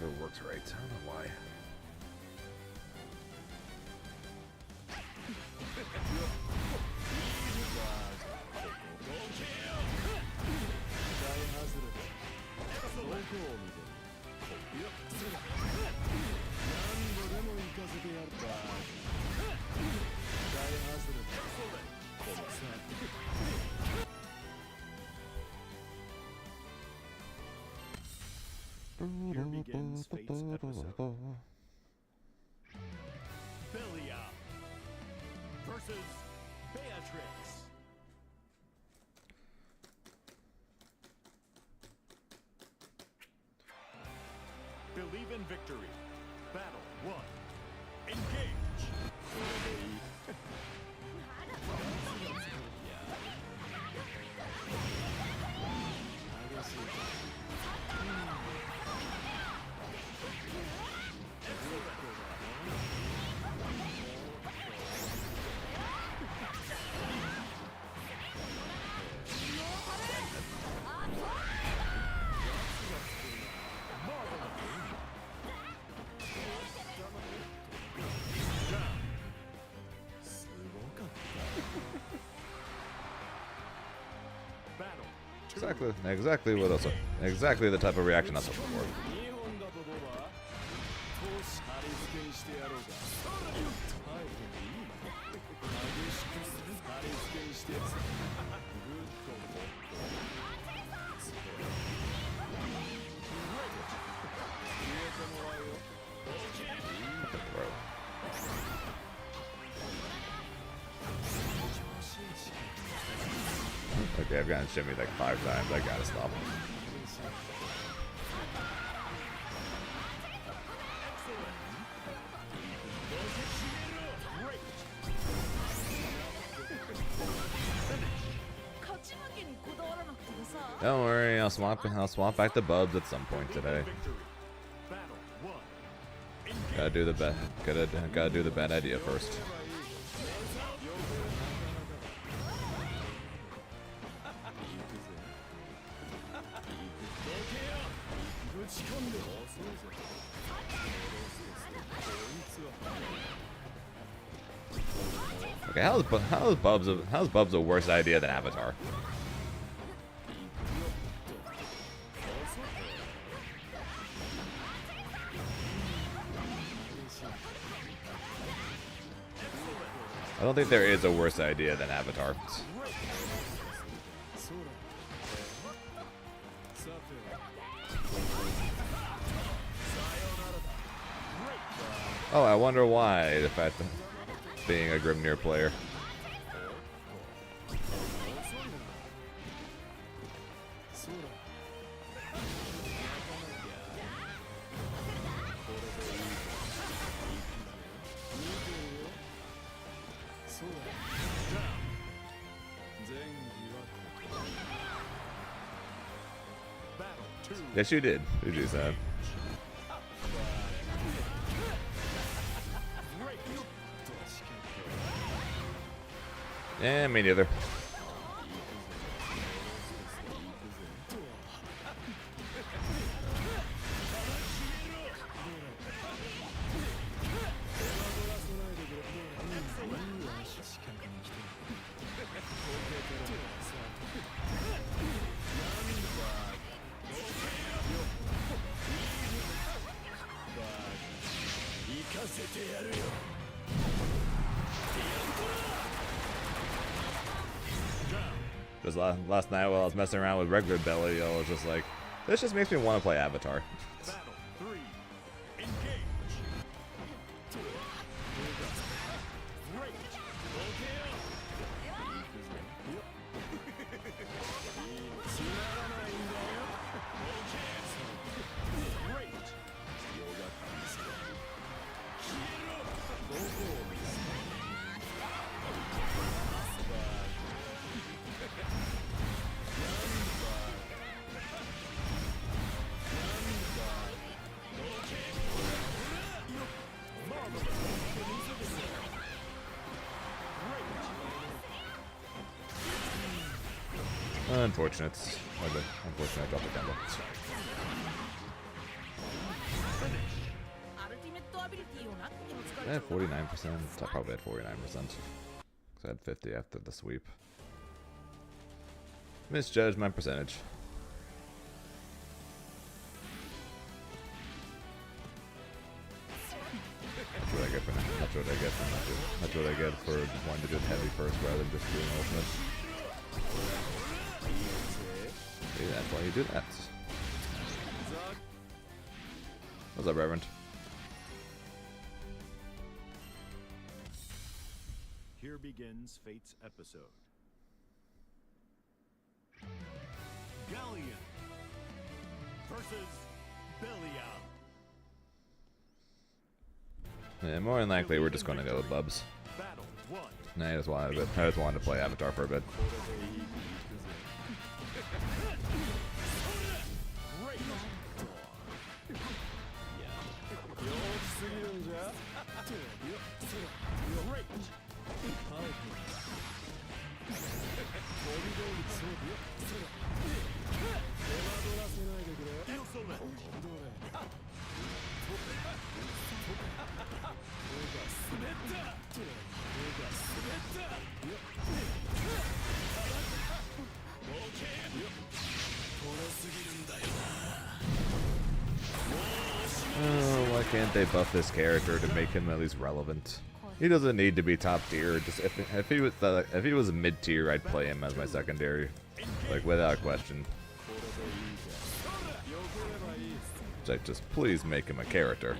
never works right. I don't know why. Here begins Fate's episode. Belia versus Beatrix. Believe in victory. Battle 1. Engage. Exactly the type of reaction I was looking for. Okay, I've gotten shimmy like 5 times. I gotta stop. Don't worry, I'll swap back the Bubs at some point today. Gotta do the bad idea first. Okay, how's Bubs a worse idea than Avatar? I don't think there is a worse idea than Avatar. Oh, I wonder why the fact that being a Grimnir player. Yes, you did. You just yeah, me neither. Just last night while I was messing around with regular Belly, I was just like, this just makes me want to play Avatar. Battle 3. Engage. Unfortunate. Unfortunate I dropped the combo. I had 49%. I probably had 49%. Because I had 50 after the sweep. Misjudged my percentage. That's what I get for that. That's what I get for not doing. That's what I get for wanting to do heavy first rather than just doing ultimate. See, that's why you do that. What's up, Reverend? Here begins Fate's episode. Galleon versus Belial. Yeah, more than likely we're just gonna go with Bubs. Battle 1. Nah, I just wanted to play Avatar for a bit. Great. Great. Oh, why can't they buff this character to make him at least relevant? He doesn't need to be top tier. Just if he was mid tier, I'd play him as my secondary, like without question. Like, just please make him a character.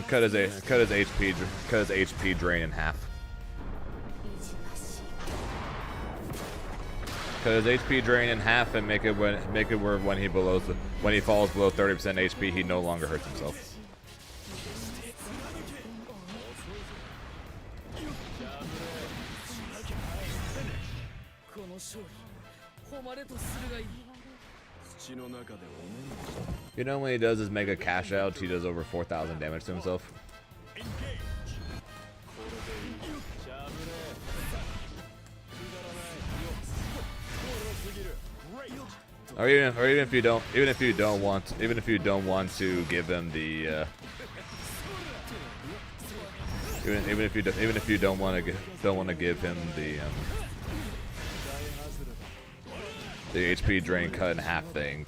Cut his HP drain in half. Cut his HP drain in half and make it where when he falls below 30% HP, he no longer hurts himself. You know, when he does his mega cash out, he does over 4,000 damage to himself. Or even if you don't want to give him the even if you don't want to give him the HP drain cut in half thing.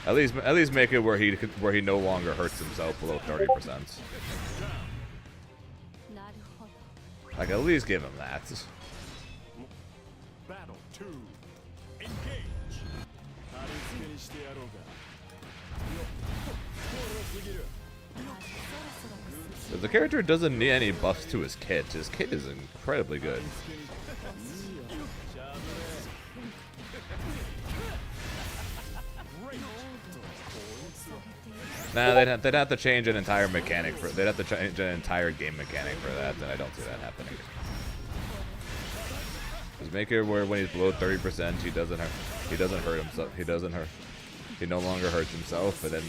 At least make it where he no longer hurts himself below 30%. Like, at least give him that. Battle 2. Engage. If the character doesn't need any buffs to his kit is incredibly good. Nah, they'd have to change an entire mechanic for. They'd have to change an entire game mechanic for that, and I don't see that happening. Just make it where when he's below 30%, he doesn't hurt himself. He no longer hurts himself, and then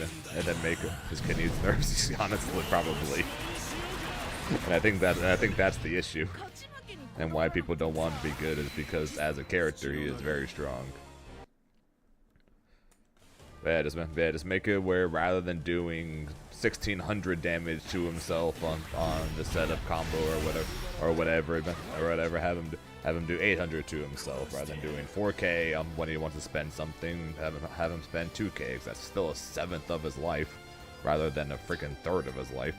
make his kid needs nerfs. Honestly, probably. And I think that's the issue, and why people don't want to be good is because as a character he is very strong. Yeah, just make it where rather than doing 1,600 damage to himself on the setup combo or whatever, have him do 800 to himself rather than doing 4K when he wants to spend something. Have him spend 2K, because that's still a 1/7 of his life rather than a freaking 1/3 of his life.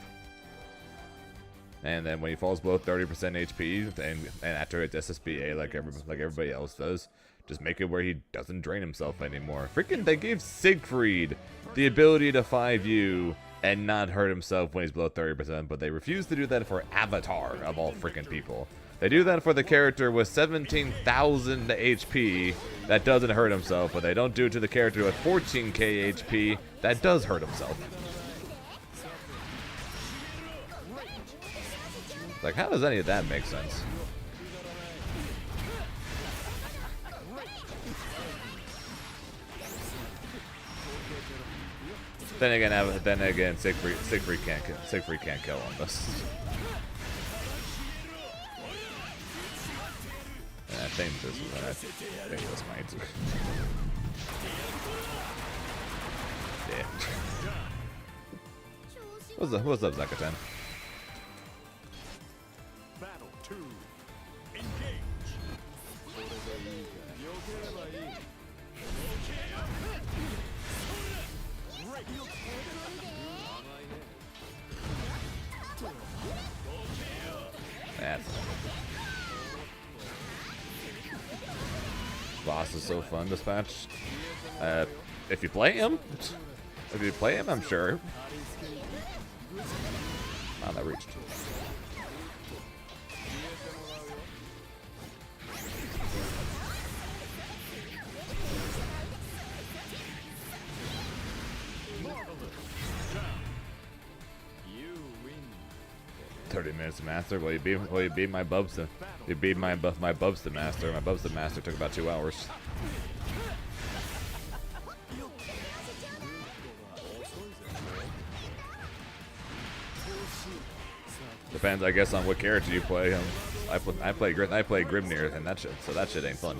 And then when he falls below 30% HP and after it's SSBA like everybody else does, just make it where he doesn't drain himself anymore. Freaking, they gave Siegfried the ability to 5U and not hurt himself when he's below 30%, but they refuse to do that for Avatar, of all freaking people. They do that for the character with 17,000 HP that doesn't hurt himself, but they don't do it to the character with 14k HP that does hurt himself. Like, how does any of that make sense? then again, Siegfried can't kill on this. And I think this might. Yeah. What's up, Zakatan? Battle 2. Engage. Break. That's boss is so fun, Dispatch. If you play him, I'm sure. Oh, that reached. Marvelous. 30 minutes to master. Well, you beat my Bubs. You beat my Bubs to master. My Bubs to master took about 2 hours. Depends, I guess, on what character you play. I play Grimnir, and that shit ain't fun.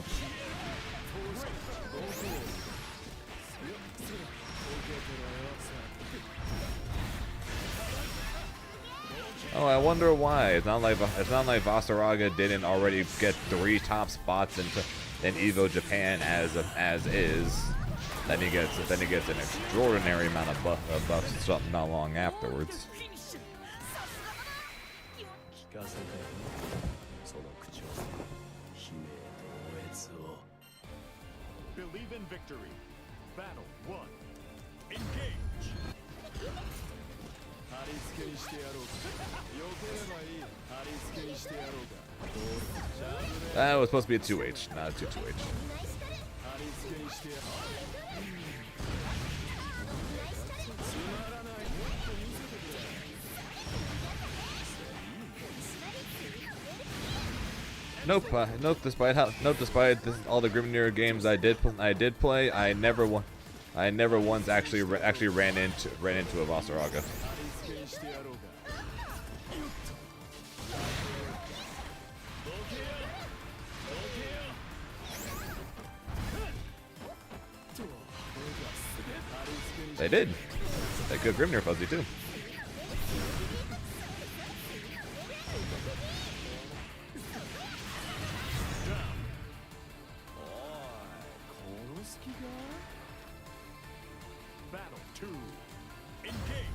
Oh, I wonder why. It's not like Vasaraga didn't already get 3 top spots in Evo Japan as is. Then he gets an extraordinary amount of buffs not long afterwards. Believe in victory. Battle 1. Engage. That was supposed to be a 2H, not a 2-2H. Nope. Despite all the Grimnir games I did play, I never once actually ran into a Vasaraga. They did. They could Grimnir Fuzzy too. Battle 2. Engage.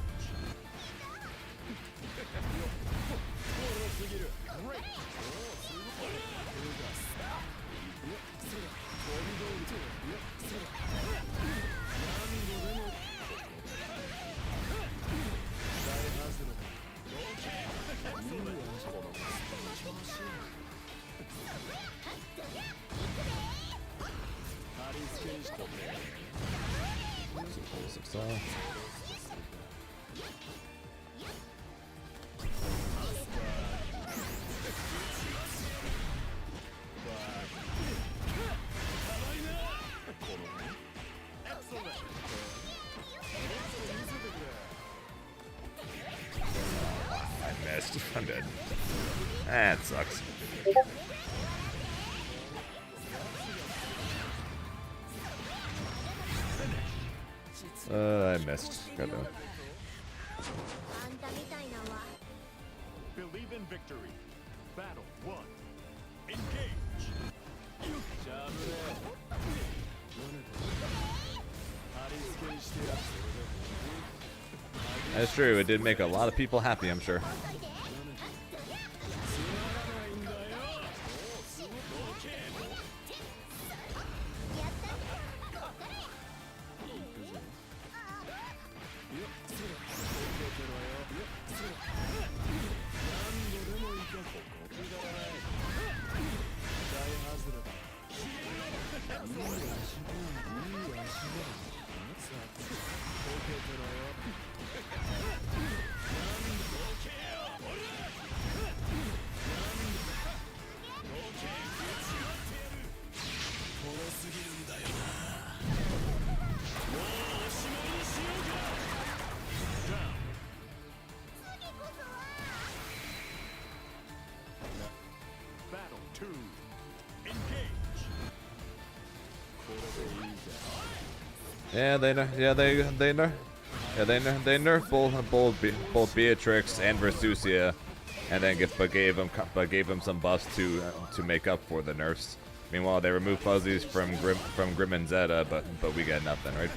Great. I missed. I'm dead. That sucks. I missed. Goddamn. Believe in victory. Battle 1. Engage. That's true. It did make a lot of people happy, I'm sure. Yeah, they nerfed both Beatrix and Versusia, and then gave him some buffs to make up for the nerfs. Meanwhile, they removed fuzzies from Grim and Zeta, but we get nothing, right?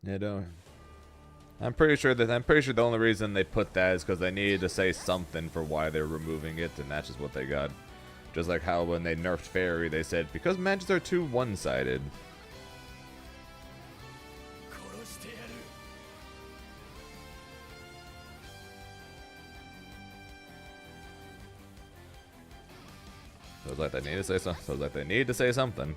Yeah, don't. I'm pretty sure the only reason they put that is because they needed to say something for why they're removing it, and that's just what they got. Just like how when they nerfed Fairy, they said because matches are too one-sided. Feels like they need to say something. Feels like they need to say something.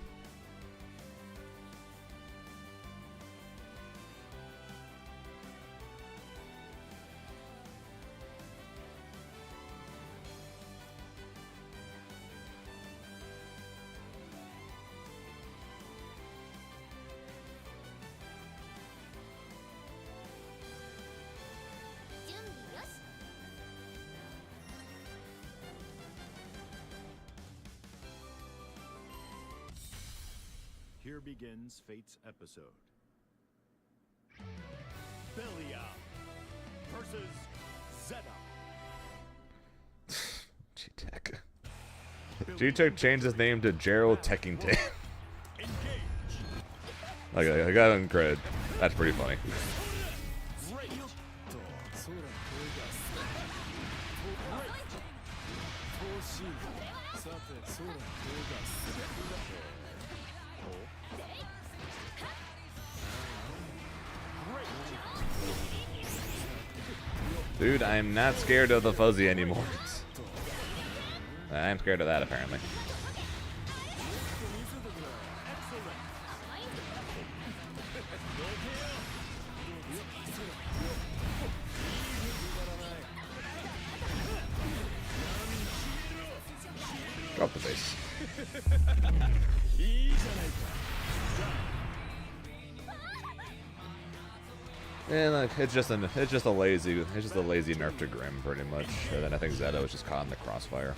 Here begins Fate's episode. Belia versus Zeta. G-Tech. G-Tech changed his name to Gerald Tekkington. Okay, I got him credit. That's pretty funny. Dude, I'm not scared of the fuzzy anymore. I'm scared of that, apparently. Drop the base. And like it's just a lazy nerf to Grim pretty much. And then I think Zeta was just caught in the crossfire.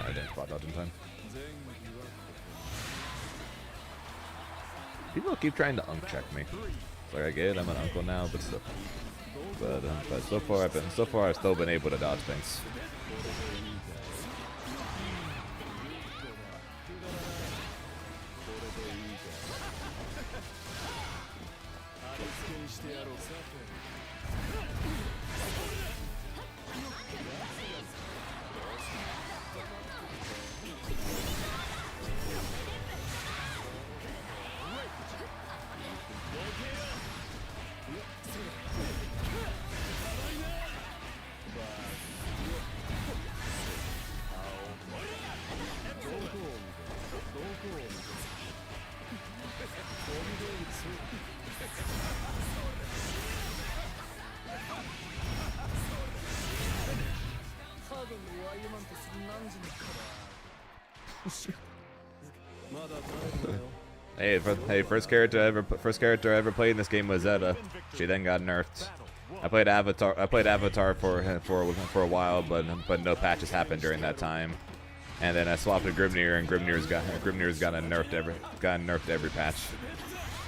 I didn't spot dodge in time. People keep trying to unk check me. It's like I get it, I'm an uncle now, but still. But so far I've still been able to dodge things. Hey, first character I ever played in this game was Zeta. She then got nerfed. I played Avatar for a while, but no patches happened during that time. And then I swapped to Grimnir, and Grimnir's gotten nerfed every patch.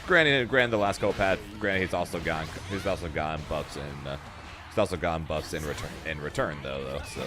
Granted, the last couple patch, he's also gotten buffs in return though. So.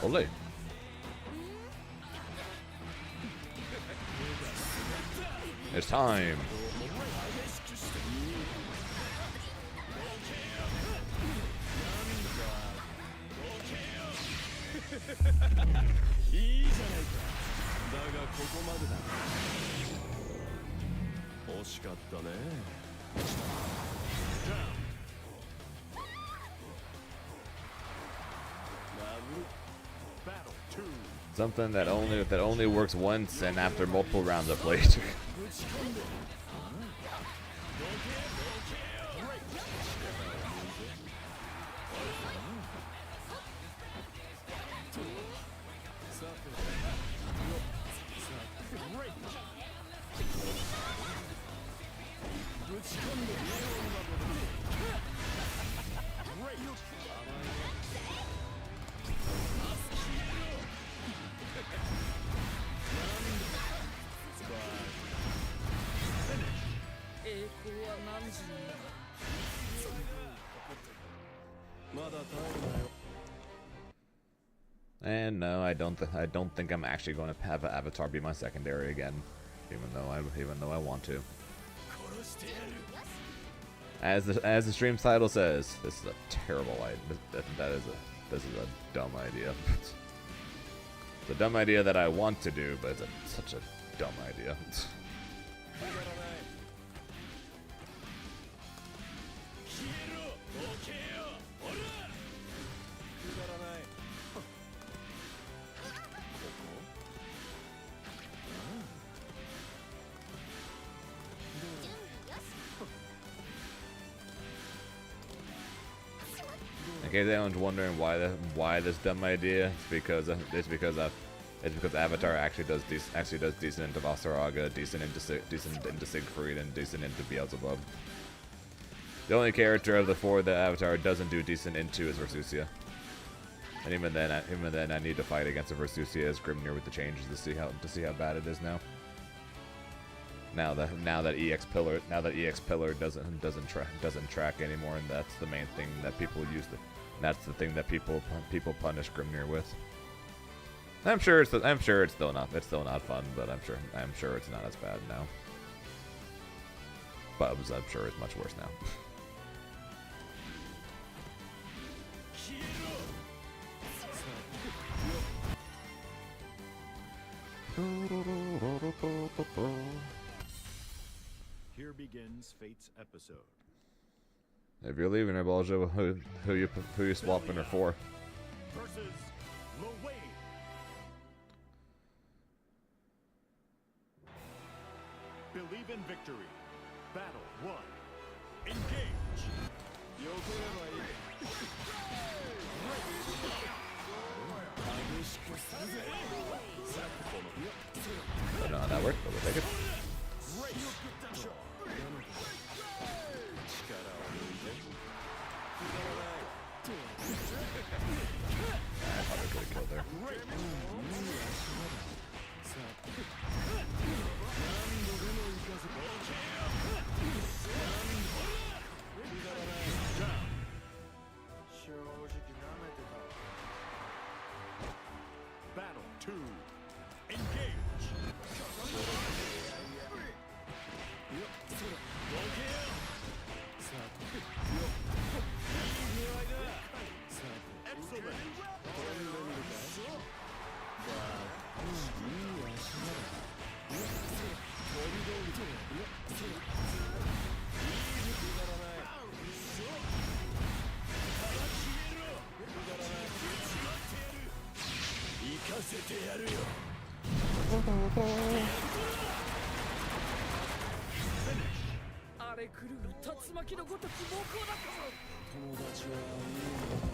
Ole. It's time. Something that only works once and after multiple rounds of play. And no, I don't think I'm actually going to have an Avatar be my secondary again, even though I want to. As the stream title says, this is a terrible idea. This is a dumb idea. It's a dumb idea that I want to do, but it's such a dumb idea. In case anyone's wondering why this dumb idea, it's because Avatar actually does decent into Vasaraga, decent into Siegfried, and decent into Beelzebub. The only character of the four that Avatar doesn't do decent into is Versusia. And even then, I need to fight against a Versusia as Grimnir with the changes to see how bad it is now. Now that EX Pillar doesn't track anymore, and that's the main thing that people use. That's the thing that people punish Grimnir with. I'm sure it's still not fun, but I'm sure it's not as bad now. Bubs, I'm sure it's much worse now. Here begins Fate's episode. If you're leaving her, Baljo, who you swapping her for? Versus Lawayne. Believe in victory. Battle 1. Engage. I don't know how that works, but we'll take it. I thought I could have killed there. Battle 2. Engage. Excellent. 荒れ狂う竜巻のごとき猛攻だったぞ。友達はいいものだ。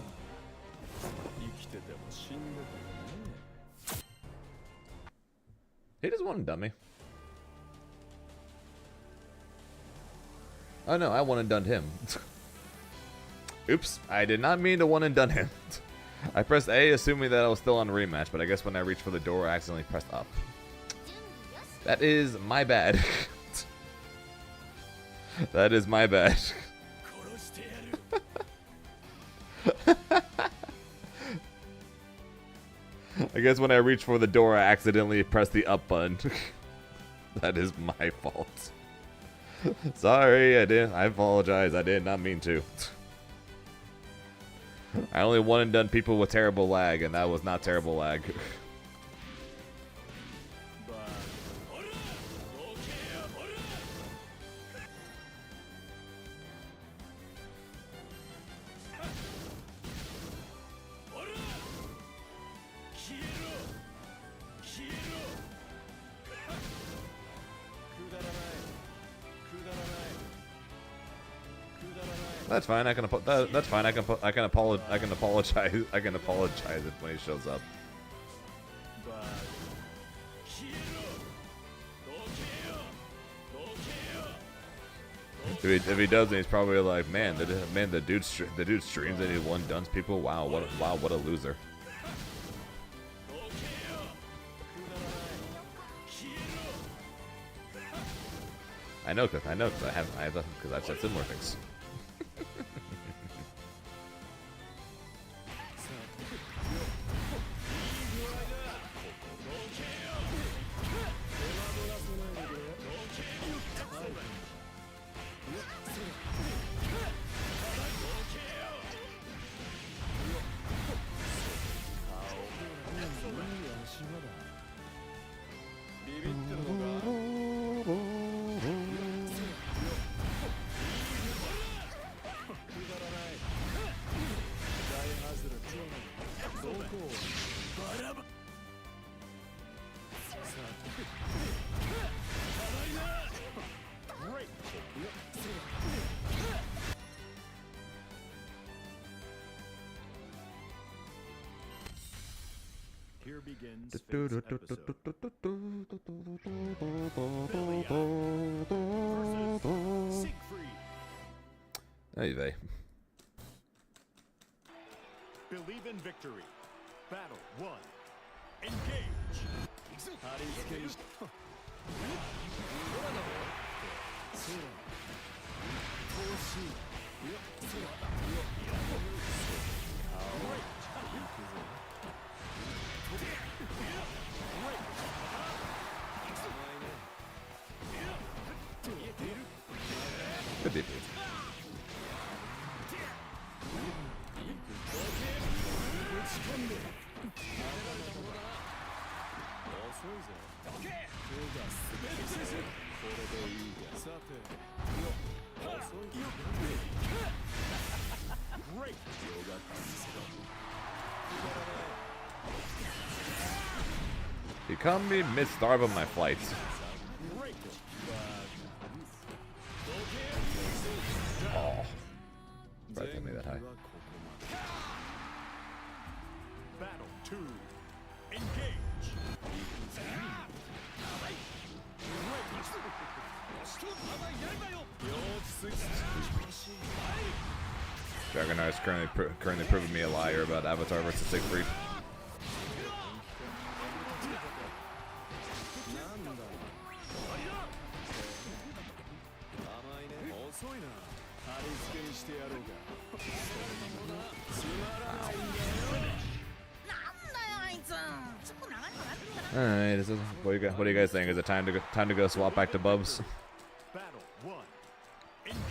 生きてても死んでてもね。 He just one and done me. Oh no, I one and done him. Oops, I did not mean to one and done him. I pressed A assuming that I was still on rematch, but I guess when I reached for the door I accidentally pressed up. That is my bad. That is my bad. I guess when I reached for the door I accidentally pressed the up button. That is my fault. Sorry, I apologize. I did not mean to. I only one and done people with terrible lag, and that was not terrible lag. That's fine. I can that's fine. I can apologize it when he shows up. If he doesn't, he's probably like, man, the dude streams and he one duns people. Wow, what a loser. I know, cause I've said similar things. Here begins Fate's episode. Versus Siegfried. Hey, they. Believe in victory. Battle 1. Engage. Good debut. You caught me mid-starve on my flights. Oh. Surprised I made that high. Battle 2. Engage. Dragonar is currently proving me a liar about Avatar versus Siegfried. Alright, what do you guys think? Is it time to go swap back to Bubs? Battle 1. Engage.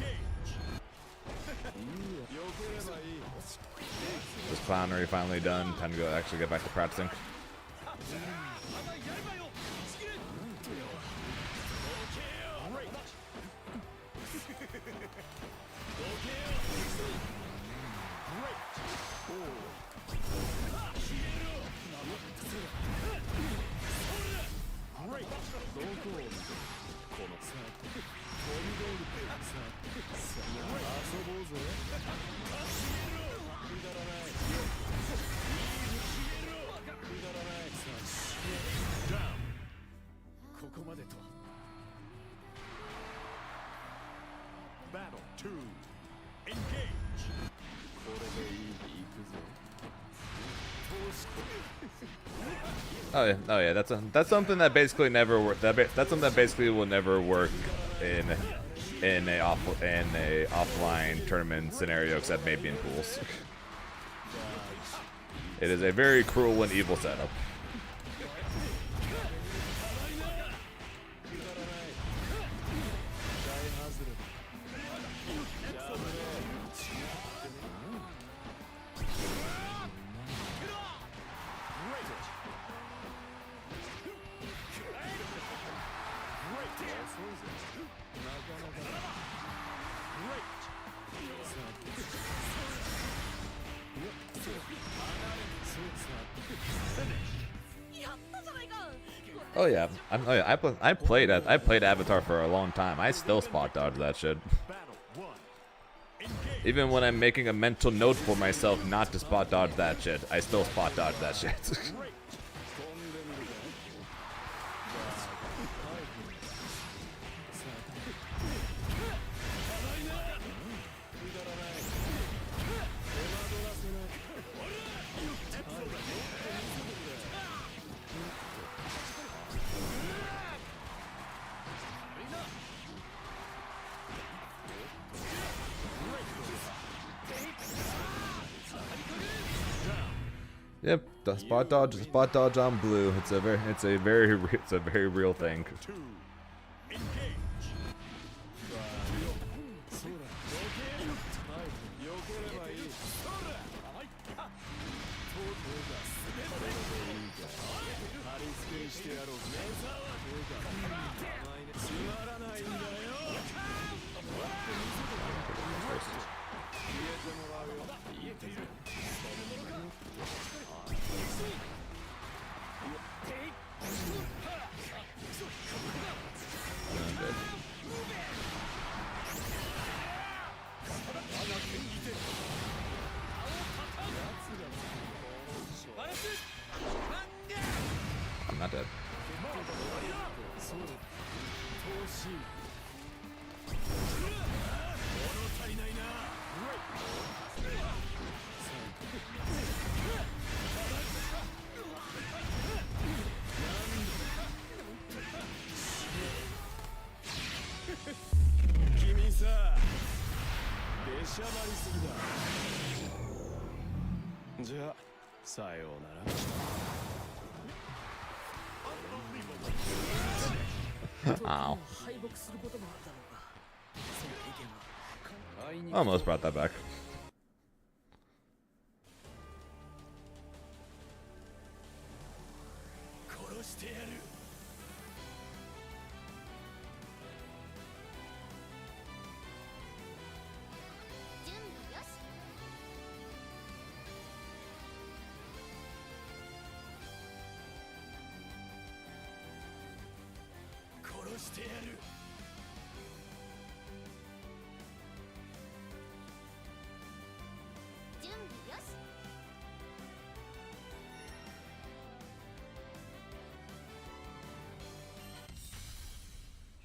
This clownery finally done. Time to go actually get back to practicing. two, engage. これでいい行くぞ Oh yeah, that's something that basically never work. That's something that basically will never work in a offline tournament scenario, except maybe in pools. It is a very cruel and evil setup. Oh yeah, I played Avatar for a long time. I still spot dodge that shit. Battle one, engage. Even when I'm making a mental note for myself not to spot dodge that shit, I still spot dodge that shit. Great. 飛んでる。Yep, the spot dodge on blue. It's a very real thing. Two, engage. I'm not dead. Ow. Almost brought that back.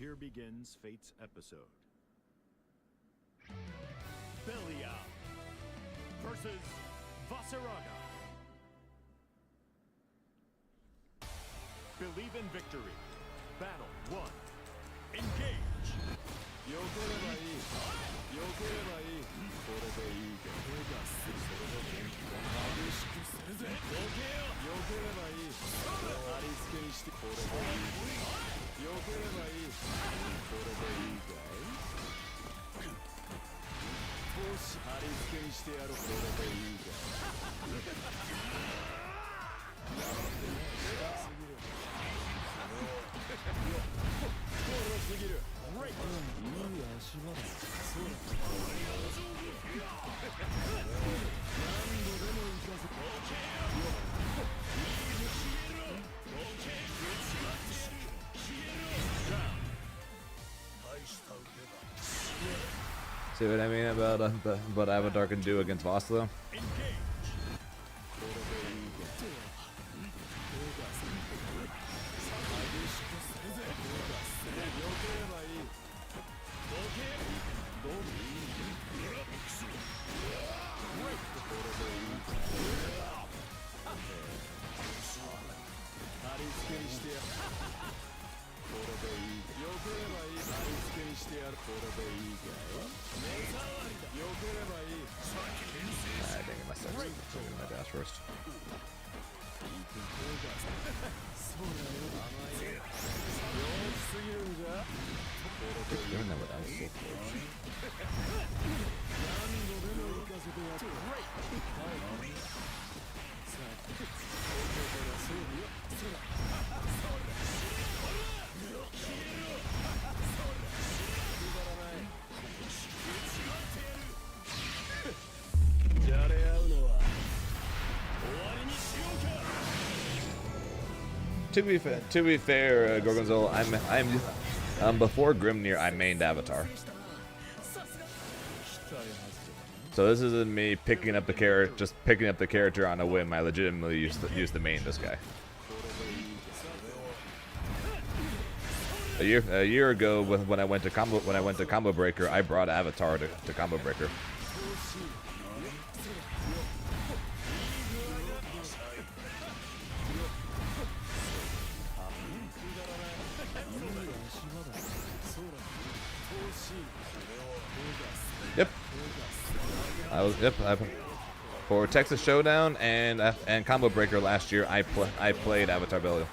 Here begins Fate's episode. Belial versus Vaseraga. Believe in victory. Battle one. Engage. 避ければいい避ければいいこれでいいか手がするそれの元気を激しくするぜ避ければいい貼り付けにしてこれでいい避ければいいこれでいいかい投資貼り付けにしてやろうこれでいいかすぎるいい足場だそうだ何度でも行かせてSee what I mean about what Avatar can do against Voss, り付けにしてやるこれでいいよければいいあり付けにしてやるこれでいいかい目障りだよければいい Ah, dang it, my sucks. Let's do my dash first. そうだよ甘いよ陽気すぎるんじゃこれでいい Doing that without soul forge. 何度でも行かせてやるはいさあここからそうよそうだくだらないじゃれ合うのは終わりにしようか To be fair, Gorgonzola, before Grimnir, I mained Avatar. So this isn't me picking up the character, just picking up the character on a whim. I legitimately used to main this guy. A year ago, when I went to Combo Breaker, I brought Avatar to Combo Breaker. Yep. For Texas Showdown and Combo Breaker last year, I played Avatar Belial.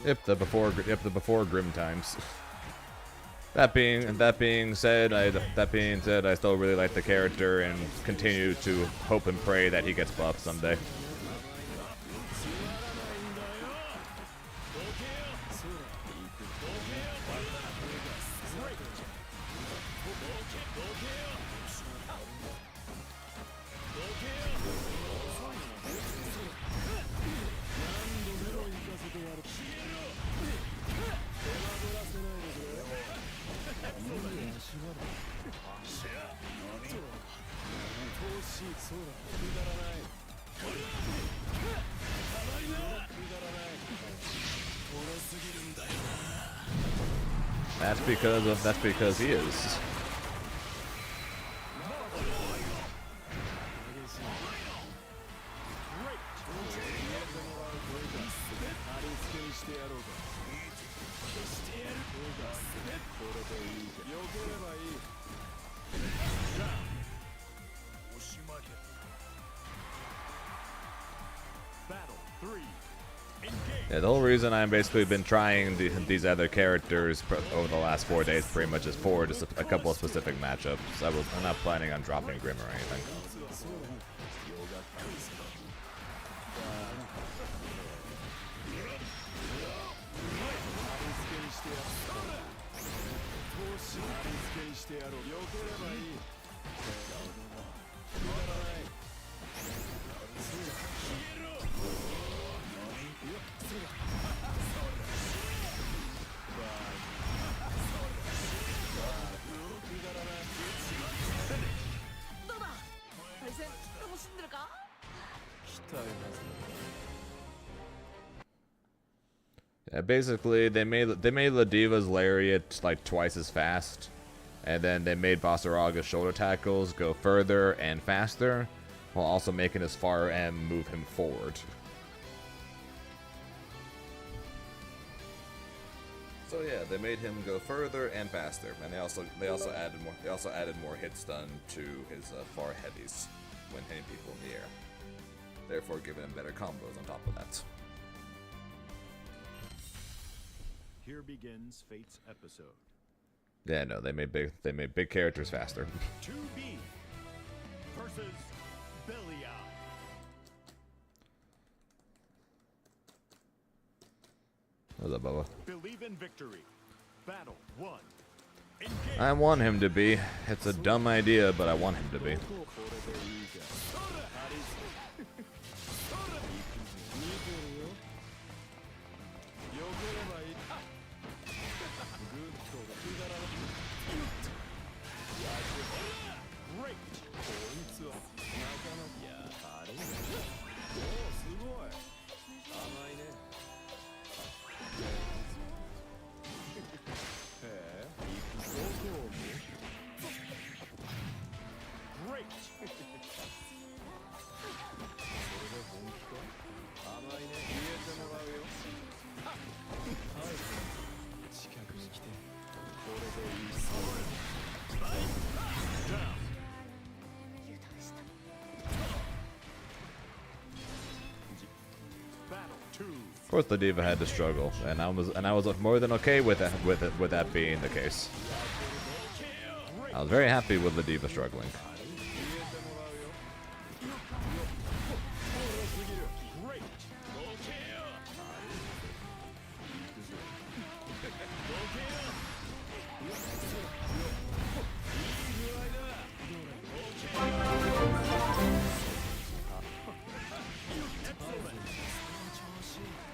Yep, the before Grim times. That being said, I still really like the character and continue to hope and pray that he gets buffed someday. That's because he is. Yeah, the whole reason I've basically been trying these other characters over the last 4 days pretty much is for just a couple of specific matchups. I'm not planning on dropping Grim or anything. Yeah, basically, they made Ladiva's lariat like twice as fast, and then they made Basaraga's shoulder tackles go further and faster, while also making his far end move him forward. So yeah, they made him go further and faster, and they also added more hit stun to his far heavies when hitting people in the air, therefore giving him better combos on top of that. Here begins Fate's episode. Yeah, no, they made big characters faster. 2B versus Belial. What's up, Bubba? Believe in victory. Battle 1. Engage. I want him to be. It's a dumb idea, but I want him to be. course the diva had to struggle, and I was more than okay with that being the case. I was very happy with the diva struggling.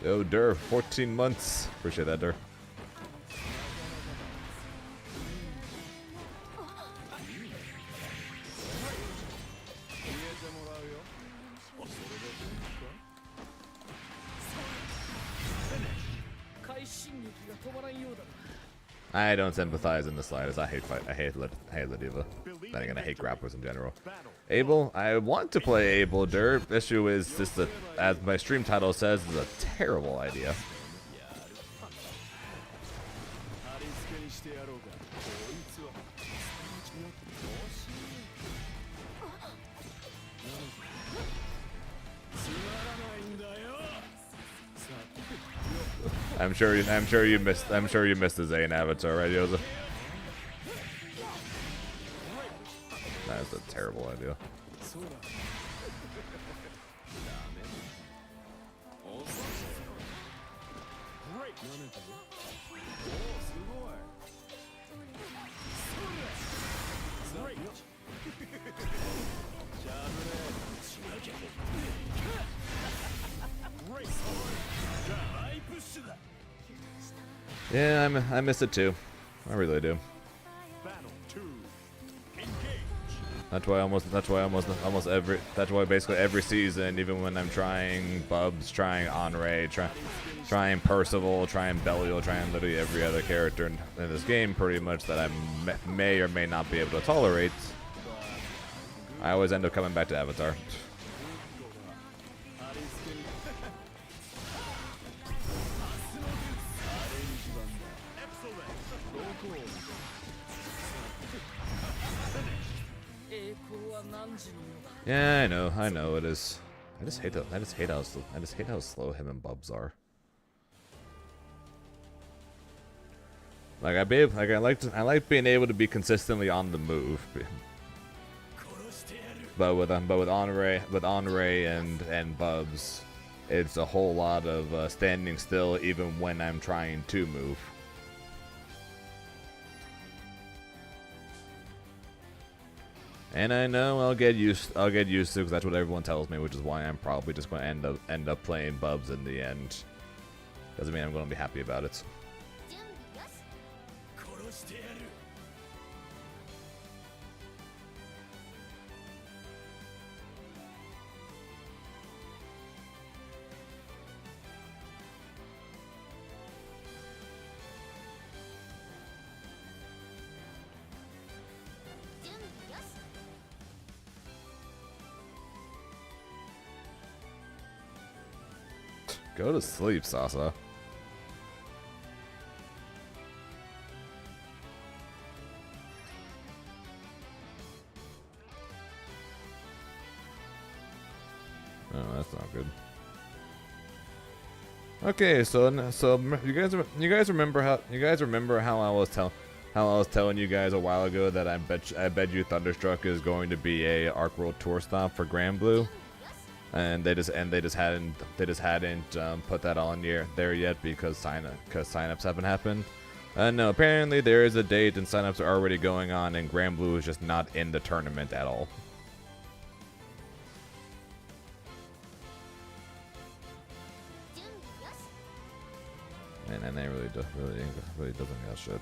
Yo, Dur, 14 months. Appreciate that, Dur. I don't sympathize in the slightest. I hate the diva. Then again, I hate grapplers in general. Abel, I want to play Abel, Dur. Issue is just that, as my stream title says, is a terrible idea. I'm sure you missed the Zane avatar, right, Yoza? That's a terrible idea. Yeah, I miss it too. I really do. That's why basically every season, even when I'm trying Bubs, trying Onray, trying Percival, trying Belial, trying literally every other character in this game, pretty much that I may or may not be able to tolerate, I always end up coming back to Avatar. Yeah, I know it is. I just hate how slow him and Bubs are. Like I like being able to be consistently on the move. But with Onray and Bubs, it's a whole lot of standing still even when I'm trying to move. And I know I'll get used to because that's what everyone tells me, which is why I'm probably just going to end up playing Bubs in the end. Doesn't mean I'm going to be happy about it. Go to sleep, Sasa. Oh, that's not good. Okay, so you guys remember how I was telling you guys a while ago that I bet you Thunderstruck is going to be a Arc World Tour stop for Granblue? And they just hadn't put that on there yet because signups haven't happened. No, apparently there is a date and signups are already going on, and Granblue is just not in the tournament at all. And they really doesn't got shit.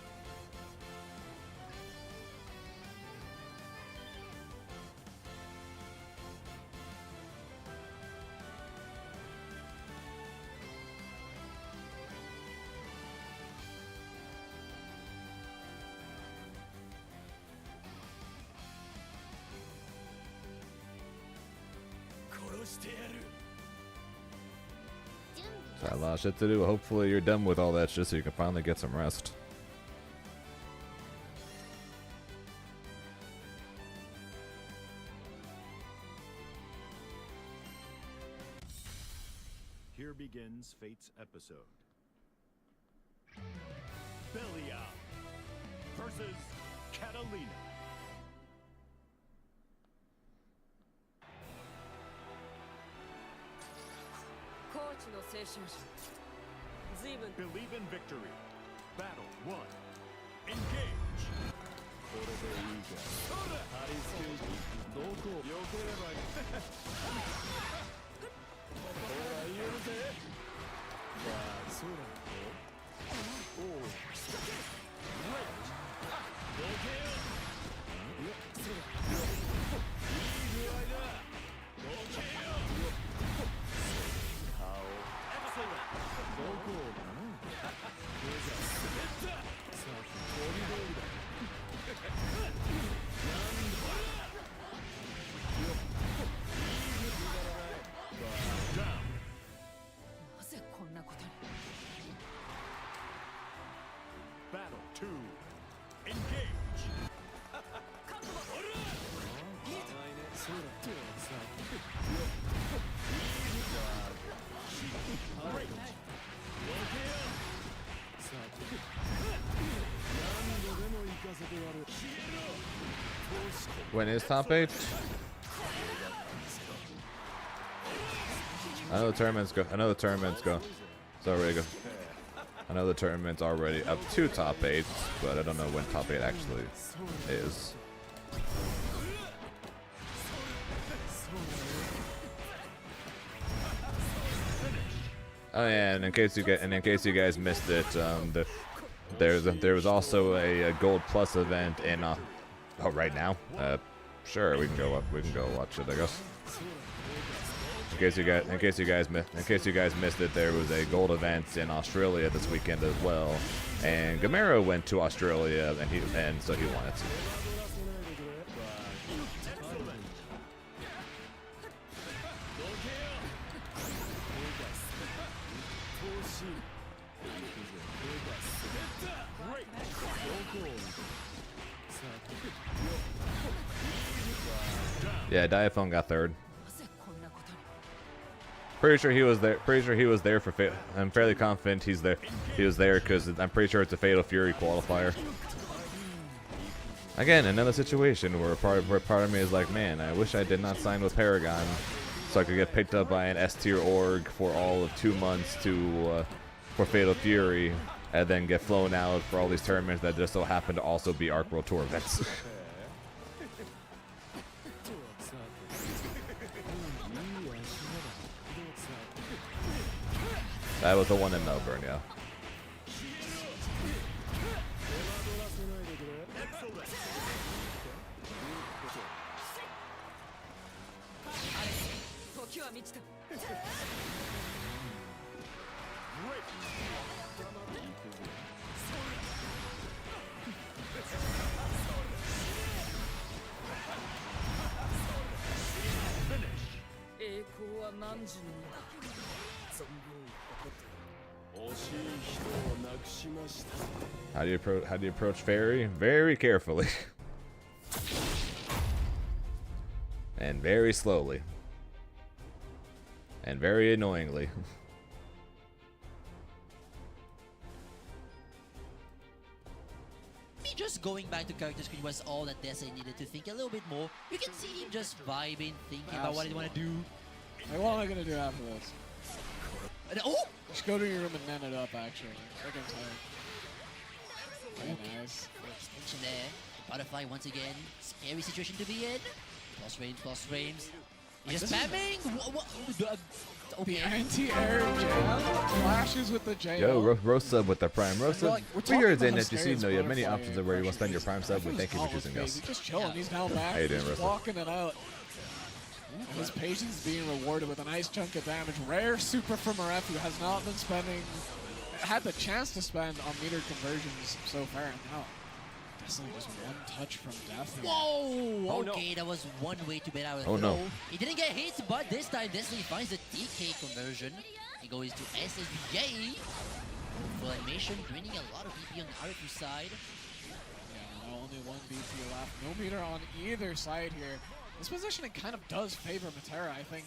Got a lot of shit to do. Hopefully you're done with all that shit so you can finally get some rest. Here Here begins Fate's episode. Belial versus Catalina. コーチの青春者随分 Believe in victory. Battle 1. Engage. これでいいかハリスケどこ避ければいいほら言えるぜまあそうだおおどけよいやそうだいい具合だどけよ顔どこだなレザー滑ったさっきコリドールだなぜこんなことに Battle 2. Engage. そうだってさ何度でも行かせてやる When is top 8? I know the tournaments go. I know the tournaments go. It's already go. I know the tournament's already up to top 8, but I don't know when top 8 actually is. Oh yeah, and in case you guys missed it, there was also a Gold Plus event in oh, right now. Sure, we can go watch it, I guess. In case you guys missed it, there was a gold event in Australia this weekend as well, and Gamero went to Australia and so he won it. Yeah, Diaphone got third. なぜこんなことに Pretty sure he was there. Pretty sure he was there for. I'm fairly confident he's there. He was there because I'm pretty sure it's a Fatal Fury qualifier. Again, another situation where part of me is like, man, I wish I did not sign with Paragon, so I could get picked up by an S tier org for all of 2 months for Fatal Fury, and then get flown out for all these tournaments that just so happen to also be Arc World Tour events. That was the one in Melbourne, yeah. 時は満ちた 栄光は何時にも存分誇って 惜しい人を亡くしました How do you approach Fairy? Very carefully. And very slowly. And very annoyingly. Just going back to character screen was all that Desi needed to think a little bit more. You can see him just vibing, thinking about what he want to do. Hey, what am I gonna do after this? And, oh! Just go to your room and man it up, actually. Freaking tired. Very nice. Extension there. Butterfly once again. Scary situation to be in. Plus frames. He's just spamming! The Okay. anti-air jam flashes with the JL. Yo, Rose sub with the Prime. Rose sub. Like, we're We talking heard about in how it. You see, scary no, you have many butterfly options of where you want to spend your Prime sub, but thank you for choosing us. He's just chilling. He's now back. How you doing, He's Russell? walking it out. And his patience being rewarded with a nice chunk of damage. Rare super from Maref, who has not been spending, had the chance to spend on meter conversions so far. And now, Destiny just one touch from death here. Whoa! Okay, that was one way to bet out. Oh, no. He didn't get hit, but this time Destiny finds the DK conversion. He goes to SSBJ. Full animation, draining a lot of BP on the RF side. Yeah, now only one BP left. No meter on either side here. This positioning kind of does favor Matera, I think.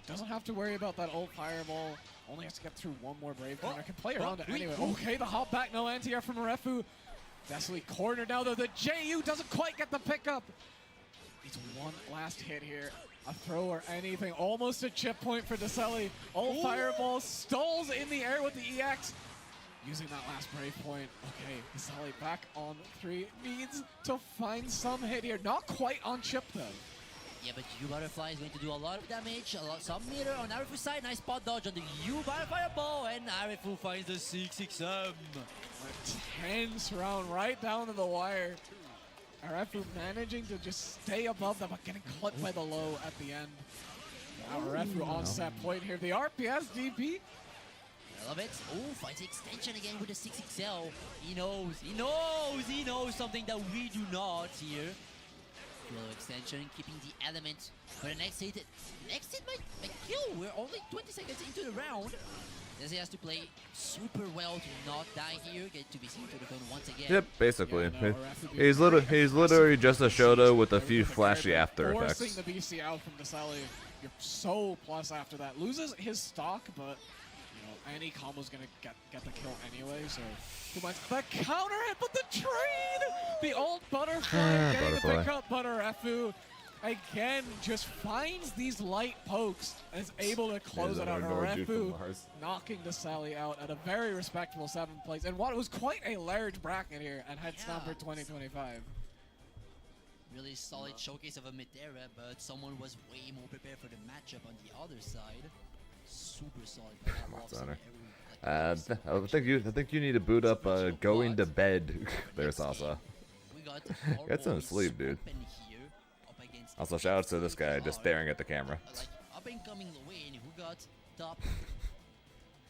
Doesn't have to worry about that ult fireball Only has to get through one more Brave counter. Can play Oh, around it wait, anyway. ooh. Okay, the hop back, no anti-air from Refu. Desolate cornered now, though. The JU doesn't quite get the pickup. Needs one last hit here. A throw or anything. Almost a chip point for Deselli. All fireball stalls in the air with the EX. Using that last Brave point. Okay, Deselli back on 3. Needs to find some hit here. Not quite on chip, though. Yeah, but U Butterfly is going to do a lot of damage. Some meter on Arifu's side. Nice spot dodge on the U Butterfly ball. And Arifu finds the 6-6M. A tense round right down to the wire. Arefu managing to just stay above them, but getting clipped by the low at the end. Now Arefu on set point here. The RPS DP. I love it. Oh, finds the extension again with the 6XL. He knows something that we do not here. Little extension, keeping the element for the next hit. Next hit might kill. We're only 20 seconds into the round. Desi has to play super well to not die here. Get to be seen to the cone once again. Yep, basically. Yeah, no, Arefu He's literally just a Shoto with a few flashy after Forcing effects. the BC out from Deselli. You're so plus after that. Loses his stock, but you know, any combo's gonna get the kill anyway, so who minds? The counter hit, but the trade! The old butterfly getting the Butterfly. pickup, but Arefu again just finds these light pokes and is able to close it out. Arefu knocking Deselli out at a very respectable 7th place in what was quite a large bracket here at Head Stomper 2025. Really solid showcase of a mid-era, but someone was way more prepared for the matchup on the other side. Super solid. But I love Honor. some every, I think you need to boot up going to bed there, Sasa. We got Get some sleep, dude. Also, shout out to this guy just staring at the camera. Like up and coming Wayne, who got top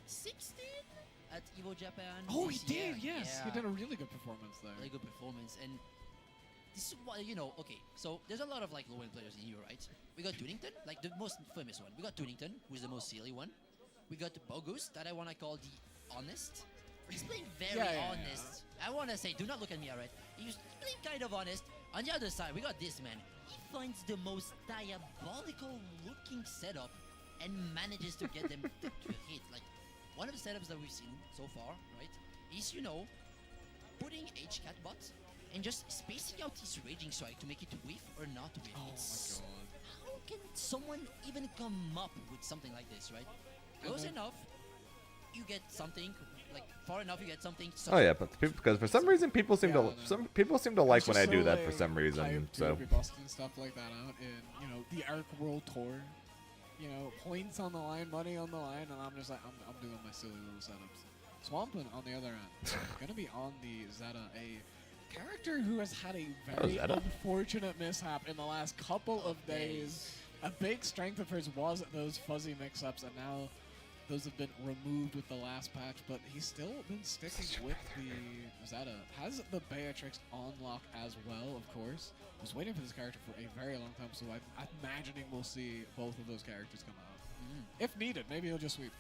16 at Evo Japan. Oh, he this year. did, yes. Yeah. He did a really good performance there. Really good performance, and this is why, you know, okay, so there's a lot of like low-end players in here, right? We got Tunington, like the most famous one. We got Tunington, who's the most silly one. We got Bogus, that I want to call the honest. He's playing very Yeah. honest. I want to say, do not look at me, alright? He's playing kind of honest. On the other side, we got this man. He finds the most diabolical-looking setup and manages to get them to hit. Like, one of the setups that we've seen so far, right, is, you know, putting HCat bot and just spacing out his Raging Strike to make it whiff or not whiff. Oh It's- my god. How can someone even come up with something like this, right? Close then- enough, you get something, like far enough, you get something. Oh yeah, but because for some reason people seem Yeah, to like It's when just I do so, that for like, some reason. hyped to So be busting stuff like that out in, you know, the Arc World Tour. You know, points on the line, money on the line, and I'm just like, I'm doing my silly little setups. Swampin, on the other end, gonna be on the Zeta, a character who has had a very Zeta? unfortunate mishap in the last couple of days. A big strength of hers was those fuzzy mix-ups, and now those have been removed with the last patch, but he's still been sticking with the Zeta. Has the Beatrix on lock as well, of course. Was waiting for this character for a very long time, so I'm imagining we'll see both of those characters come out. If needed, maybe he'll just sweep.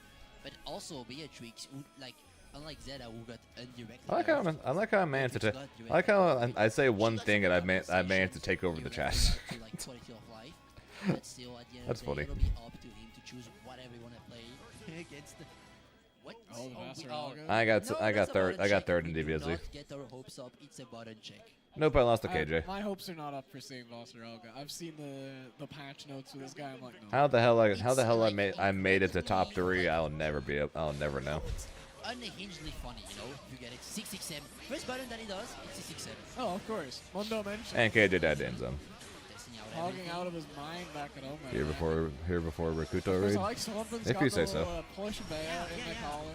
But also Beatrix, who, like, unlike Zeta, who got indirectly. I like how I managed to. I like how I say one thing and I managed to take over the chat. To, like, quality of life. But still, at the end That's of the day, funny. it'll be up to him to choose whatever he want to play against the. What? Oh, the Master we- Alga? I got No, I that's got a third. button I got check. third in We do DBSZ. not get our hopes up. It's a button check. Nope, I lost to KJ. My hopes are not up for seeing Master Alga. I've seen the patch notes for this guy. I'm like, no. How the hell I made it to top 3? I'll never know. It's unhingedly funny, you know. You get it 667. First button that he does, it's a 6-7. Oh, of course. Mundo mentioned. And KJ died in zone. Testing out Hogging everything. out of his mind back at home. Here before Rakuto Because raid. I like Swampin's If got you the say so. little, push bear in the collar.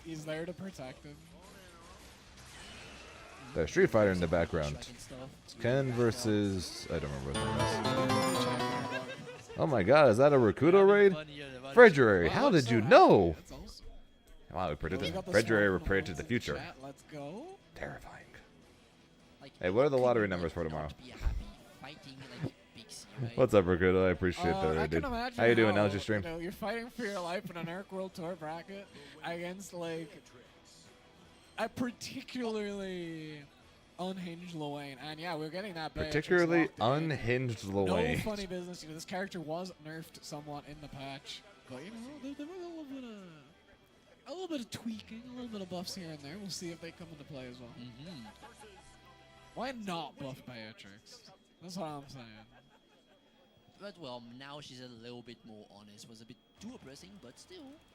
He's there to protect him. The Street Fighter in the background. Strike and stuff. Ken versus I don't remember what that is. Oh my God, is that a Rakuto raid? Fredgerary, how did you know? That's awesome. Wow, we predicted. We got the Fredgerary Swampin predicted the Wolves in future. chat. Let's go. Terrifying. Like, Hey, what are the could lottery you, numbers like, for tomorrow? not be happy fighting, like, Big C, right? What's up, Rakuto? I appreciate I that, can dude. imagine How you doing? how, How's your stream? You know, you're fighting for your life in an Arc World Tour bracket against like a particularly unhinged Luane, and yeah, we're getting that. Beatrix Particularly locked in. unhinged No Luane. funny business. You know, this character was nerfed somewhat in the patch. But you know, there was a little bit of tweaking, a little bit of buffs here and there. We'll see if they come into play as well. Mm-hmm. Why not buff Beatrix? That's what I'm saying. But well, now she's a little bit more honest. Was a bit too oppressing, but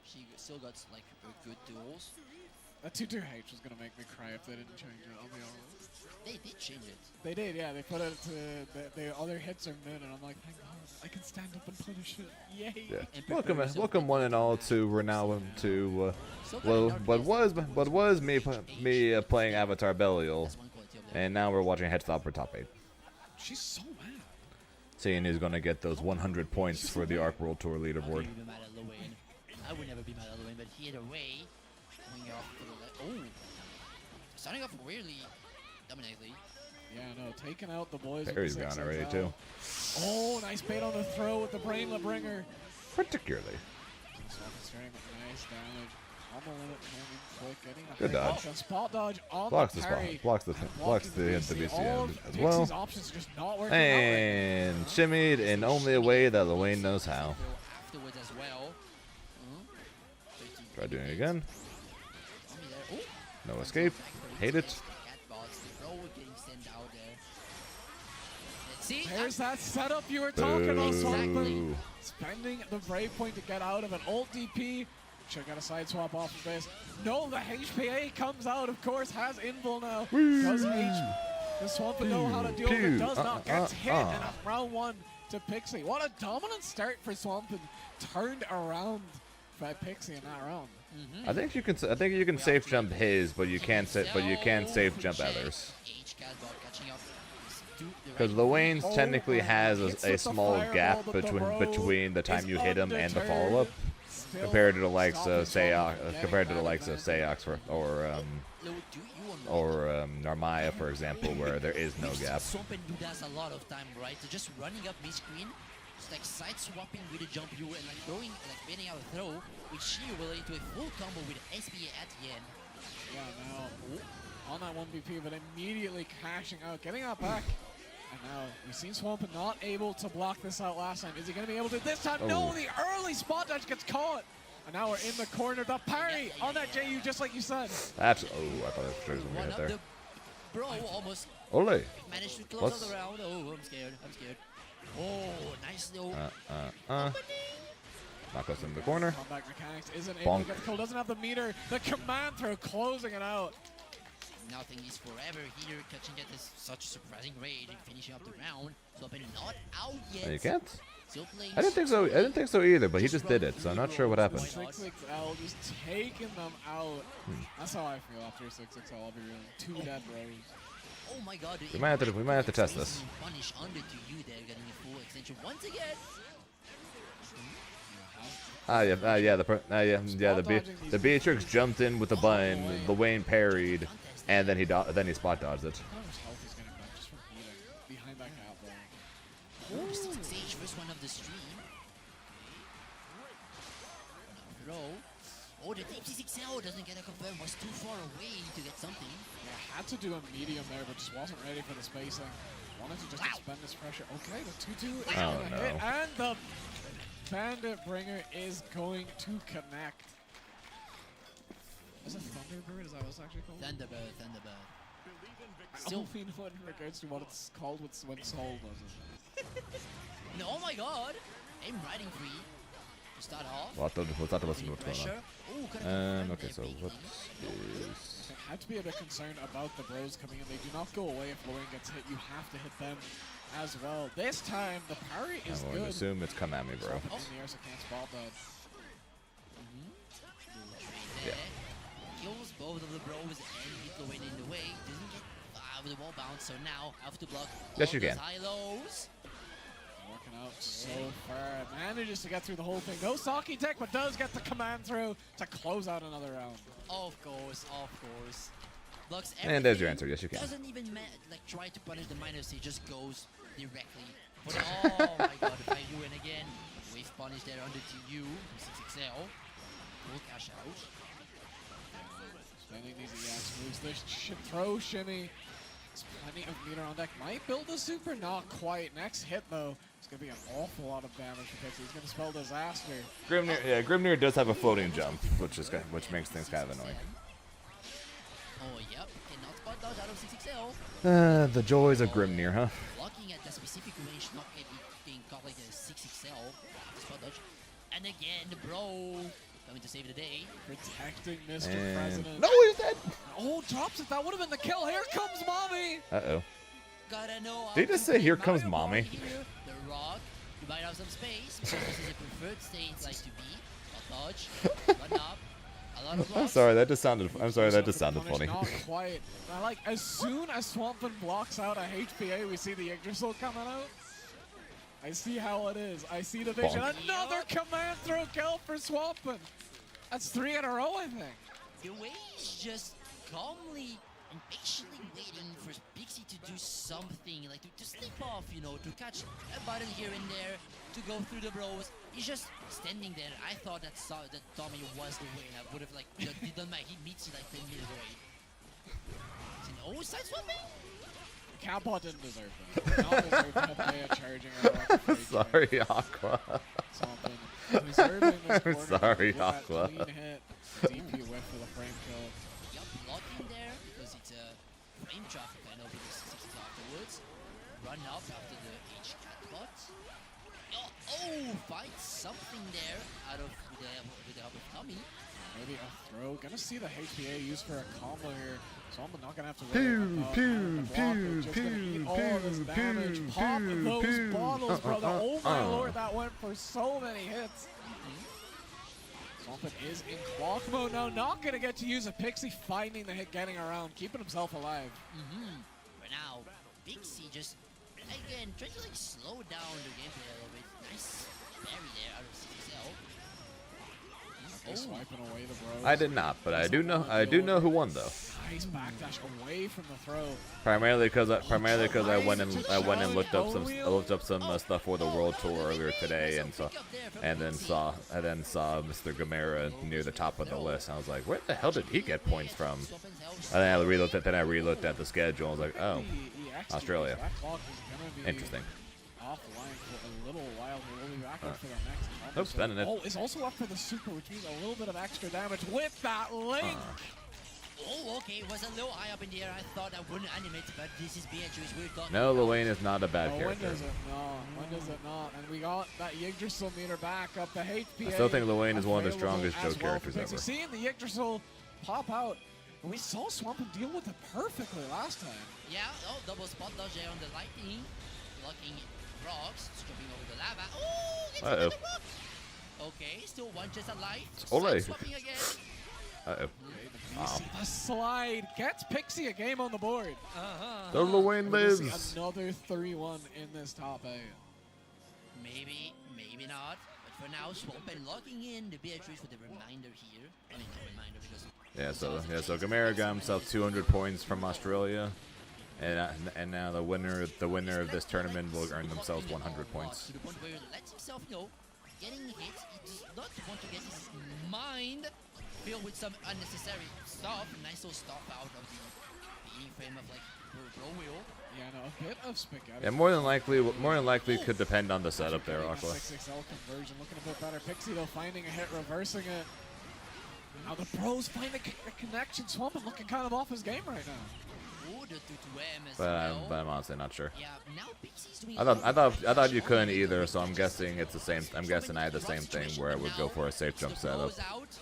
she still got like a good duels. That 2-2H was gonna make me cry if they didn't change it, I'll be honest. They did change it. They did, yeah. They put it to the other hits are mid, and I'm like, thank God, I can stand up and punish it. Yay! Yeah. And prepare Welcome, yourself welcome for one and all to Renown to So well, kind of what was me playing Avatar Belial, That's one quality of them. and now we're watching Headstop for top 8. She's so mad. Seeing who's gonna get those 100 points for the Arc World Tour I leaderboard. wouldn't be mad at Luane. I would never be mad at Luane, but either way, going off to the left. Oh, starting off really dominantly. Yeah, no, taking out the boys. with Perry's the gone 6 already XL. too. Oh, nice bait on the throw with the Brainlet Bringer. Particularly. Self-destroying with nice damage. On the limit, coming quick, getting a Good high dodge. action Spot dodge on Blocks the the parry. spot. Blocks the and blocks blocking the hit to BC. BCM All as Dixie's well. options are just not working out right And shimmied in only a way that Luane knows how. Afterwards as well. Try doing it again. Oh, No escape. Hate it. Catbots, the bro getting sent out there. Let's see. There's that setup you were talking about, Swampert. Boo. Spending the Brave Point to get out of an ult DP. Should got a side swap off of this. No, the HPA comes out, of course, has Invul now. Does Does Swampert know how to deal with it? Does not. Gets hit in round 1 to Pixie. What a dominant start for Swampert. Turned around by Pixie in that round. I think you can safe jump his, but you can't safe jump others. Because Luane technically has a small gap between the time you hit him and the follow up, compared to the likes of Seox, or Narmaya, for example, where there is no gap. Swampen do that a lot of time, right? So just running up mid-screen, just like side swapping with a jump you and like throwing, like baiting out a throw, which she will into a full combo with SBA at the end. Yeah, now on that 1BP, but immediately cashing out, getting that back. And now we've seen Swampert not able to block this out last time. Is he going to be able to this time? No, Oh. the early spot dodge gets caught. And now we're in the corner. The parry on that JU, just like you said. That's I thought it was One right up there. the bro almost Ole. managed to close What's- out the round. Oh, I'm scared. Oh, nice little Knock us in the corner. Comeback mechanics isn't able Bonk. to get the kill. Doesn't have the meter. The command throw closing it out. Nothing is forever here. Catching at this such surprising rate and finishing up the round. Swampen not out yet. No, you can't. Still playing. I didn't think so either, but he just did it, so I'm not sure what happened. 6XL just taking them out. That's how I feel after 6XL. I'll be real. 2 dead bros. Oh my god. We might have to test this. Punish under to you there, getting a full extension once again. The Beatrix jumped in with the button. Luane parried, and then he spot dodged it. How much health he's gonna cut just from eating behind that cap though. Oh, the 6H first one of the stream. Now throw. Oh, the Deep C6L doesn't get a confirm. Was too far away to get something. Yeah, had to do a medium there, but just wasn't ready for the spacing. Wanted to just expend this pressure. Okay, the 2-2 is Oh, gonna no. hit, and the Bandit Bringer is going to connect. Is it Thunderbird? Is that what it's actually called? Thunderbird, Thunderbird. I Still- only know in regards to what it's called when Soul does it. No, oh my god. Aim riding free. To start off. We'll have to listen to what's going Pressure. Oh, could on. Okay, so what is... They have to be a bit concerned about the bros coming in. They do not go away if Luane gets hit. You have to hit them as well. This time, the parry is I'm going to good. assume it's come at me, bro. In the air, so can't spot that. Little trade there. Kills both of the bros and hit the win in the way. Doesn't get with the wall bounce, so now have to block Yes, all you those can. high-lows. Working out so far. Manages to get through the whole thing. No Saki tech, but does get the command through to close out another round. Of course, of course. Blocks And there's your everything. answer. Yes, you can. Doesn't even like try to punish the minus. He just goes directly. But oh my god, if I do it again, wave punish there under to you. 6XL. Full cash out. Spending these EX moves. This throw shimmy. There's plenty of meter on deck. Might build a super, not quite. Next hit though It's going to be an awful lot of damage for Pixie. He's going to spell disaster. Grimnir does have a floating jump, which makes things kind of annoying. Oh, yep. Cannot spot dodge out of 6XL. The joys of Grimnir, huh? Looking at the specific range, not getting caught like a 6XL. Spot dodge. And again, the bro coming to save the day. Protecting Mr. And President. no, he's dead. Oh, drops it. That would have been the kill. Here comes Mommy. Uh-oh. Gotta know. Did he just say, "Here comes Mario mommy"? Ball here. The rock. You might have some space because this is a preferred state like to be. Not dodge. Run up. A lot of I'm rocks. sorry, that just sounded funny. Not quite. I like, as soon as Swampin blocks out a HPA, we see the Yggdrasil coming out. I see how it is. I see the vision. Bonk. Another command throw kill for Swampin. That's 3 in a row, I think. The way he's just calmly and patiently waiting for Pixie to do something, like to slip off, you know, to catch a button here and there, to go through the bros. He's just standing there. I thought that Tommy was the way, and I would have like done my hit meets like 10 minutes away. Side swapping? Cowbot didn't deserve that. Not deserve to have Leia charging her. Sorry, Aqua. Something. Deserving this I'm corner sorry, with that Aqua. clean hit. DP whiff for the frame kill. Yup, blocking there because it's a frame traffic, I know, because 6 afterwards. Run up after the H catbot. Oh, find something there out of with the help of Tommy. Maybe a throw. Gonna see the HPA used for a combo here. So I'm not gonna have to Pew, pew, pew, just gonna eat pew, all of this pew, damage. pew, Pop pew, those pew. bottles, brother. Oh my lord, that went for so many hits. Swampin is in clock mode now. Not gonna get to use a Pixie, finding the hit, getting around, keeping himself alive. For now, Pixie just again trying to like slow down the gameplay a little bit. Nice parry there out of CXL. Just swiping away the bros. I did not, but I do know who won though. Nice backdash away from the throw. Primarily because I went and looked up some stuff for the World Tour earlier today, and then saw Mr. Gamera near the top of the list. I was like, where the hell did he get points from? And then I relooked at the schedule. I was like, oh, Australia. Interesting. Offline for a little while. We'll be back up for the next combo. Nope, spending it. Oh, it's also up for the super, which means a little bit of extra damage with that link. Oh, okay, it was a little high up in the air. I thought I wouldn't animate, but this is Beatrice. We're talking. No, Luane is not a bad When character. does it? No, when does it not? And we got that Yggdrasil meter back up. The HPA. I still think Luane is one of the available strongest as Joe well for characters Pixie. ever. Seeing the Yggdrasil pop out. And we saw Swampin deal with it perfectly last time. Yeah, oh, double spot dodge there on the lightning. Blocking rocks, jumping over the lava. Oh, gets Uh-oh. another rock. Okay, still one just alive. Ole. Side swapping again. Uh-oh. The slide gets Pixie a game on the board. So Luane And we'll see lives. another 3-1 in this top 8. Maybe, maybe not. But for now, Swampin locking in the Beatrice with a reminder here. I mean, no reminder because. So Gamera got himself 200 points from Australia, and now the winner of this tournament will earn themselves 100 points. To the point where he lets himself know, getting hit, he does not want to get his mind filled with some unnecessary stuff. Nice little stuff out of the beginning frame of like Bro Wheel. Yeah, no, a bit of spaghetti. Yeah, more than likely could depend on the setup there, Aqua. 6XL conversion looking a bit better. Pixie though finding a hit, reversing it. Now the pros find a connection. Swampin looking kind of off his game right now. Oh, the 2-2M as But well. I'm honestly not sure. Yeah, now Pixie's doing. I thought you couldn't either, so I'm guessing it's the same. I'm guessing I had the same thing where I would go for a safe jump setup,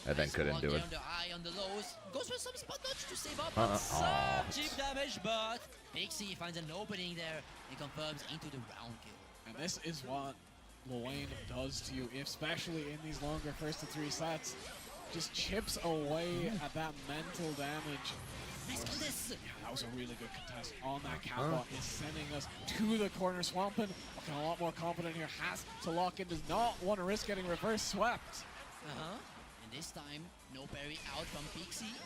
and then couldn't do it. On the eye, on the lows. Goes for some spot dodge to save up. Aw. Some cheap damage, but Pixie finds an opening there and confirms into the round kill. And this is what Luane does to you, especially in these longer first to 3 sets. Just chips away at that mental damage. Nice contest. Yeah, that was a really good contest on that Cowbot. Is sending us to the corner. Swampin looking a lot more confident here. Has to lock in. Does not want to risk getting reverse swept. And this time, no parry out from Pixie.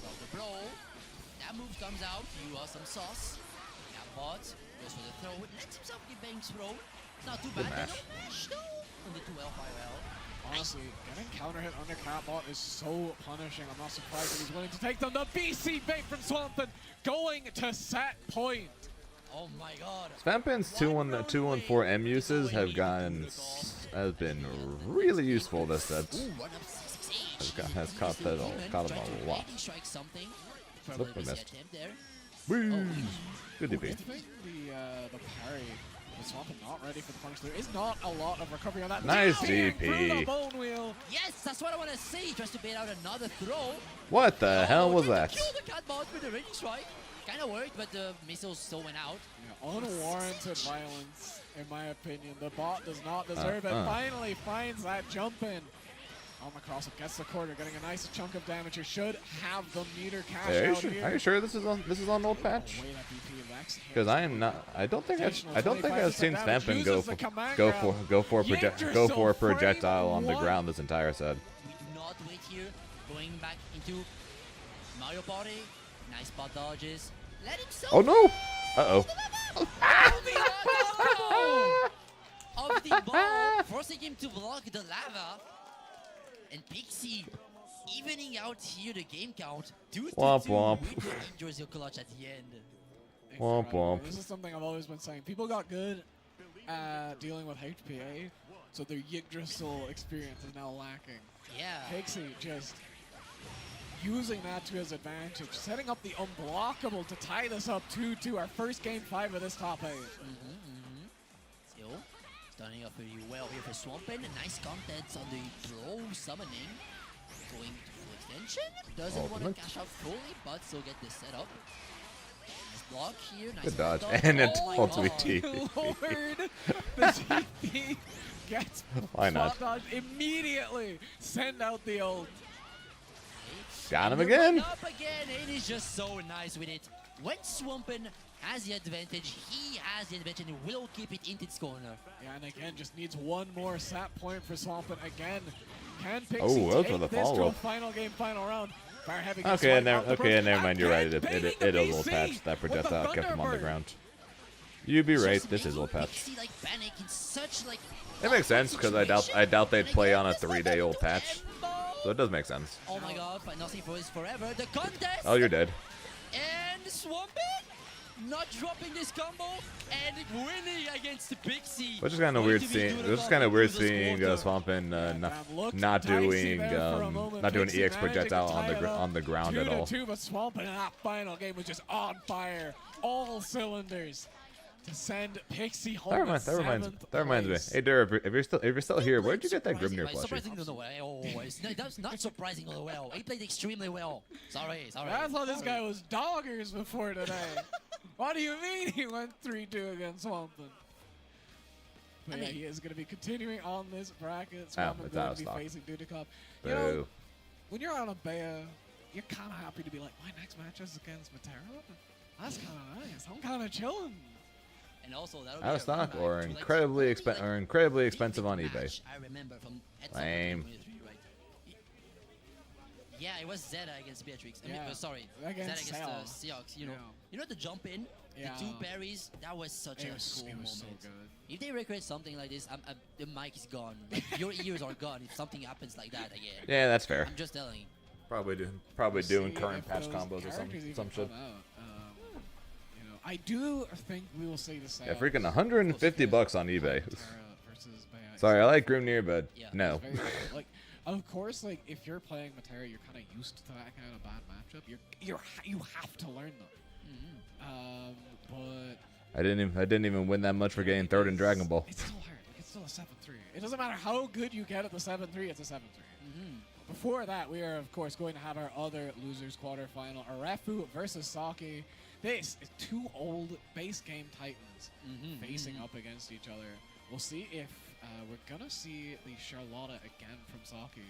Well, the bro. That move comes out. You are some sauce. Cowbot goes for the throw. Lets himself get Banks throw. It's not too bad. mash. No mash though. On the 2L 5L. Honestly, getting counter hit under Catbot is so punishing. I'm not surprised that he's willing to take them. The BC bait from Swampin going to set point. Oh my god. Svampin's 2-1-4 M uses have been really useful this set. Ooh, run up 668. Has caught him a lot. Lightning strike something. Nope, Probably I missed missed. the attempt there. Woo! Good I DP. think the parry was Swampin not ready for the punish. There is not a lot of recovery on that. Nice Down here through DP. the bone wheel. Yes, that's what I want to see. Tries to bait out another throw. What the hell was Trying that? to kill the cat boss with the raging strike. Kind of worked, but the missiles still went out. Yeah, unwarranted violence, in my opinion. The bot does not deserve it. Finally finds that jump in. On the cross, it gets the quarter, getting a nice chunk of damage. You should have the meter cash Hey, out here. are you sure this is on old patch? Away that BP of X. Because I am not. I don't think I've seen 25% Svampin uses go the command go grab. for a Yggdrasil projectile on the frame ground this entire set. We do not wait here. Going back into Mario Party. Nice spot dodges. Let himself Oh no! Uh oh. of the ball, forcing him to block the lava. And Pixie evening out here the game count. 2-2 Womp womp. with the Yggdrasil clutch at the end. Womp Incredible. womp. This is something I've always been saying. People got good at dealing with HPA, so their Yggdrasil experience is now lacking. Yeah. Pixie just using that to his advantage, setting up the unblockable to tie this up 2-2, our first game 5 of this top 8. Still starting off pretty well here for Swampin. Nice contents on the throw summoning. Going to full extension. Doesn't want to Ultimate. cash out fully, but still get this set up. Nice block here. Nice Good dodge. dodge. And it's Oh my ultimate God. TP. Lord, the TP gets Why not? spot dodge immediately. Send out the ult. Got him And they're again. right up again, and he's just so nice with it. When Swampin has the advantage, he has the advantage and will keep it in its corner. Yeah, and again, just needs one more sat point for Swampin. Again, can Pixie Oh, those take were the this to a follow-up. final game, final round? Fire Heavy gets Okay, swiped off the never bridge. mind. You're right. Again, It baiting is the old BC patch. That with the projectile kept him on the Thunderbird. ground. You'd be right. Just This is making old patch. Pixie, like, panic in such, like, It makes sense because I doubt they'd And play again, on a this 3-day old to patch. Embo. So it does make sense. Oh my god, but nothing for his forever. The contest! Oh, you're dead. And Swampin not dropping this combo and winning against the Pixie. Which is kind of weird seeing. Which is kind of weird seeing Swampin not doing EX projectile on the ground at all. 2-2, but Swampin in that final game was just on fire. All cylinders to send Pixie home. That reminds me. Hey, Dur, if you're still here, where'd you get that Grimnir plushie? Surprisingly well. That's not surprisingly well. He played extremely well. Sorry. I thought this guy was doggers before today. What do you mean he went 3-2 against Swampin? But yeah, he is going to be continuing on this bracket. Swampin it's going out of to be stock. facing Dudikoff. You know, Boo. when you're on a Bea, you're kind of happy to be like, my next match is against Matera. That's kind of nice. I'm kind of chilling. And also, that Out of stock or incredibly expensive on eBay. I remember from Lame. 2023, right? Yeah, it was Zeta against Beatrix. I mean, Yeah, sorry, against Zeta against Cell. Seahawks. You know, Yeah. the jump in, Yeah. the 2 parries. That was such a cool It moment. was so good. If they recreate something like this, the mic is gone. Like, your ears are gone if something happens like that again. Yeah, that's fair. I'm just telling you. Probably See doing current if patch those combos or characters even some shit. come out. You know, I do think we will see the sale. Yeah, freaking 150 bucks on eBay. Versus Bea. Sorry, I like Grimnir, but Yeah. no. It's very good. Like, of course, like if you're playing Matera, you're kind of used to that kind of bad matchup. You have to learn them. But I didn't even win that much for getting third in Dragon Ball. it's still hard. Like, it's still a 7-3. It doesn't matter how good you get at the 7-3. It's a 7-3. Before that, we are of course going to have our other losers quarterfinal: Arefu versus Saki. This is 2 old base game titans facing up against each other. We'll see if we're gonna see the Charlotta again from Saki.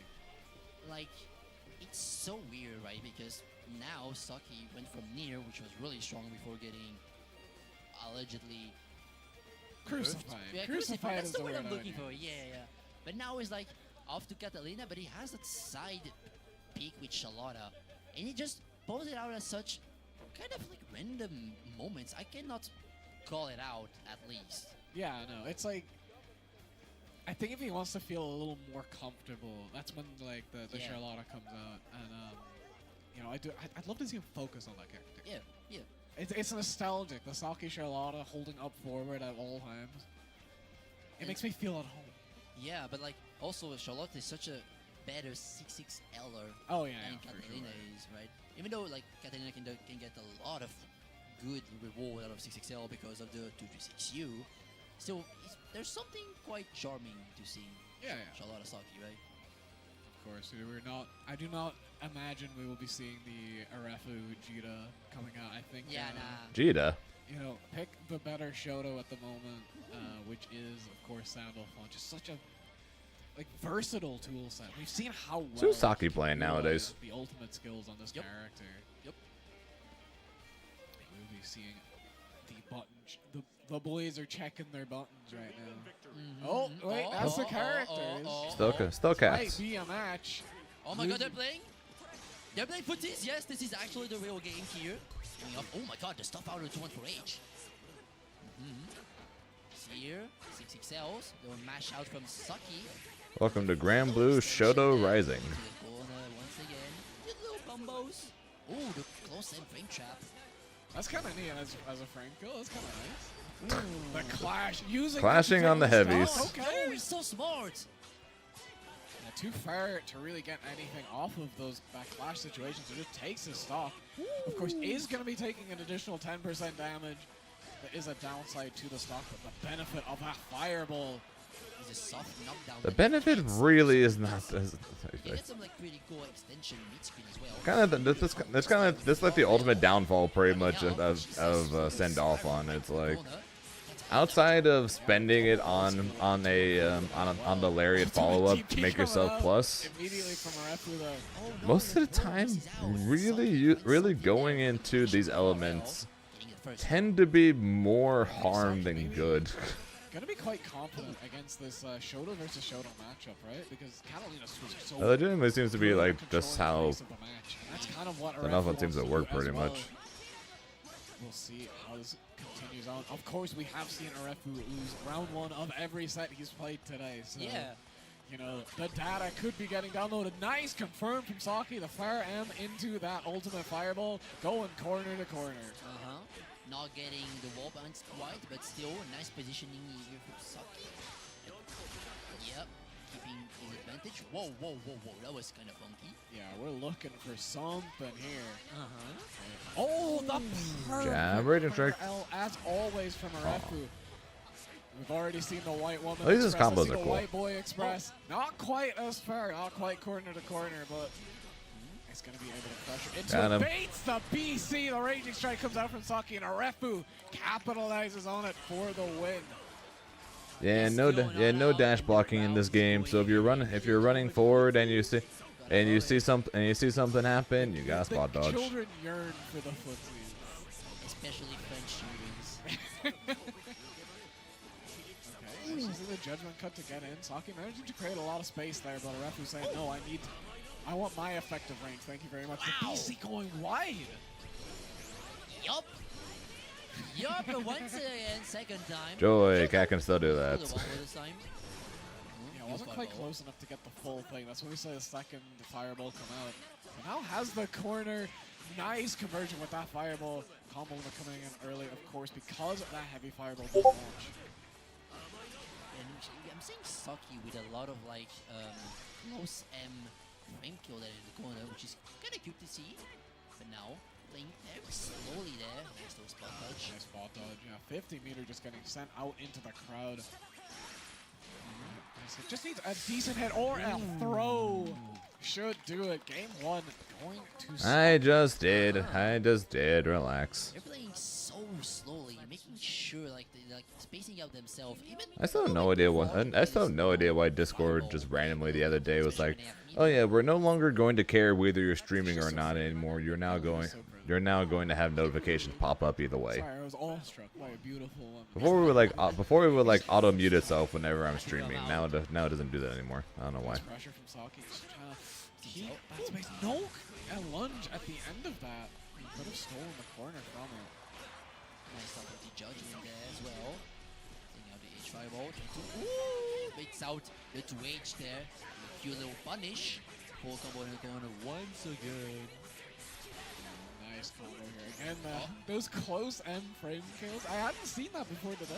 Like, it's so weird, right? Because now Saki went from Nier, which was really strong before getting allegedly Crucified. Yeah, Crucified That's is the the word word I'm I would looking use. for. Yeah. But now he's like off to Catalina, but he has that side peek with Charlotta, and he just pulls it out at such kind of like random moments. I cannot call it out, at least. Yeah, no, it's like I think if he wants to feel a little more comfortable, that's when like the Charlotta comes out, and you know, I'd love to see him focus on that character. Yeah. It's nostalgic. The Saki Charlotta holding up forward at all times. It makes me feel at home. Yeah, but like also Charlotte is such a better 6'6"er Oh yeah, than yeah, for Katarina sure. is, right? Even though like Katarina can get a lot of good reward out of 6'6"L because of the 236U, still there's something quite charming to see Yeah, yeah. Charlotte Saki, right? Of course, I do not imagine we will be seeing the Arefu Jita coming out. I think. Yeah, nah. Jita. You know, pick the better Shoto at the moment, which is of course Sandalphon. Just such a versatile tool set. We've seen how well Who's Saki he playing utilizes nowadays? the ultimate skills on this Yep. character. Yep. We'll be seeing the button. The boys are checking their buttons right now. Oh wait, that's the characters. Still Might cats. be a match. Oh my god, they're playing footies. Yes, this is actually the real game here. Coming up. Oh my god, the stuff out of 2-1 for H. Here, 6XLs. They will mash out from Saki. Welcome to Grand Blue Shoto Rising. To the corner once again. Just little combos. Oh, the close end frame trap. That's kind of neat as a frame kill. That's kind of nice. The clash using Clashing on the heavies. Oh, Okay. he's so smart. Yeah, too far to really get anything off of that clash situations. It just takes his stock. Of course, is going to be taking an additional 10% damage. There is a downside to the stock, but the benefit of that fireball. He's a soft knockdown. The benefit really is not. He gets some like pretty cool extension mid screen as well. Kind of this kind of this like the ultimate downfall pretty much of Send Off on. It's like outside of spending it on the lariat follow up to make yourself plus. Immediately from Arefu, though. Most of the time, really going into these elements tend to be more harm than good. Gonna be quite confident against this Shoto versus Shoto matchup, right? Because Catalina's was so. It legitimately seems to be good at like just controlling the how pace of the match. And that's kind of what Send Arefu Off on seems to wants work do as pretty well. much. We'll see how this continues on. Of course, we have seen Arefu lose round 1 of every set he's played today. So, Yeah. you know, the data could be getting downloaded. Nice, confirmed from Saki. The Fire M into that ultimate fireball, going corner to corner. Not getting the wall bounce quite, but still nice positioning here from Saki. Yep, keeping his advantage. Whoa, that was kind of funky. Yeah, we're looking for something here. Uh-huh. Oh, the perfect Jab, raging strike. L, as always from Arefu. We've already seen the white woman At least his express. combos Let's see are the cool. white boy express. Not quite as far, not quite corner to corner, but it's going to be able to pressure into Got it. him. Baits the BC. The raging strike comes out from Saki, and Arefu capitalizes on it for the win. Yeah, no dash blocking in this game. So if you're running forward and you see something happen, you gotta spot The dodge. children yearn for the footsies. Especially French shooters. Okay, this is the judgment cut to get in. Saki managing to create a lot of space there, but Arefu saying, no, I want my effective range. Thank you very much. The BC going wide. Yup, but once again, second time. Joy, Cat can still do Pull that. the wall this time. Yeah, wasn't quite close enough to get the full thing. That's when we saw the second fireball come out. But now has the corner. Nice conversion with that fireball. Combo coming in early, of course, because of that heavy fireball didn't launch. And I'm seeing Saki with a lot of like close M frame kill there in the corner, which is kind of cute to see. But now playing very slowly there next to a spot touch. Nice spot dodge. Yeah, 50 meter just getting sent out into the crowd. It just needs a decent hit or a throw. Should do it. Game 1 going to I just did. Relax. They're playing so slowly, making sure like they're like spacing out themselves. Even I still have no idea why Discord just randomly the other day was like, oh yeah, we're no longer going to care whether you're streaming or not anymore. You're now going to have notifications pop up either way. Sorry, I was awestruck by a beautiful one. Before we would like auto mute itself whenever I'm streaming. Now it doesn't do that anymore. I don't know why. Pressure from Saki, just trying to keep that space. No, a lunge at the end of that. He could have stolen the corner from it. nice stuff with the judgment there as well. Taking out the H fireball. Ooh, baits out the 2H there. The cute little punish. Full combo in the corner once again. nice combo here. Again, those close end frame kills. I hadn't seen that before today.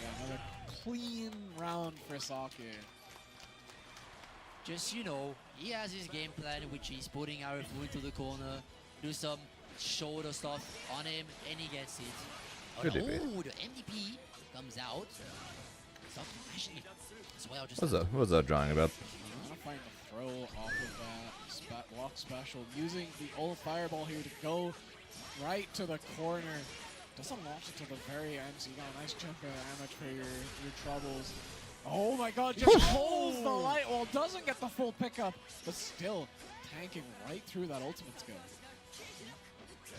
Yeah, another clean round for Saki. Just, you know, he has his game plan, which is putting Arafu into the corner, do some shoulder stuff on him, and he gets it. Good Oh, DP. the MVP comes out. Saki actually as well just... What's that drawing about? I'm gonna find the throw off of that walk special, using the old fireball here to go right to the corner. Doesn't launch it to the very end, so you got a nice chunk of damage for your troubles. Oh my god, just holds the light wall, doesn't get the full pickup, but still tanking right through that ultimate skill.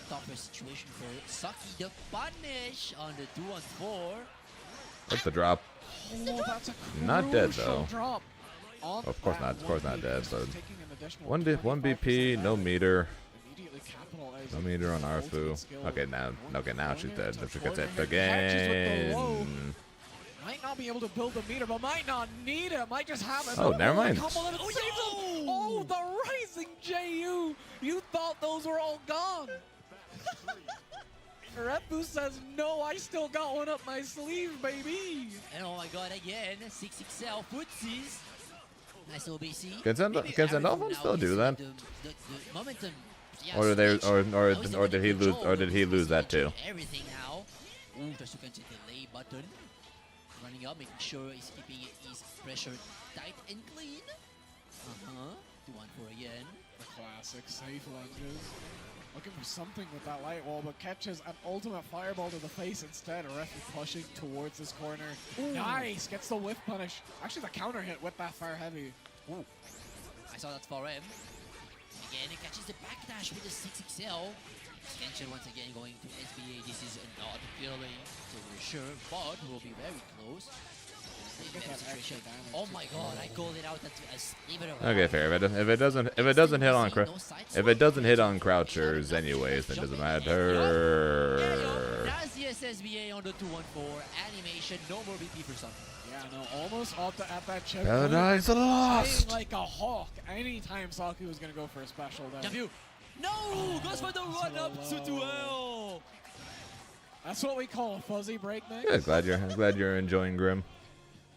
Tougher situation for Saki. The punish on the 2-on-4. What's the drop? Oh, that's a Not dead, crucial though. drop on Of course that not. Of course not 1B, dead. just So taking an additional one BP, 25% no damage. meter. Immediately capitalizing No meter on the Arfu. ultimate skill. Okay, now she's Corner dead. to If she gets corner hit here, catches with the low. again. Might not be able to build the meter, but might not need it. Might just have it. Oh, never mind. Couple of it saves him. Oh, the rising JU. You thought those were all gone. Repu says, no, I still got one up my sleeve, baby. And oh my god, again, 6XL footsies. Nice little BC. Can Sandalphon still do that? The momentum. Yeah, Or did they, switch. Now he's or did he able to lose, control or did he lose that too? Everything now. Ooh, just to consider the delay button. Running up, making sure he's keeping his pressure tight and clean. 2-1-4 again. The classic safe lunges. Looking for something with that light wall, but catches an ultimate fireball to the face instead. Refu pushing towards this corner. Nice! Gets the whiff punish. Actually, the counter hit with that fire heavy. Ooh. I saw that for him. Again, he catches the backdash with the 6XL. Extension once again going to SBA. This is not killing, so we're sure, but we'll be very close. Get that extra damage Oh to my the god, I called it out as leave it around. Okay, fair. If it doesn't hit on crouchers anyways, then it doesn't Yeah, matter. that's the SSBA on the 2-1-4 animation. No more BP for something. Yeah, no, almost at that checkpoint. Paradise Lost. Flying like a hawk. Anytime Saki was gonna go for a special there. W. No! Goes for the run up to 2L. That's what we call a fuzzy breakneck. Good. Glad you're enjoying Grim.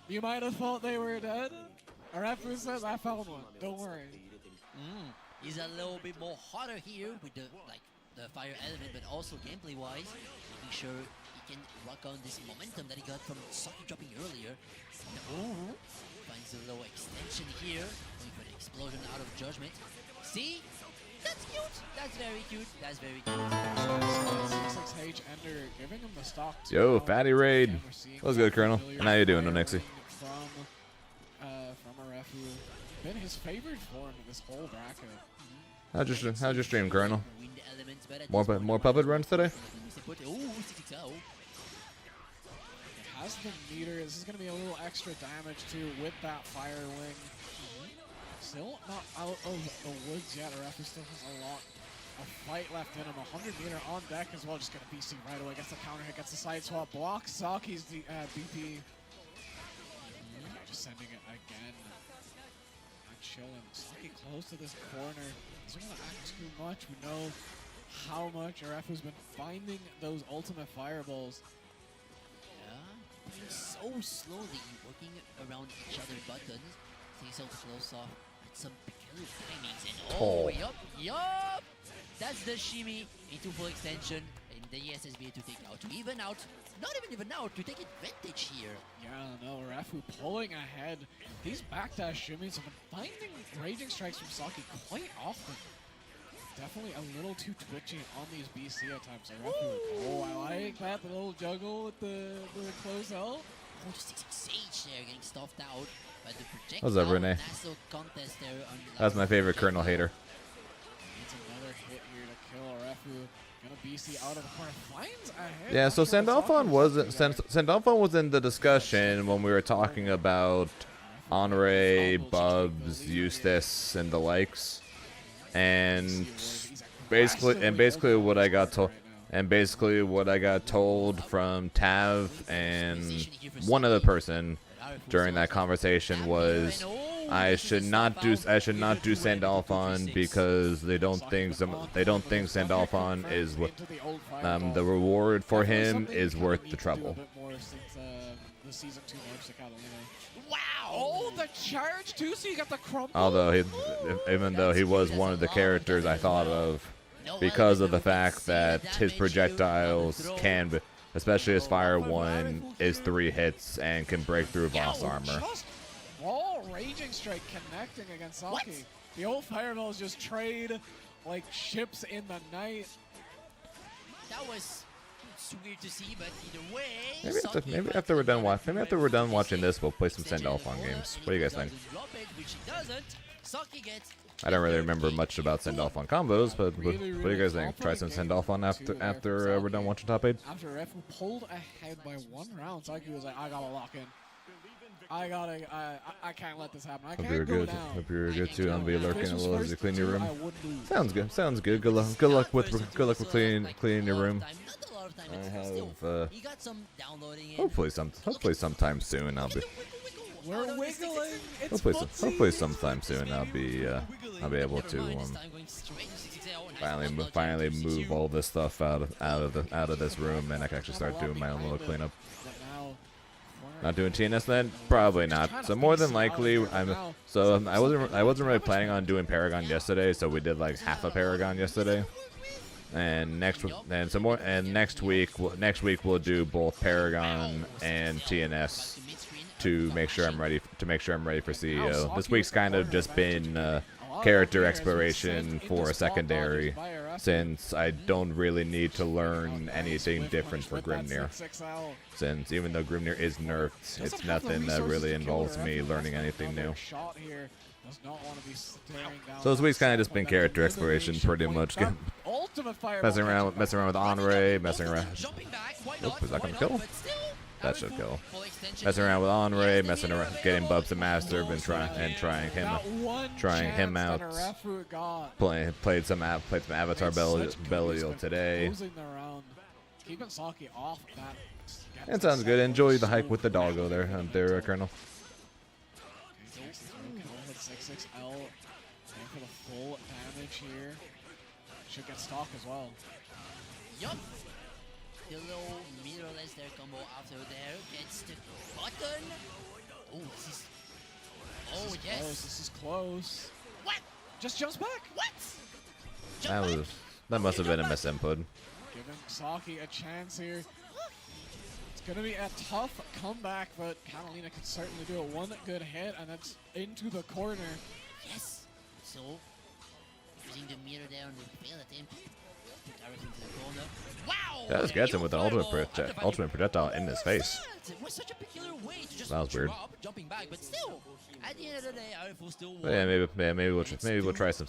You might have thought they were dead. Refu says I found one. Don't worry. He's a little bit more hotter here with the fire element, but also gameplay wise, making sure he can rock on this momentum that he got from Saki dropping earlier. Ooh, finds a low extension here, going for the explosion out of judgment. See? That's cute. That's very cute. That's very cute. 6H Ender giving him the stock. Yo, Fatty Raid. What's good, Colonel? And how you doing, Nonexy? From Refu. Been his favorite form in this whole bracket. How's your stream, Colonel? Wind elements, but at More this point, more puppet runs today? Ooh, 6XL. It has the meter. This is going to be a little extra damage too with that fire wing. Still not out of the woods yet. Refu still has a lot of fight left in him. 100 meter on deck as well. Just going to BC right away. Gets the counter hit, gets the side swap. Blocks Saki's BP. Just sending it again. Not chilling. Saki close to this corner. Doesn't want to act too much. We know how much Refu's been finding those ultimate fireballs. Yeah, playing so slowly, working around each other's buttons. Staying so close off at some peculiar timings. And yup! That's the shimmy into full extension. And the SSBA to take out, to even out, not even out, to take advantage here. Yeah, no, Refu pulling ahead. These backdash shimmies have been finding raging strikes from Saki quite often. Definitely a little too twitchy on these BC at times. So Refu, oh, I like that, the little juggle with the close L. Oh, the 6H there getting stuffed out by the projectile. What's up, Renee? Nice little contest there on the That's my favorite Colonel hater. It's another hit here to kill Refu. Gonna BC out of the corner. Finds a hit. Yeah, so Not sure what Sandalphon Saki Sandalphon was in the discussion when we were talking about Honore, Bubs, Eustace, and the likes, and basically what I got told. And basically what I got told from Tav and one other person during that conversation was I should not do Sandalphon because they don't think Sandalphon is what the reward for him is worth the trouble. The season 2 nerfs to Catalina. Wow! Oh, the charge too. So you got the crumble. Although even though he was one of the characters I thought of because of the fact that his projectiles can, especially his fire one, is 3 hits and can break through Voss armor. Just raw raging strike connecting against Saki. What? The old fireballs just trade like ships in the night. That was weird to see, but either way. Maybe after we're done watching this, we'll play some Sandalphon games. What do you guys think? I don't really remember much about Sandalphon combos, but what do you guys think? Try some Sandalphon after we're done watching top 8? After Refu pulled ahead by 1 round, Saki was like, I gotta lock in. I can't let this happen. I Hope can't you're go good. down. Hope you're good too. I'll be lurking a little as you clean your room. I would lose. Sounds good. Sounds good. Good luck with cleaning your room. I have hopefully sometime soon I'll be We're wiggling. It's hopefully sometime soon I'll be able to finally move all this stuff out of this room, and I can actually start doing my own little cleanup. Not doing TNS then? Probably not. So more than likely, I wasn't really planning on doing Paragon yesterday, so we did like half a Paragon yesterday. And next week we'll do both Paragon and TNS to make sure I'm ready for CEO. This week's kind of just been character exploration for a secondary, since I don't really need to learn anything different for Grimnir. Since even though Grimnir is nerfed, it's nothing that really involves me learning anything new. So this week's kind of just been character exploration, pretty much. Messing around with Onrey, messing around. Oop, is that gonna kill? That should kill. Messing around with Onrey, messing around, getting Bubs and Master, been trying him out. Played some Avatar Belial today. It sounds good. Enjoy the hike with the doggo there, Colonel. 6L, going for the full damage here. Should get stock as well. Yup. The little mirrorless there combo after there gets the button. Oh, this is. Oh, yes. Close. This is close. What? Just jumps back. What? That must have been a misinput. Giving Saki a chance here. It's going to be a tough comeback, but Catalina can certainly do it. One good hit, and that's into the corner. Yes. So, using the mirror there on the fail attempt. Directly into the corner. Wow! That just gets him with an ultimate projectile in his face. It was such a peculiar way to just That was weird. drop, jumping back, but still, at the end of the day, Arifo still won. But yeah, maybe we'll try some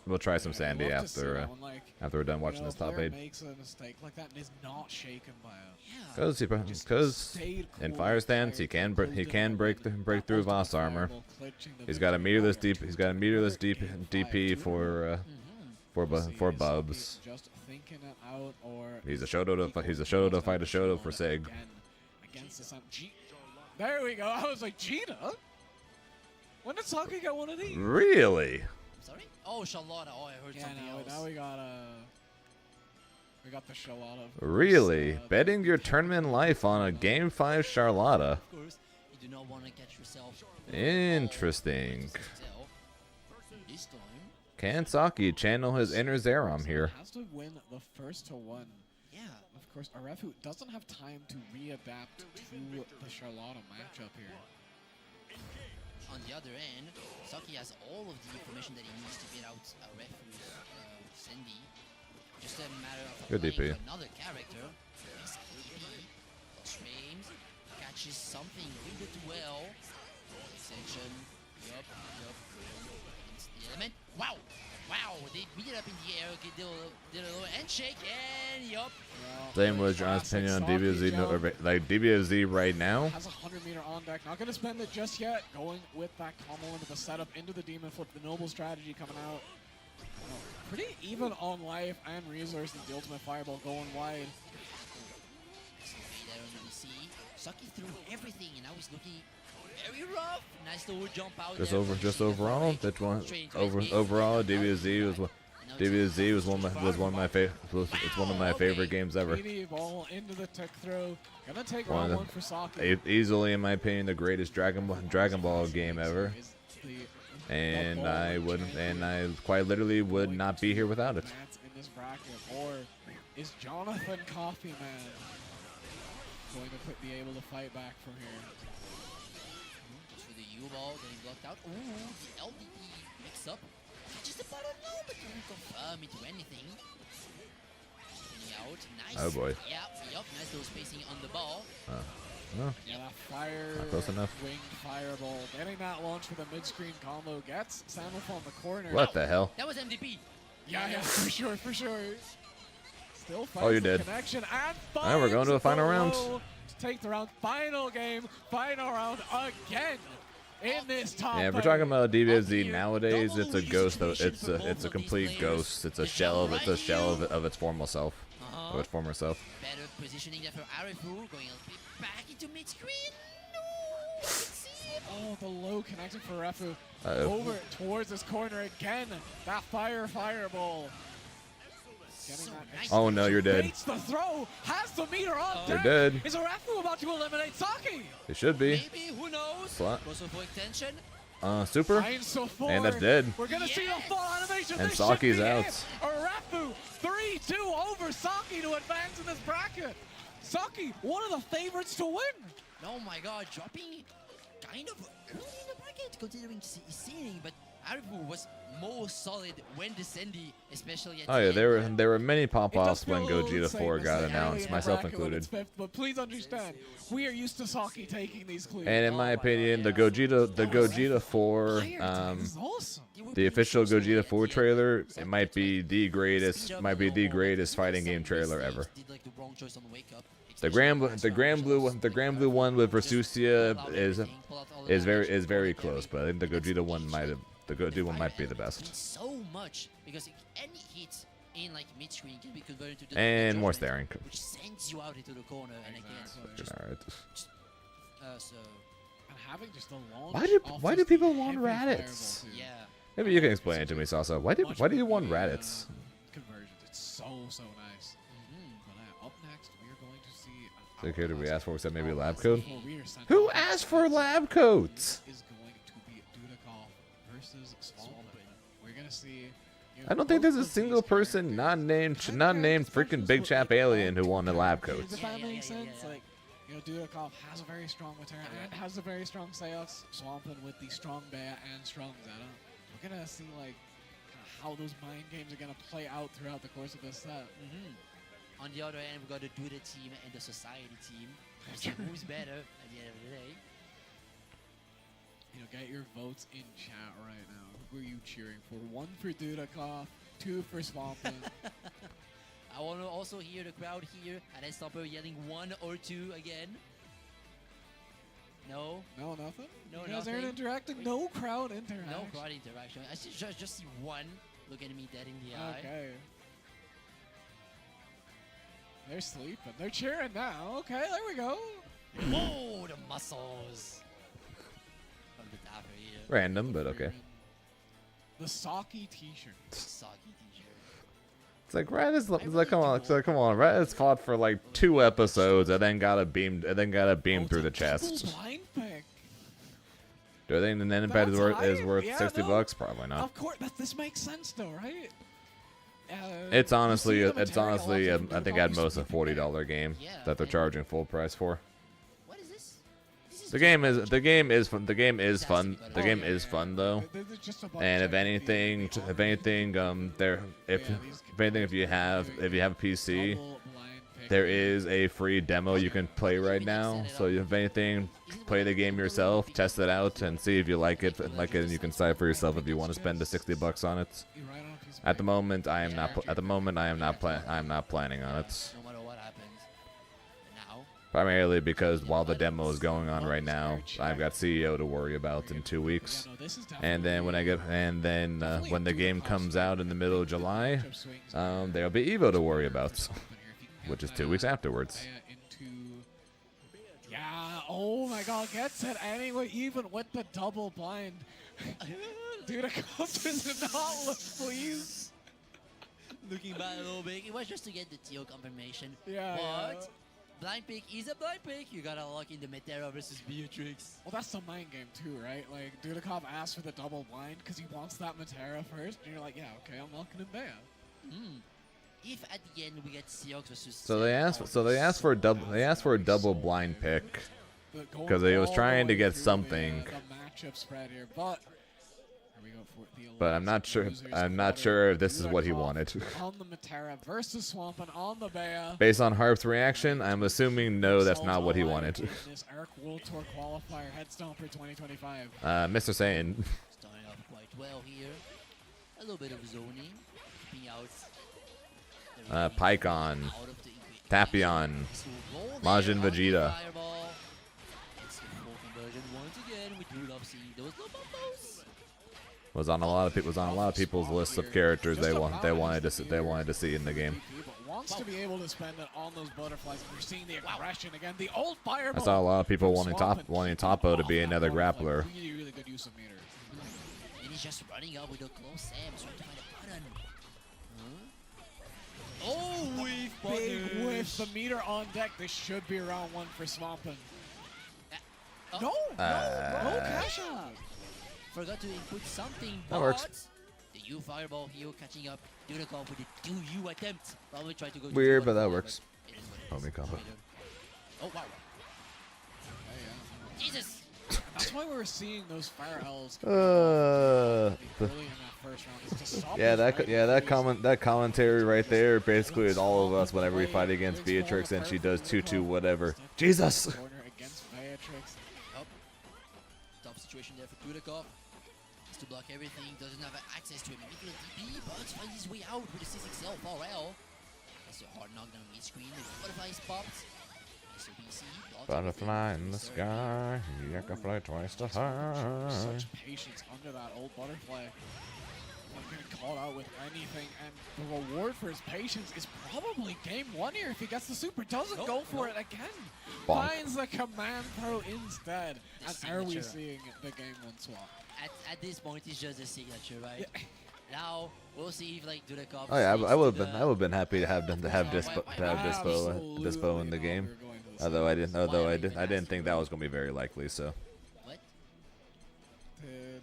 we'll try some Sandy Love to see after that one, like, after we're done watching this top player 8. makes a mistake like that and is not shaken by it. Yeah. Because in fire stance he can break through Voss armor. He's got a meterless DP for Bubs. Just thinking it out, or He's a Shoto to fight a Shoto for Sig. against the sun. There we go. I was like, Cheetah? When did Saki get one of these? Really? Sorry? Oh, Charlotta. Oh, I heard Yeah, something else. now we got the Charlotta. Really? Betting your tournament life on a Game 5 Charlotta. Of course, you do not want to catch yourself. Interesting. This time. Can Saki channel his inner Zerom here? Has to win the first to one. Yeah. Of course, Arefu doesn't have time to readapt to the Charlotta matchup here. On the other end, Saki has all of the information that he needs to get out Refu's Cindy. Just a matter of Good applying DP. to another character. Yes, DP. Streams. Catches something really good well. Extension. Yup. It's the element. Wow. They beat it up in the air. Okay, did a little handshake. And yup. Same was your honest opinion on DBFZ, like DBFZ right now. Has a 100-meter on deck. Not going to spend it just yet. Going with that combo into the setup, into the Demon Flip. The Noble strategy coming out. Pretty even on life and resources. The ultimate fireball going wide. There on the BC. Saki threw everything, and now he's looking very rough. Nice little jump out. Just there over, from just Gina overall, Forey. that one. Straight into his Over, face. overall, Nice. DBZ was one. Now it's DBZ was one of my favorite. It's one of my favorite games ever. TD ball into the tech throw. Gonna take One of round the- one for Saki. Easily, in my opinion, the greatest Dragon Ball game ever. Is the And ball I wouldn't, champion. and I quite literally would not be here without it. That's in this bracket. Or is Jonathan Coffee Man going to be able to fight back from here? Just for the U-ball getting blocked out. Ooh, the LDD mix up. Just about a little bit to confirm into anything. Spinning out. Nice. Oh, boy. Yeah, yup. Nice little spacing on the ball. Yeah, that fire Not close enough. winged fireball. Getting that launch for the mid-screen combo gets Samuel on the corner. What the hell? That was MVP. Yeah, for sure, for sure. Still Oh, you finds the did. connection and Alright, we're going to the finds final the round. low to take the round. Final game, final round again in this top. Yeah, if we're eight. talking about DBZ here, nowadays, double it's a lead ghost. situation It's for a both it's a of complete these players. ghost. It's a The shell of shell it's a right shell here. of its former self, of its former self. Better positioning there for Arifu. Going a bit back into mid-screen. No. Let's see it. Oh, the low connecting for Refu. Uh-oh. Over towards this corner again. That fireball. Getting So that nice. Oh no, you're dead. Baits the throw, has the meter on Oh. You're deck. dead. Is Refu about to eliminate Saki? It should be. Maybe, who knows? Slot. Also for extension. Super. And that's dead. We're gonna see a Yes. full animation. And This should Saki's be out. it. Arafu 3-2 over Saki to advance in this bracket. Saki, one of the favorites to win. Oh my god, dropping kind of early in the bracket considering seeing, but Arifu was more solid when descending, especially at Oh the yeah, end. there were many pop It does offs when feel a little Gogeta insane 4 to got say early announced, in the myself bracket when included. it's fifth, but please understand, we are used to Saki taking these clues. And in my Oh my opinion, God, the Gogeta 4, This is awesome. It would the be official so Gogeta at 4 the end. trailer, it Exactly. might be the greatest, Speed up might be and the all. greatest Even fighting some game trailer mistakes ever. Did like the wrong choice on Wake Up. The Grand Blue one with Versusia is very close, but I think the Gogeta one might be the best. So much because any hit in like mid-screen can be converted to the And more judgment, staring. which sends you out into the corner and again. Alright. So And having just a launch Why do people want Raditz? yeah. Maybe you can explain it to me, Sasa. Why do you want Raditz? Conversions. It's so nice. But up next, we are going to see. So who did we ask for? Said maybe Oh, lab code? well, we are sent Who out. asked for lab coats? Is going to be Dudikoff versus Swampin. We're gonna see. I don't think there's a single person not named freaking Big Chap Alien who won a lab coat. If that makes sense, like, Dudikoff has a very strong return and has a very strong Seox. Swampin with the strong Bea and strong Zeta. We're gonna see like how those mind games are gonna play out throughout the course of this set. On the other end, we got the Duda team and the Society team. We'll see who's better at the end of the day. Get your votes in chat right now. Who are you cheering for? 1 for Dudikoff, 2 for Swampin. I want to also hear the crowd here at Stomper yelling 1 or 2 again. No, No, nothing? No, You guys aren't nothing. interacting? No crowd interaction. no crowd interaction. I just see 1 looking at me dead in the eye. Okay. They're sleeping. They're cheering now. Okay, there we go. Whoa, the muscles. From the top here. Random, but okay. The Saki t-shirt. Soggy t-shirt. It's like come on, Raditz fought for like 2 episodes and then got a beam through the chest. Blind pick. Do I think the net impact is That's worth high. Yeah, $60? no. Probably not. Of course, this makes sense though, right? It's honestly, you see the material option I think from at most a Dudikoff $40 game Yeah, that they're and- charging full price for. What is this? This is The game is fun. The game is fun. The Oh, game yeah, is fun though. There's just a bunch And of if anything, if you have a PC, double blind pick. there is a free demo you can play right now. So if anything, play the game yourself, test it out, and see if you like it. And you can decide for yourself if you want to spend the $60 on it. You write on a piece of At the paper. moment, I am not. At the moment, I am not planning on it. no matter what happens. Now, Primarily because while the demo is going on right now, I've got CEO to worry about in 2 weeks. Yeah, no, this is And then when when the game comes out in the middle of July, matchup swings. there'll be Evo to worry about, Swampin here, if you can which get is 2 weeks afterwards. Bea into... Yeah, Oh my god, gets it anyway, even with the double blind. Dudikov does not look pleased. Looking back a little bit, it was just to get the TO confirmation. Yeah, But yeah. blind pick is a blind pick. You gotta lock in the Metera versus Beatrix. Well, that's the mind game too, right? Like, Dudikov asked for the double blind because he wants that Metera first, and you're like, yeah, okay, I'm locking in Bea. If at the end we get Seahawks versus So they asked for a double blind pick. But going 'Cause he was all trying the to way get through something. The matchup spread here, but here we go for the But I'm not Alliance sure. Losers I'm not quarter. sure if this is what he Dudikov wanted. on the Metera versus Swampin on the Bea. Based on Harp's reaction, I'm assuming no, that's not what he Sells wanted. in This Arc World Tour qualifier head stomper 2025. Mr. Satan. starting off quite well here. A little bit of zoning, keeping out. the Pycon, out of the Tapion, So roll there Majin on the Vegeta. Fireball. It's the full conversion once again with Rudolph C. There was no buffos. Was on a lot of people's lists of characters they wanted to see in the game. But wants to be able to spend it on those butterflies. We're seeing the aggression again. The old fireball. I saw a lot of people from wanting Swampin. Topo to be Off that another butterfly. grappler. Really, really good use of meter. And he's just running up with a close Sam, trying to find a button. Oh, with Big punish. whiff. The meter on deck. This should be round one for Swampin. Oh, No cash out. forgot to input something, That but works. the U fireball here catching up. Dudikov with the 2U attempt. Probably try to go to Weird, two but that on four, works. it is what it Homie is. combo. Oh wow. Jesus. That's why we're seeing those fire elves Uh, early in that first round. Is to stop Yeah, those that fireball commentary right there basically is all of us whenever we fight against Beatrix and she does 2-2 whatever. Jesus. corner against Beatrix. Oh. Tough situation there for Dudikov. Has to block everything. Doesn't have access to a manipulative DP, but finds his way out with the C6L RL. That's a hard knockdown mid-screen. The butterflies popped. Mr. BC blocks Butterfly everything. in the Mr. sky, you can fly twice the high. Such patience under that old butterfly. Not getting called out with anything, and the reward for his patience is probably game one here if he gets the super. Doesn't Nope, go for nope. it again. Bonk. Finds the command throw instead. The And are we signature. seeing the game one swap? At this point, it's just a signature, right? Now we'll see if like Dudikov. Oh yeah, sticks I would to have been happy to have Dispo Absolutely in the not. game. We're going to the Although I didn't think that was gonna be very likely. So What? Did-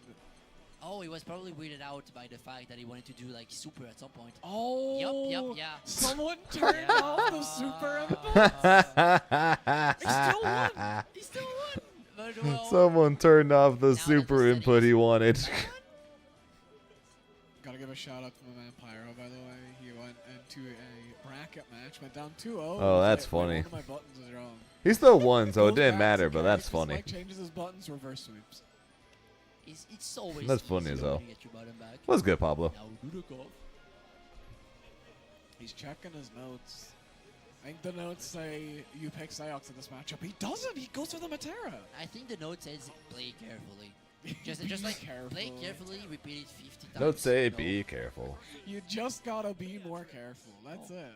Oh, he was probably weirded out by the fact that he wanted to do like super at some point. Oh, Yup, yeah. Someone turned off the super input. He still won. He still won. But well, someone turned off the now that super the input he settings- wanted. Gotta give a shout out to my man Pyro, by the way. He went into a bracket match, went down 2-0. Oh, that's Like, funny. One of my buttons is wrong. He still won, so it Goes didn't back matter. to But that's characters, funny. Like changes his buttons, reverse sweeps. it's always That's funny easier as when hell. you get your button back. What's good, Pablo? Now Dudikov. He's checking his notes. I think the notes say you pick Psyox in this matchup. He doesn't. He goes for the Metera. I think the note says play carefully. Just Be like careful. play carefully, repeat it 50 times. Don't say you know? be careful. You just gotta be more careful. That's it.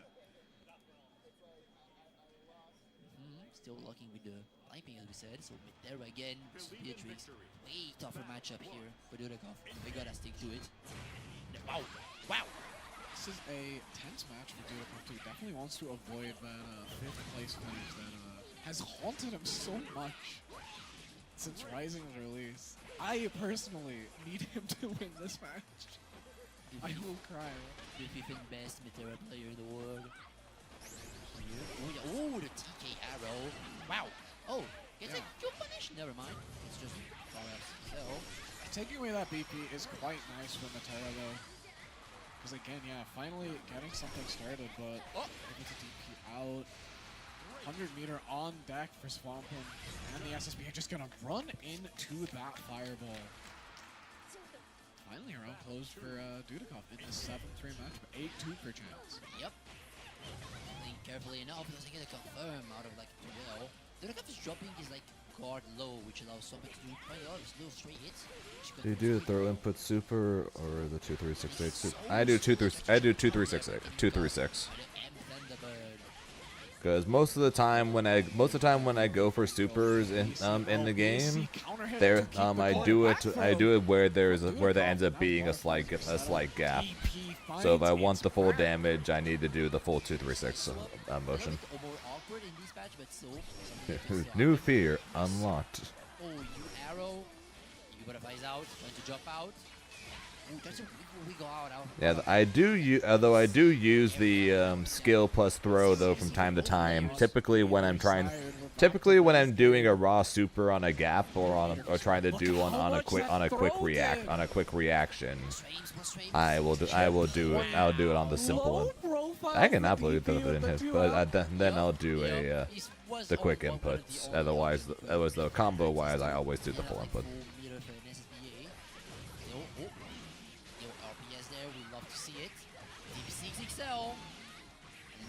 Still locking with the piping as we said. So Metera again, versus Beatrix. Way tougher matchup here for Dudikov. We gotta stick to it. Wow, wow. This is a tense match for Dudikov too. Definitely wants to avoid that fifth place finish that has haunted him so much since Rising's release. I personally need him to win this match. I will cry. The fifth and best Metera player in the world. Oh, yeah. Oh, the TK arrow. Wow. Oh, gets a kill punish. Never mind. It's just far out. So, Taking away that BP is quite nice for Metera though. Because again, yeah, finally getting something started, but able to DP out. 100 meter on deck for Swampin, and the SSB are just gonna run into that fireball. Finally, a round closed for Dudikov in this 7-3 match, but 8-2 per chance. yep. Playing carefully enough. Doesn't get a confirm out of like well. Dudikov is dropping his like guard low, which allows Swampin to do quite a lot of little straight hits. Do you do the throw input super or the 2-3-6-8 super? I do 2-3-6-8. 2-3-6. The M Thunderbird. Because most of the time when I go for supers in the game, there I do it where there ends up being a slight gap. So if I want the full damage, I need to do the full 2-3-6 motion. New fear unlocked. Oh, you arrow. You butterflies out. Going to jump out. Ooh, there's a wiggle out. Yeah, I do. Although I do use the skill plus throw though from time to time. Typically when I'm doing a raw super on a gap or trying to do one on a quick reaction, I'll do it on the simple. I can upload it in his, but then I'll do the quick inputs. Otherwise, the combo wise, I always do the full input.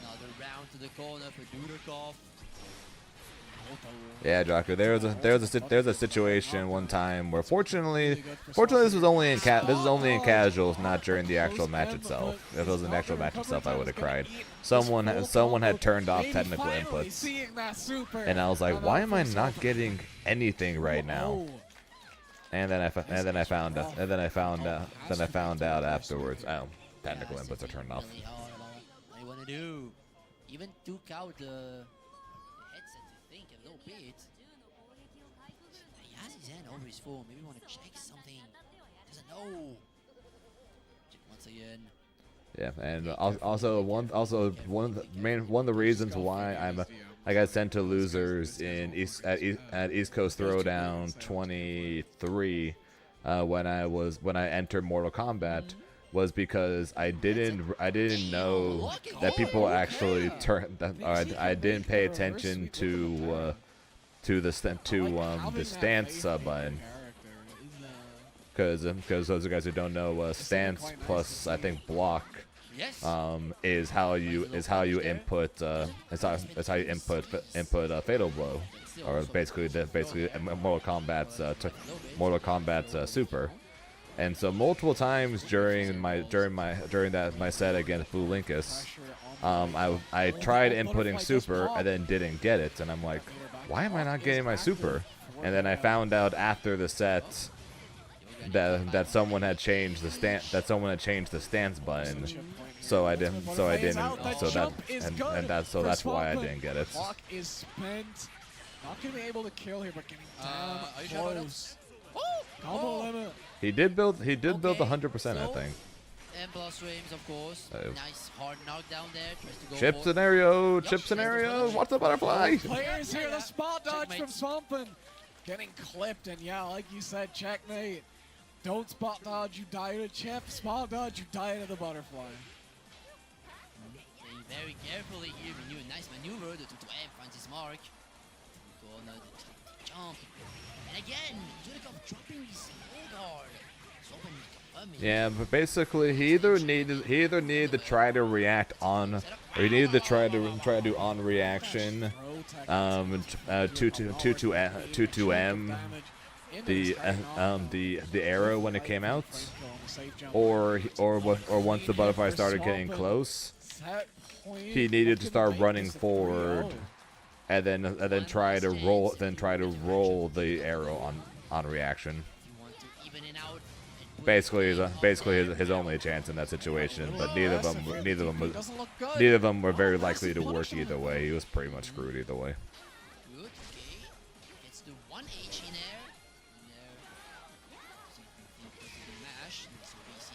Another round to the corner for Dudakov. Yeah, Draco. There's a situation one time where fortunately this was only in casuals, not during the actual match itself. If it was an actual match itself, I would have cried. Someone had turned off technical inputs, and I was like, why am I not getting anything right now? And then I found out afterwards. Oh, technical inputs are turned off. What do you want to do? Even took out the headset to think a little bit. He has his hand over his phone. Maybe want to check something. Doesn't know. Once again. Yeah, and also one of the reasons why I got sent to losers in East Coast Throwdown 23 when I entered Mortal Kombat was because I didn't know that people actually I didn't pay attention to the stance button. Because those of you guys who don't know, stance plus I think block is how you input fatal blow, or basically Mortal Kombat's super. And so multiple times during my set against Blue Linkus, I tried inputting super and then didn't get it, and I'm like, why am I not getting my super? And then I found out after the set that someone had changed the stance button, so that's why I didn't get it. Clock is spent. Not gonna be able to kill here, but getting down close. Combo limit. He did build 100%, I think. And plus frames, of course. Nice hard knockdown there. Tries to go Chip scenario. What's the butterfly? Players here, the spot dodge from Swampin. Getting clipped, and yeah, like you said, checkmate. Don't spot dodge, you die to chip. Spot dodge, you die to the butterfly. Playing very carefully here. We knew a nice maneuver. The 2-2-M finds his mark. Corner, the jump. And again, Dudakov dropping his low guard. Yeah, but basically he either needed to try to react on, or he needed to try to do on reaction, 2-2-M, the arrow when it came out, or once the butterfly started getting close, he needed to start running forward, and then try to roll the arrow on reaction. Basically his only chance in that situation, but neither of them were very likely to work either way. He was pretty much screwed either way. Good, okay. Gets the 1H in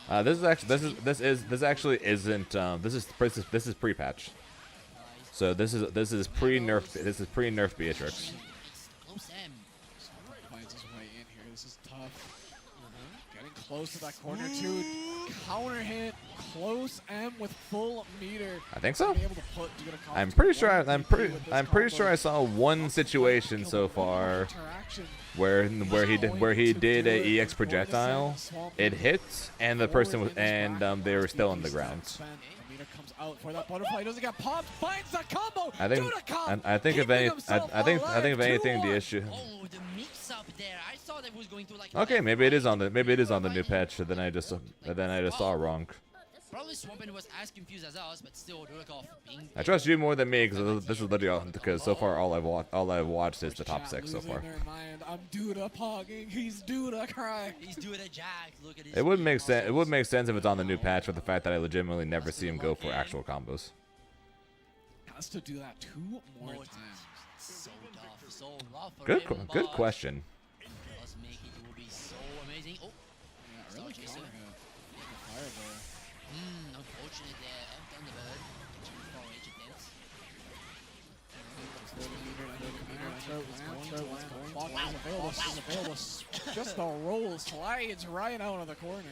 there. This is pre-patch. So this is pre-nerf Beatrix. Finds his way in here. This is tough. Getting close to that corner too. Counter hit. Close M with full meter. I think so. Be able to put Dudakov I'm to pretty sure. one I'm pretty sure I saw one situation so far where he did a EX projectile. It hit, and the person was, and they were still on the ground. Comes out for that butterfly. Doesn't get popped. Finds the combo. I think if anything, the issue. Oh, the mix-up there. I thought it was going to like. Okay, maybe it is on the new patch. Then I just saw wrong. Probably Swampin was as confused as us, but still Dudikoff being. I trust you more than me because this is literally because so far all I've watched is the top Chat 6 so losing far. their mind. I'm Duda pogging. He's Duda crying. He's doing a jack. Look at his. It would make feet sense. It would muscles. make sense if it's on the new patch, with the fact that I legitimately never see him go for actual combos. Has to do that 2 more More times. So tough, so rough for Good, him, good but question. Let's make it will be so amazing. Oh, Yeah, Still really chaser. counter hit. The fire there. unfortunate there. Thunderbird. Catching 4H attempts. Is available. Just the roll slides right out of the corner.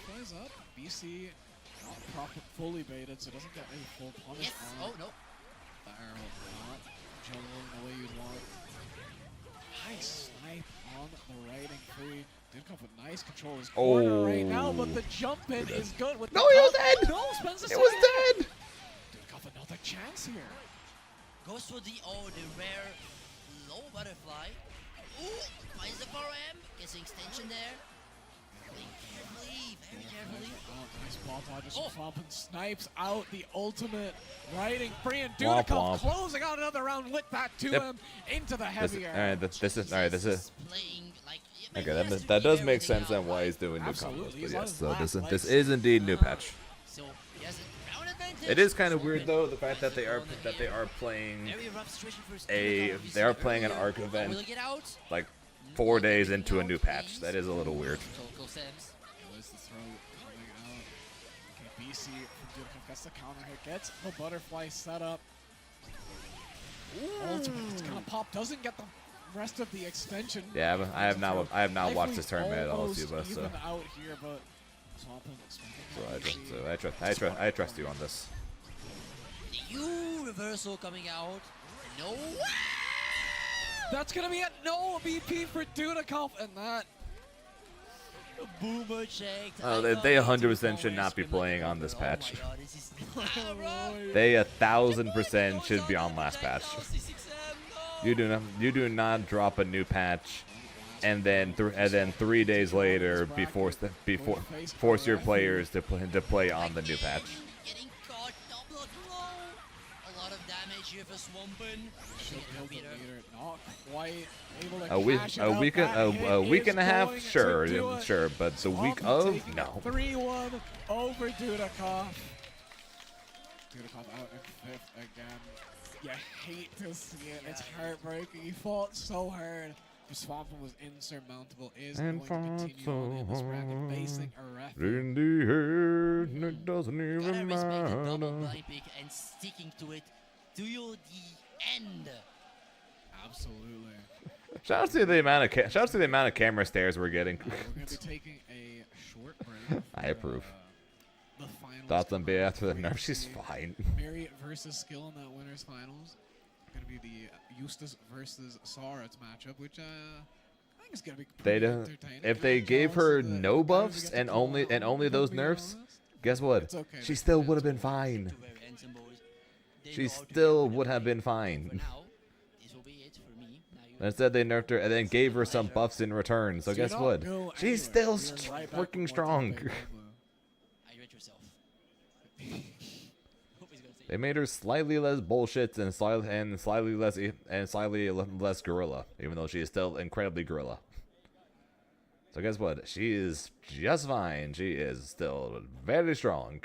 Plays up. BC not fully baited, so doesn't get any full punish Yes. on Oh it. no. Barrel not juggling the way you'd want. Nice snipe on the riding free. Did come with nice control of his corner right now, but the jump in is good with No, the he was cup. dead! No, spends the It was second. dead! Did come another chance here. Goes for the rare low butterfly. Ooh, finds the 4M. Gets an extension there. Playing carefully, very carefully. Oh, nice ball dodge. Oh. Swamp and snipes out the ultimate riding free, and Womp Dudikoff womp. closing out another round with that 2M into the This, heavy all air. right, this is all right. This is Playing like okay. he has to That keep does make everything sense out, on why right? he's doing new Absolutely, combos. he's But on yes, his so last this legs. is indeed new patch. So he has a round advantage. It is kind of Swampin weird though, the fact that they are on the hit. playing Very rough situation for a Dudikoff. You they are see playing an earlier. arc event Will he get out? like 4 days into a new patch. That is a little weird. Coco Sims. Where's the throw coming out? Okay, BC from Dudikoff gets the counter hit, gets the butterfly set up. Ultimate, it's gonna pop, doesn't get the rest of the extension. Yeah, I have not Thankfully, watched this tournament at all, almost Cuba. So, even out here, but Swampin expecting I trust you on this. The U reversal coming out. No. That's gonna be a no BP for Dudikoff, and that Boomer checked. Oh, they 100% should not be playing on this patch. Oh my god, this is bro. They 1000% should be on last patch. You do not drop a new patch, and then 3 days later force your players to play on the new patch. Getting caught, double blow. A lot of damage here for Swampin. should build the leader. Not quite able to A week, cash it a out. week, That a hit week is and a half, going to sure, do it. sure, but the week Swampin of, taking no. 3-1 over Dudikoff. Dudikoff out in 5th again. You hate to see it. It's heartbreaking. He fought so hard. The Swampin was insurmountable. Is And going to continue on in this bracket, fought facing a ref. In the head, it doesn't Gotta even respect the double matter. blind pick and sticking to it till the end. Absolutely. Shout out to the amount of camera stares we're getting. We're going to be taking a short break. I approve. The finals. Thoughts on Bea after the We're nerf? gonna She's see fine. Mary versus Skill in that winners finals. Going to be the Eustace versus Saurus matchup, which I think is going to be They pretty don't. entertaining. If they Very gave jealous her of the no guys we buffs get to and call only out, and only if those I'm being nerfs, honest. guess what? It's okay. She still would have been fine. Two very handsome boys. They She know how to still get would have been For fine. now, this will be it for me. Now you Instead, they nerfed her and then gave her some buffs in return. So Do guess not what? go She's anywhere. still We are right back with freaking more strong. topic. hydrate yourself. Hope he's gonna say They made her slightly less bullshit and slightly less gorilla, even though she is still incredibly gorilla. So guess what? She is just fine. She is still very strong.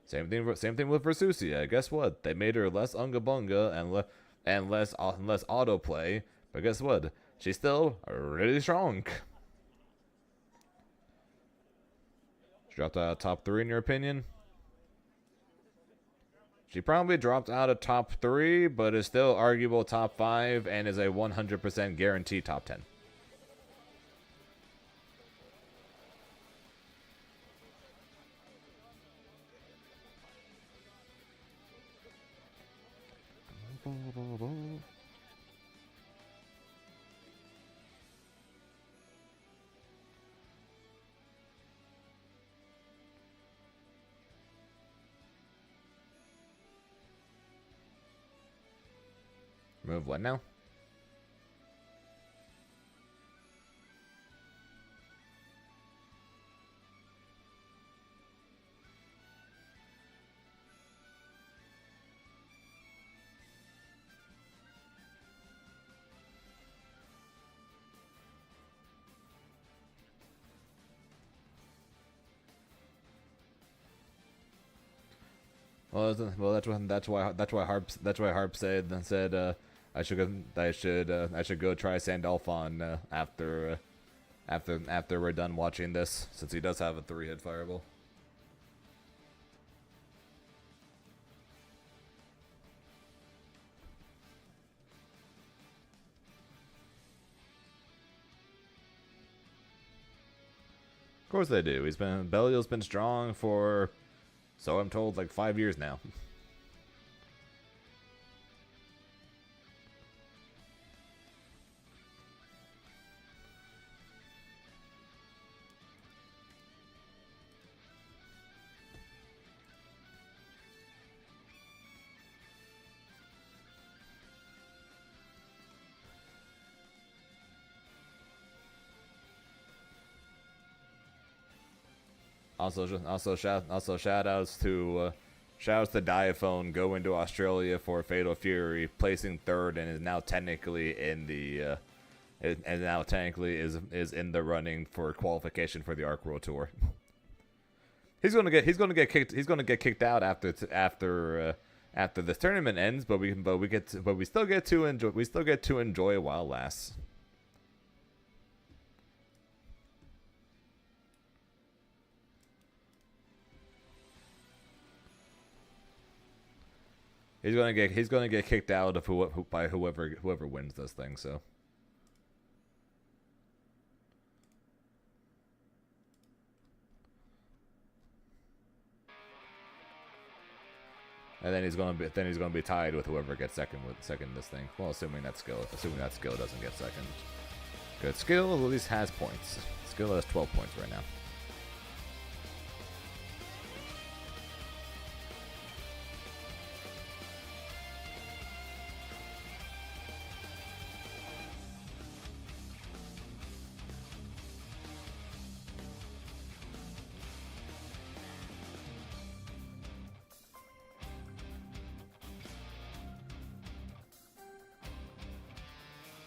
Same thing with Versusia. Guess what? They made her less unga bunga and less autoplay. But guess what? She's still really strong. She dropped out of top 3 in your opinion? She probably dropped out of top 3, but is still arguable top 5 and is a 100% guaranteed top 10. Move what now? Well, that's why Harp said I should go try Sandalphon after we're done watching this, since he does have a 3-hit fireball. Of course they do. Belial's been strong for, so I'm told, like 5 years now. Also shout outs to Diaphone going to Australia for Fatal Fury, placing third, and is now technically in the is in the running for qualification for the Arc World Tour. He's gonna get kicked out after the tournament ends, but we still get to enjoy while it lasts. He's gonna get kicked out of by whoever wins this thing. So. And then he's gonna be tied with whoever gets second this thing. Well, assuming that skill doesn't get second. Good, skill at least has points. Skill has 12 points right now.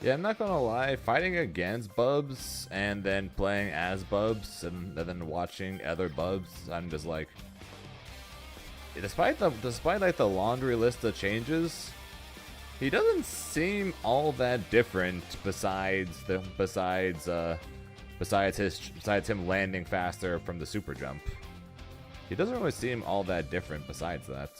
Yeah, I'm not gonna lie, fighting against Bubs and then playing as Bubs and then watching other Bubs, I'm just like, despite like the laundry list of changes, he doesn't seem all that different besides him landing faster from the super jump. He doesn't really seem all that different besides that.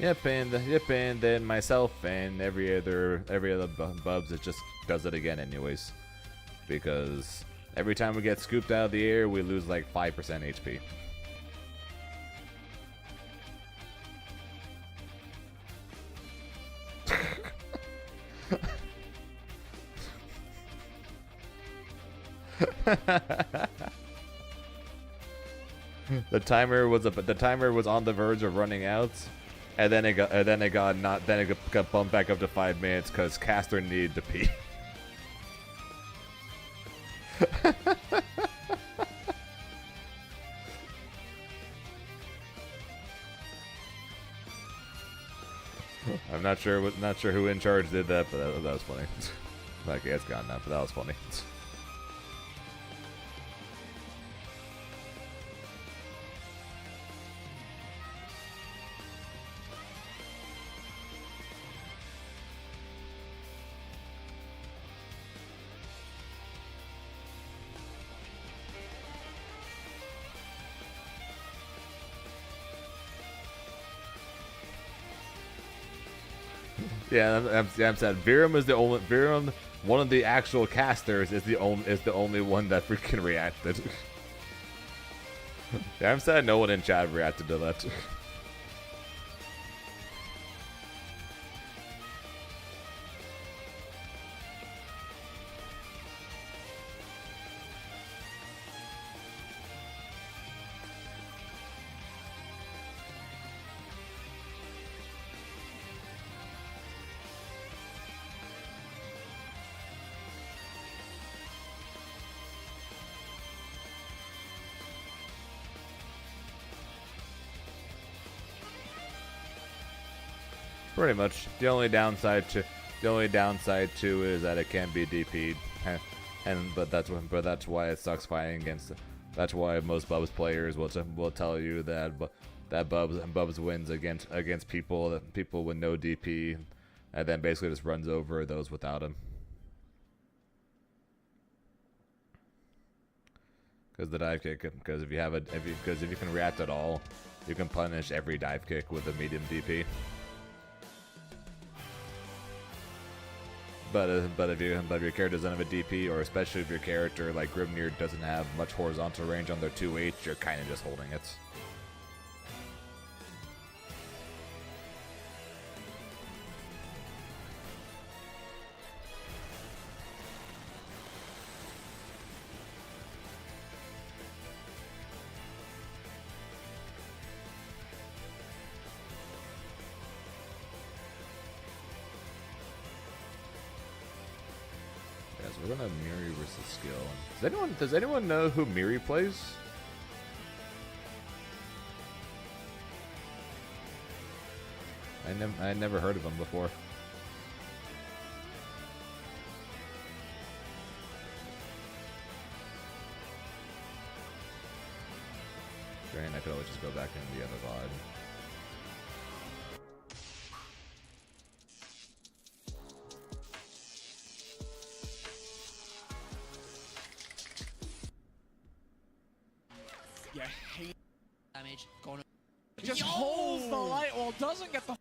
Yep, and then myself and every other Bubs, it just does it again anyways, because every time we get scooped out of the air, we lose like 5% HP. The timer was on the verge of running out. And then it got bumped back up to 5 minutes because Caster needed to pee. I'm not sure who in charge did that, but that was funny. Okay, it's gone now, but that was funny. Yeah, I'm sad. Virum, one of the actual casters, is the only one that freaking reacted. Yeah, I'm sad no one in chat reacted to that. Pretty much. The only downside to is that it can be DP'd, but that's why it sucks fighting against. That's why most Bubs players will tell you that Bubs wins against people with no DP, and then basically just runs over those without him. Because the dive kick, because if you can react at all, you can punish every dive kick with a medium DP. But if your character doesn't have a DP, or especially if your character like Grimnir doesn't have much horizontal range on their 2H, you're kind of just holding it. We're gonna Miri versus Skill. Does anyone know who Miri plays? I never heard of him before. Drain, I could always just go back into the other VOD. Yeah, hate Damage. Corner. just Yo! holds the light wall, doesn't get the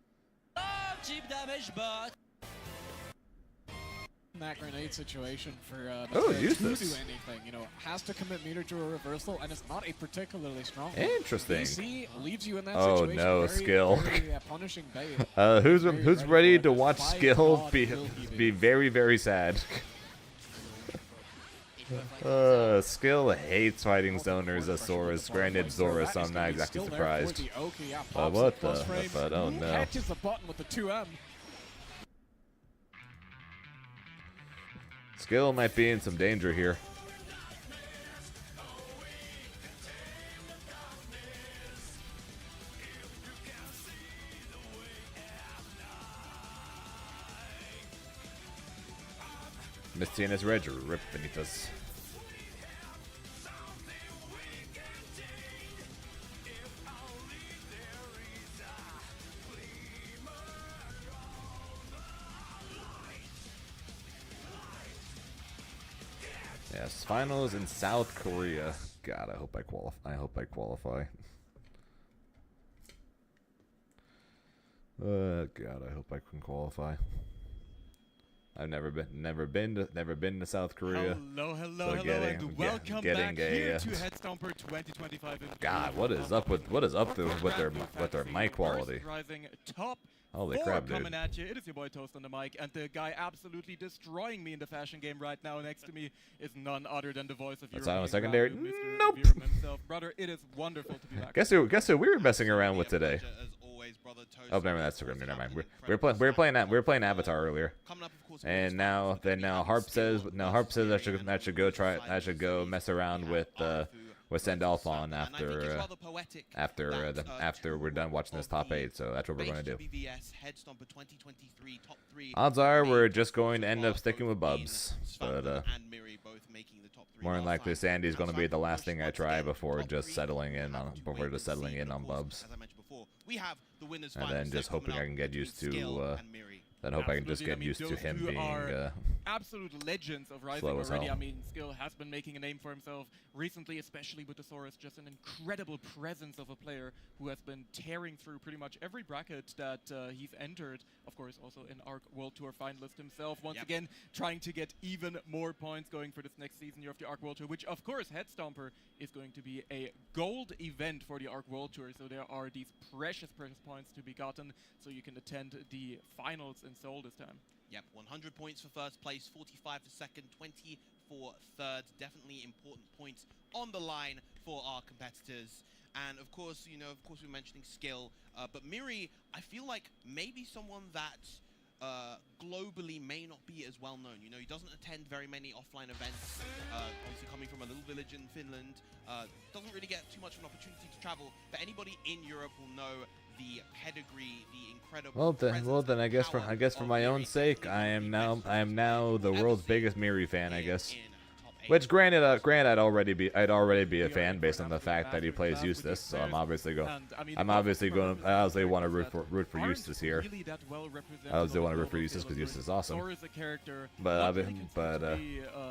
Cheap damage, but that grenade situation for Oh, Mateo use to this. do anything. You know, has to commit meter to a reversal, and it's not a particularly strong one. Interesting. DC leaves you in that Oh, situation. no, very, Skill. very, punishing bait. Who's Very ready for to it. watch By Skill God, be will he be very, very sad? Skill hates fighting zoners as Zorus. Granted, Zorus, I'm not exactly surprised. What the? But oh no. Catches the button with the 2M. Skill might be in some danger here. Misty and his Reg rip beneath us. Yes, finals in South Korea. God, I hope I qualify. God, I hope I can qualify. I've never been to South Korea. Hello, So getting- and welcome getting back a, here to Headstomper 2025. God, what is up with their mic quality? Rising top Holy four crap, dude. coming at you. It is your boy Toast on the mic, and the guy absolutely destroying me in the fashion game right now next to me is none other than the voice of That's European on a secondary. Value, Mr. Nope. Virum himself. Brother, it is wonderful to be back. Guess who we were messing around with today? Oh, never mind. That's Grimnir. Never mind. We were playing Avatar earlier, and now Harp says I should go mess around with Sandalphon after we're done watching this top 8. So that's what we're going to do. Odds are we're just going to end up sticking with Bubs, but more than likely Sandy's going to be the last thing I try before just settling in on Bubs. And then just hoping I can get used to him Two being are absolute legends of Rising slow as already. hell. I mean, Skill has been making a name for himself recently, especially with the Saurus. Just an incredible presence of a player who has been tearing through pretty much every bracket that he's entered. Of course, also an ARC World Tour finalist himself. Once again, trying to get even more points going for this next season year of the ARC World Tour, which, of course, Headstomper is going to be a gold event for the ARC World Tour. So there are these precious points to be gotten, so you can attend the finals in Seoul this time. Yep, 100 points for first place, 45 for second, 20 for third. Definitely important points on the line for our competitors. And of course, we're mentioning Skill, but Miri, I feel like maybe someone that globally may not be as well known. He doesn't attend very many offline events. Obviously coming from a little village in Finland, doesn't really get too much of an opportunity to travel. But anybody in Europe will know the pedigree, the incredible. Well then, I guess for my own sake, I am now the world's biggest Miri fan, I guess. Which, granted, I'd already be a fan based on the fact that he plays Eustace. So I obviously want to root for Eustace here. I obviously want to root for Eustace because Eustace is awesome. But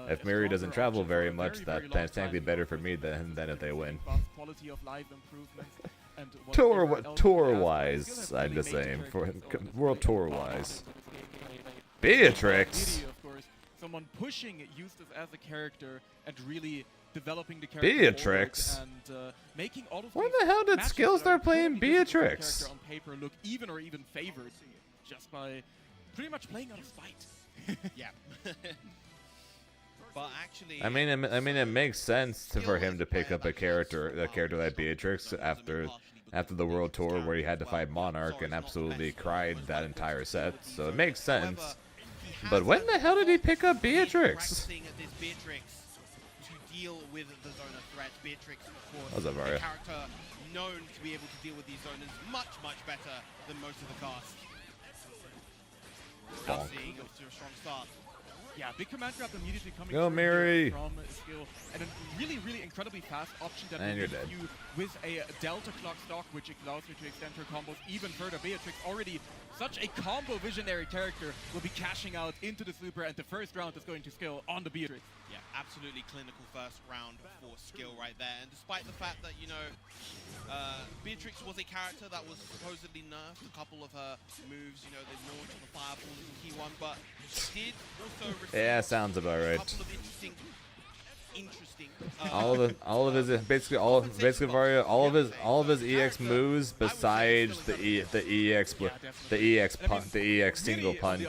if Miri doesn't travel very much, that's technically better for me than if they win. Tour-wise, I'm just saying, for world tour-wise. Beatrix. Someone pushing Eustace as a character and really developing the character Beatrix. And making all of When these the hell did matches Skill that start are playing totally different from the Beatrix? character on paper look even or even favored just by pretty much playing out of spite. Yeah. But actually, I mean, it makes sense for him to pick up a character like Beatrix after the World Tour where he had to fight Monarch and absolutely cried that entire set. So it makes sense. But when the hell did he pick up Beatrix? Practicing this Beatrix to deal with the Zona threat. Beatrix, of course, What's up, a Varia? character known to be able to deal with these zonas much better than most of the cast. Now seeing off to a strong start. Yeah, big command grab immediately coming Go, through Mary. here from Skill. And a really incredibly fast option that And will you're leave dead. you with a Delta Clock stock, which allows you to extend her combos even further. Beatrix, already such a combo visionary character, will be cashing out into the super, and the first round is going to Skill on the Beatrix. Yeah, absolutely clinical first round for Skill right there. And despite the fact that, you know, Beatrix was a character that was supposedly nerfed, a couple of her moves, you know, the launch of the Fireball is a key one, but she did also receive Yeah, sounds about a right. couple of interesting All of his Varia, all of his EX moves besides the EX single punch,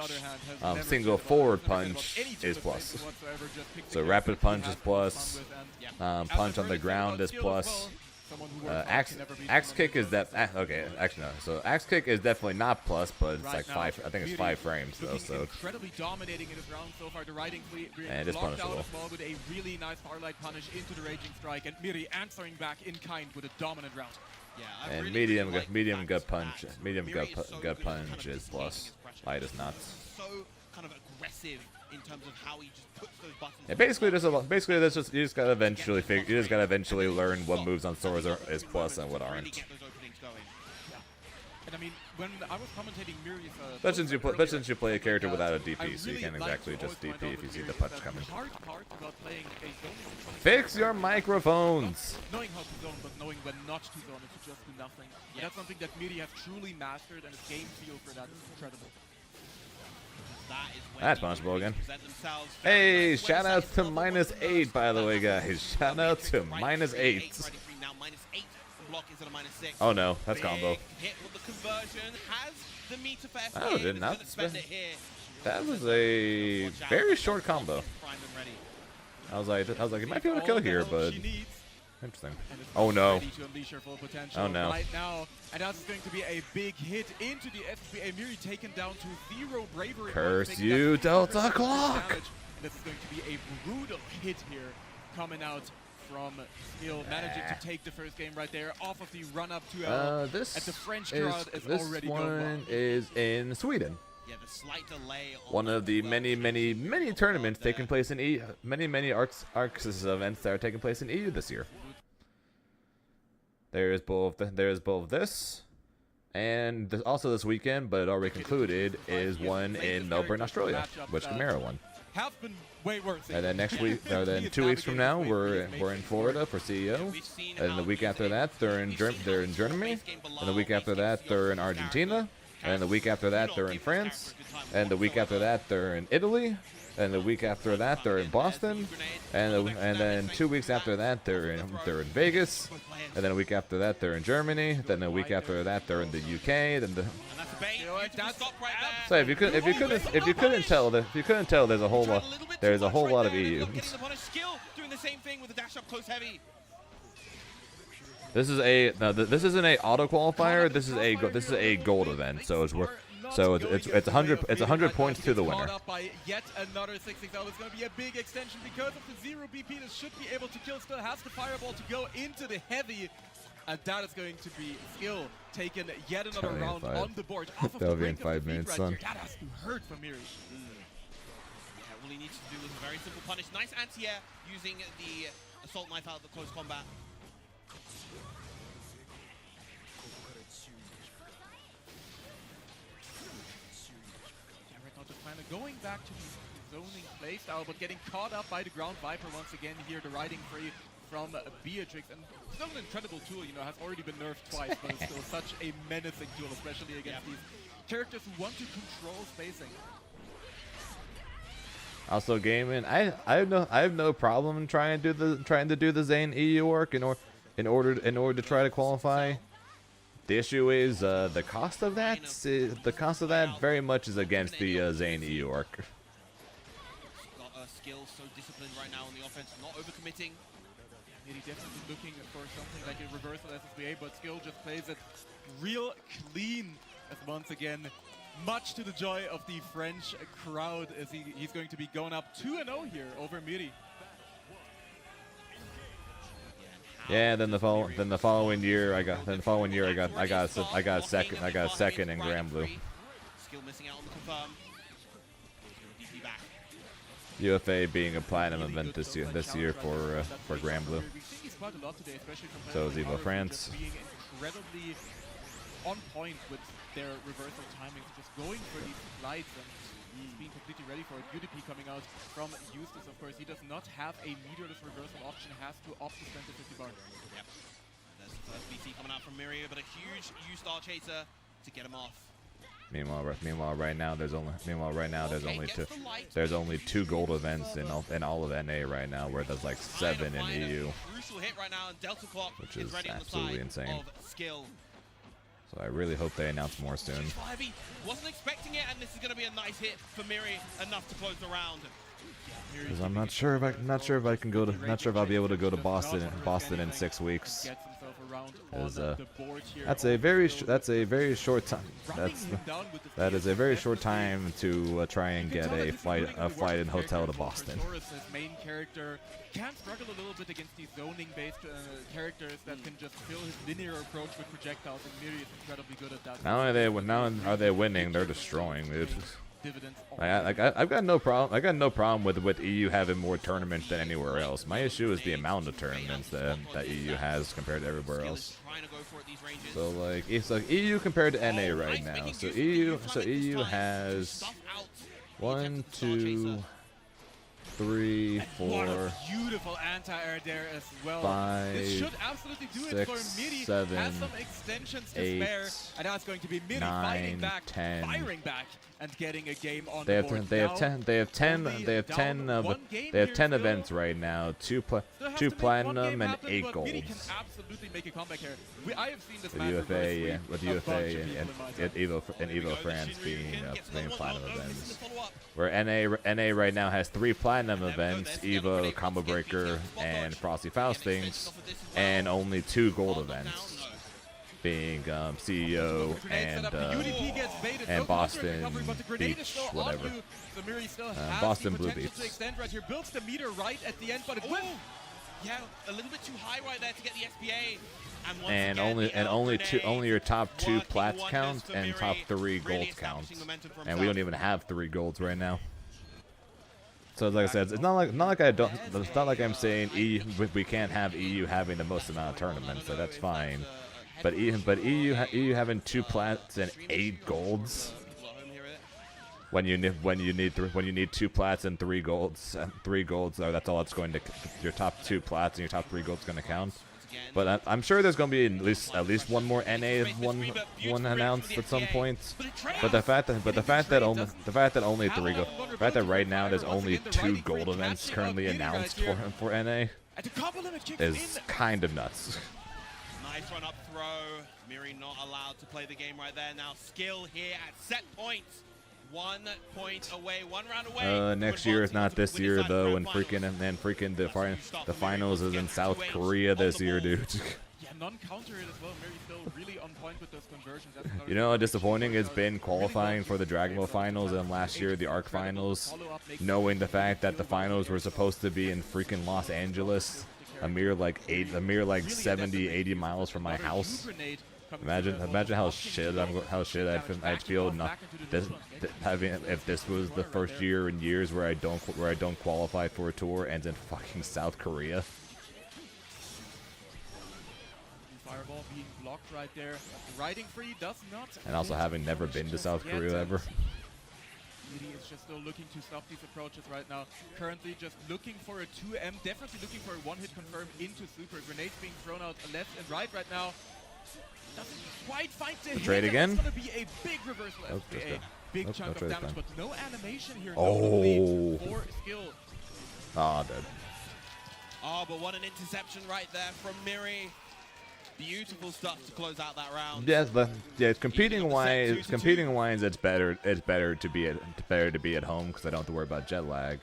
single forward punch is plus. So rapid punch is plus, punch on the ground is plus. Axe kick is okay. Actually no. So axe kick is definitely not plus, but it's like 5. I think it's 5 frames though. So incredibly dominating in this round so far. The riding and it's locked down punishable. as well with a really nice Starlight punish into the Raging Strike, and Miri answering back in kind with a dominant round. Yeah, I and really, really like medium the gut fact punch, that medium Miri gut is so gut good at kind punch of is mitigating plus. his pressure. Light is not. So kind of aggressive in terms of how he just puts those buttons. Yeah, you just gotta eventually learn what moves on Swords is plus and what Really aren't. get those openings going. And I mean, when I was commentating Miri's But since you play a character without a DP, I so you really can't like exactly to just always DP point if you out see with the Miri punch that coming. The hard part about playing a zone is Fix your microphones. knowing how to zone, but knowing when not to zone and to just do nothing. And that's something that Miri has truly mastered, and his game feel for that is incredible. That is when That's they punishable really again. present themselves very Hey, nice. shout out 20 to seconds -8 by the way, guys. Shout out to Right -8. riding free now -8. The block is at a -6. Oh no, that's Big combo. hit with the conversion. Has the meter for SK. Oh, did not Gonna spend it here. That was a Watch out. very short combo. Primed and ready. I was like, you might be able to All kill the here, help but she needs, interesting. and is Oh no. ready to unleash her full potential Oh, no. right now. And that's going to be a big hit into the SPA. Miri taken down to 0 bravery. Curse taking you, down Delta 50% Clock! damage. This is going to be a brutal hit here coming out from Skill, managing to take the first game right there off of the run-up to L. This and the French crowd is this already going one wild. is in Sweden. Yeah, the slight delay on One of the many tournaments there. taking place in EU. Many Arxis events that are taking place in EU this year. There's both this, and also this weekend, but it already concluded, is one in Melbourne, Australia, which Chimera won. Have been way worse. And then next week, or then 2 weeks from now, we're in Florida for CEO. And the week after that, they're in Germany. And the week after that, they're in Argentina. And the week after that, they're in France. And the week after that, they're in Italy. And the week after that, they're in Boston. And then 2 weeks after that, they're in Vegas. And then a week after that, they're in Germany. Then the week after that, they're in the UK. Then the And that's a bait. Beautiful stop right there. so if you couldn't tell, there's a whole lot. There's a whole lot of EU. Getting the punish. Skill doing the same thing with the dash up close heavy. This isn't a auto qualifier. This is a gold event. So it's 100 points to the winner. Caught up by yet another 6-6. That was going to be a big extension because of the 0 BP. This should be able to kill. Still has the fireball to go into the heavy. And that is going to be Skill taking yet another That'll be in round 5. on the board. Off of That'll the be in brink of 5 defeat minutes, right son. here. That has to hurt for Miri. Yeah, all he needs to do is a very simple punish. Nice anti-air using the assault knife out of the close combat. Yeah, right now just kind of going back to the zoning playstyle, but getting caught up by the Ground Viper once again here, the riding free from Beatrix. And still an incredible tool, you know, has already been nerfed twice, but it's still such a menacing tool, especially against these characters who want to control spacing. Also, gaming. I have no problem trying to do the Zane EU work in order to try to qualify. The issue is the cost of that. The cost of that very much is against the Zane EU work. Got a skill so disciplined right now on the offense, not overcommitting. Miri definitely looking for something like a reversal SSBA, but Skill just plays it real clean. As once again, much to the joy of the French crowd, as he's going to be going up 2-0 here over Miri. Yeah. Then the following year I got second in Grand Blue. Skill missing out on the confirm. DP back. UFA being a platinum event this year for Grand Blue. We've seen these quite a lot today, especially compared So to is Evo ours, France. just being incredibly on point with their reversal timings, just going for these slides and being completely ready for it. UDP coming out from Eustace, of course. He does not have a meterless reversal option, has to opt to spend the 50 bar. Yep. There's the first BT coming out from Miria, but a huge U-Star chaser to get him off. Meanwhile, right now there's only Okay, there's only two gold events in all of NA right now, where there's like 7 in EU. Crucial hit right now, and Delta Clock Which is is ready on the absolutely side insane. of Skill. So I really hope they announce more soon. Heavy. Wasn't expecting it, and this is going to be a nice hit for Miri, enough to close the round. Because I'm not sure if I can go to, not sure if I'll be able to go to Boston in 6 weeks. Gets himself around Is, on the board here. That's a very short time. That is a very short time to try and get a flight in hotel to Boston. His main character can struggle a little bit against these zoning-based characters that can just fill his linear approach with projectiles, and Miri is incredibly good at that. Not only are they winning, they're destroying, dude. Dividends. I've got no problem with EU having more tournaments than anywhere else. My issue is the amount of tournaments that EU has compared to everywhere else. Trying to go for it these ranges. So like it's like EU compared to NA right now. So EU has Stuff out. 1, 2, 3, What 4, a beautiful anti-air there as well. 5, This should absolutely do it for 6, Miri. 7, Has some extensions to 8, spare, and now it's going to be Miri 9, fighting back, 10. firing back, and getting a game on They the have board. they have Now, 10 they have 10 only they have down 10 one game they have here 10 still. events right now. 2 Still has to make one platinum game and happen, 8 but Miri can golds. absolutely make a comeback here. I have seen this With man UFA, reverse yeah, sweep with a UFA bunch of people in my time. and Evo France being Gets another one. platinum Oh, events. missing the follow-up. Where NA right now has 3 platinum events, Evo, Combo Breaker, and Frosty Faustings, and only 2 gold events, being CEO and Boston Beach, whatever. Boston Blue Beach. Right here, builds the meter right at the end, but it wins. Yeah, a little bit too high right there to get the SPA. And, once And again, only your top 2 working plats wonders count for and Miri, top 3 really golds count. establishing momentum for And we don't himself. even have 3 golds right now. So like I said, it's not like I'm saying we can't have EU having the most amount of tournaments, so that's fine. But EU having 2 plats and 8 golds when you need 2 plats and 3 golds, so that's all it's going to, your top 2 plats and your top 3 golds going to count. But I'm sure there's going to be at least one more NA one announced at some point. But the fact that right now there's only 2 gold events currently announced for NA is kind of nuts. Nice run up throw. Miri not allowed to play the game right there. Now Skill here at set point. 1 point away, 1 round away. Next year is not this year though, and freaking the finals is in South Korea this year, dude. Yeah, non-counter it as well. Miri still really on point with those conversions. That's another You know how disappointing it's been qualifying for the Dragon Ball finals and last year the Arc finals, knowing the fact that the finals were supposed to be in freaking Los Angeles. a mere like 70, 80 miles from my house. Imagine how shit I'd feel not if this was the first year in years where I don't qualify for a tour and in fucking South Korea. Fireball being blocked right there. Riding free does not. And also having never been to South Korea ever. Meaty is just still looking to stop these approaches right now. Currently just looking for a 2M, definitely looking for a one-hit confirm into Super. Grenades being thrown out left and right now. Doesn't quite find the hit. Trade again? It's going to be a big reversal. Oh, It's a just big oh, chunk no of trade damage, time. but no animation here. Oh. No lead for skill. Ah, dead. Oh, but what an interception right there from Miri. Beautiful stuff to close out that round. Yes, competing wise, it's better to be at home because I don't have to worry about jet lag.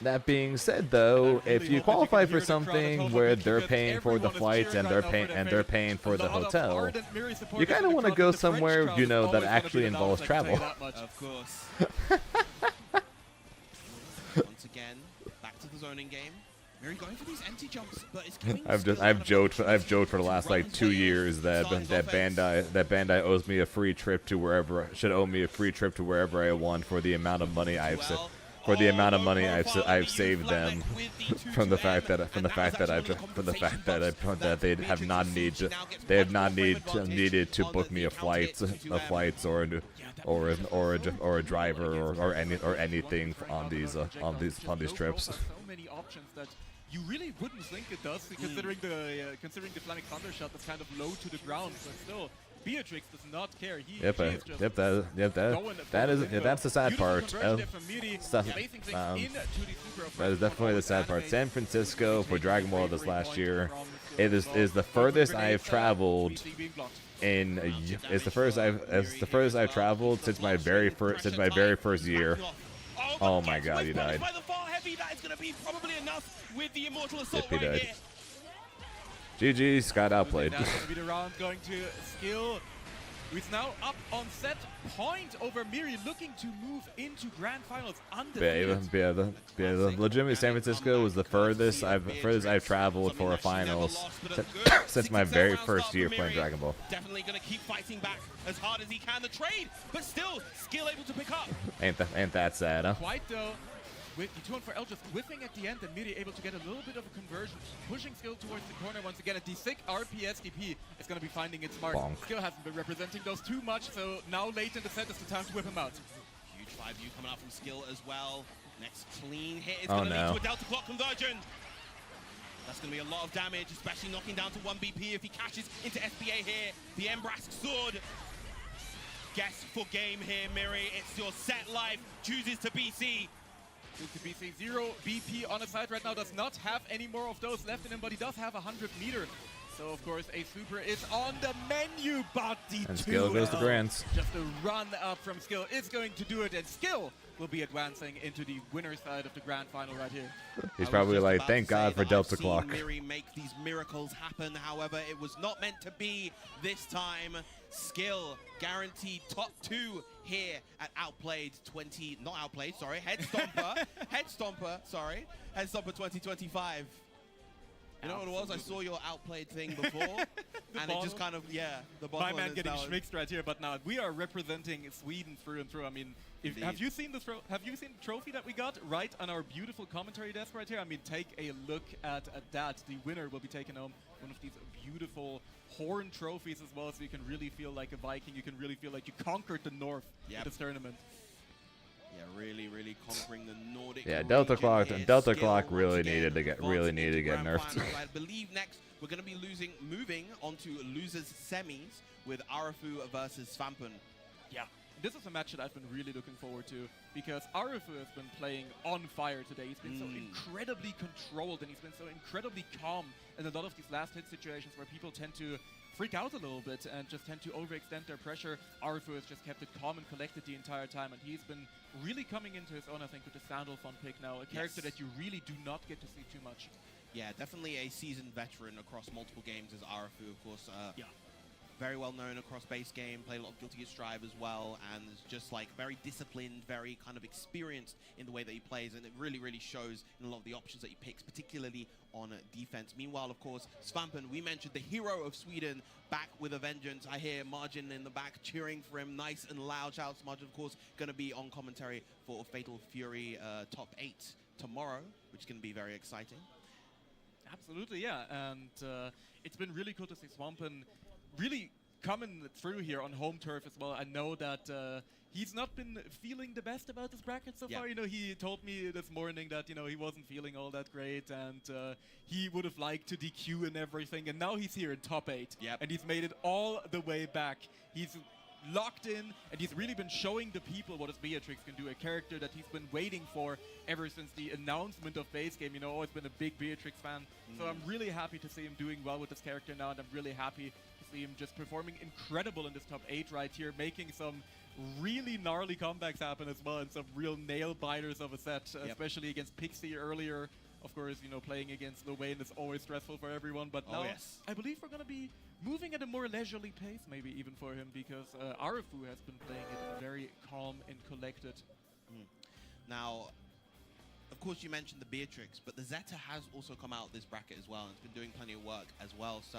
That being said, though, if you qualify for something where they're paying for the flights and they're paying for the hotel, you kind of want to go somewhere that actually involves travel. Of course. Once again, back to the zoning game. Miri going for these empty jumps, but it's giving I've joked for the last like 2 years that Bandai owes me a free trip to wherever I want for the amount of money I've saved them from the fact that they have not needed to book me a flight or a driver or anything on these trips. So many options that you really wouldn't think it does, considering the Flying Thunder shot that's kind of low to the ground, but still. Beatrix does not care. That's the sad part. That is definitely the sad part. San Francisco for Dragon Ball this last year, is the furthest I've traveled it's the furthest I've traveled since my very first year. Oh my God, he died. Yep, he died. GG, Scott outplayed. That's going to be the round going to Skill, who's now up on set point over Miri, looking to move into grand finals undefeated. Legitimately, San Francisco was the furthest I've traveled for a finals since my very first year playing Dragon Ball. Definitely going to keep fighting back as hard as he can. The trade, but still, Skill able to pick up. Ain't that sad, huh? Quite though. With the 2-on-4L just whiffing at the end, and Miri able to get a little bit of a conversion, pushing Skill towards the corner once again. A D6 RPSDP is going to be finding its mark. Bonk. Skill hasn't been representing those too much, so now late in the set is the time to whip him out. Huge 5U coming out from Skill as well. Next clean hit is going to lead to a Delta Clock conversion. That's going to be a lot of damage, especially knocking down to 1 BP if he cashes into SBA here. The Embrask Sword. Guess for game here, Miri. It's your set life. Chooses to BC. To BC 0 BP on his side right now, does not have any more of those left in him, but he does have 100 meter. So of course a super is on the menu, but the And Skill goes to Grands. Just a run up from Skill is going to do it, and Skill will be advancing into the winner's side of the grand final right here. He's probably like, thank God for Delta Clock. Miri make these miracles happen. However, it was not meant to be this time. Skill guaranteed top 2 here at Head Stomper. Head Stomper 2025. You know what it was? I saw your outplayed thing before, and it just kind of, the bottom. My man getting schmixed right here, but now we are representing Sweden through and through. I mean, have you seen the trophy that we got right on our beautiful commentary desk right here? I mean, take a look at that. The winner will be taking home one of these beautiful horn trophies as well, so you can really feel like a Viking. You can really feel like you conquered the North in this tournament. Yeah, really conquering the Nordic. Yeah, region Delta Clock here. really needed to get nerfed. I believe next we're going to be moving on to losers semis with Arafu versus Svampun. Yeah, this is a match that I've been really looking forward to, because Arafu has been playing on fire today. He's been so incredibly controlled, and he's been so incredibly calm in a lot of these last hit situations where people tend to freak out a little bit and just tend to overextend their pressure. Arafu has just kept it calm and collected the entire time, and he's been really coming into his own, I think, with the Sandalphon pick now, a character that you really do not get to see too much. Yeah, definitely a seasoned veteran across multiple games as Arafu, of course. very well known across base game, played a lot of Guilty Gear Strive as well, and is just like very disciplined, very kind of experienced in the way that he plays, and it really, really shows in a lot of the options that he picks, particularly on defense. Meanwhile, of course, Svampen, we mentioned the hero of Sweden, back with a vengeance. I hear Margin in the back cheering for him, nice and loud. Shout out to Margin, of course, going to be on commentary for Fatal Fury Top 8 tomorrow, which is going to be very exciting. Absolutely, yeah. And it's been really cool to see Swampen really coming through here on home turf as well. I know that he's not been feeling the best about this bracket so far. You know, he told me this morning that, you know, he wasn't feeling all that great, and he would have liked to DQ and everything. And now he's here in top 8. And he's made it all the way back. He's locked in, and he's really been showing the people what his Beatrix can do, a character that he's been waiting for ever since the announcement of base game. You know, always been a big Beatrix fan, so I'm really happy to see him doing well with this character now, and I'm really happy to see him just performing incredible in this top 8 right here, making some really gnarly comebacks happen as well, and some real nail biters of a set, especially against Pixie earlier. Of course, you know, playing against Lil Wayne is always stressful for everyone, but now I believe we're going to be moving at a more leisurely pace, maybe even for him, because Arefu has been playing it very calm and collected. Now, of course, you mentioned the Beatrix, but the Zeta has also come out this bracket as well, and it's been doing plenty of work as well. So,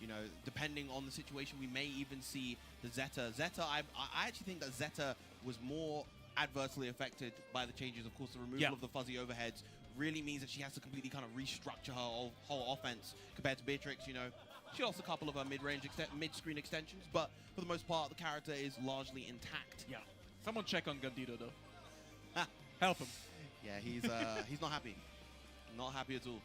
you know, depending on the situation, we may even see the Zeta. I actually think that Zeta was more adversely affected by the changes. Of course, the removal of the fuzzy overheads really means that she has to completely kind of restructure her whole offense compared to Beatrix. You know, she lost a couple of her mid-screen extensions, but for the most part, the character is largely intact. Yeah. Someone check on Gandido, though. Help him. Yeah, he's not happy. Not happy at all.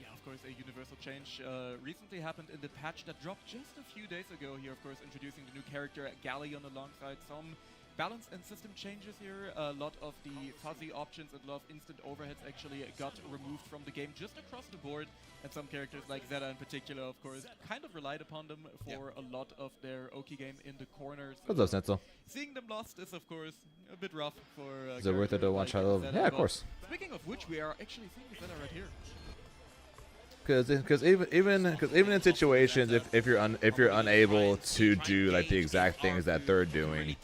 Yeah, of course, a universal change recently happened in the patch that dropped just a few days ago here, of course, introducing the new character Galleon alongside some balance and system changes here. A lot of the fuzzy options and a lot of instant overheads actually got removed from the game just across the board, and some characters like Zeta in particular, of course, kind of relied upon them for a lot of their Oki game in the corners. What's up, Senso? Seeing them lost is, of course, a bit rough for is it worth it to watch Hello? Yeah, of course. Speaking of which, we are actually seeing Zeta right here. Because even in situations if you're unable to do like the exact things that they're doing,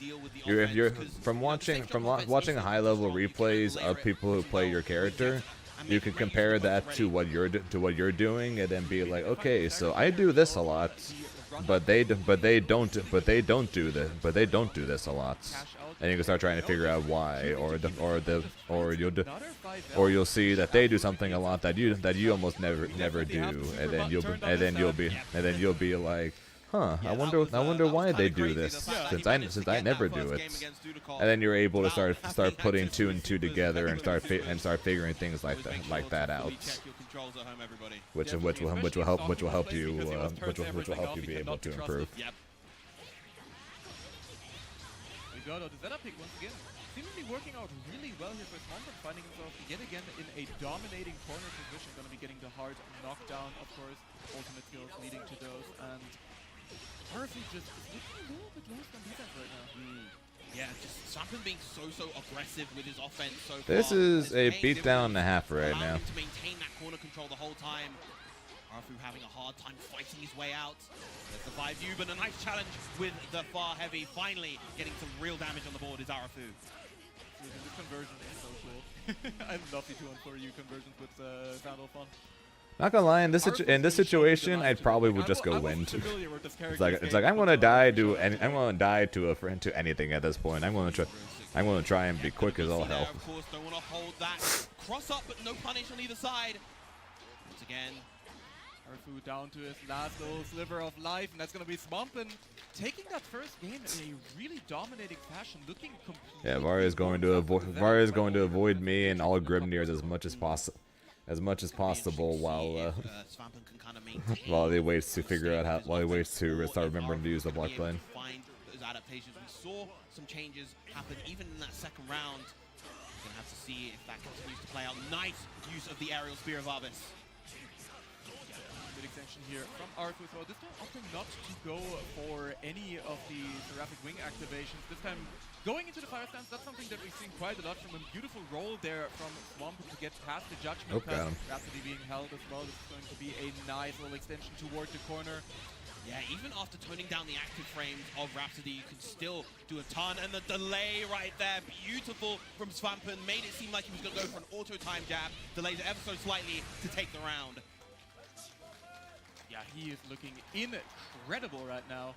you're from watching high level replays of people who play your character, you can compare that to what you're doing and then be like, okay, so I do this a lot, but they don't do this a lot. And you can start trying to figure out why, or you'll see that they do something a lot that you almost never do, and then you'll be like, huh, I wonder why they do this since I never do it. And then you're able to start putting 2 and 2 together and start figuring things like that out, which will help you be able to improve. The Zeta pick once again seemingly working out really well here for Swampen, finding himself yet again in a dominating corner position. Going to be getting the hard knockdown, of course, ultimate skills leading to those, and Arefu just looking a little bit lost on defense right now. Yeah, just Swampen being so aggressive with his offense so far. This is a beatdown and a half right now. To maintain that corner control the whole time. Arefu having a hard time fighting his way out. There's the 5U, but a nice challenge with the far heavy. Finally getting some real damage on the board is Arefu. This conversion is so cool. I love the 2-on-4U conversions with Sandal Fun. Not gonna lie, in this situation, I probably would just go wind. It's like I'm gonna die to a friend to anything at this point. I'm gonna try and be quick as all hell. Of course, don't want to hold that cross up, but no punish on either side. Once again, Arefu down to his last little sliver of life, and that's going to be Swampen taking that first game in a really dominating fashion, looking completely... Yeah, Varia is going to avoid me and all Grimnirs as much as possible while he waits to figure out how start remembering to use the block plane. Find those adaptations. We saw some changes happen even in that second round. We're going to have to see if that continues to play out. Nice use of the aerial spear of Arbis. Good extension here from Arefu. So this time opting not to go for any of the Seraphic Wing activations. This time going into the Fire Stance, that's something that we've seen quite a lot from him. Beautiful roll there from Swampen to get past the Judgment. Got him. Rhapsody being held as well. This is going to be a nice little extension toward the corner. Yeah, even after toning down the active frames of Rhapsody, you can still do a ton. And the delay right there, beautiful from Swampin, made it seem like he was going to go for an auto-time jab, delayed it ever so slightly to take the round. Yeah, he is looking incredible right now.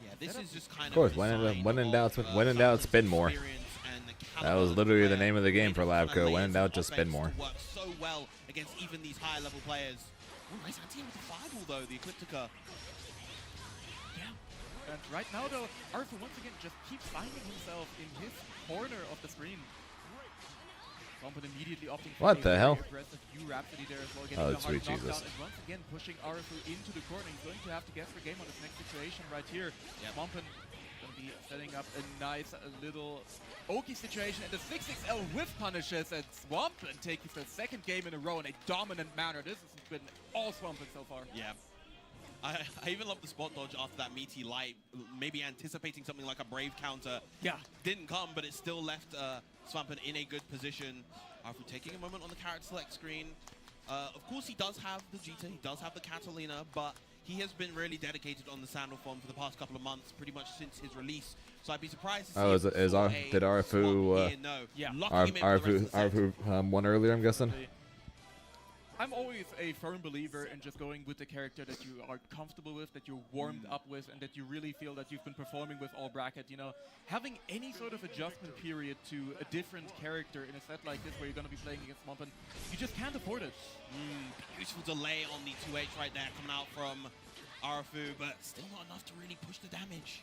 Yeah, this is just kind Of course, a when in sign doubt, of, when in doubt, Swampin's spin more. experience and the That caliber was of literally the player name of the game able for to Labco. When in layers doubt, of just spin offense more. to work so well against even these higher level players. Oh, nice anti with the fireball though, the Ecliptica. Yeah. And right now, though, Arthur once again just keeps finding himself in his corner of the screen. Swampin immediately opting for What a the very hell? aggressive Rhapsody there as well, Oh, getting the hard sweet Jesus. knockdown, and once again pushing Arthur into the corner. He's going to have to guess the game on this next situation right here. Swampin going to be setting up a nice little Oki situation, and the 6XL with punishes, and Swampin taking the second game in a row in a dominant manner. This has been all Swampin so far. Yeah. I even love the spot dodge after that meaty light, maybe anticipating something like a Brave counter. Yeah. Didn't come, but it still left Swampin in a good position. Arthur taking a moment on the character select screen. Of course, he does have the Jita, he does have the Catalina, but he has been really dedicated on the Sandal form for the past couple of months, pretty much since his release. So I'd be surprised to see Oh, him is for Ar- a did Arfu, swap here. No. Yeah. Locking him in for the rest of the set. Arfu won earlier, I'm guessing. I'm always a firm believer in just going with the character that you are comfortable with, that you're warmed up with, and that you really feel that you've been performing with all bracket. You know, having any sort of adjustment period to a different character in a set like this where you're going to be playing against Swampin, you just can't afford it. Beautiful delay on the 2H right there coming out from Arfu, but still not enough to really push the damage.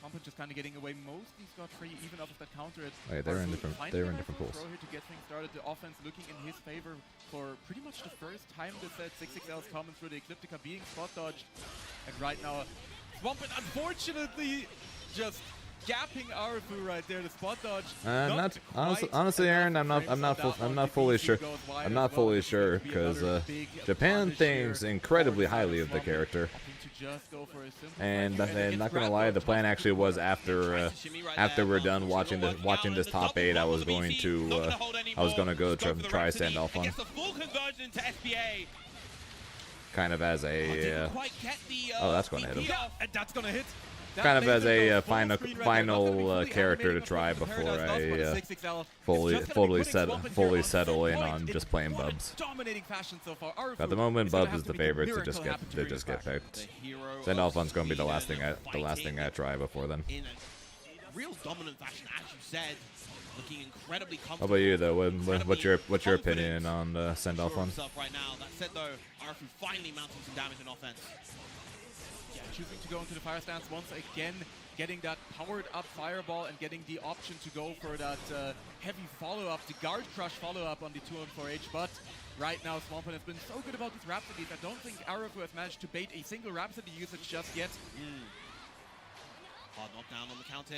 Swampin just kind of getting away mostly scot-free, even off of that counter. Wait, they're in Arfu different- finding they're in a nice different little pools. throw here to get things started. The offense looking in his favor for pretty much the first time this set. 6XL's coming through, the Ecliptica being spot dodged. And right now, Swampin unfortunately just gapping Arfu right there. The spot dodge. Not quite honestly, Aaron. I'm enough not frames on that one. not The fully BC sure. goes wide I'm as not well. fully This is sure going to be because another big Japan punish thinks here incredibly for highly of the Swampin. character. Opting to just go for a simple And fight here, and gets not gonna grabbed lie, on the top. plan actually was after Tries to shimmy right after there, we're but done it's watching not this working out, this and the top double 8, I block was of the going BC, to not gonna hold anymore. go Go for the try Rhapsody send off and on, gets the full conversion to SBA. kind of as a Didn't quite get the, oh, that's gonna hit VP him. off. And that's gonna hit. That kind of laser as a goes full final screen right there. Not gonna be fully character to animating try up with the before Paradise Lost, but I the 6XL is fully just gonna be putting settle Swampin here on settle set in point on in just playing what a Bubs. dominating fashion so far. At Arfu the moment, is gonna Bubs have is to the make a favorite to miracle just happen to get bring us back. picked. The hero Send of off on's gonna be the last Sweden thing I try before then. in a real dominant fashion, as you said, looking incredibly How comfortable. about you though? What's your incredibly opinion on the send off sure of one? himself right now. That said though, Arfu finally mounting some damage in offense. Yeah, choosing to go into the fire stance once again, getting that powered up fireball and getting the option to go for that heavy follow-up, the guard crush follow-up on the 2-on-4H. But right now, Swampin has been so good about his Rhapsodies. I don't think Arfu has managed to bait a single Rhapsody usage just yet. Hard knockdown on the counter.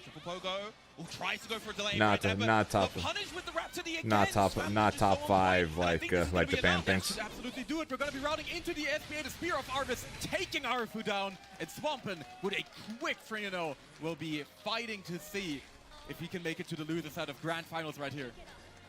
Triple Pogo. Oh, tries to go for a delay. Not right there, but not top punished with the Rhapsody again. not top Swampin not just top so on 5 point. I think like this is gonna be Japan enough. thinks. Should absolutely do it. We're going to be routing into the SBA. The Spear of Arvis taking Arfu down. And Swampin, with a quick 3-0, will be fighting to see if he can make it to the loser side of Grand Finals right here.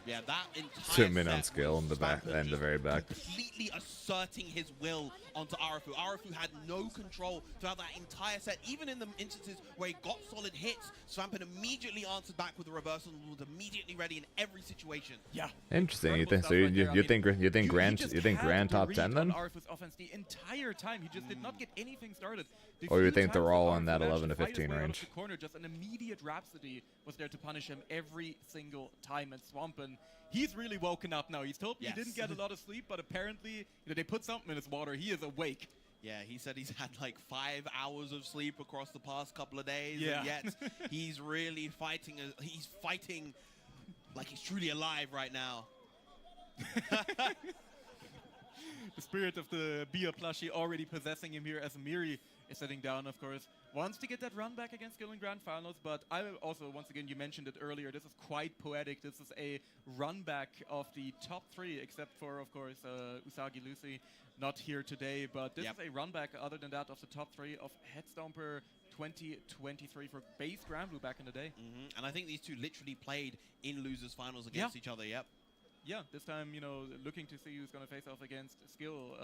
Yeah, that entire Zoom in on set skill was in the back Swampin and the just very back. completely asserting his will onto Arfu. Arfu had no control throughout that entire set. Even in the instances where he got solid hits, Swampin immediately answered back with a reversal and was immediately ready in every situation. Yeah. Interesting. You Incredible think stuff so? right there. I mean, You think Grand just you think had Grand the top read 10 then? on Arfu's offense the entire time. He just did not get anything started. The Or you few think they're times all that in Arfu that managed 11 to fight his 15 way out of range? the corner, just an immediate Rhapsody was there to punish him every single time. And Swampin, he's really woken up now. He's told me Yes. he didn't get a lot of sleep, but apparently they put something in his water. He is awake. Yeah, he said he's had like 5 hours of sleep across the past couple of days, Yeah. and yet he's really fighting. He's fighting like he's truly alive right now. The spirit of the Bia plushie already possessing him here as Miri is sitting down, of course. Wants to get that run back against Skill in Grand Finals, but I will also, once again, you mentioned it earlier, this is quite poetic. This is a run back of the top 3, except for, of course, Usagi Lucy, not here today, but this Yep. is a run back, other than that, of the top 3 of Headstomper 2023 for base Grand Blue back in the day. And I think these two literally played in losers finals against each other. Yep. yeah, this time, looking to see who's going to face off against Skill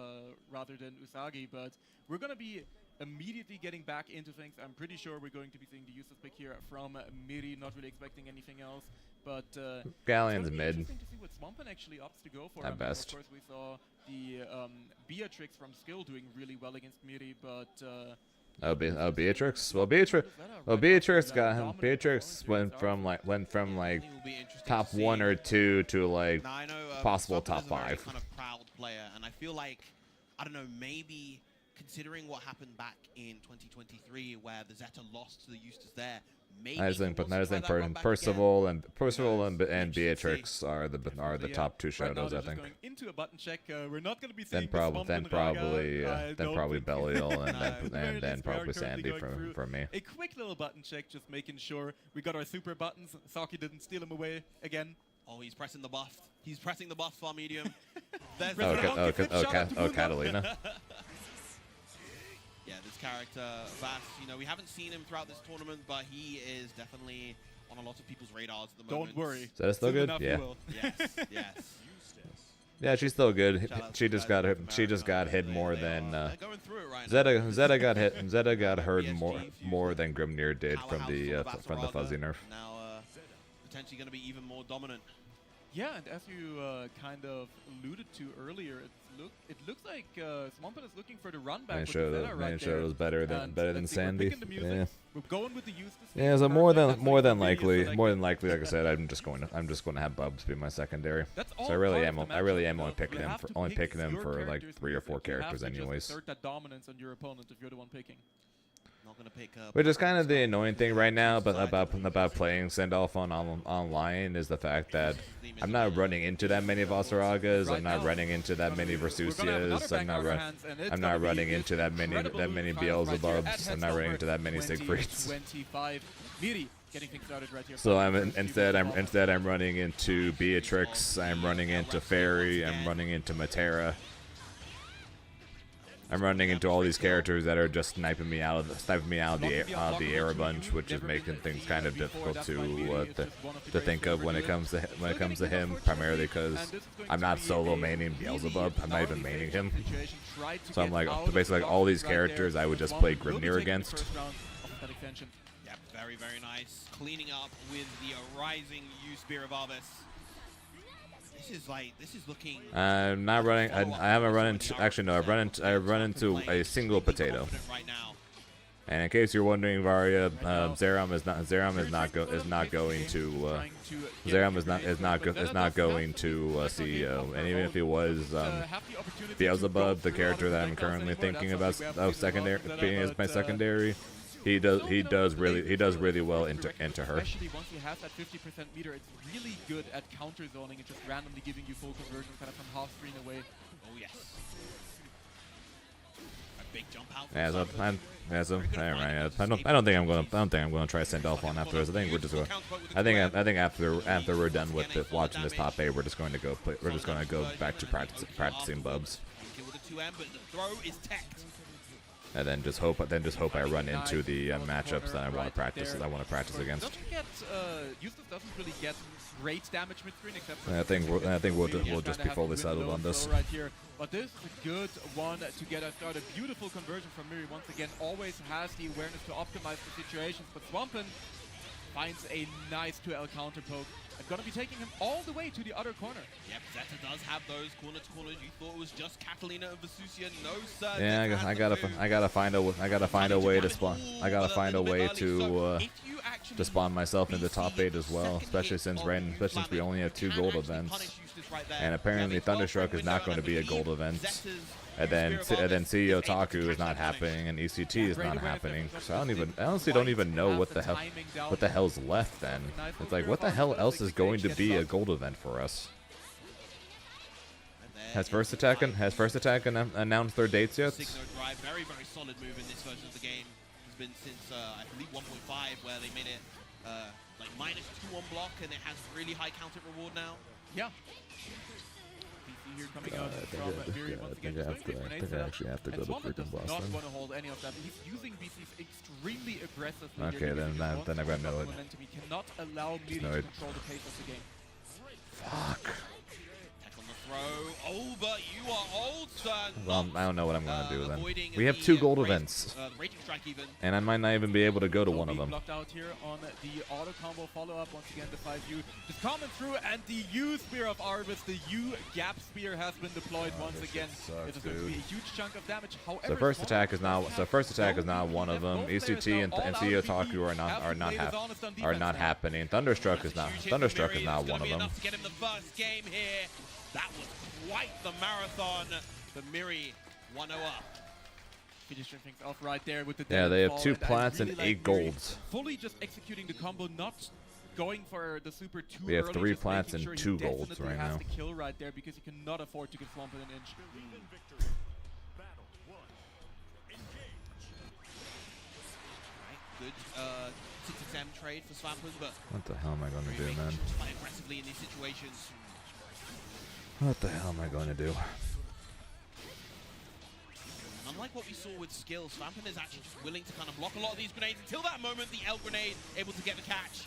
rather than Usagi. But we're going to be immediately getting back into things. I'm pretty sure we're going to be seeing the Eustace pick here from Miri, not really expecting anything else. But Galleon's it's gonna be mid. interesting to see what Swampen actually opts to go for. At best. Of course, we saw the Beatrix from Skill doing really well against Miri, but Beatrix. Well, Beatrix went from like top 1 or 2 to like Now, I know, possible Swampen top is a very 5. kind of proud player, and I feel like, I don't know, maybe considering what happened back in 2023, where the Zeta lost to the Eustace there, maybe I just think, he wants to try that run back Percival again. and Beatrix are the top 2 right now shadows. they're I just think. going into a button check. We're not going to be Then seeing probably Belial and then probably Sandy from me. A quick little button check, just making sure we got our super buttons. Saki didn't steal them away again. Oh, he's pressing the buff. He's pressing the buff for medium. There's Catalina. Yeah, this character, Vass, we haven't seen him throughout this tournament, but he is definitely on a lot of people's radars at the moment. Don't worry. Is that still Soon good? enough you Yeah. will. Yes. Yeah, she's still good. Shout out She to just guys got from she just got America. hit more They than are- they're going through it right now. Zeta got hit. Zeta got hurt PSG more than Grimnir did from Powerhouse the fuzzy nerf. Now, potentially going to be even more dominant. Yeah, and as you kind of alluded to earlier, it looks like Swampen is looking for the run back. with the Zeta right there. was better than And better than let's see, we're Sandy. picking the music. Yeah. We're going with the Eustace. Yeah, so theme. more Perfect. than That's really likely, like I said, I'm just going to have Bubs be my secondary. That's So all I really part am of the only matchup, picking you him have for to only pick picking him your for like character's 3 or 4 music. characters you have to anyways. Just assert that dominance on your opponent if you're the one picking. Not going to pick Which is kind of the annoying thing right now, but about playing Sendoff online is the fact that I'm not running into that many Vasaragas. I'm not running into that many Versusias. I'm not running into that many Beelzebubs. I'm not running into that many Siegfrieds. 25. Miri getting things started right here. So I'm running into Beatrix. I'm running into Fairy. I'm running into Matera. I'm running into all these characters that are just sniping me out of the air a bunch, which is making things kind of difficult to think of when it comes to him. Primarily because I'm not solo maining Beelzebub. I'm not even maining him. So I'm like basically like all these characters I would just play Grimnir against. Yeah, very, very nice. Cleaning up with the rising Spear of Arvis. This is looking. I'm not running. I haven't run into. Actually, no. I've run into a single potato. Right now. And in case you're wondering, Varia, Zeram is not going to CEO. And even if he was Beelzebub, the character that I'm currently thinking about secondary being as my secondary, he does really well into her. Especially once he has that 50% meter, it's really good at counter zoning and just randomly giving you full conversion kind of from half screen away. Oh yes. A big jump out. I don't think I'm gonna try Sendoff on afterwards. I think we're just going. I think after we're done with watching this top 8, we're just going to go play. We're just going to go back to practicing Bubs. With a 2M, but the throw is teched. And then just hope I run into the matchups that I want to practice. Against. Eustace doesn't really get great damage mid-screen except for. I think we'll just be fully settled on this. Right here. But this is a good one to get us started. Beautiful conversion from Miri once again. Always has the awareness to optimize the situations. But Swampen finds a nice 2L counter poke. It's gonna be taking him all the way to the other corner. Yep, Zeta does have those corner to corners. You thought it was just Catalina and Vesusia. No, sir. Yeah, I gotta find a way to spawn. I gotta find a way to spawn myself in the top 8 as well, especially since we only have 2 gold events, and apparently Thunderstruck is not going to be a gold event. And then CEO Taku is not happening, and ECT is not happening. So I honestly don't even know what the hell's left. Then it's like, what the hell else is going to be a gold event for us? Has First Attack announced their dates yet? Signo Drive, very, very solid move in this version of the game. Has been since I believe 1.5, where they made it like -2 on block, and it has really high counter reward now. Yeah. Here coming up from Miri once again. I think I actually have to go to freaking Not Boston. want to hold any of that. He's using BCs extremely aggressively. Okay, then I've got no. Momentum. He cannot allow Miri No, to control the pace of the game. Fuck. throw over. You are old, son. Well, I don't know what I'm gonna do then. Avoiding We have the, 2 gold the events, Raging Strike even. and I might not even be able to go to So one of being them. blocked out here on the auto combo follow-up. Once again, the 5U just coming through, and the U Spear of Arvis, the U Gap Spear has been deployed once this again. shit sucks, It is going to be dude. a huge chunk of damage. However, So first Swampert attack is not. does So have first attack is no not one of them. both players ECT now and all out CEO of PE Taku are have not to play this honest on are defense not now. happening. Thunderstruck is not. Huge hit from Thunderstruck Miri. is not It's one gonna of be them. enough to get him the first game here. That was quite the marathon. The Miri 1-0 up. Finishing things off right there with the Yeah, they have downfall, 2 and I plats really and like 8 Miri golds. fully just executing the combo, not going for the super too We have early, 3 just plats making and sure 2 he golds definitely right has now. the kill right there because he cannot afford to give Swampert an inch. Clean victory. Battle 1. Engage. Right, good 6XM trade for Swampert, but What the hell am I gonna do, Miri man? making fight aggressively in these situations. What the hell am I going to do? Unlike what we saw with Skill, Swampert is actually just willing to kind of block a lot of these grenades until that moment, the L grenade able to get the catch.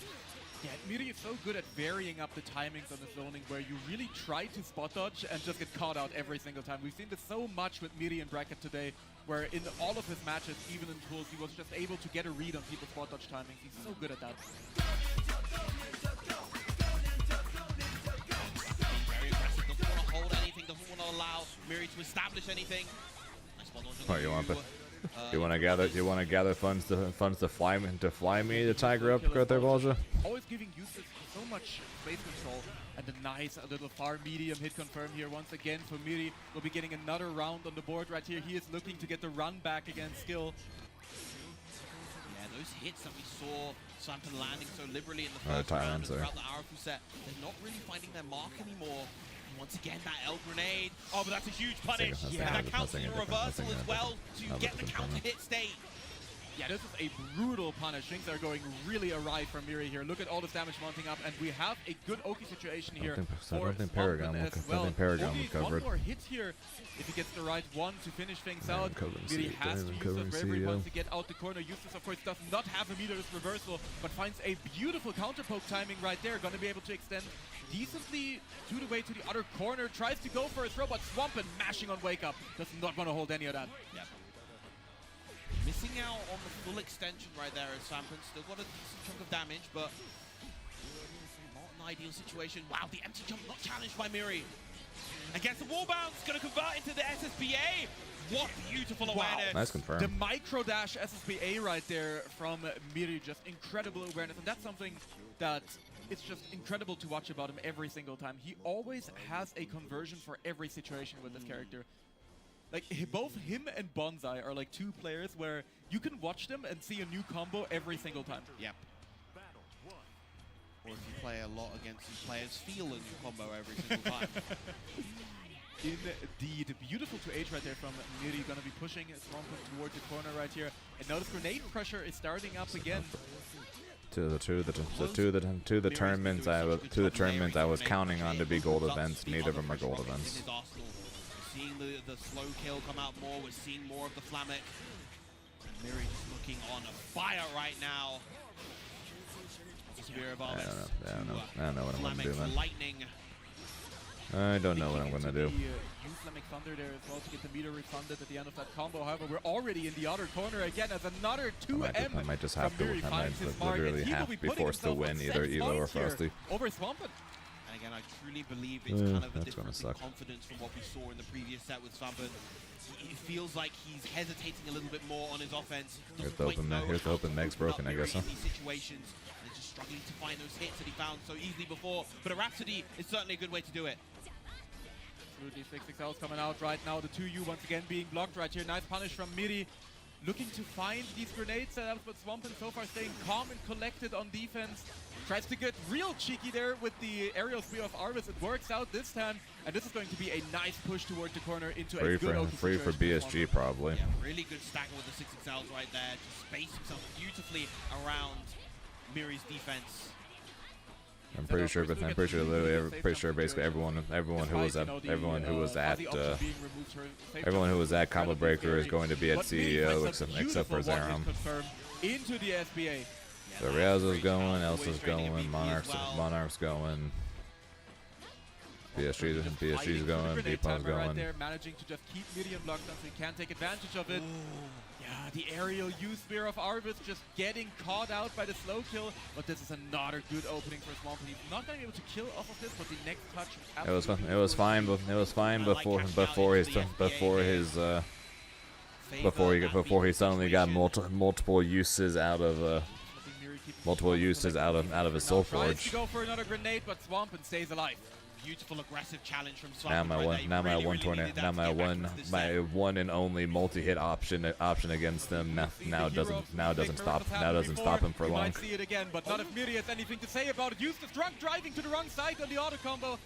Yeah, Miri is so good at varying up the timings on the zoning where you really try to spot dodge and just get caught out every single time. We've seen this so much with Miri in bracket today, where in all of his matches, even in tools, he was just able to get a read on people's spot dodge timings. He's so good at that. Very aggressive, doesn't want to hold anything, doesn't want to allow Miri to establish anything. Nice spot dodge on What, the you want U. the- You want to gather funds to fly me the Tiger upgrade there, Balja? Always giving Yusuf so much space control, and a nice little far medium hit confirm here once again for Miri. We'll be getting another round on the board right here. He is looking to get the run back against Skill. Yeah, those hits that we saw Swampert landing so liberally in the Oh, first round and Thailand's there. throughout the Arafu set, they're not really finding their mark anymore. And once again, that L grenade. Oh, but that's a huge punish. That's And that counts as nothing a different, reversal nothing as well different. to get the Nothing counter different. hit state. Yeah, this is a brutal punish. Things are going really awry for Miri here. Look at all this damage mounting up, and we have a good Oki situation here. I don't think Paragon will- as I well. think Paragon Only will cover one it. more hit here if he gets the right one to finish things Not out. even covering Miri C- has not to even use covering that bravery CEO. once to get out the corner. Eustace, of course, does not have a meterless reversal, but finds a beautiful counter poke timing right there. Going to be able to extend decently to the way to the other corner. Tries to go for a throw, but Swampert mashing on Wake Up. Does not want to hold any of that. Yep. Missing out on the full extension right there as Swampert. Still got a decent chunk of damage, but not an ideal situation. Wow, the empty jump not challenged by Miri. Against the wall bounce, going to convert into the SSBA. What beautiful awareness. Nice The confirm. micro dash SSBA right there from Miri, just incredible awareness, and that's something that it's just incredible to watch about him every single time. He always has a conversion for every situation with this character. Like, both him and Bonsai are like 2 players where you can watch them and see a new combo every single time. Yep. Battle 1. Or if you play a lot against these players, feel a new combo every single time. Indeed. Beautiful to age right there from Miri. Gonna be pushing Swampert toward the corner right here. And notice grenade pressure is starting up again. To the tournaments I was counting on to be gold events. Neither of them are gold events. We're seeing the slow kill come out more. We're seeing more of the Flamek. Miri just looking on fire right now. Spear of Arvis I don't know what I'm gonna Flamek's do, man. lightning. I don't know what I'm gonna do. Use Flaming Thunder there as well to get the meter refunded at the end of that combo. However, we're already in the other corner again as another 2M. I might just have from to. Miri I finds his might mark, and literally he will have be to be putting forced to himself on win either 6 Elo or points here Frosty. over Swampert. And again, I truly believe it's kind of a that's gonna difference in suck. confidence from what we saw in the previous set with Swampert. It feels like he's hesitating a little bit more on his offense. Here's Doesn't the quite open know here's the how open to Meg's open up broken, I Miri guess, huh? in these situations. And they're just struggling to find those hits that he found so easily before. But a Rhapsody is certainly a good way to do it. Rudy 6XL coming out right now. The 2U once again being blocked right here. Nice punish from Miri. Looking to find these grenade setups, but Swampert so far staying calm and collected on defense. Tries to get real cheeky there with the aerial spear of Arvis. It works out this time, and this is going to be a nice push towards the corner into a good Oki Free for situation BSG Swampert. probably. Yeah, really good stacking with the 6XLs right there. Just space himself beautifully around Miri's defense. I'm pretty sure basically everyone who was at Combo Breaker is going to be at CEO except for Zeram. Into the SBA. So Riazo's going, Elsa's going, Monarch's going. BSG's Fighting going, for the grenade Deepal's timer right going. there, managing to just keep Medium locked down so he can't take advantage of it. Yeah, the aerial U-Spear of Arvis just getting caught out by the slow kill, but this is another good opening for Swamp. He's not going to be able to kill off of this, but the next touch It was fine. It was fine. It was fine before he suddenly got multiple uses out of his Soul Tries Forge. to go for another grenade, but Swampin stays alive. Beautiful aggressive challenge from Now Swampin. my right one, there. now my Really, one really tornado, needed that now to my get back one, into this my set. one and only multi-hit option against them doesn't stop him for You long. might see it again, but not if Miri has anything to say about it. Eustace drunk driving to the wrong side on the auto combo.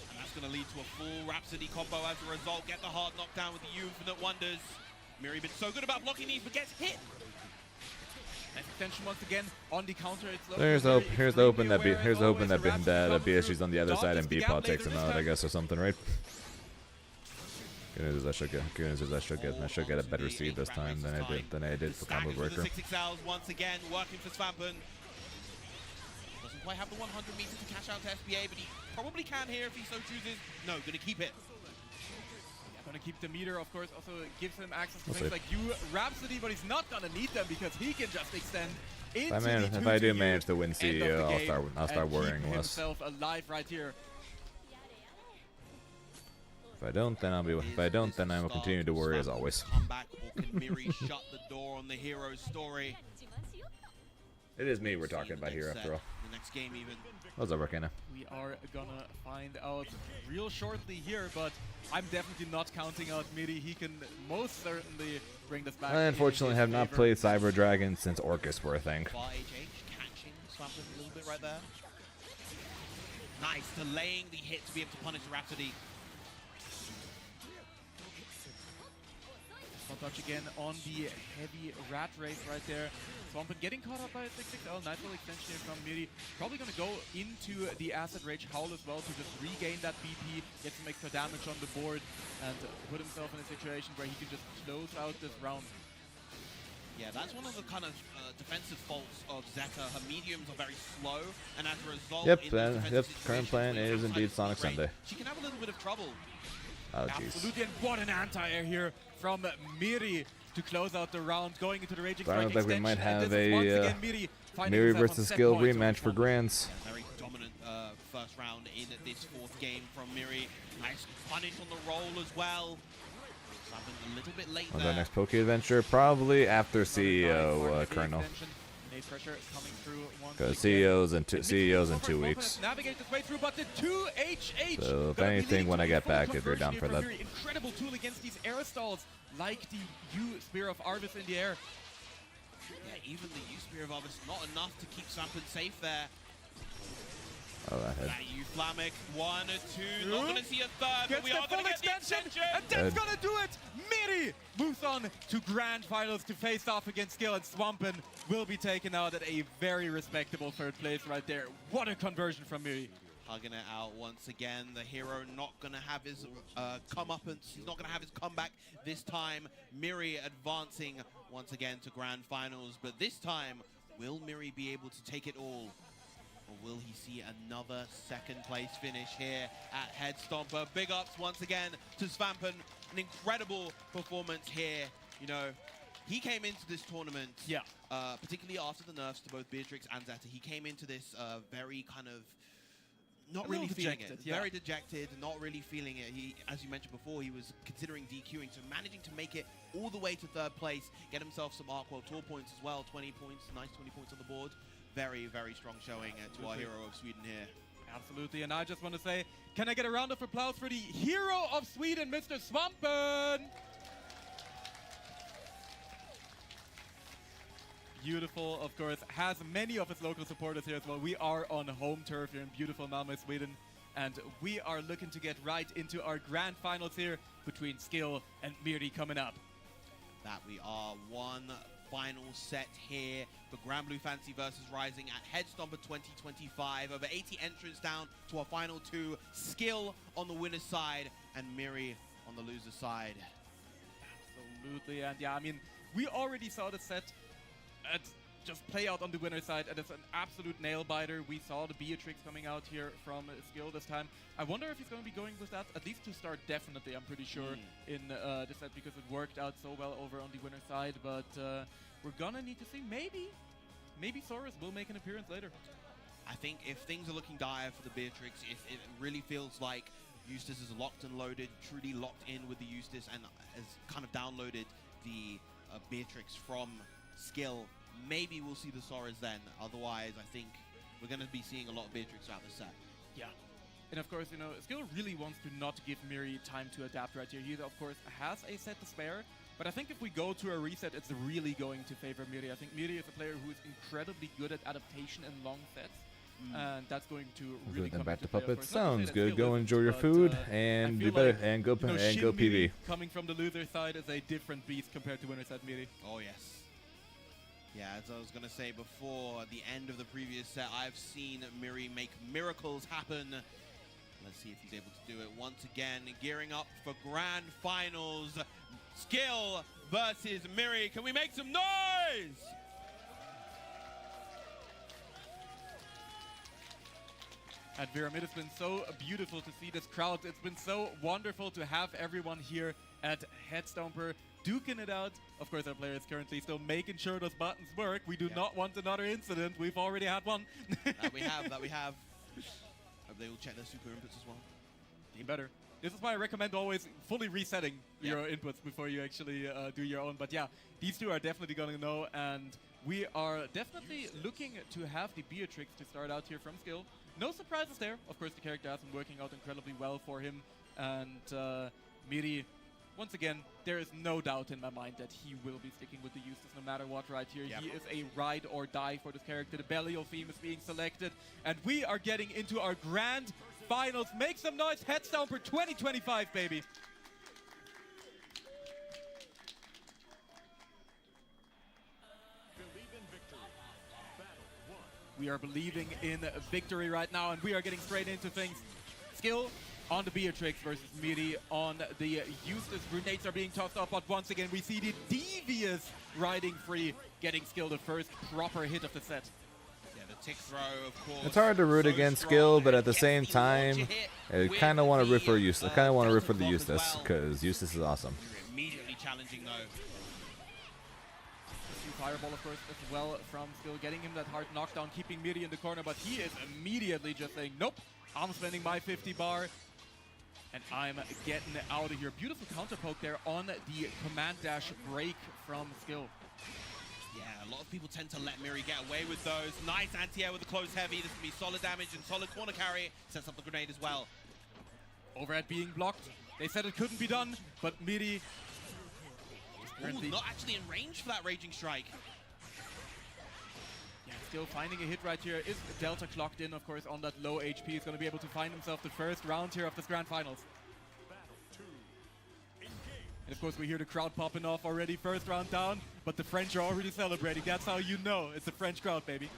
And that's going to lead to a full Rhapsody combo as a result. Get the hard knockdown with the Infinite Wonders. Miri been so good about blocking these, but gets hit. Nice extension once again on the counter. It's low. Here's Very the hoping that extremely aware, as always, the Rhapsody comes BSG's through. on the other side and Dodges the Beepal gap takes him laser this out, I time. guess, or something, right? Good news is I should get a better seed this time than I did for Combo Staggers with Breaker. the 6XLs once again, working for Swampin. Doesn't quite have the 100 meters to cash out to SBA, but he probably can here if he so chooses. No, gonna keep it. Gonna keep the meter, of course, also gives him access to We'll things see. like you Rhapsody, but he's not gonna need them because he can just extend into If I do manage to win CEO, I'll start worrying keep less. himself alive right here. If I don't, then I will continue to worry as always. Comeback, or can Miri shut the door on the hero story? It is me we're See in talking the about next here set, after all. The next game even. What's up, Arcana? We are gonna find out real shortly here, but I'm definitely not counting out Miri. He can most certainly bring this back. I unfortunately in his have not favor. played Cyber Dragon since Orcus were a thing. Far HH catching Swampin a little bit right there. Nice, delaying the hit to be able to punish Rhapsody. I'll touch again on the heavy rat race right there. Swampin getting caught up by a 6-6L. Nice little extension here from Miri. Probably going to go into the Acid Rage Howl as well to just regain that BP, get some extra damage on the board, and put himself in a situation where he can just close out this round. Yeah, that's one of the kind of defensive faults of Zeta. Her mediums are very slow, and as a result, Yep, in those defensive current situations plan when is outside indeed is Sonic great, Sunday. She can have a little bit of trouble. Oh, jeez. Absolutely, and what an anti-air here from Miri to close out the round, going into the Raging So I Strike don't think we extension. might and have this is once a again Miri finding Miri himself on versus set Skill points over rematch for Swampin. Grands. Very dominant first round in this fourth game from Miri. Nice punish on the roll as well. Something a little bit late When's there. our next Poke Adventure? Probably after CEO Colonel. Because CEO's in 2 weeks. Navigate this way through, but the 2HH. So if gonna be anything, leading when to I a get full back, if you're conversion down here for from that. Miri. Incredible tool against these air stalls, like the U-Spear of Arvis in the air. Yeah, even the U-Spear of Arvis not enough to keep Swampin safe there. Oh, that hit. That U-Flamic, 1 or 2, not going to see a third, but Gets we the are going full to get the extension, extension! and that's Good. gonna do it! Miri moves on to grand finals to face off against Skill, and Swampin will be taken out at a very respectable third place right there. What a conversion from Miri. Hugging it out once again. The hero not going to have his comeuppance. He's not going to have his comeback this time. Miri advancing once again to grand finals. But this time, will Miri be able to take it all? Or will he see another second place finish here at Head Stomper? Big ups once again to Swampin. An incredible performance here. You know, he came into this tournament, particularly after the nerfs to both Beatrix and Zeta. He came into this very kind of not A really little feeling dejected, it. yeah. Very dejected, not really feeling it. He, as you mentioned before, he was considering DQing, so managing to make it all the way to third place, get himself some Arc World Tour points as well, 20 points, nice 20 points on the board. Very, very strong showing to our hero of Sweden here. Absolutely, and I just want to say, can I get a round of applause for the hero of Sweden, Mr. Swampin? Beautiful, of course, has many of his local supporters here as well. We are on home turf here in beautiful Malmö, Sweden, and we are looking to get right into our grand finals here between Skill and Miri coming up. That we are one final set here for Grand Blue Fantasy versus Rising at Head Stomper 2025. Over 80 entrants down to our final two. Skill on the winner's side and Miri on the loser's side. Absolutely, and yeah, I mean, we already saw the set at just play out on the winner's side, and it's an absolute nail-biter. We saw the Beatrix coming out here from Skill this time. I wonder if he's going to be going with that, at least to start, definitely, I'm pretty sure, in the set, because it worked out so well over on the winner's side, but we're gonna need to see. Maybe Saurus will make an appearance later. I think if things are looking dire for the Beatrix, if it really feels like Eustace is locked and loaded, truly locked in with the Eustace, and has kind of downloaded the Beatrix from Skill, maybe we'll see the Saurus then. Otherwise, I think we're going to be seeing a lot of Beatrix throughout the set. Yeah. And of course, you know, Skill really wants to not give Miri time to adapt right here. He, of course, has a set to spare. But I think if we go to a reset, it's really going to favor Miri. I think Miri is a player who is incredibly good at adaptation in long sets. And that's going to really Good, then come back into to play, of puppets. course. Not to say Sounds that good. Skill Go isn't, enjoy your but, food I and feel be better like, and go you know, and Shin go Miri PB. coming from the loser side is a different beast compared to winner side Miri. Oh, yes. Yeah, as I was going to say before the end of the previous set, I've seen Miri make miracles happen. Let's see if he's able to do it once again. Gearing up for grand finals. Skill versus Miri. Can we make some noise? And Viram, it has been so beautiful to see this crowd. It's been so wonderful to have everyone here at Headstomper duking it out. Of course, our player is currently still making sure those buttons work. We do not want another incident. We've already had one. That we have. Hope they will check their super inputs as well. Even better. This is why I recommend always fully resetting your inputs before you actually do your own. But yeah, these two are definitely going to know. And we are definitely looking to have the Beatrix to start out here from Skill. No surprises there. Of course, the character has been working out incredibly well for him. And Miri, once again, there is no doubt in my mind that he will be sticking with the Eustace no matter what right here. Yep. He is a ride or die for this character. The Belial theme is being selected. And we are getting into our grand finals. Make some noise. Headstomper 2025, baby. Believe in victory. Battle 1. We are believing in victory right now, and we are getting straight into things. Skill on the Beatrix versus Miri on the Eustace. Grenades are being tossed up, but once again we see the devious riding free getting Skill the first proper hit of the set. Yeah, the tick throw, of course. It's hard to root so against strong, Skill, and but it at the gets same the time, launcher hit I with kind of want to root for the, Eustace. I kind of want to root for the Delta Clock as Eustace well. because Eustace is awesome. Immediately challenging though. Fireball, of course, as well from Skill, getting him that hard knockdown, keeping Miri in the corner, but he is immediately just saying, nope, I'm spending my 50 bar, and I'm getting out of here. Beautiful counter poke there on the command dash break from Skill. Yeah, a lot of people tend to let Miri get away with those. Nice anti-air with the close heavy. This can be solid damage and solid corner carry. Sets up the grenade as well. Overhead being blocked. They said it couldn't be done, but Miri Ooh, not actually in range for that Raging Strike. yeah, still finding a hit right here. Is Delta clocked in, of course, on that low HP. He's going to be able to find himself the first round here of this grand finals. Battle 2. Engage. And of course, we hear the crowd popping off already. First round down, but the French are already celebrating. That's how you know it's a French crowd, baby.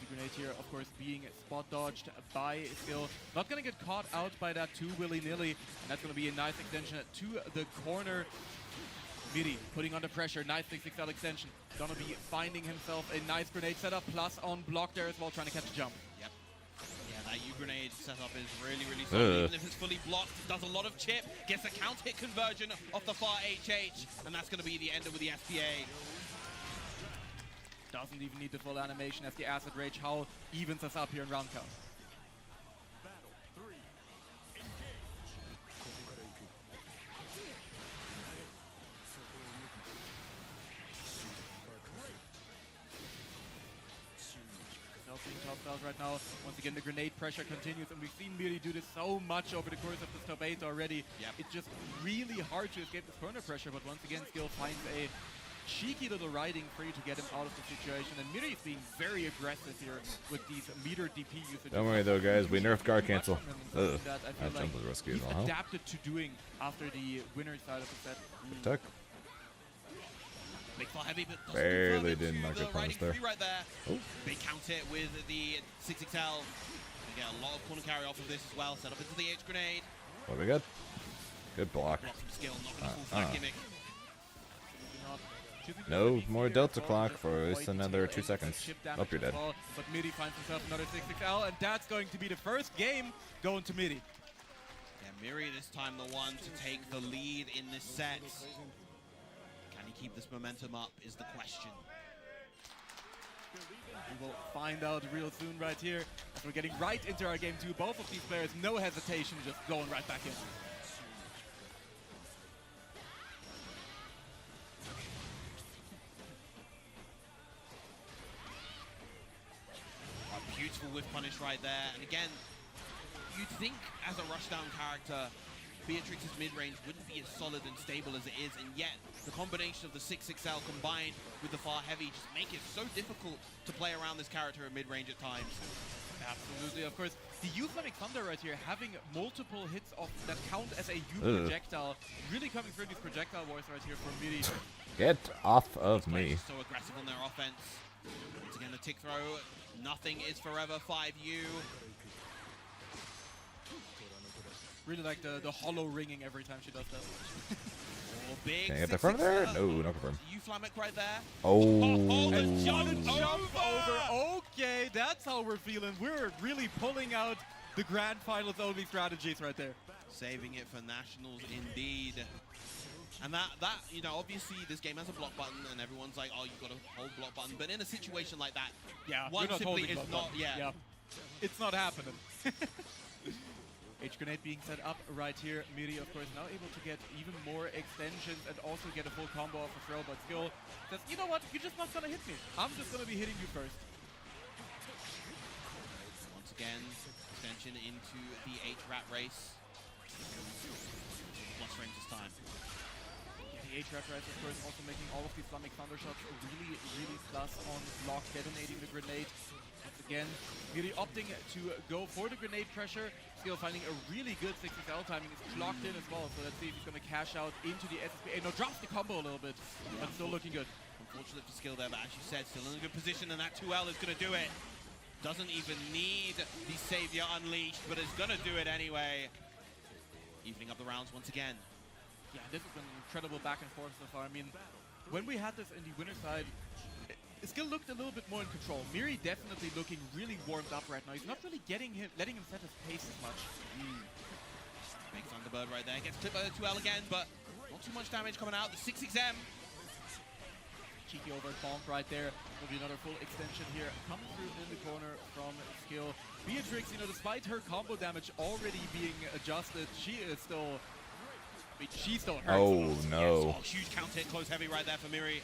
The grenade here, of course, being spot dodged by Skill. Not going to get caught out by that too willy-nilly. And that's going to be a nice extension to the corner. Miri putting under pressure. Nice 6-6L extension. Gonna be finding himself a nice grenade setup, plus on block there as well, trying to catch a jump. Yep. Yeah, that U-grenade setup is really, really solid. Even if it's fully blocked, does a lot of chip, gets a count hit conversion off the far HH, and that's going to be the ender with the SPA. Doesn't even need the full animation as the Acid Rage Howl evens us up here in round count. Battle 3. Engage. Self being tossed out right now. Once again, the grenade pressure continues, and we've seen Miri do this so much over the course of this top 8 already. Yep. It's just really hard to escape this corner pressure, but once again, Skill finds a cheeky little riding free to get him out of the situation, and Miri is being very aggressive here with these meter DP usage. Don't worry though, guys. We nerfed guard cancel. Ugh. That I That feel jump like was risky as he's well, huh? adapted to doing after the winner's side of the set. Tuck. Big far heavy, but doesn't Barely confirm it didn't to knock the it punish riding there. free right there. Oh. They count it with the 6XL. They get a lot of corner carry off of this as well. Set up into the H grenade. What we got? Good block. Block from skill, not gonna fall for that gimmick. No more Delta clock for at least another 2 seconds. Oh, you're dead. But Midi finds himself another 6XL, and that's going to be the first game going to Midi. Yeah, Miri this time the one to take the lead in this set. Can he keep this momentum up is the question. We will find out real soon right here. As we're getting right into our game 2. Both of these players, no hesitation, just going right back in. A beautiful whiff punish right there. And again, you'd think as a rushdown character, Beatrix's mid-range wouldn't be as solid and stable as it is, and yet the combination of the 6XL combined with the far heavy just make it so difficult to play around this character at mid-range at times. Absolutely, of course. The Euphonic Thunder right here, having multiple hits of that count as a U projectile, really coming through these projectile wars right here for Midi. Get off of me. So aggressive on their offense. Once again, the tick throw. Nothing is forever. 5U. Really like the hollow ringing every time she does that. Oh, big Can I get the confirm there? No, no confirm. Flamic right there. Oh. Jump over. Okay, that's how we're feeling. We're really pulling out the grand finals only strategies right there. Saving it for nationals indeed. And that you know, obviously this game has a block button and everyone's like, oh, you've got a whole block button. But in a situation like that, yeah, one simply is not, it's not happening. H-Grenade being set up right here. Miri, of course, now able to get even more extensions and also get a full combo off a throw, but Skill says, you know what, you're just not gonna hit me. I'm just gonna be hitting you first. Once again, extension into the H-Rat race. Plus range this time. Yeah, the H-Rat race, of course, also making all of these Flamic Thunder shots really, really plus on block, detonating the grenade. Once again, Miri opting to go for the grenade pressure. Skill finding a really good 6XL timing. Is clocked in as well, so let's see if he's going to cash out into the SSPA. No, drops the combo a little bit, but still looking good. Unfortunate for Skill there, but as you said, still in a good position, and that 2L is going to do it. Doesn't even need the Savior Unleashed, but is going to do it anyway. Evening up the rounds once again. Yeah, this has been an incredible back and forth so far. I mean, when we had this in the winner's side, Skill looked a little bit more in control. Miri definitely looking really warmed up right now. He's not really letting him set his pace as much. Big Thunderbird right there. Gets clipped by the 2L again, but not too much damage coming out. The 6XM. Cheeky over bonk right there. Will be another full extension here. Coming through in the corner from Skill. Beatrix, you know, despite her combo damage already being adjusted, she is still... I mean, she's still hurt. Oh, no. Yes, huge counter hit, close heavy right there for Miri.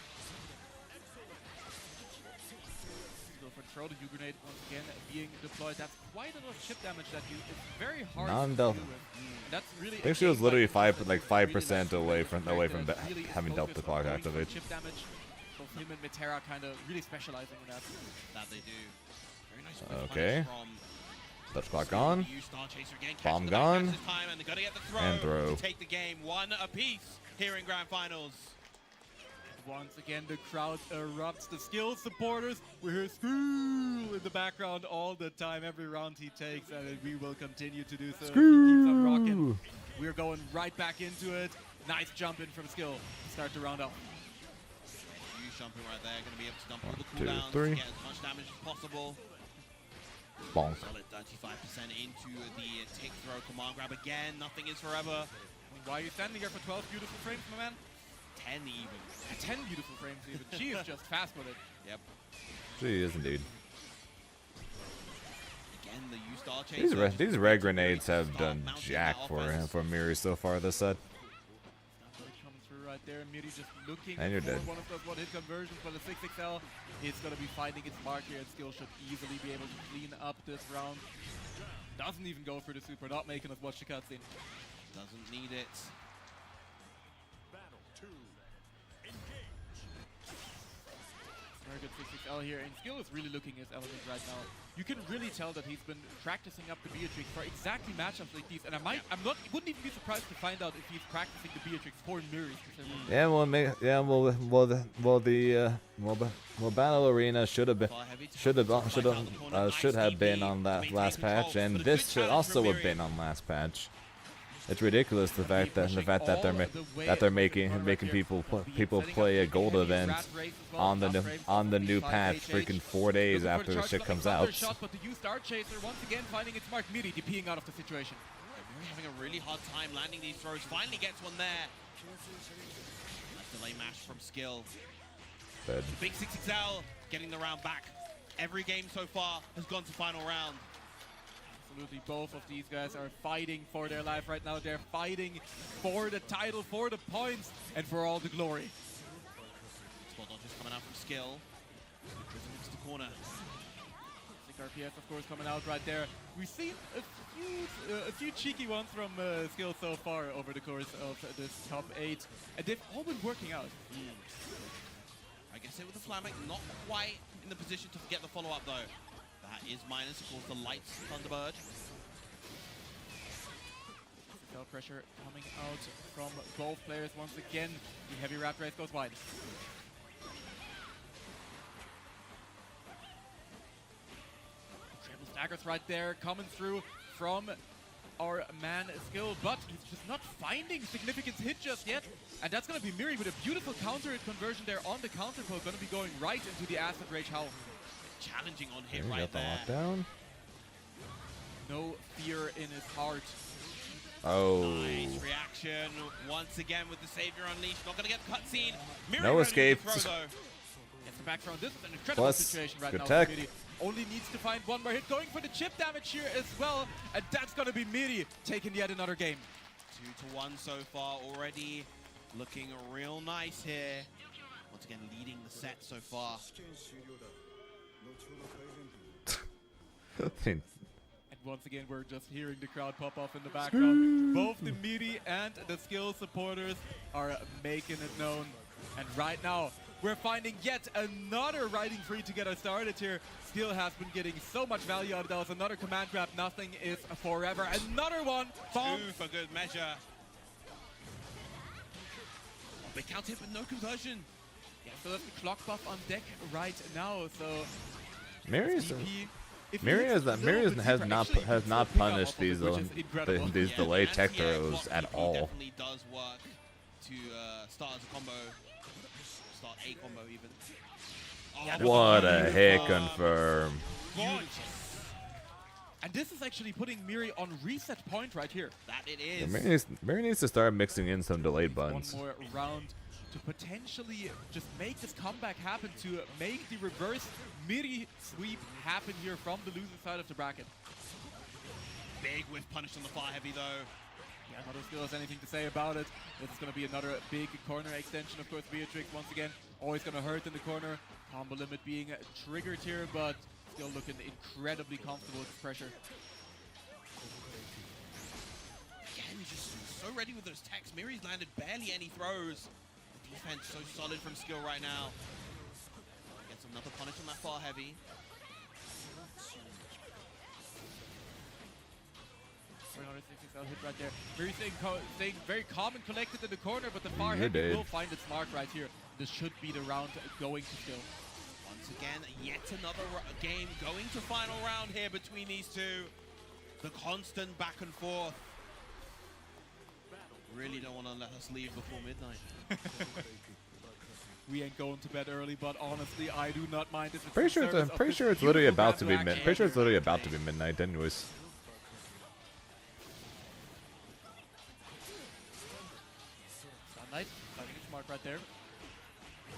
For the throw, the U-Grenade once again being deployed. That's quite a lot of chip damage that it's very hard to deal with. That's really. I think she was literally 5% away from having Delta clock activate. Chip damage. Both him and Metera kind of really specializing in that. That they do. Very nice. Okay. Delta clock gone. Again, Bomb gone. Time, and they gotta get the throw and throw. To take the game one apiece here in Grand Finals. Once again, the crowd erupts. The Skill supporters, we hear Screw in the background all the time, every round he takes, and we will continue to do so. He keeps on rocking. We're going right back into it. Nice jump in from Skill to start the round off. Huge jumping right there, going to be able to dump all the 1, 2, cooldowns 3. to get as much damage as possible. Bonk. Solid 35% into the tick throw command grab again. Nothing is forever. Why are you standing here for 12 beautiful frames, my man? 10 even. 10 beautiful frames even. She is just fast with it. Yep. She is indeed. Again, the U-Star chaser. These red grenades have done jack for Miri so far this set. Coming through right there. Miri just looking And you're for dead. one of those one-hit conversions, but the 6XL is going to be finding its mark here, and Skill should easily be able to clean up this round. Doesn't even go for the super, not making us watch the cutscene. Doesn't need it. Battle 2. Engage. Very good 6XL here, and Skill is really looking his element right now. You can really tell that he's been practicing up the Beatrix for exactly matchups like these, and wouldn't even be surprised to find out if he's practicing the Beatrix for Miri specifically. Yeah, well, Battle Arena should have been on that last patch, and this should also have been on last patch. It's ridiculous the fact that they're making people play a gold event on the new patch freaking 4 days after the shit comes out. Shot, but the used Dart Chaser once again finding its mark. Miri DPing out of the situation. Miri having a really hard time landing these throws. Finally gets one there. Nice delay mash from Skill. Dead. Big 6XL getting the round back. Every game so far has gone to final round. Absolutely, both of these guys are fighting for their life right now. They're fighting for the title, for the points, and for all the glory. Spot dodges coming out from Skill. Prism into the corner. Sick RPS, of course, coming out right there. We've seen a few cheeky ones from Skill so far over the course of this top 8, and they've all been working out. I guess it with the Flamek, not quite in the position to get the follow-up though. That is minus, of course, the lights Thunderbird. Cell pressure coming out from both players once again. The heavy Rat Race goes wide. Triple staggers right there coming through from our man Skill, but he's just not finding significant hit just yet. And that's going to be Miri with a beautiful counter hit conversion there on the counter poke, going to be going right into the Acid Rage Howl. Challenging on hit Got right the there. lockdown. No fear in his heart. Oh. Nice reaction once again with the Savior Unleashed. Not going to get the cutscene. Miri No ready escape. to throw, though. Gets the back throw. This is an incredible Plus, situation right good now tech. for Miri. Only needs to find one more hit. Going for the chip damage here as well. And that's going to be Miri taking yet another game. 2-1 so far already. Looking real nice here. Once again, leading the set so far. And once again, we're just hearing the crowd pop off in the background. Both the Miri and the Skill supporters are making it known. And right now, we're finding yet another riding free to get us started here. Skill has been getting so much value out of those. Another command grab, nothing is forever. Another one, bomb. 2 for good measure. Big count hit, but no conversion. Yeah, so that's the clock buff on deck right now. So Miri DP, if he Miri hits has a little bit has deeper, not actually, has not pick up punished off of it, these which is incredible. these Yeah, delay the tech anti-air throws block at DP all. definitely does work to start as a combo. Start a combo even. Oh, What a hit beautiful. confirm. Gorgeous. And this is actually putting Miri on reset point right here. That it Yeah, is. Miri needs to start mixing in some delayed buttons. One more round to potentially just make this comeback happen, to make the reverse Miri sweep happen here from the loser side of the bracket. Big whiff punish on the far heavy though. Yeah, not as Skill has anything to say about it. This is going to be another big corner extension. Of course, Beatrix once again always going to hurt in the corner. Combo limit being triggered here, but still looking incredibly comfortable with the pressure. Again, just so ready with those techs. Miri's landed barely any throws. The defense so solid from Skill right now. Gets another punish on that far heavy. 360 hit right there. Miri staying very calm and collected in the corner, but the far You're heavy dead. will find its mark right here. This should be the round going to Skill. Once again, yet another game going to final round here between these two. The constant back and forth. Really don't want to let us leave before midnight. We ain't going to bed early, but honestly, I do not mind if it's Pretty the sure service of pretty this sure it's literally beautiful about to be battle action. pretty sure it's literally about to be midnight anyways. Sunlight, finding its mark right there.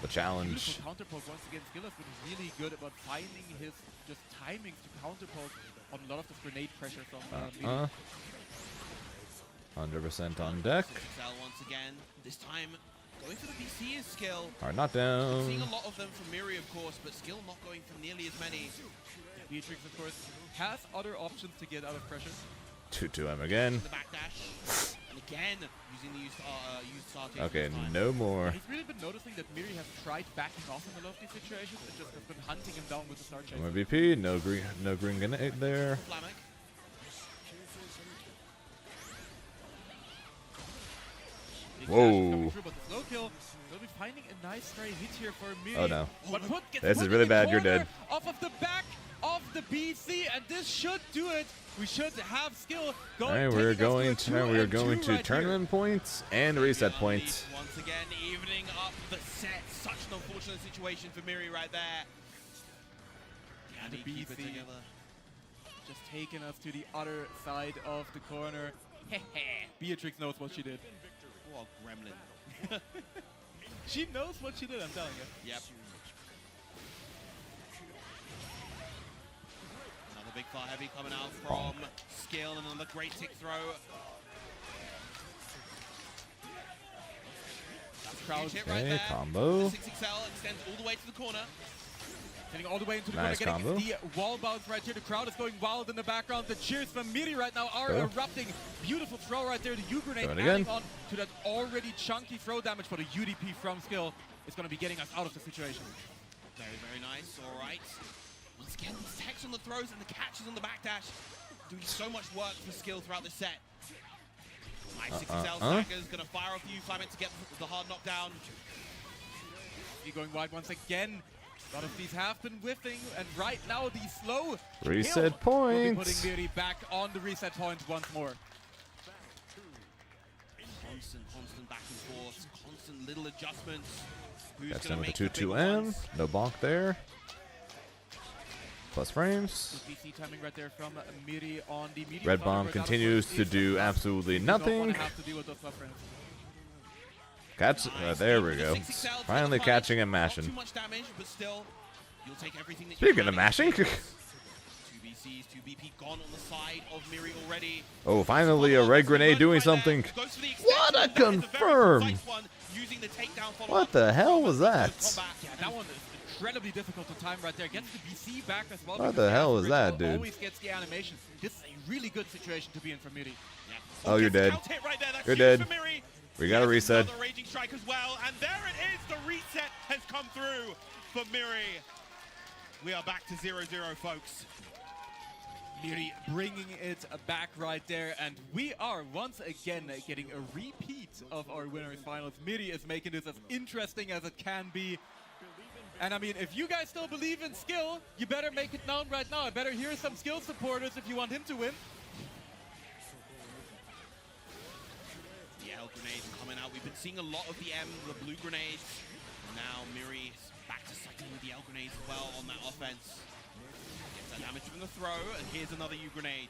The challenge. Beautiful counter poke once again. Skill has been really good about finding his just timings to counter poke on a lot of this grenade pressure from Miri. 100% on deck. XL once again. This time, going for the BC is Skill. Hard not Seeing down. a lot of them from Miri, of course, but Skill not going for nearly as many. Beatrix, of course, has other options to get out of pressure. 2-2M again. The backdash. And again, using the used star tape Okay, this time. no more. He's really been noticing that Miri has tried backing off in a lot of these situations and just has been hunting him down with the star chase. More VP, no green grenade there. Flamek. Big Whoa. dash coming through, but the slow kill will be finding a nice stray hit here for Miri. Oh, no. But Put gets This put is in really the bad, you're corner dead. Off of the back of the BC, and this should do it. We should have skill going. All right, we're going to right tournament points and reset points. Once again, evening up the set. Such an unfortunate situation for Miri right there. And Can the he keep it BC together? just taking us to the other side of the corner. Beatrix knows what she did. What a gremlin. She knows what she did, I'm telling you. Yep. Another big fire heavy coming out from Skill, and another great tick throw. That's a Crowd. huge hit right Okay, there. combo. The 6XL extends all the way to the corner. Getting all the way into the Nice corner, combo. getting the wall bounce right here. The crowd is going wild in the background. The cheers from Miri right now are Go. erupting. Beautiful throw right there. The U-grenade Doing adding again. on to that already chunky throw damage, for the UDP from Skill is going to be getting us out of the situation. Very, very nice. All right. Once again, the techs on the throws and the catches on the backdash. Doing so much work for Skill throughout this set. Nice 6XL Stagger's going to fire off the U-Flamet to get the hard knockdown. He going wide once again. A lot of these have been whiffing, and right now the slow Reset kill will be points. putting Miri back on the reset point once more. Constant back and forth, constant little adjustments. Who's That's going in to with the make the big 2-2M. ones? No bonk there. Plus frames. Good BC timing right there from Miri on the medium. Red side, Bomb where that, of continues course, to is do tough. absolutely You don't nothing. wanna have to deal with those buff frames. Catch. There we go. Finally catching and Not too mashing. much damage, but still, you'll take everything that Speaking you of can. mashing. 2 BCs, 2 BP gone on the side of Miri already. Oh, finally a red grenade doing Right there. something. Goes for the What a extension. That is very confirm. precise one, using the takedown follow-up. What the hell was that? Yeah, that one is incredibly difficult to time right there. Gets the BC back as well. What because the hell was Ritual that, dude? Always gets the animation. This is a really good situation to be in for Miri. Yeah. Oh, you're gets the dead. counter hit right there. That's You're huge dead. for Miri. We gotta Yes, reset. Another raging strike as well, and there it is. The reset has come through for Miri. We are back to 0-0, folks. Miri bringing it back right there, and we are once again getting a repeat of our winners finals. Miri is making this as interesting as it can be. And I mean, if you guys still believe in Skill, you better make it known right now. I better hear some Skill supporters if you want him to win. The L grenades coming out. We've been seeing a lot of the blue grenades. Now Miri is back to cycling with the L grenades as well on that offense. Gets that damage from the throw, and here's another U grenade.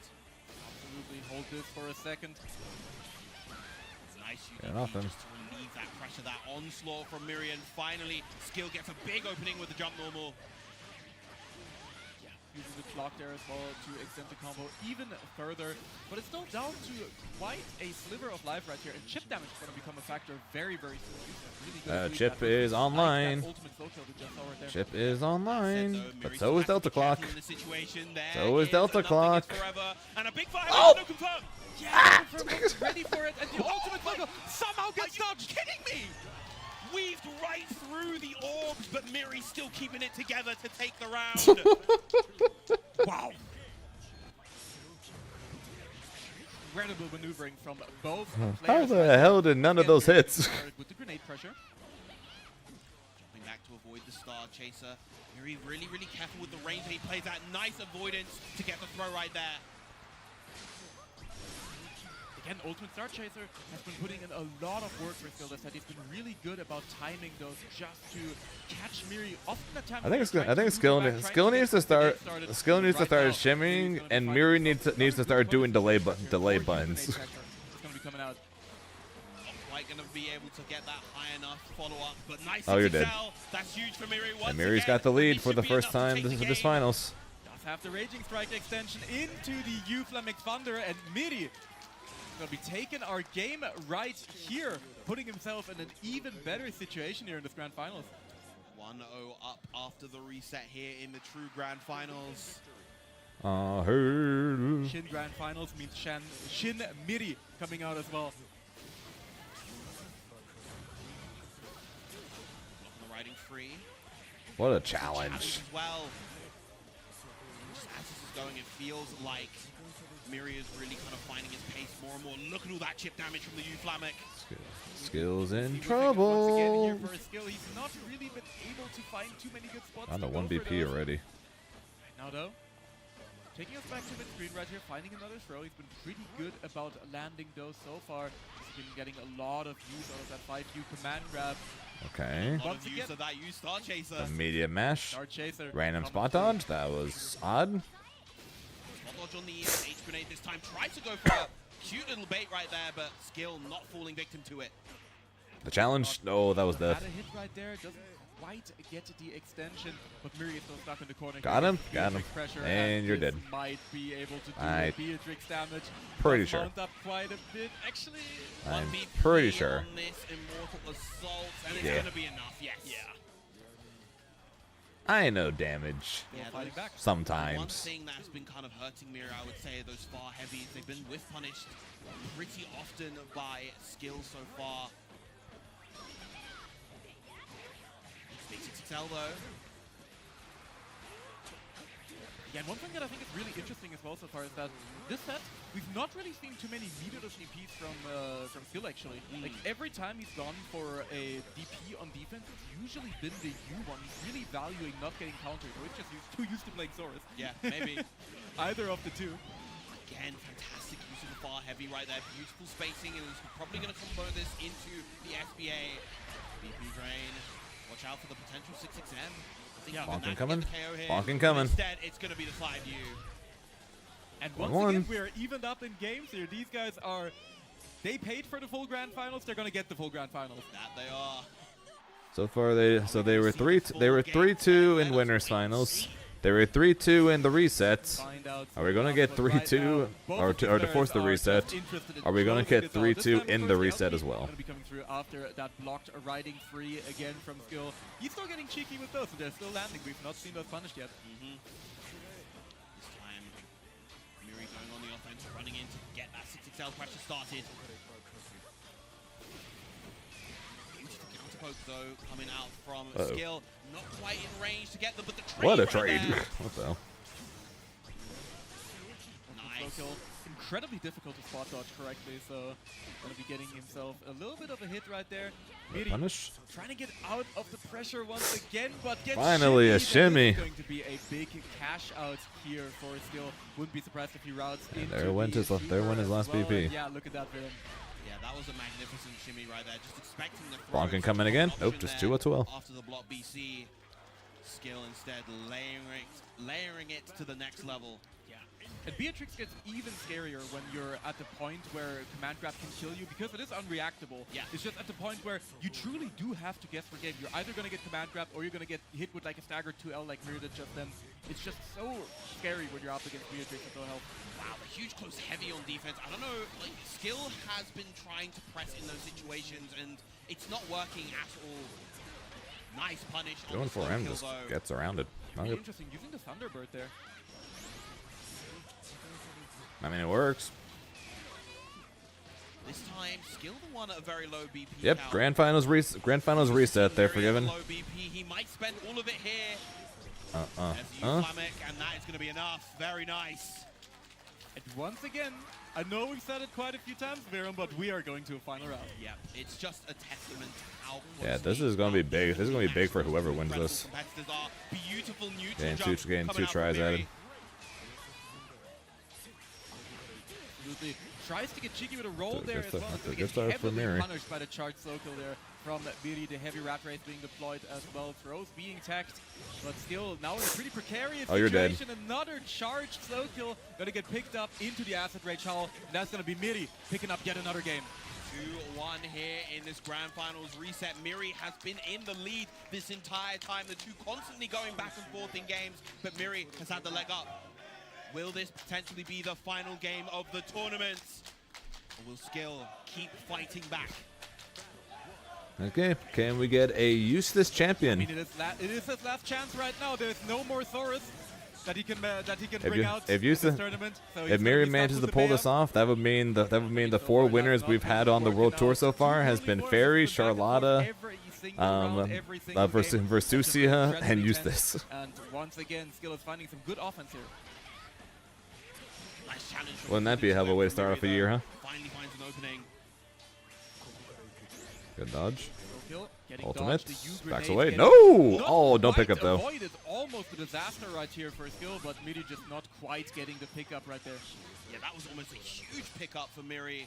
Absolutely, hold this for a second. Nice Yeah, UDP nothing. just to relieve that pressure, that onslaught from Miri, and finally Skill gets a big opening with the jump normal. Using the clock there as well to extend the combo even further. But it's still down to quite a sliver of life right here. And chip damage is going to become a factor very, very soon. Really good at doing Chip that. is Nice, online. that ultimate slow kill we just saw right there. Chip is online, Though, but Miri's so gonna is have to Delta be careful Clock. in the situation. There So is Delta Nothing Clock. Is forever, and a big fire. Oh! No confirm. Yeah, confirmed, ready for it. And the ultimate slow kill somehow gets Are you dodged. kidding me? Weaved right through the orbs, but Miri's still keeping it together to take the round. Wow. Incredible maneuvering from both How players. the hell did none of those hits? With the grenade pressure. Jumping back to avoid the Star Chaser. Miri really, really careful with the range that he plays at. Nice avoidance to get the throw right there. Again, Ultimate Star Chaser has been putting in a lot of work for Skill. He's been really good about timing those just to catch Miri. Often at times, I think Skill needs to start shimming, and Miri needs to start doing delay buttons. It's going to be coming out. Not quite going to be able to get that high enough follow-up, but nice. Oh, you're dead. XL. That's huge for Miri. And Miri's got the lead for the first time this this finals. Does have the Raging Strike extension into the U-Flamix Thunder, and Miri going to be taking our game right here, putting himself in an even better situation here in this Grand Finals. 1-0 up after the reset here in the true Grand Finals. Shin Grand Finals means Shin Miri coming out as well. Blocking the riding free. What a Challenge challenge! as well. Just as this is going, it feels like Miri is really kind of finding his pace more and more. Look at all that chip damage from the U-Flamek. Skill's in Once again, trouble. here for a Skill, he's not really been able to find too many good spots. On to the go 1 for BP those. already. Now though, Taking us back to mid-screen right here, finding another throw. He's been pretty good about landing those so far. He's been getting a lot of use out of that 5U command grab. Okay. A lot Once of use again- of that use Star Chaser. Immediate mesh. Star Chaser. Random coming spot through. dodge. That was odd. Spot dodge on the H grenade this time. Tried to go for a cute little bait right there, but Skill not falling victim to it. The challenge. Oh, that was Had death. a hit right there, doesn't quite get the extension, but Miri is still stuck in the corner. Got Here him, gets got him. Beatrix pressure, And you're this dead. Might be able to do I- Beatrix damage. Pretty Does sure. mount up quite a bit. Actually, I'm 1 pretty BP sure. on this Immortal Assault, and it's Yeah. going to be enough, yes. Yeah. I know damage. still Yeah, fighting those- back. One Sometimes. thing that's been kind of hurting Mira, I would say, are those far heavies. They've been whiff punished pretty often by Skill so far. Big 6XL though. Yeah, and one thing that I think is really interesting as well so far is that this set, we've not really seen too many meterless DPs from Skill actually. Like every time he's gone for a DP on defense, it's usually been the U1. He's really valuing not getting countered, or it's just too used to playing Saurus. Yeah, maybe. Either of the two. Again, fantastic use of the far heavy right there. Beautiful spacing, and is probably going to combo this into the SBA. BP drain. Watch out for the potential 6XM. Yeah. Bonking coming. Bonking Bonking coming. Instead, it's going to be the 5U. And 1-1. once again, we're evened up in games here. These guys are, they paid for the full grand finals. They're going to get the full grand finals. That they are. So far they were 3-2 in winners finals. They were 3-2 in the reset. Find out Are we gonna what get happens right 3-2 now. Both or of the to force the players are reset? just interested in Are we gonna closing get this out. This 3-2 time, of in the course, reset LP as well? Gonna be coming through after that blocked riding free again from Skill. He's still getting cheeky with those, and they're still landing. We've not seen those punished yet. This time, Miri going on the offense, running in to get that 6XL pressure started. Beautiful counterpoke though, coming out from Uh-oh. Skill. Not quite in range to get them, but the trade What a right trade! there. What the hell? Nice. Slow kill. Incredibly difficult to spot dodge correctly, so gonna be getting himself a little bit of a hit right there. Miri Punish? trying to get out of the pressure once again, but gets Finally, a shimmied, and shimmy. this is going to be a big cash out here for Skill. Wouldn't be surprised if he routes into there went the his la- there went his Super last as well, BP. and yeah, look at that villain. Yeah, that was a magnificent shimmy right there. Just expecting the throw. Bonking coming again? Option Nope, just there 2-2-0. After the block BC. Skill instead layering it to the next level. And Beatrix gets even scarier when you're at the point where command grab can kill you, because it is unreactable. Yeah. It's just at the point where you truly do have to guess for game. You're either going to get command grab or you're going to get hit with like a staggered 2L like Mirror did just then. It's just so scary when you're up against Beatrix with no help. Wow, a huge close heavy on defense. I don't know, like, Skill has been trying to press in those situations, and it's not working at all. Nice punish. on Going the for slow him kill, just though. gets around it. Pretty interesting, using the Thunderbird there. I mean, it works. This time, Skill the one at a very low BP Yep, count. grand finals reset. They're Very forgiven. Low BP. He might spend all of it here. There's the Uh. Flamic, and that is going to be enough. Very nice. And once again, I know we've said it quite a few times, Viren, but we are going to a final round. Yeah, it's just a testament to how Yeah, close this these is gonna be are. big. This is gonna be big for whoever wins Incredible this. competitors are. Beautiful neutral Getting jump two coming out from tries Miri. added. Absolutely. Tries to get cheeky with a roll That's a there good as start- well. that's a Gonna good get start for heavily Miri. punished by the charged slow kill there from Miri. The heavy rat race being deployed as well. Throws being tagged, but still now in a pretty precarious Oh, you're dead. situation. Another charged slow kill gonna get picked up into the Acid Rage Howl, and that's gonna be Miri picking up yet another game. 2-1 here in this grand finals reset. Miri has been in the lead this entire time. The two constantly going back and forth in games, but Miri has had the leg up. Will this potentially be the final game of the tournament? Or will Skill keep fighting back? Okay, can we get a useless I champion? mean, it is his last chance right now. There's no more Saurus that he can bring you- out if in you this s- tournament. So If Miri manages to pull this off, that would mean the 4 winners we've had on the World Tour so far has been Fairy, Charlotta, Versusia, and Eustace. And once again, Skill is finding some good offense here. Nice challenge from Wouldn't that be a hell of a way to start off a year, huh? Finally finds an opening. Good dodge. Kill. Getting Ultimate. dodged, the U Backs grenade away. getting No! not Oh, don't pick quite up though. avoided. Almost a disaster right here for Skill, but Miri just not quite getting the pickup right there. Yeah, that was almost a huge pickup for Miri.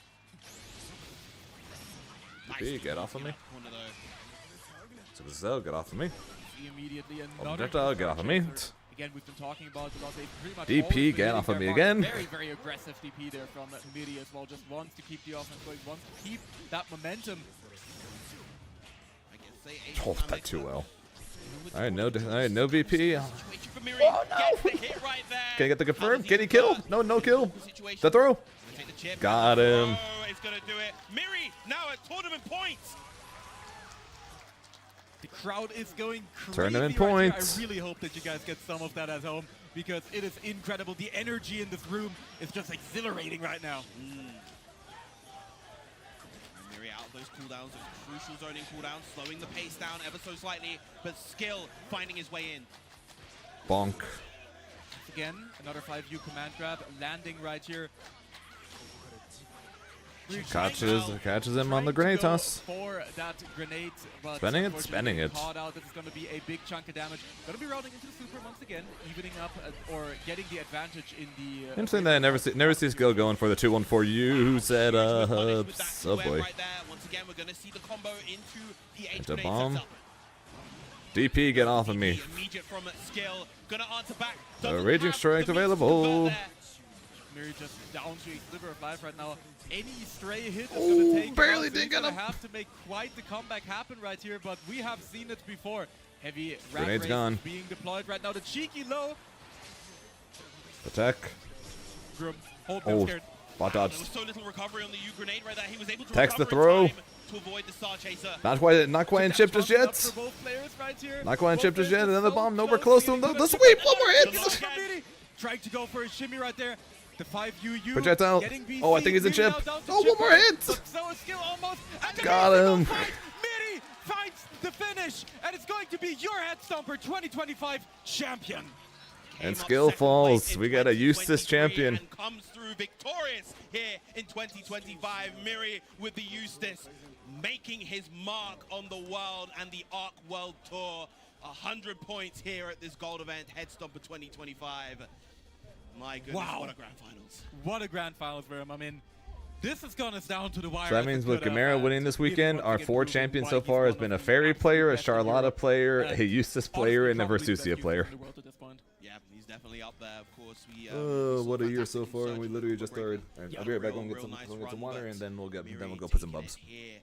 B, get off of me. Corner, though. Zell, get off of me. See immediately another Projectile, get off of me. chaser. Again, we've been talking about a lot. They've pretty much DP, always been get hitting off of their me mark. again. Very, very aggressive DP there from Miri as well. Just wants to keep the offense going, wants to keep that momentum. I guess they Oh, ace that too it. well. Alright, no VP. Situation for Miri. Oh, no. Gets the hit right there. Can I get the How confirm? does Can he kill? convert? No kill. Situation. The throw. Gonna take the chip. Got him. Oh, it's gonna do it. Miri now at tournament points. The crowd is going crazy Tournament right here. points. I really hope that you guys get some of that at home because it is incredible. The energy in this room is just exhilarating right now. Miri out of those cooldowns, those crucial zoning cooldowns, slowing the pace down ever so slightly, but Skill finding his way in. Bonk. Again, another 5U command grab landing right here. Catches him on the grenade toss. For that grenade, but Spending it, unfortunately spending it. caught out. This is going to be a big chunk of damage. Going to be routing into the super once again, evening up or getting the advantage in the. Interesting that I never see Skill going for the 2-1-4-U setups. Oh boy. Right there. Once again, we're going to see the combo into the H Into grenade bomb. setup. DP, get off of me. DP immediate from Skill. Gonna answer back. The Doesn't Raging have Strike the means to available. convert there. Miri just down to a sliver of life right now. Any stray hit is Ooh, going to take. barely out, so did he's get gonna him. have to make quite the comeback happen right here, but we have seen it before. Heavy rat Grenade's race gone. being deployed right now. The cheeky low. Attack. Grum, hold Oh, scared. bot There dodge. was so little recovery on the U grenade right there. He was able to Text the recover throw. in time to avoid the Star Chaser. Not quite in chip just Thumbs up yet. for both players right here. Not quite in Both chip just players yet. are And then the so bomb nowhere close to him. getting The to sweep. the One more Good hit. luck, Miri. Trying to go for a shimmy right there. The 5UU. Projectile. getting BC, Oh, I think he's in Miri chip. now down to Oh, chip one more right, hit. but so is Skill almost. And the Got Miri him. fight. Miri finds the finish, and it's going to be your Head Stomper 2025 champion. And Came up Skill second falls. place in We got a Eustace 2023 champion. And comes through victorious here in 2025. Miri with the Eustace, making his mark on the world and the ARC World Tour. 100 points here at this gold event, Head Stomper 2025. My goodness, Wow. what a grand finals. What a grand finals for him. I mean, this has gone us down to the wire. So that as it means with could have, Gamera and winning this really weekend, once our again 4 proving champions why so he's far has one been of a the Fairy absolute player, a best in Charlotta Europe. player, And a Eustace honestly, player, and a probably the best Versusia user player. in the world at this point. Yeah, he's definitely up there, of course. We, What a year so far, and we literally just started. Alright, I'll be right back. We'll get some water, and then we'll go put some bubs. Here.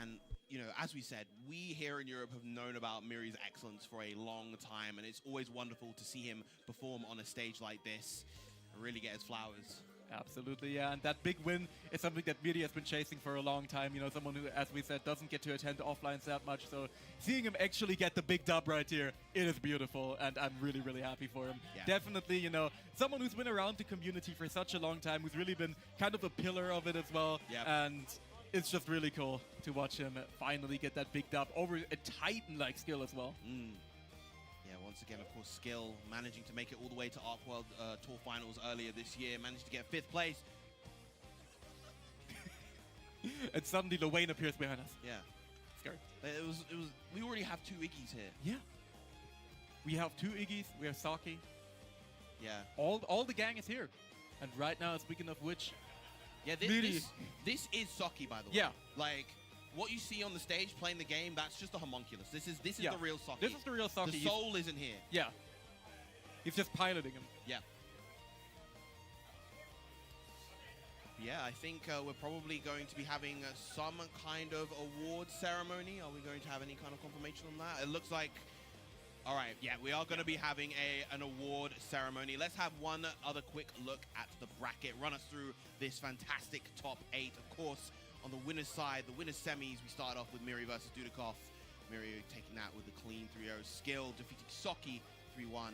And you know, as we said, we here in Europe have known about Miri's excellence for a long time, and it's always wonderful to see him perform on a stage like this and really get his flowers. Absolutely, yeah, and that big win is something that Miri has been chasing for a long time. You know, someone who, as we said, doesn't get to attend offlines that much. So seeing him actually get the big dub right here, it is beautiful, and I'm really, really happy for him. Yeah. Definitely, you know, someone who's been around the community for such a long time, who's really been kind of a pillar of it as well. Yep. And it's just really cool to watch him finally get that big dub over a Titan-like skill as well. Yeah, once again, of course, Skill managing to make it all the way to ARC World Tour Finals earlier this year, managed to get 5th place. And suddenly Lowain appears behind us. Yeah, Scary. it was. We already have 2 Iggies here. Yeah. We have 2 Iggies, we have Saki. Yeah, All the gang is here. And right now, speaking of which, yeah. Really? This is Saki, by the way. Yeah. Like what you see on the stage playing the game, that's just a homunculus. This is yeah, the real Saki. this is the real Saki. The soul isn't here. Yeah. He's just piloting him. Yeah. Yeah, I think we're probably going to be having some kind of award ceremony. Are we going to have any kind of confirmation on that? It looks like... All right, yeah, we are going to be having an award ceremony. Let's have one other quick look at the bracket. Run us through this fantastic top 8. Of course, on the winner's side, the winner's semis, we start off with Miri versus Dudikoff. Miri taking that with a clean 3-0. Skill defeating Saki 3-1.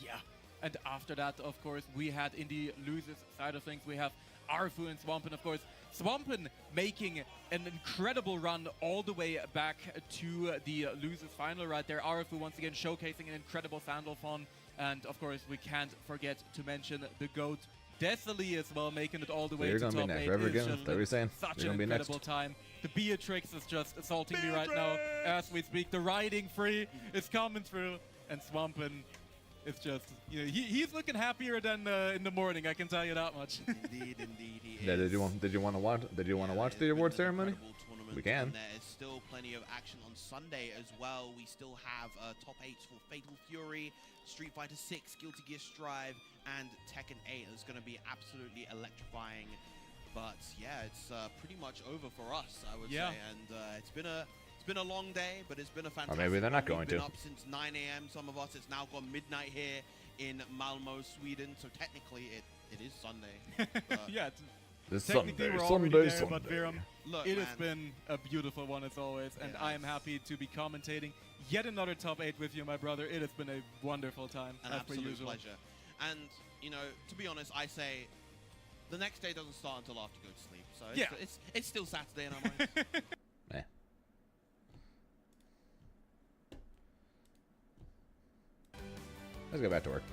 Yeah. And after that, of course, we had in the losers side of things, we have Arfu and Swampin, of course. Swampin making an incredible run all the way back to the losers final right there. Arfu once again showcasing an incredible Sandalphon. And of course, we can't forget to mention the GOAT, Desalee as well, making it all the way you're to gonna be top next. 8 Forever is again? just Is that what you're saying? such You're an gonna be next? incredible time. The Beatrix is just assaulting me right now as we speak. The Riding Free is coming through, and Swampin is just, you know, he's looking happier than in the morning. I can tell you that much. Indeed, he Yeah, is. did you want to watch the award ceremony? We can. There is still plenty of action on Sunday as well. We still have top 8s for Fatal Fury, Street Fighter 6, Guilty Gear Strive, and Tekken 8. It's going to be absolutely electrifying. But yeah, it's pretty much over for us, I would say. And it's been a long day, but it's been a fantastic. maybe they're not one. going We've been to. up since 9 a.m. Some of us. It's now gone midnight here in Malmo, Sweden. So technically, it is Sunday. But Yeah, it's This technically Sunday, we're already Sunday, there, but Sunday. Viram, look, it has man, been a beautiful one as always, and Yeah, I am happy to be commentating yet another top 8 with you, my brother. It has been a wonderful time, an as per absolute usual. pleasure. And you know, to be honest, I say the next day doesn't start until after you go to sleep. So it's still Saturday in our minds. Eh. Let's get back to work.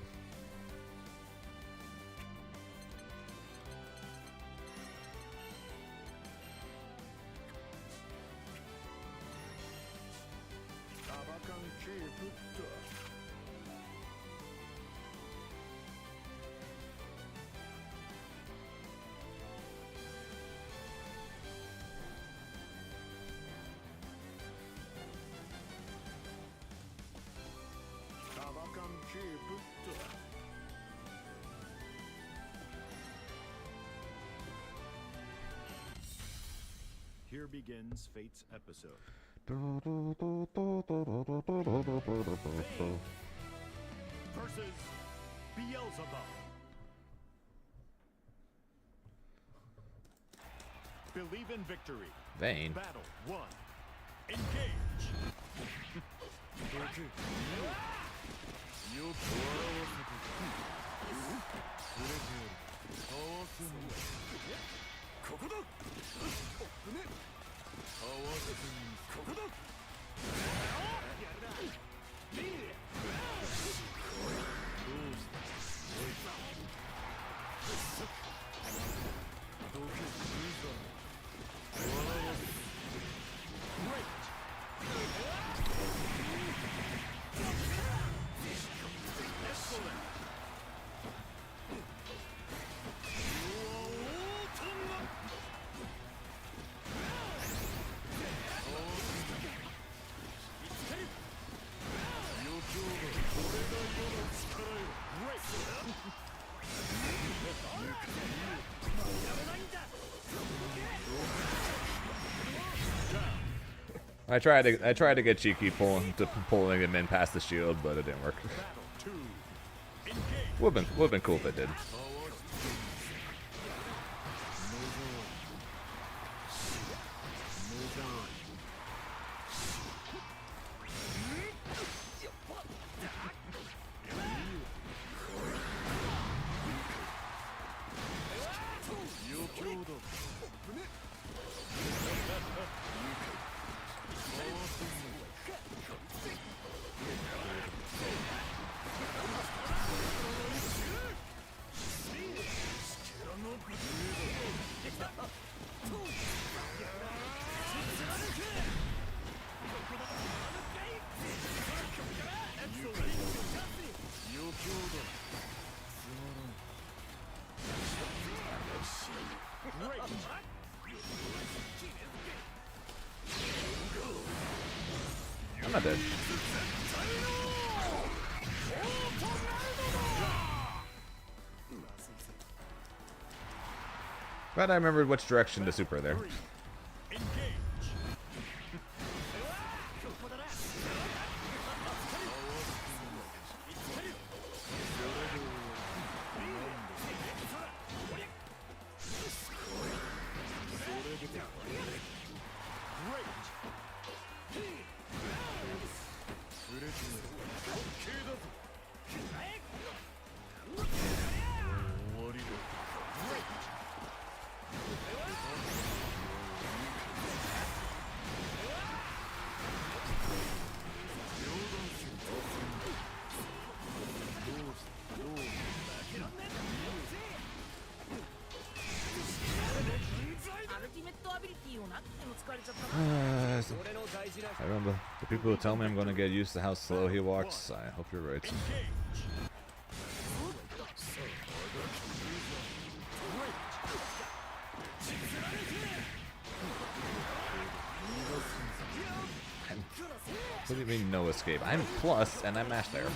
Here begins Fate's episode. Versus Beelzebub. Believe in victory. Vayne. Battle 1. Engage. I tried to get cheeky pulling him in past the shield, but it didn't work. Battle 2. Engage. Would've been cool if it did. I'm not dead. Glad I remembered which direction to super there. Engage. I remember the people who tell me I'm gonna get used to how slow he walks. I hope you're right. What do you mean no escape? I'm plus and I'm mash there.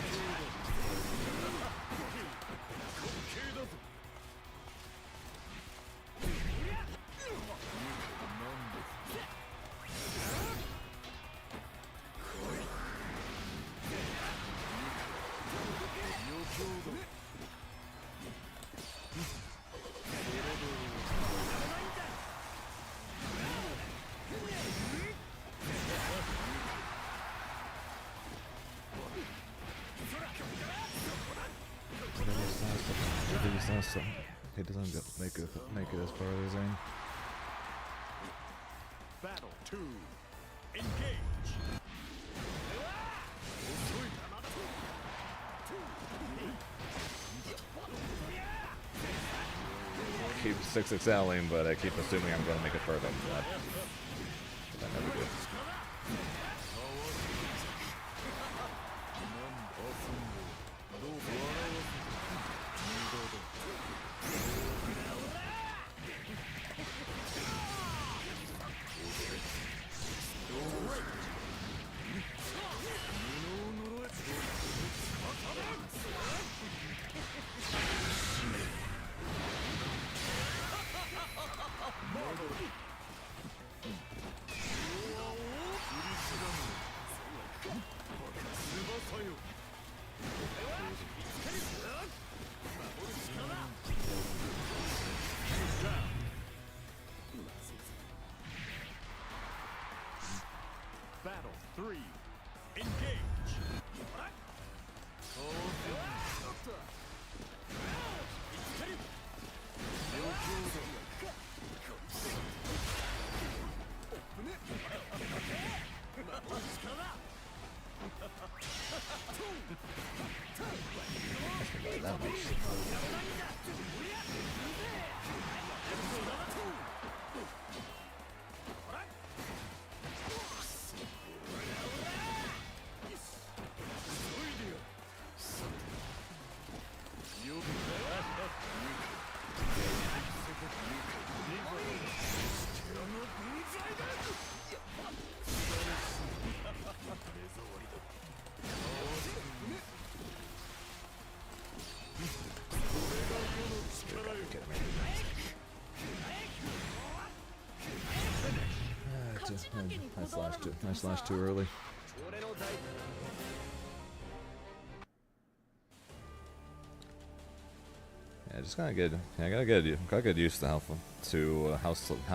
He doesn't make it as far as in. Battle 2. Engage. Keep 6XLing, but I keep assuming I'm gonna make it further than that. But I never do. Battle 3. Engage. That much. I slashed too early. Yeah, just gotta get. I gotta get used to how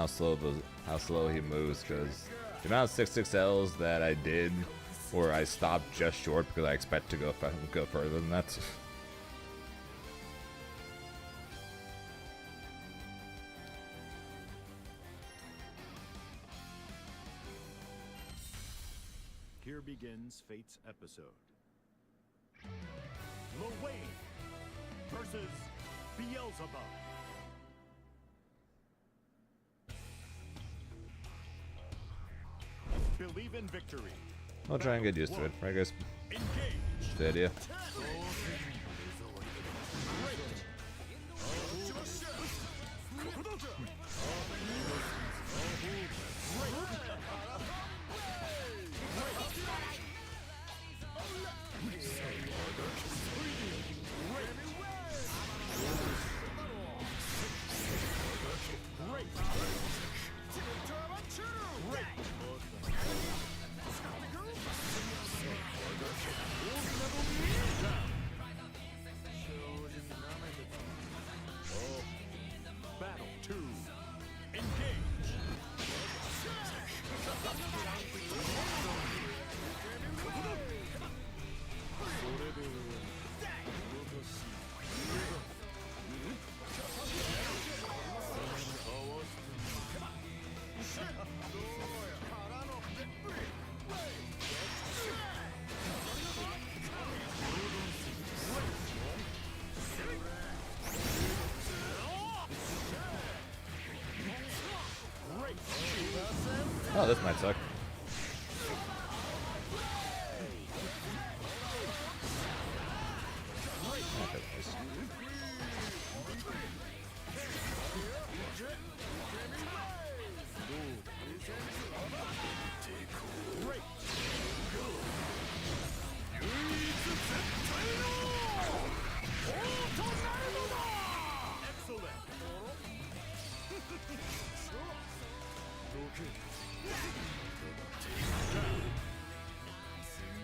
slow he moves, because the amount of 6XLs that I did, or I stopped just short because I expect to go further than that. Here begins Fate's episode. Lwayne versus Beelzebub. Believe in victory. I'll try and get used to it, right guys? Engage. The idea. Oh, this might suck.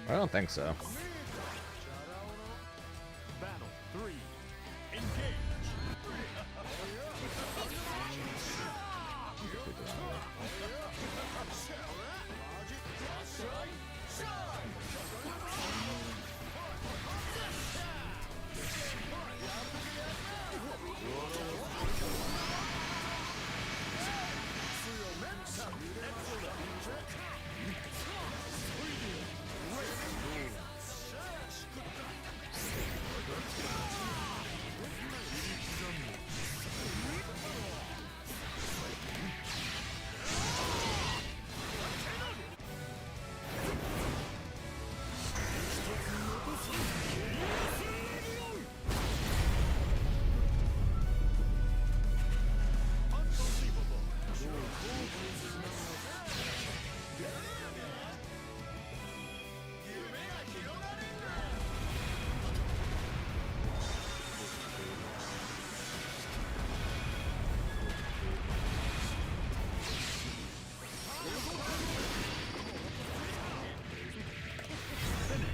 I don't think so. Battle 3. Engage.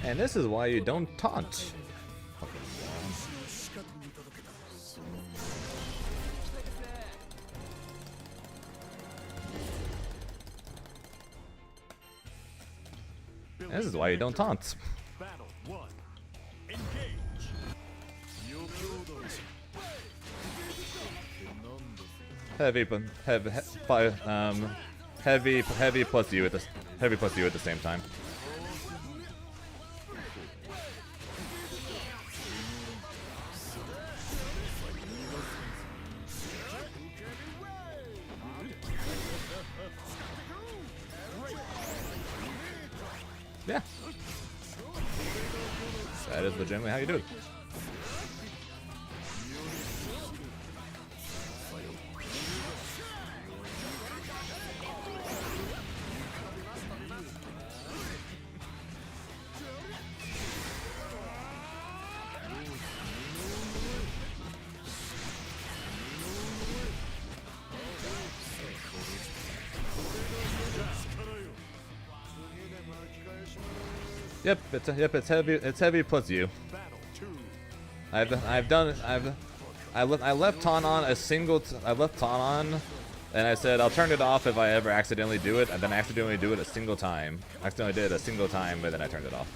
And this is why you don't taunt. This is why you don't taunt. Battle 1. Engage. Heavy plus you at the same time. Yeah. That is legitimately how you do it. It's heavy plus you. Battle 2. I left taunt on a single I left taunt on, and I said I'll turn it off if I ever accidentally do it, and then I accidentally do it a single time. I accidentally did it a single time, and then I turned it off.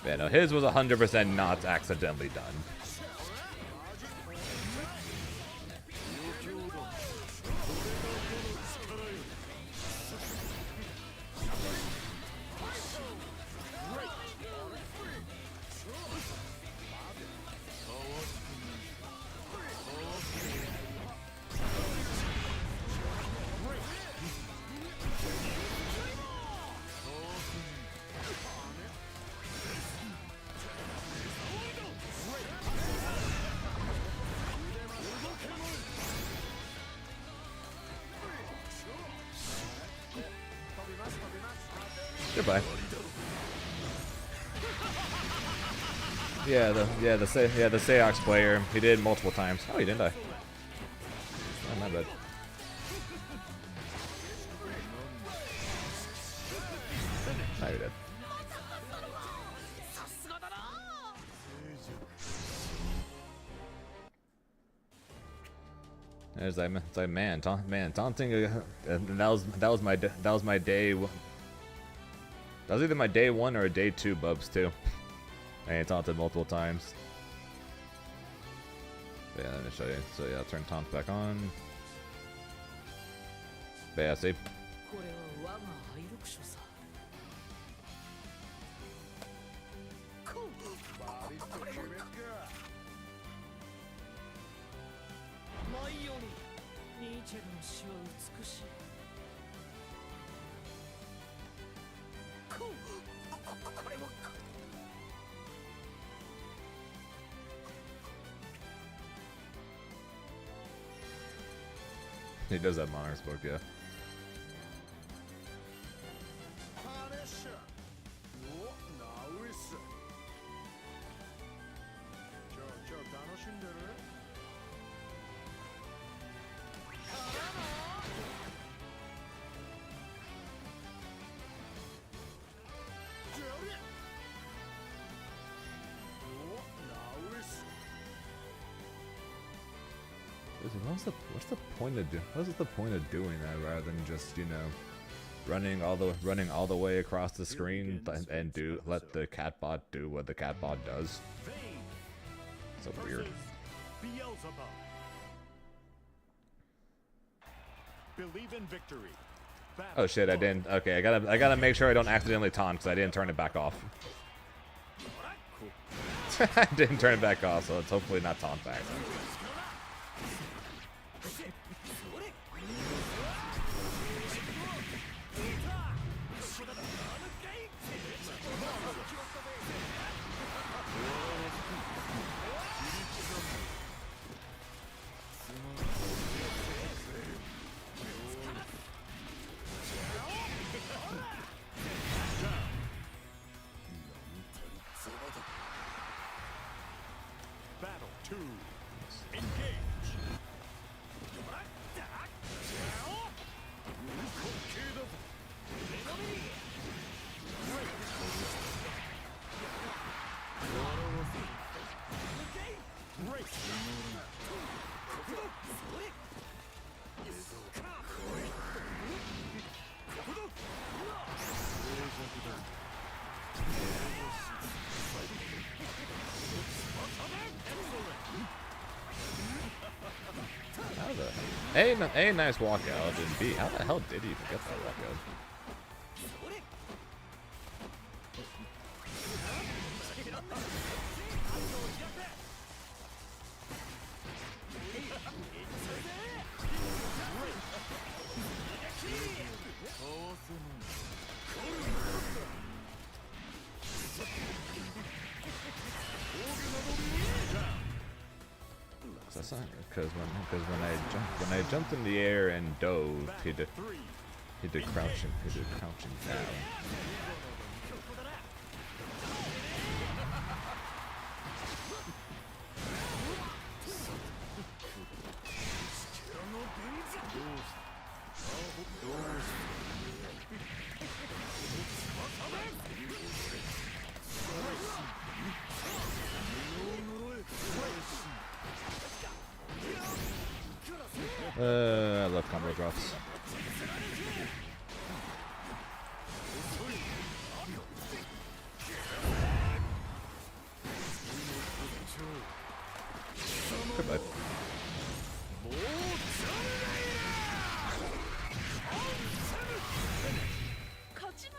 Yeah, no, his was 100% not accidentally done. Goodbye. The Seox player. He did multiple times. Oh, he didn't die. Oh, my bad. No, he did. It's like man, taunting. That was my day. That was either my day 1 or a day 2 bubs too. I taunted multiple times. But yeah, let me show you. So yeah, I'll turn taunt back on. But yeah, see. これは我が愛読書さ。舞い降チェルの死は美しい。これも He does have Monarch's book, yeah. パレッシャーおナウイスちょ楽しんでるジェリーおナウイス Listen, what's the point of what's the point of doing that rather than just, you know, running all the way across the screen and let the catbot do what the catbot does? Vayne So weird. versus Beelzebub. Believe in victory. Battle Oh shit, I one. didn't. Okay, I gotta make sure I don't accidentally taunt because I didn't turn it back off. I didn't turn it back off, so it's hopefully not taunt back. Battle 2. Engage. How the A nice walkout and B, how the hell did he even get that walkout? That's not because when I jumped in the air and dove, he did crouching down. I love combo drops. Goodbye.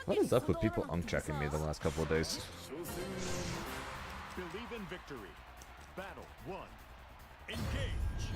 What is up with people unchecking me the last couple of days? Believe in victory. Battle 1. Engage.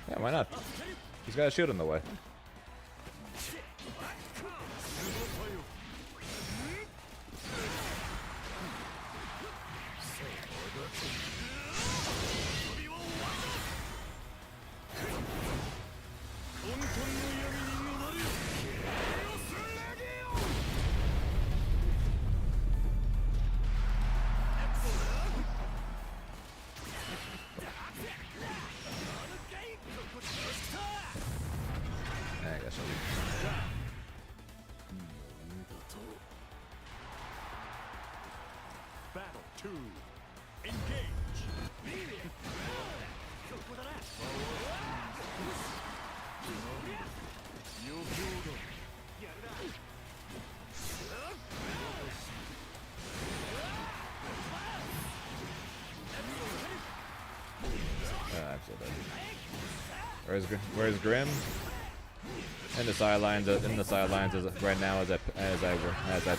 Yeah, why not? He's got a shield in the way. Battle 2. Engage. I'm so dead. Where's Grim? In the sidelines. Right now as I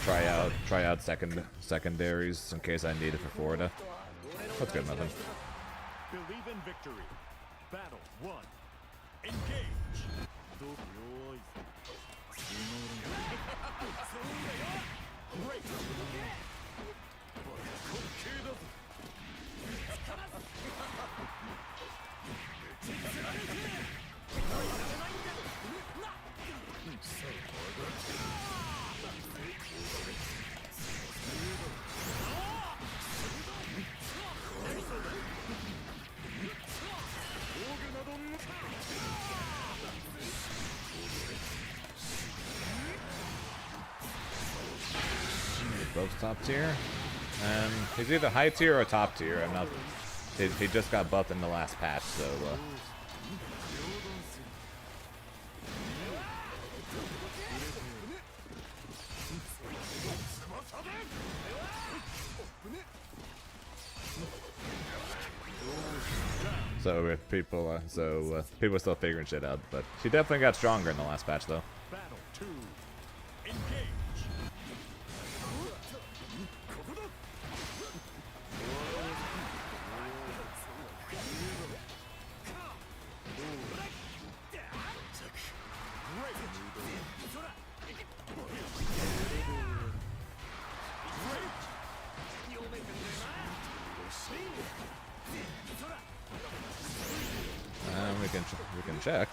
try out secondaries in case I need it for Florida. That's good, nothing. Believe in victory. Battle 1. Engage. Great. Both top tier. He's either high tier or top tier. I'm not. He just got buffed in the last patch, so. People are still figuring shit out, but she definitely got stronger in the last patch, though. Battle 2. Engage. We can check.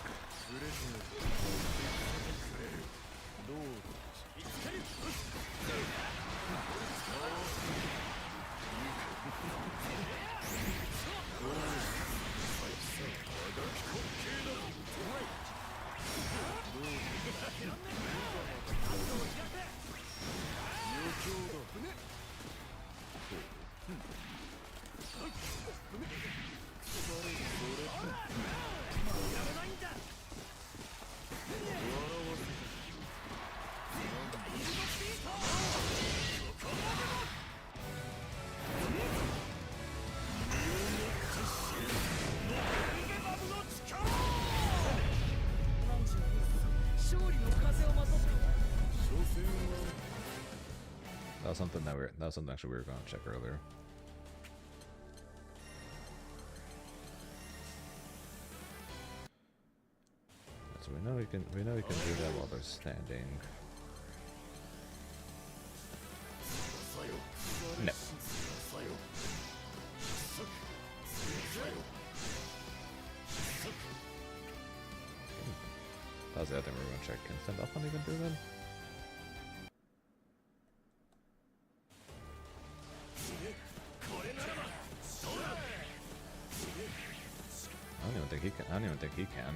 That was something actually we were going to check earlier. So we know we can do that while they're standing. No. That was the other thing we were going to check. Can send up on even do that? I don't even think he can.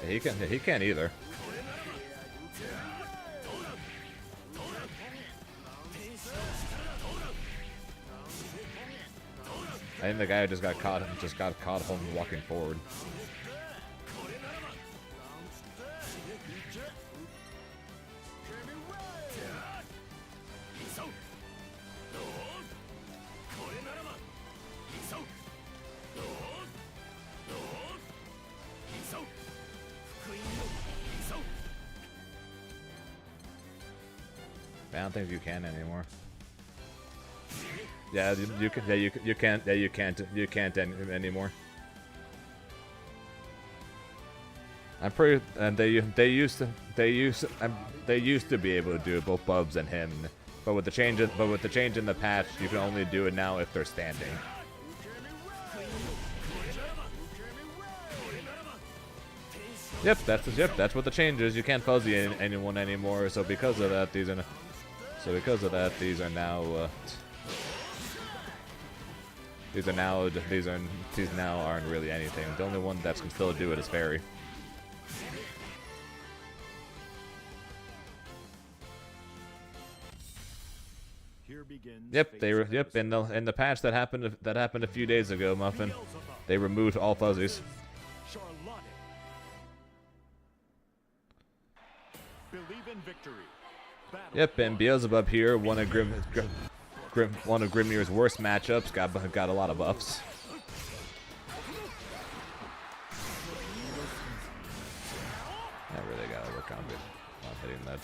Yeah, he can't either. I think the guy just got caught home walking forward. I don't think you can anymore. Yeah, you can. Yeah, you can't. Yeah, you can't. You can't anymore. I'm pretty. And they used to be able to do both Bubs and him, but with the change in the patch, you can only do it now if they're standing. Yep, that's what the change is. You can't fuzzy anyone anymore. So because of that, these now aren't really anything. The only one that can still do it is Fairy. begins Yep, they were. phase Yep, in the patch that happened a few days ago, Muffin. They removed all fuzzies. Charlotte. Believe in victory. Battle Yep, and one. Beelzebub here, one of Grimnir's worst matchups. Got a lot of buffs. I really gotta work on it. Not hitting that.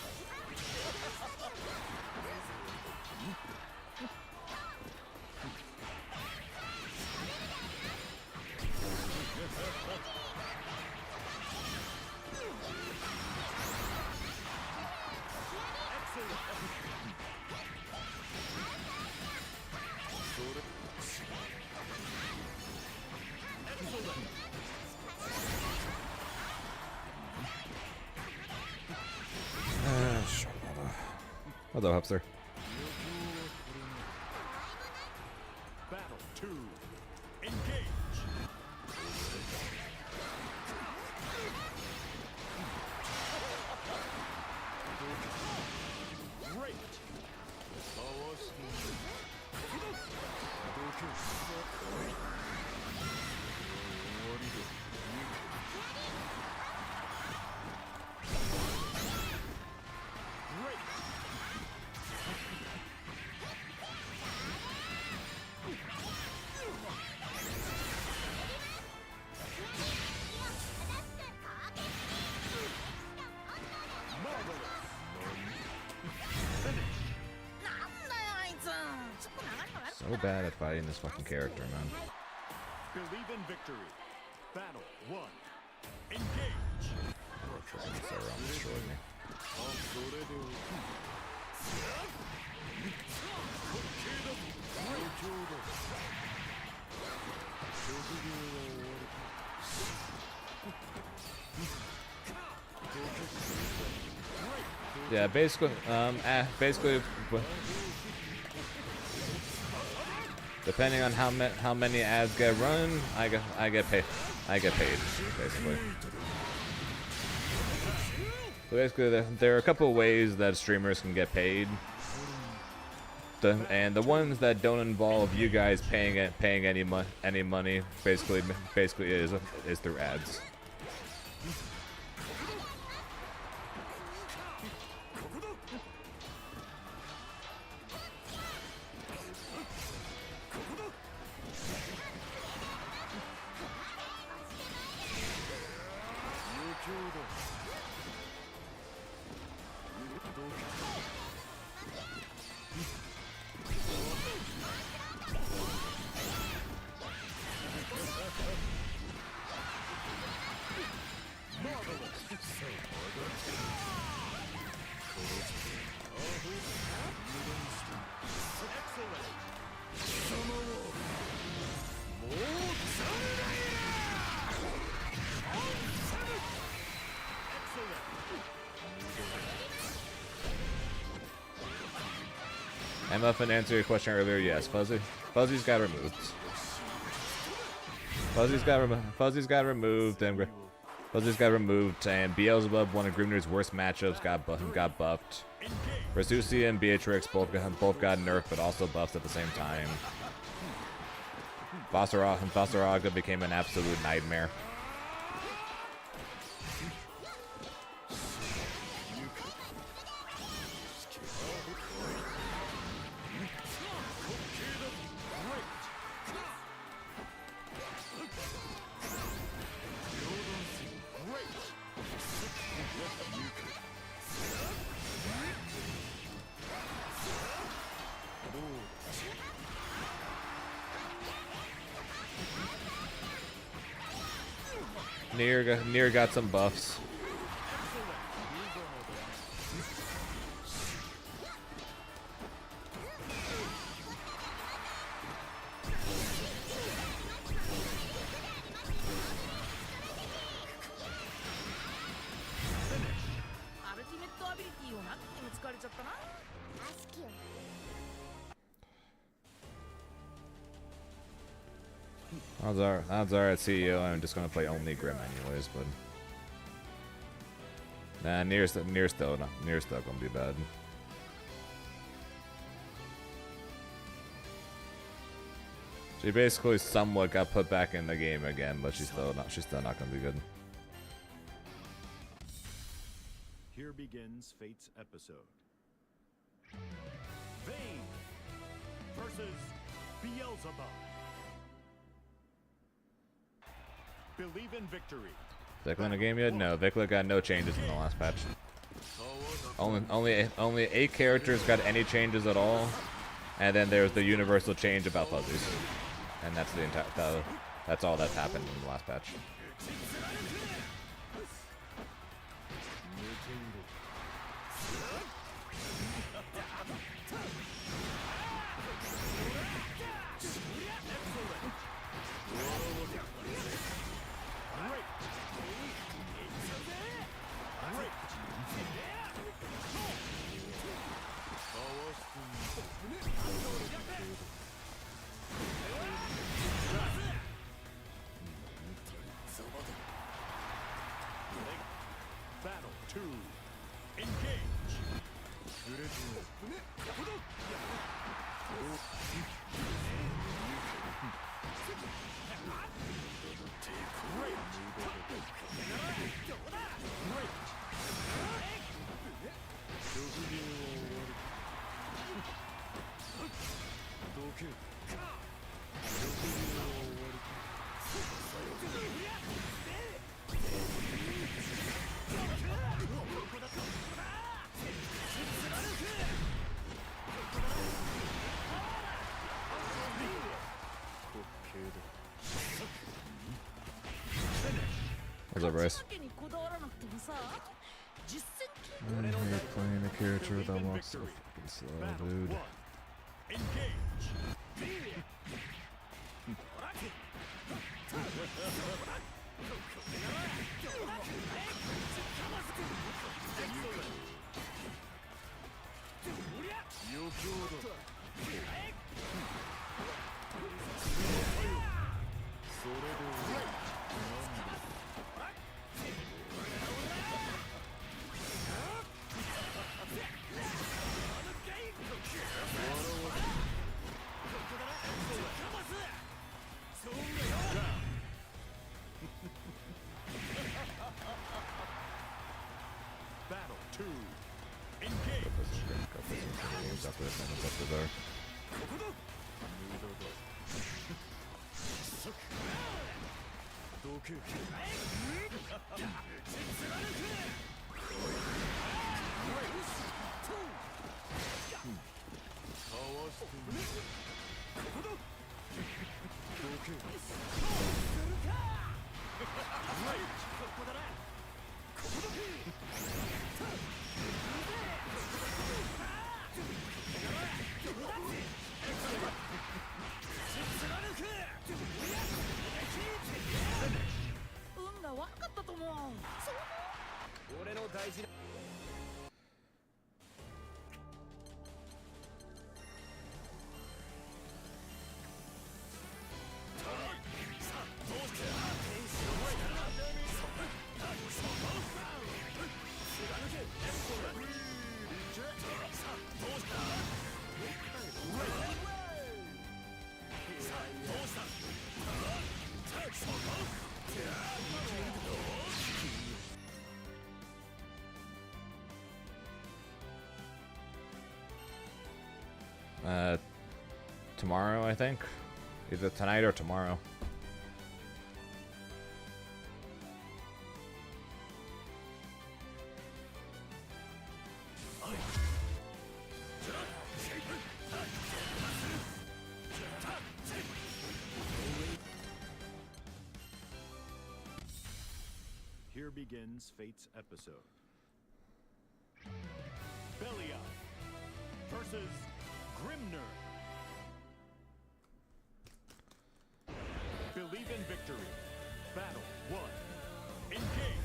Hello, Hupster. Battle 2. Engage. Great. Great. So bad at fighting this fucking character, man. Believe in victory. Battle 1. Engage. Sauron destroyed me. Yeah, basically, depending on how many ads get run, I get paid, basically. So basically, there are a couple of ways that streamers can get paid. And the ones that don't involve you guys paying any money, basically is through ads. And Muffin, answer your question earlier. Yes, Fuzzy's got removed. Fuzzy's got removed, and Beelzebub, one of Grimnir's worst matchups, got buffed. Rasucia and Beatrix both got nerfed, but also buffed at the same time. Basaraga became an absolute nightmare. Nier got some buffs. Odds are at CEO I'm just gonna play only Grim anyways, but nah, Nier's still gonna be bad. She basically somewhat got put back in the game again, but she's still not gonna be good. Here begins Fate's episode. Vayne versus Beelzebub. Believe in victory. Vikla in the game yet? No, Vikla got no changes in the last patch. Only 8 characters got any changes at all, and then there's the universal change about fuzzies, and that's the entire. That's all that's happened in the last patch. Battle 2. Engage. What's up, Bryce? だけにこだわらなくてもさ、実戦系 I hate playing a character that walks so fucking slow, Battle dude. 1. Engage. Battle 2. Engage. Tomorrow, I think. Either tonight or tomorrow. Here begins Fate's episode. Belia versus Grimner. Believe in victory. Battle 1. Engage.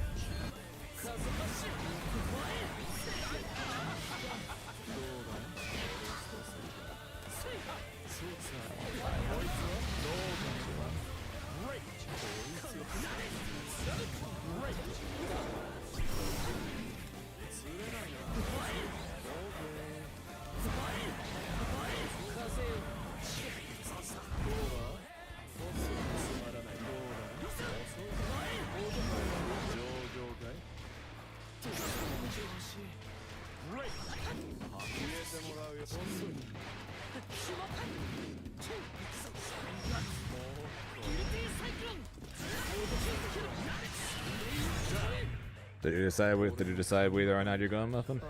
Did you decide whether or not you're going, Muffin?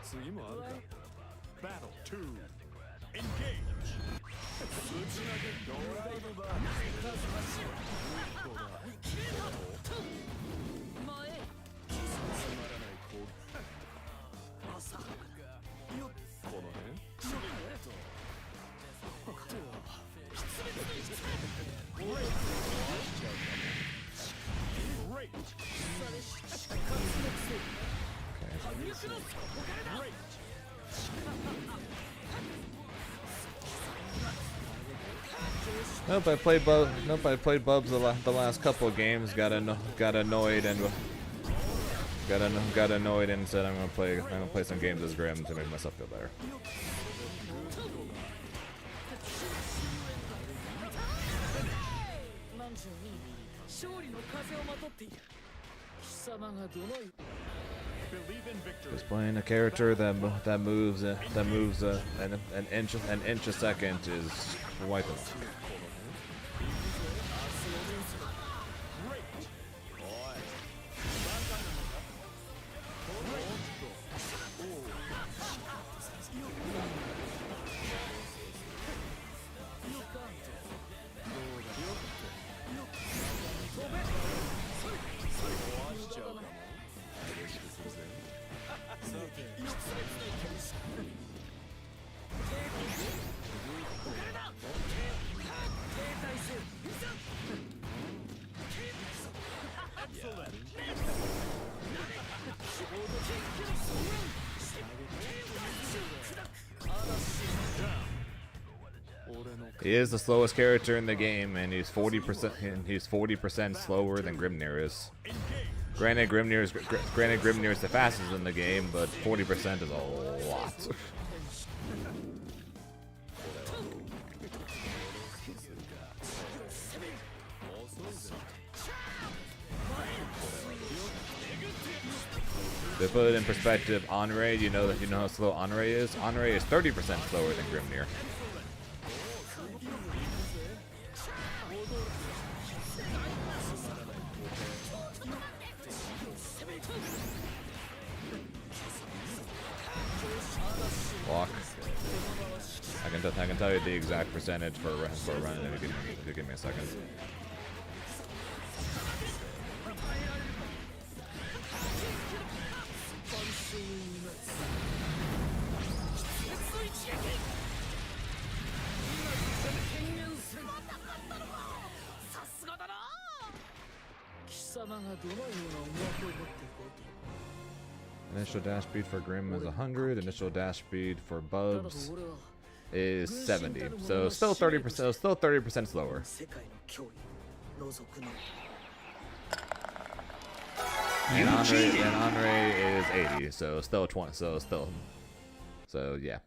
次もあるか Battle 2. Engage. ドライブバーこだ前つまらない攻撃浅はかだよっこの辺 Great. 迫力の底からだ Great. Nope, I played Bubs the last couple of games. Got annoyed and got annoyed and said I'm gonna play some games as Grim to make myself feel better. なんじゃ勝利の風をまとっている貴様がどのよ Believe in victory. Just playing a character that moves an inch a second is quite enough. Great. 壊しちゃうかも嬉しくするぜさて俺の He is the slowest character in the game, and he's 40%. He's 40% slower than Grimnir is. Granted, Grimnir is the fastest in the game, but 40% is a lot. To put it in perspective, Anre, you know how slow Anre is? Anre is 30% slower than Grimnir. Walk. I can tell you the exact percentage for running if you give me a second. Initial dash speed for Grim is 100. Initial dash speed for Bubs is 70. So still 30%. Still 30% slower. 世界の脅威覗くの And Andre is 80. So still 20. So yeah.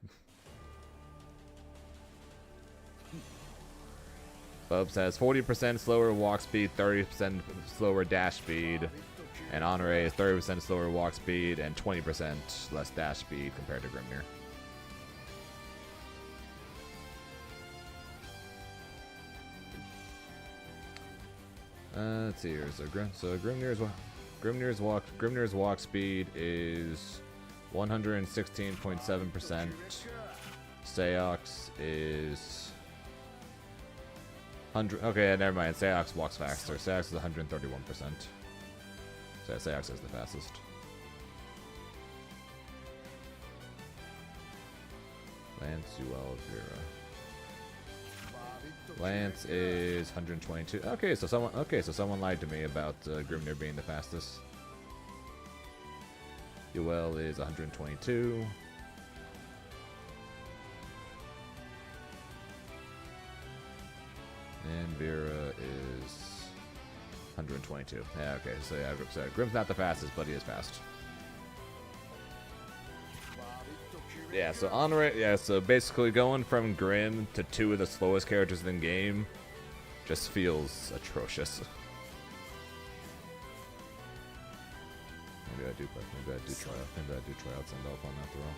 Bubs has 40% slower walk speed, 30% slower dash speed, and Honore is 30% slower walk speed and 20% less dash speed compared to Grimnir. Let's see here. So Grimnir's walk speed is 116.7%. Seox is 100. Okay, never mind. Seox walks faster. Seox is 131%. So Seox is the fastest. Lance, Uel, Vera. Lance is 122. Okay, so someone lied to me about Grimnir being the fastest. Uel is 122. And Vera is 122. Yeah, okay, so yeah, Grim's not the fastest, but he is fast. Yeah, so Honore, yeah, so basically going from Grim to two of the slowest characters in the game just feels atrocious. Maybe I do try out send off on that throw.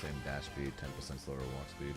Same dash speed, 10% slower walk speed.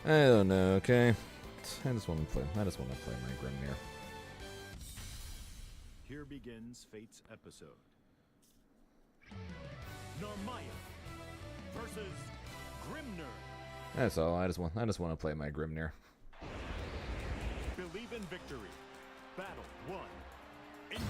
I don't know, okay? I just want to play my Grimnir. Here begins Fate's episode. Narmaya versus Grimnir. That's all. I just want to play my Grimnir. Believe in victory. Battle 1. Engage.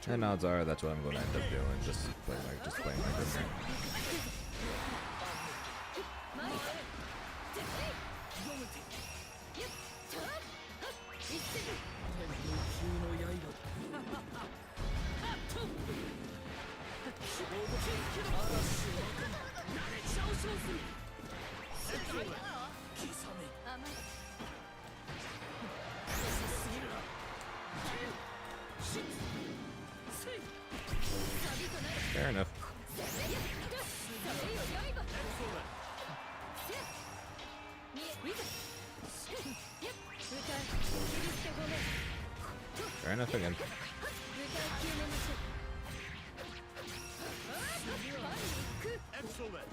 And odds are that's what I'm going to end up doing. Just playing my Grimnir. Fair enough. Fair enough again. Excellent.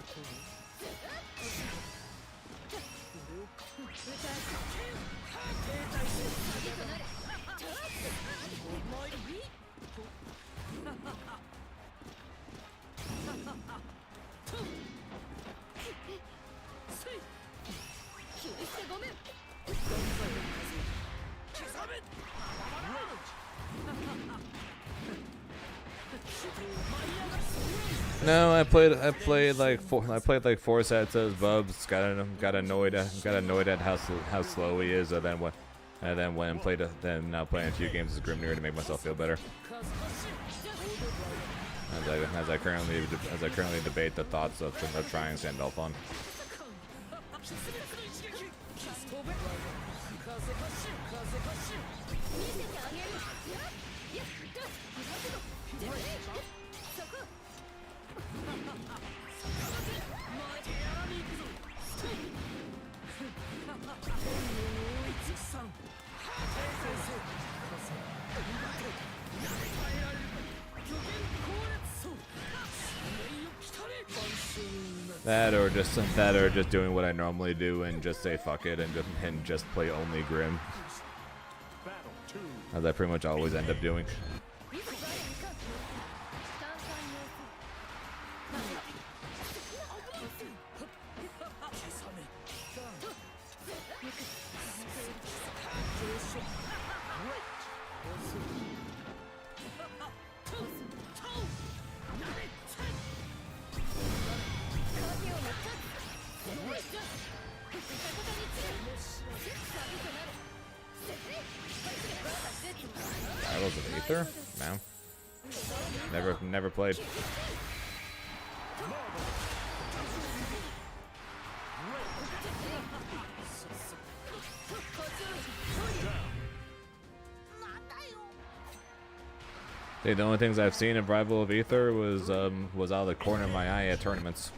No, I played like four sets as Bubs. Got annoyed at how slow he is, and then now playing a few games as Grimnir to make myself feel better. As I currently debate the thoughts of trying Sandalphon. That or just doing what I normally do and just say fuck it and just play only Grim. Battle 2. As I pretty much always end up doing. Battles of Aether? No. Never played. Dude, the only things I've seen of Rival of Aether was out of the corner of my eye at tournaments.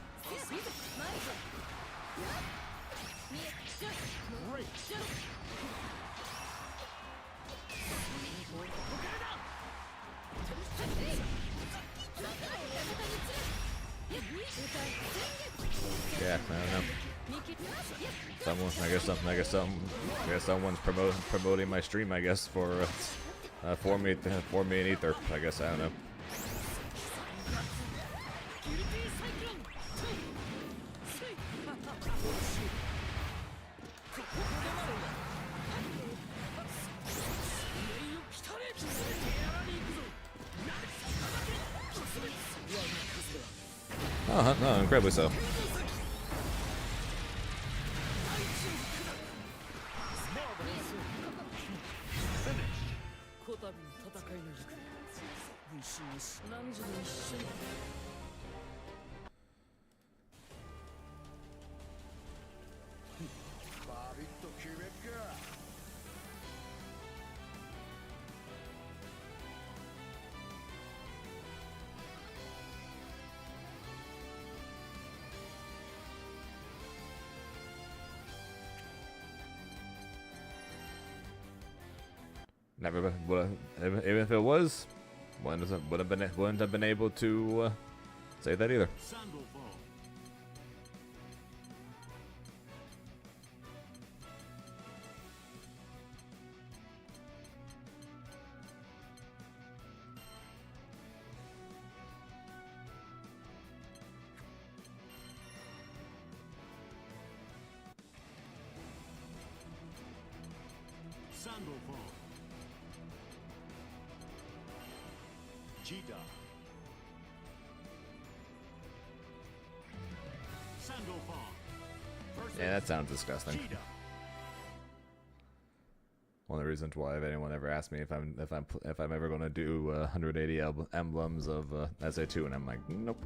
Yeah, I don't know. I guess someone's promoting my stream. I guess for me and Aether. I guess I don't know. Oh, no, incredibly so. にし何時で一緒にバビッと決めっか。Never would even if it was, wouldn't have been able to say that either. Sandalfall. Sandalfall. Cheetah. Sandalfall. Versus Yeah, that sounds disgusting. Cheetah. One of the reasons why if anyone ever asked me if I'm ever going to do 180 emblems of SA2, and I'm like, nope.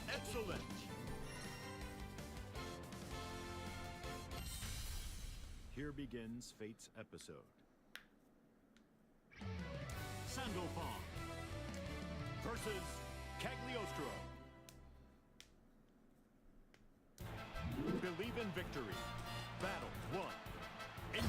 Excellent. Here begins Fate's episode. Sandalfall versus Cagliostro. Believe in victory. Battle 1. Engage.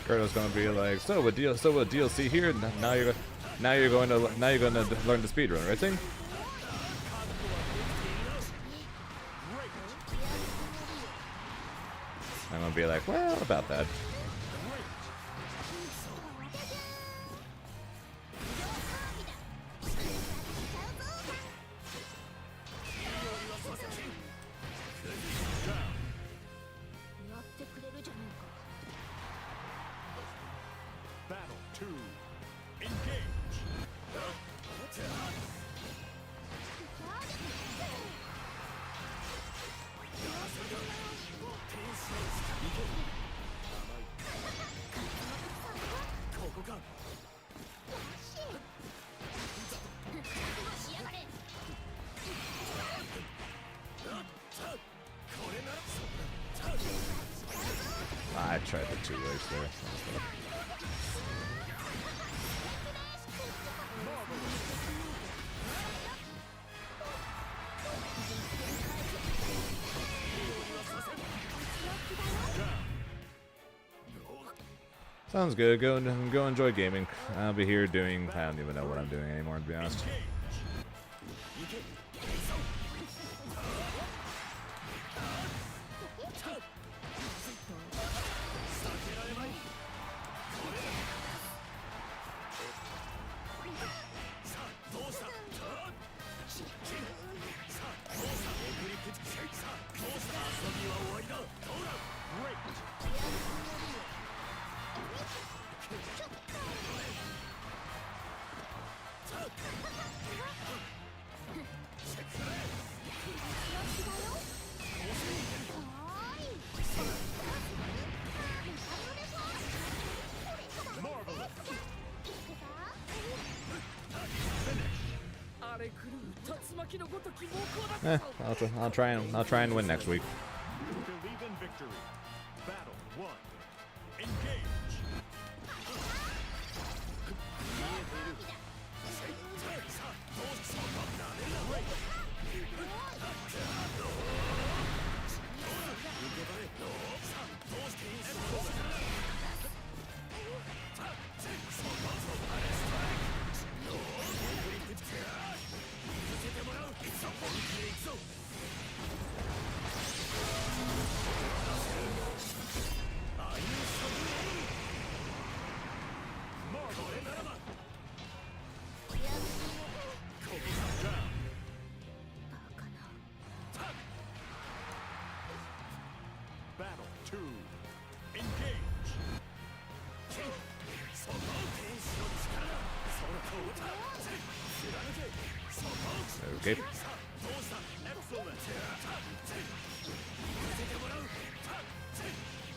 Kurto's gonna be like, so with DLC here, now you're going to learn the speedrun, right thing? I'm gonna be like, well, about that. Battle 2. Engage. I tried the 2 ways there. Sounds good. Go enjoy gaming. I'll be here doing. I don't even know what I'm doing anymore, to be honest. 巻のごとき猛攻だったぞ I'll try and win next week. Believe in victory. Battle 1. Engage. Battle 2. Engage. Okay.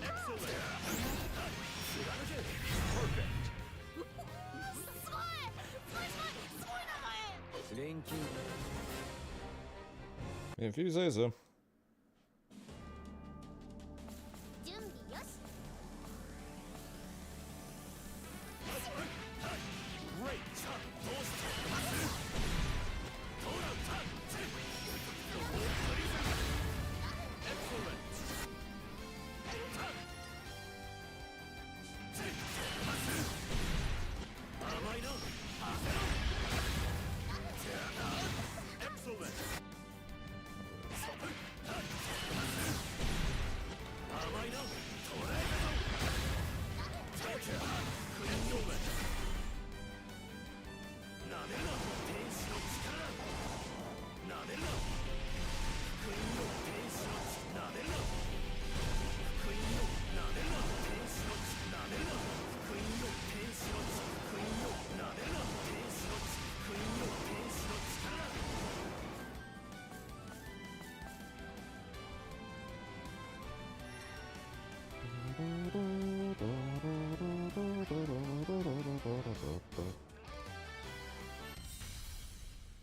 Excellent. Perfect. 錬金 If you say so. 準備よし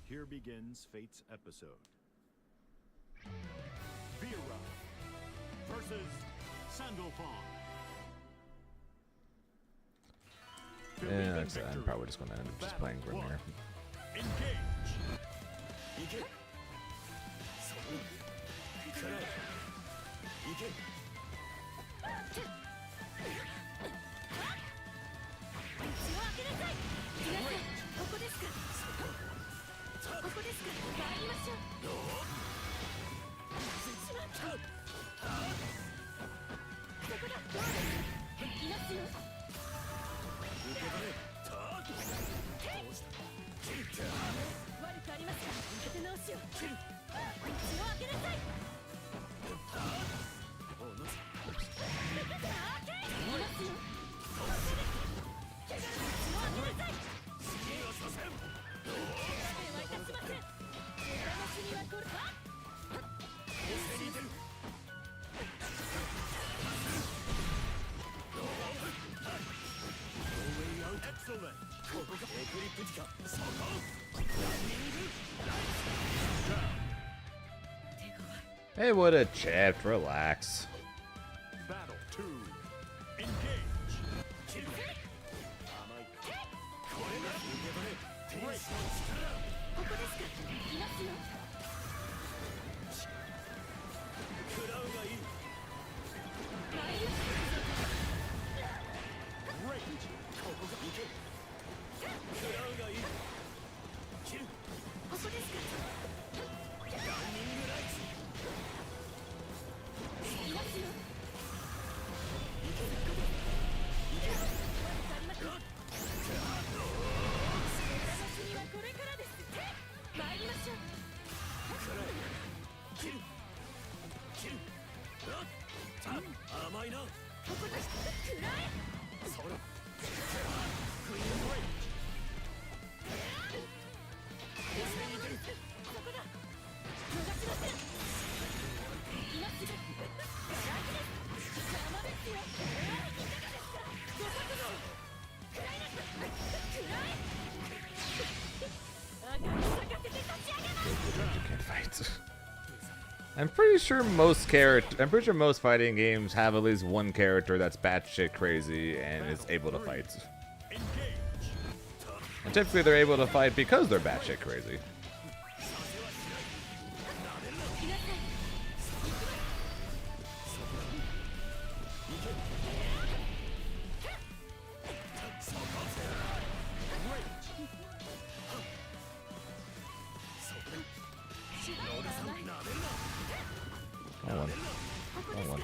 Here begins Fate's episode. Vera versus Sandalphon. Yeah, I'm probably just gonna end up just playing Grimir. Engage. 行けくらえ行け Hey, what a chat. Relax. Battle 2. Engage. I'm pretty sure most fighting games have at least one character that's batshit crazy and is able to fight. And typically they're able to fight because they're batshit crazy. Hold on. Hold on.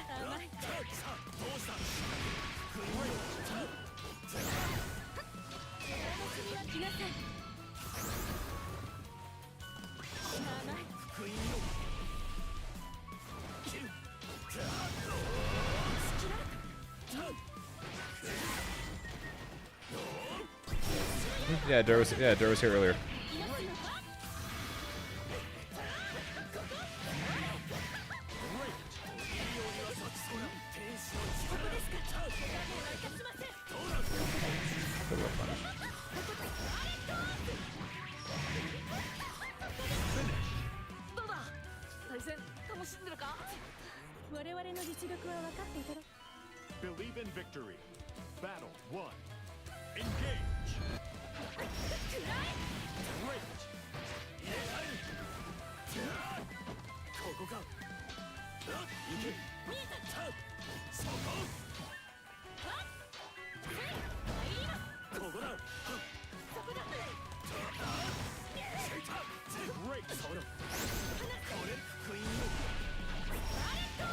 Yeah, Dur was here earlier. Good luck, punish. どうだ対戦楽しんでるか我々の実力は分かっていたろ Believe in victory. Battle 1. Engage.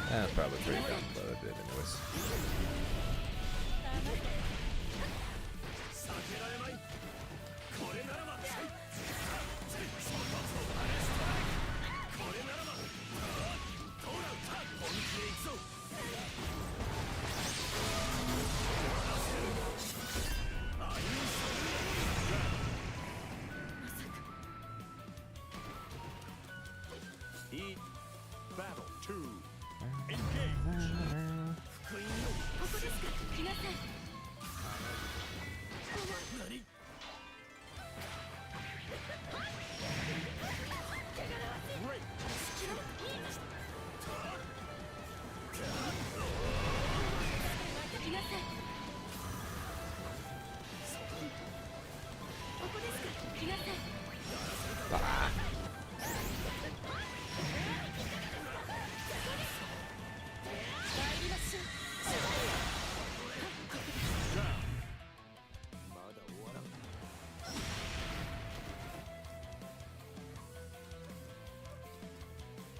That's probably pretty dumb, but I did anyways. Battle 2. Engage. ここですか来なさい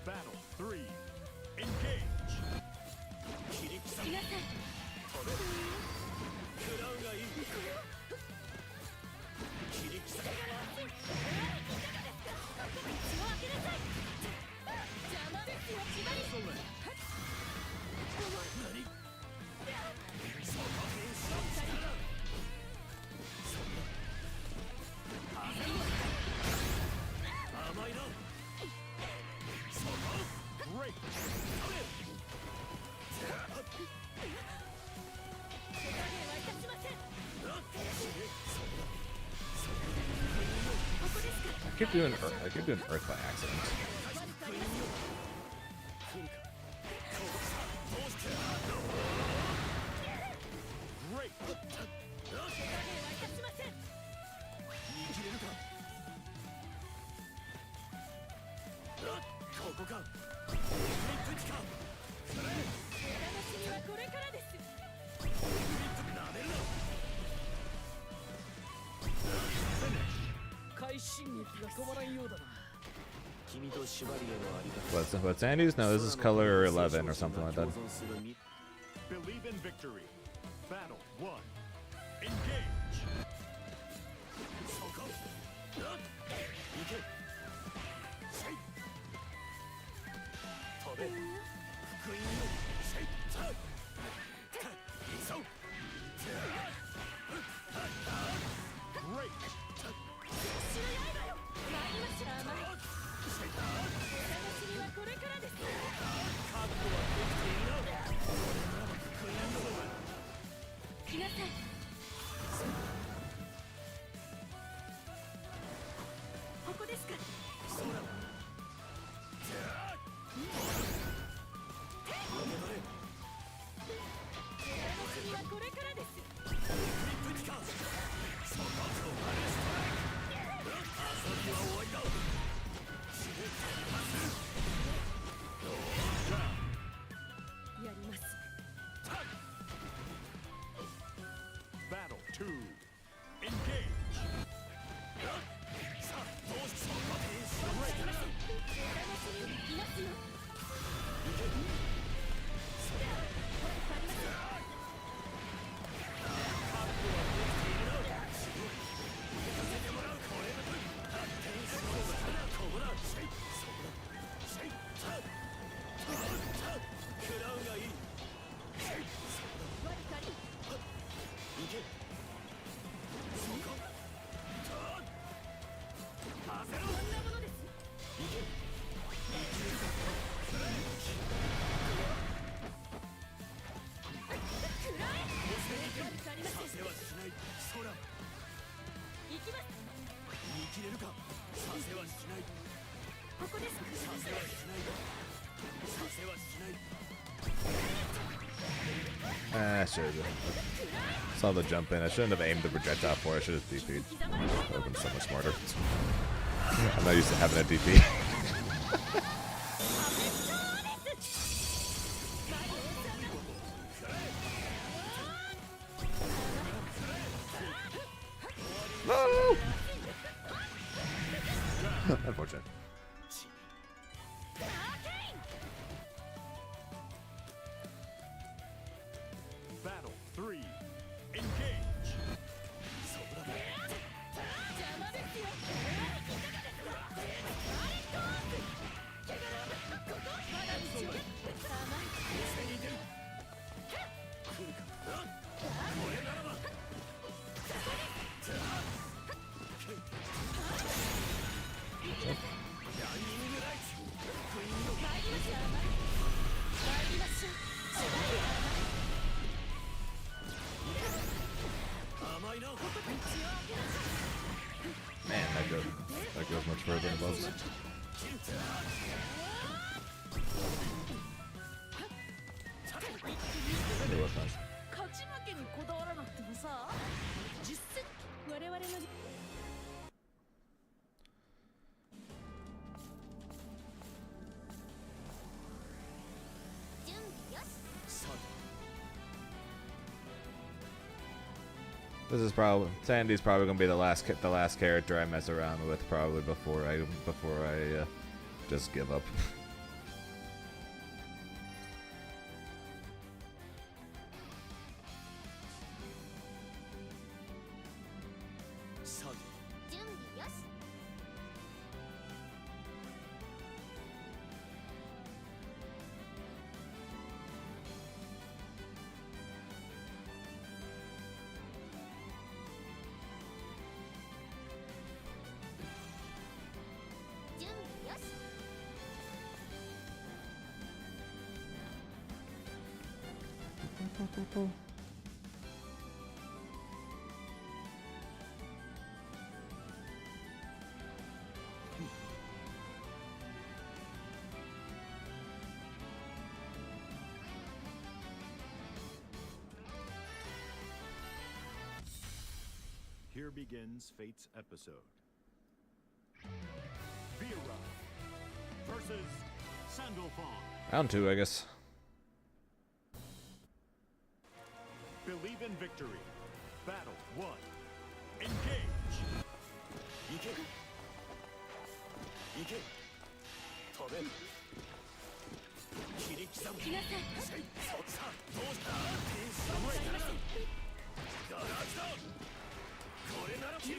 Battle 3. Engage. 来なさい Great. I keep doing Earth by accident. Great. What's Sandy's? No, this is color 11 or something like that. Believe in victory. Battle 1. Engage. Great. これからです来なさいここですか 2. Engage. 切れるか。させはしない。ここです。させはしない。させはしない。I should have. Saw the jump in. I shouldn't have aimed the projectile for it. I should have DP'd. That would have been so much smarter. I'm not used to having a DP. No! Unfortunate. Battle 3. Engage. Man, that goes much further than loves. It was nice. 勝ち負けにこだわらなくてもさ、実績我々の準備よし。 This is probably Sandy's probably gonna be the last character I mess around with probably before I just give up. 준비よし。 準備よし。 Here begins Fate's episode. Vera versus Sandalphon. Round 2, I guess. Believe in victory. Battle 1. Engage. 行け。行け。飛べ。切り刻む。来なさい。さあ、どうしたガラクタこれなら切る。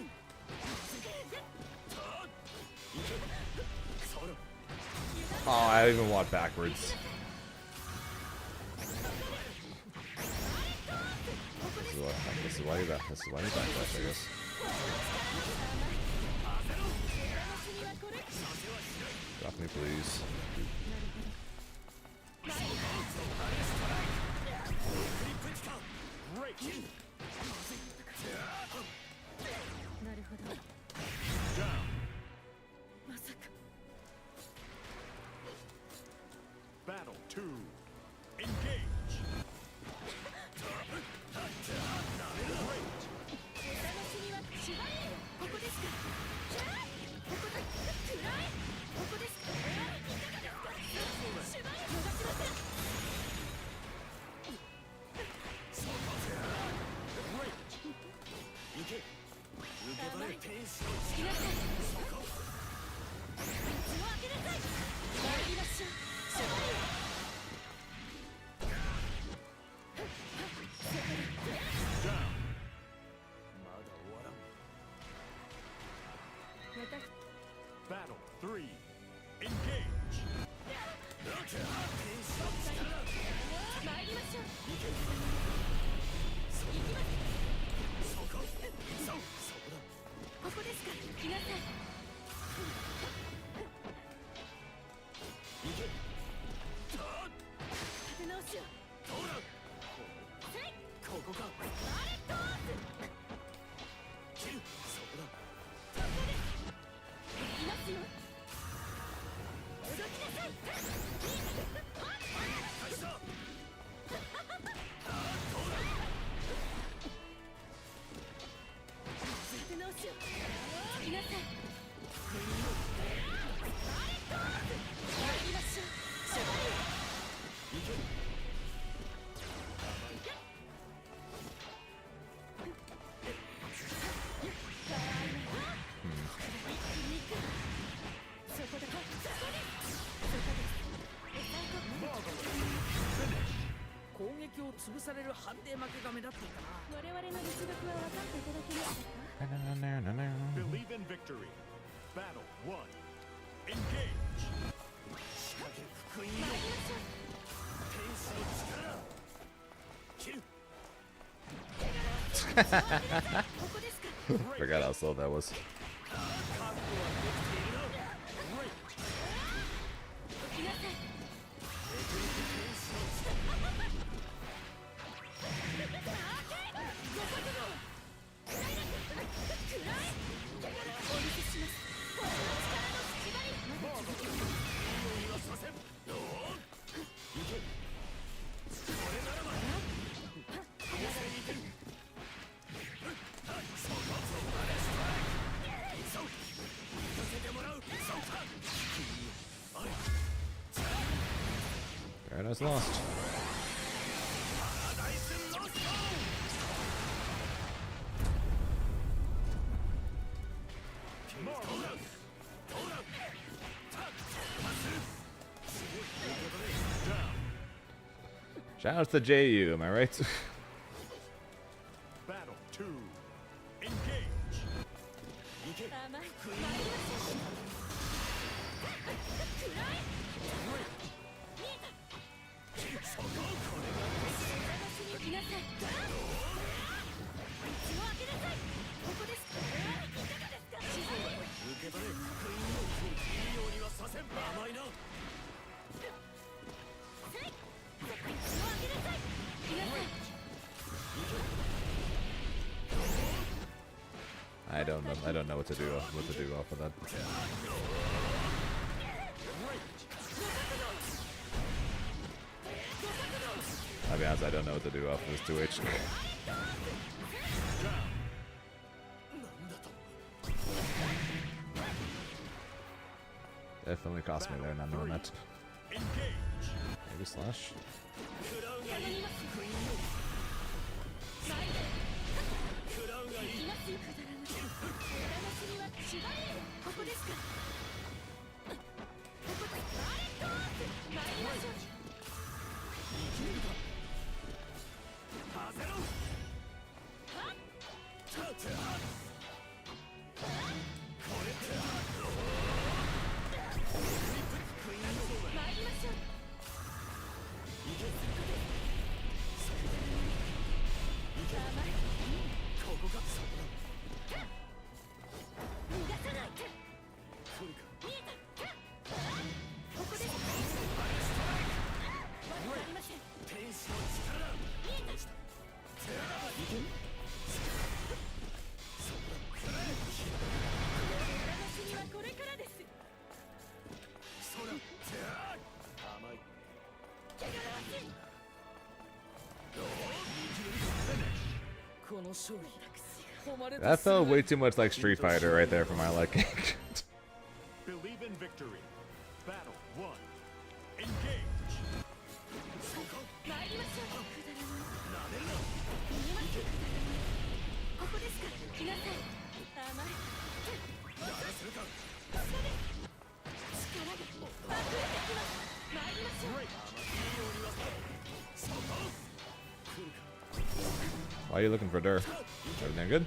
行け。そら。 Oh, I even walked backwards. This is why you backdash, I guess. Drop me, please. Great. なるほど。 Down. まさか。 Battle 2. Engage. れる判定負けが目立っていたな。我々の実力は分かっていただけましたか？ Believe in victory. Battle 1. Engage. 参りましょう。 Forgot how slow that was. 来なさい。お見せします。私の力の縛り。まだ続きます。Paradise Lost. Shout out to JU, am I right? Battle 2. Engage. 甘い。参りましょう。くらえ。見えた。お探しに来なさい。道を開けなさい。ここですか。いかがですか。自然に受け取れ。封印をいいようにはさせん。甘いな。道を開けなさい。来なさい。I don't know what to do off of that. I'll be honest, I don't know what to do off of this 2H. Definitely cost me there, not knowing that. Maybe slash. ここですか。ここです。参りましょう。参りましょう。甘い。ここが逃がさない。見えた。ここです。わかりません。天使の力だ。見えた。私にはこれからです。甘い。この勝利。That felt way too much like Street Fighter right there for my liking. Believe in victory. Battle 1. Engage. 参りましょう。くだらない。見えます。ここですか。来なさい。甘い。力が溢れてきます。参りましょう。 Why are you looking for Dur? Everything good?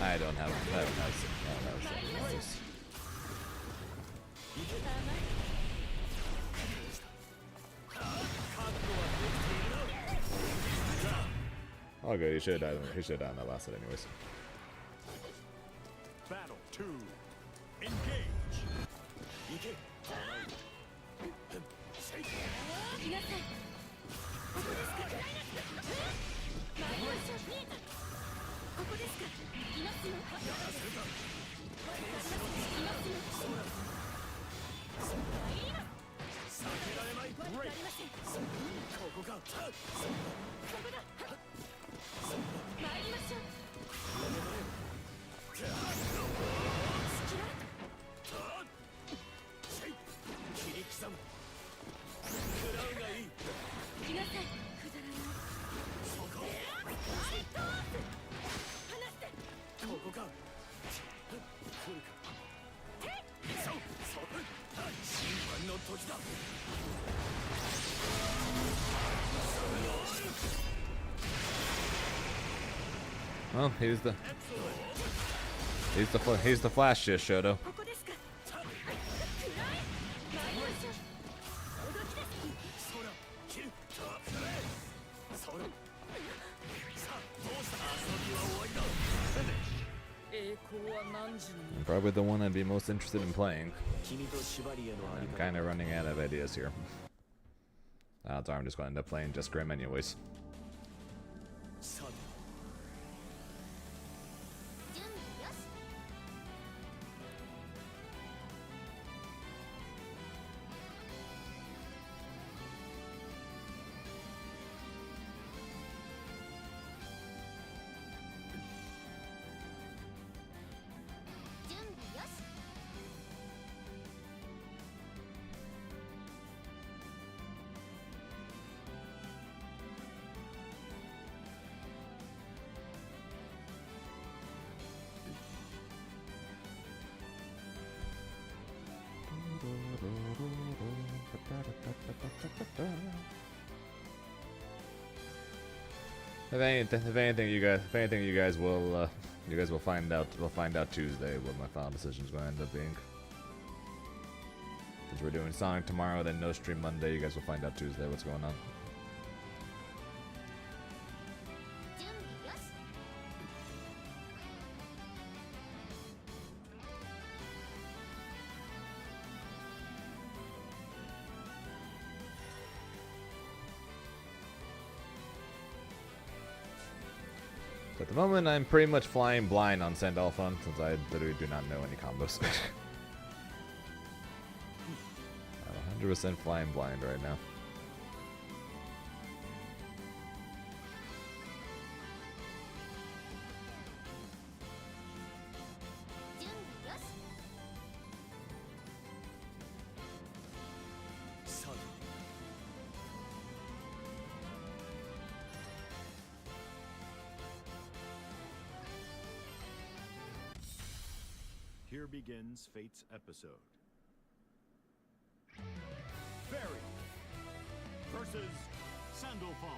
I don't have that. Nice. Oh, good. He should have died. He should have died in that last hit, anyways. Battle 2. Engage. 来なさい。ここですか。参りましょう。見えた。ここですか。いますよ。いますよ。避けられない。悪くありません。ここか。ここだ。参りましょう。Well, he's the Flash just Shoto. ここですか暗い参りましょう驚きです空切る空さあどうした遊びは終わりだ Finish 栄光は何時に Probably the one I'd be most interested in playing. 君と縛りへのあり I'm 方 kind of running out of ideas here. Odds are I'm just going to end up playing just Grim anyways. さて準備よし 準備よし If anything, you guys will find out. We'll find out Tuesday what my final decision is going to end up being. Since we're doing Sonic tomorrow, then no stream Monday. You guys will find out Tuesday what's going on. 準備よし So at the moment, I'm pretty much flying blind on Sandalphon since I literally do not know any combos. I'm 100% flying blind right now. 準備よし さて Here begins Fate's episode. Fairy versus Sandalphon.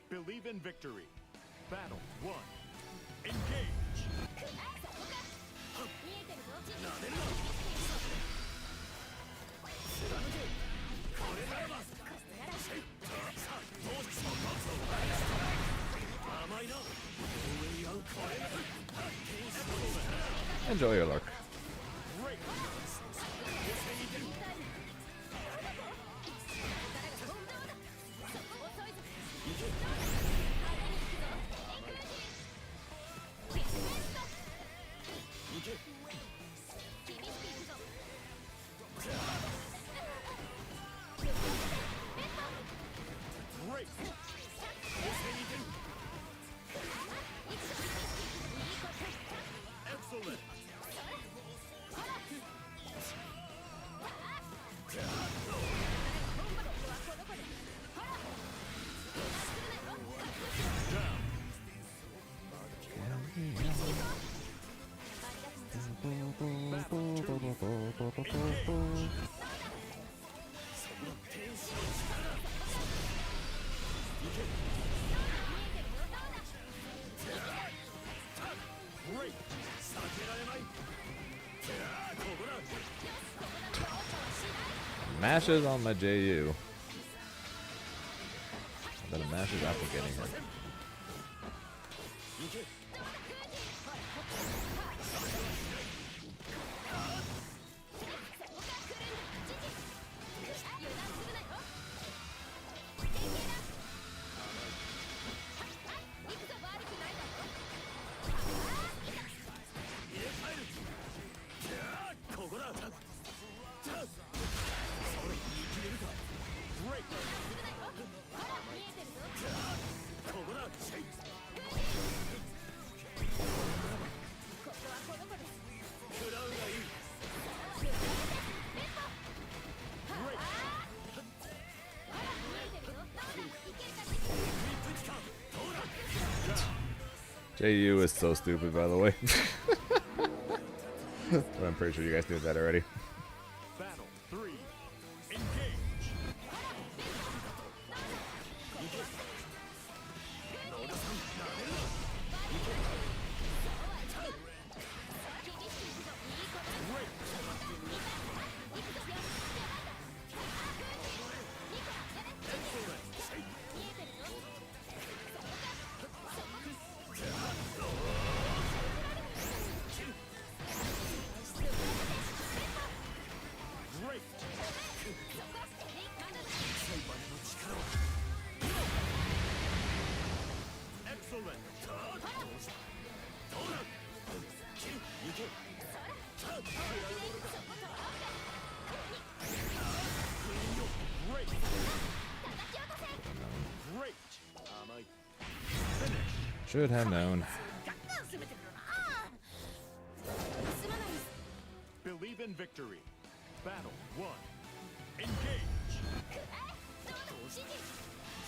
Believe in victory. Battle 1. Engage. 見えてるぞなめるなこれならば甘いな上に合うこれ Enjoy your luck. Great. Excellent. Great. 避けられない。ここだ。 Mashes on my JU. But it mashes after getting hit. JU is so stupid, by the way. But I'm pretty sure you guys knew that already. Battle 3. Engage. Great. Excellent. Great. Great. Should have known. 攻めてくるな。すまないです。 Believe in victory. Battle 1. Engage. どうだ指示。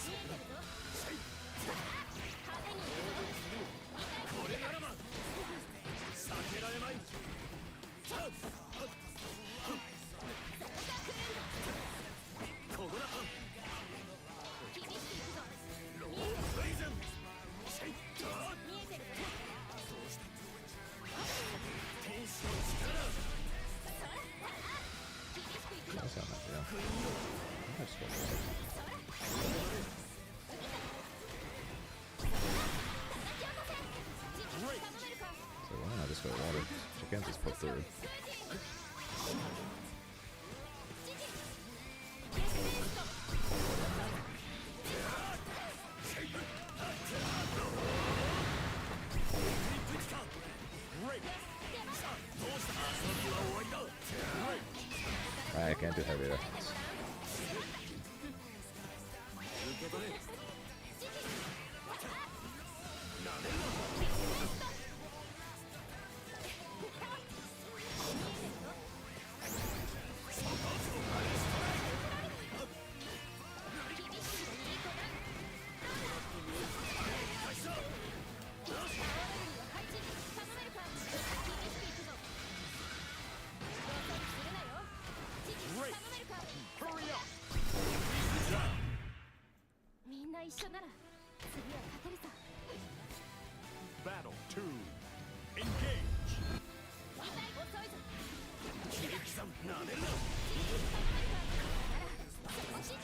見えてるぞ。派手に行くぞ。これならば避けられまい。ここだ。厳しくいくぞ。ローレイゼン。シェイター。見えてるぞ。天使の力。厳しくいくぞ。 That sound like, yeah. I just got it. 頼めるか。 So why not just go water? She can't just put through. I can't do heavy though. Hurry up. みんな一緒なら次は勝てるさ。 Battle 2. Engage. 遅いぞ。切り刻む。なめるな。指示。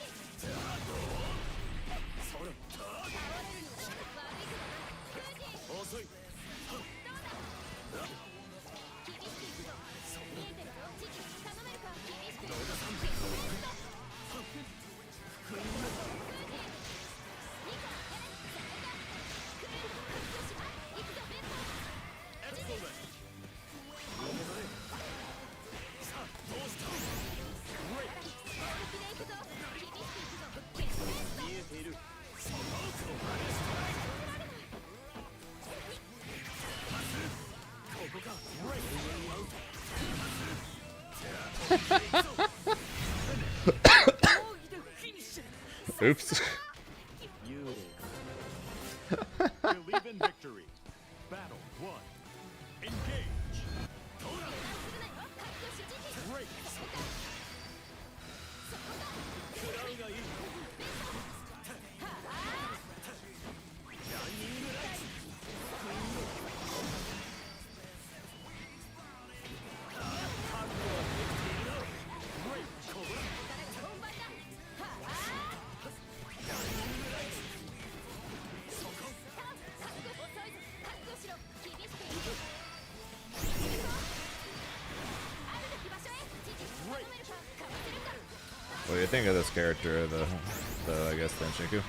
それ。倒れるのは悪いけどな。空気。遅い。どうだ。厳しくいくぞ。見えてるぞ。指示頼めるか。厳しくいくぞ。見えている。ここか。Oops. Believe in victory. Battle 1. Engage. Great. 食らうがいい。ランニングライツ。What do you think of this character, the I guess Tenshinku?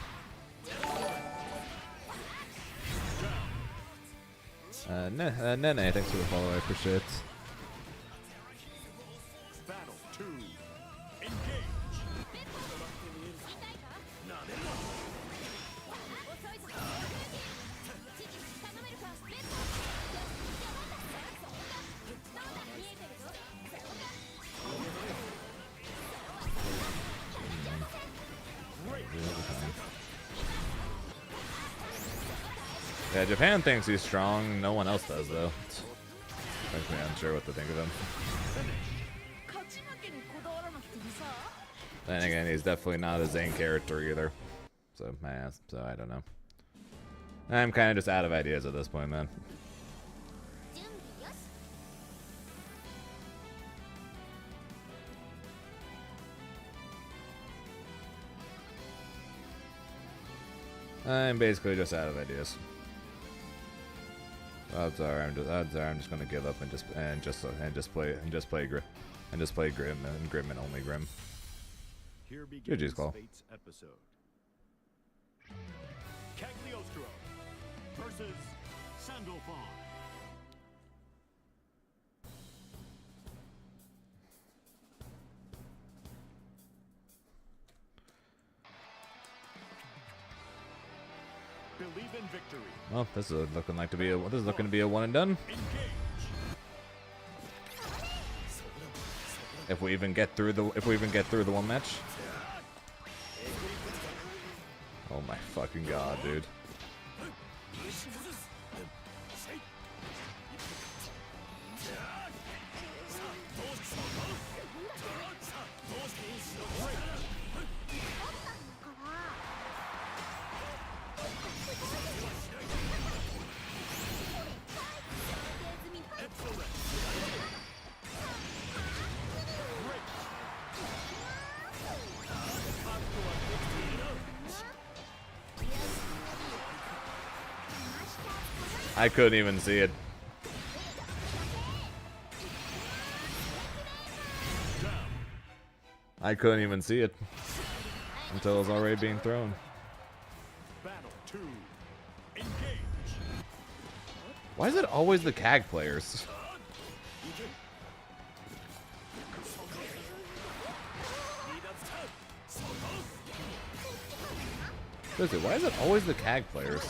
Nene, thanks for the follow, I appreciate it. Battle 2. Engage. 'Cause Yeah, Japan thinks he's strong. No one else does, though. Makes me unsure what to think of him. 勝ち負けにこだわらなくてもさ Then again, he's definitely not a Zane character either. So, man, so I don't know. I'm kind of just out of ideas at this point, man. 準備よし I'm basically just out of ideas. Odds are I'm just gonna give up and just play Grim and Grim and only Grim. Here GG's begins call. Fate's episode. Cagliostro versus Sandalphon. Believe in victory. Well, this is looking like to be a one and done. Engage. If we even get through the one match. Oh my fucking god, dude. I couldn't even see it. I couldn't even see it until it was already being thrown. Battle 2. Engage. Why is it always the CAG players? Seriously, why is it always the CAG players?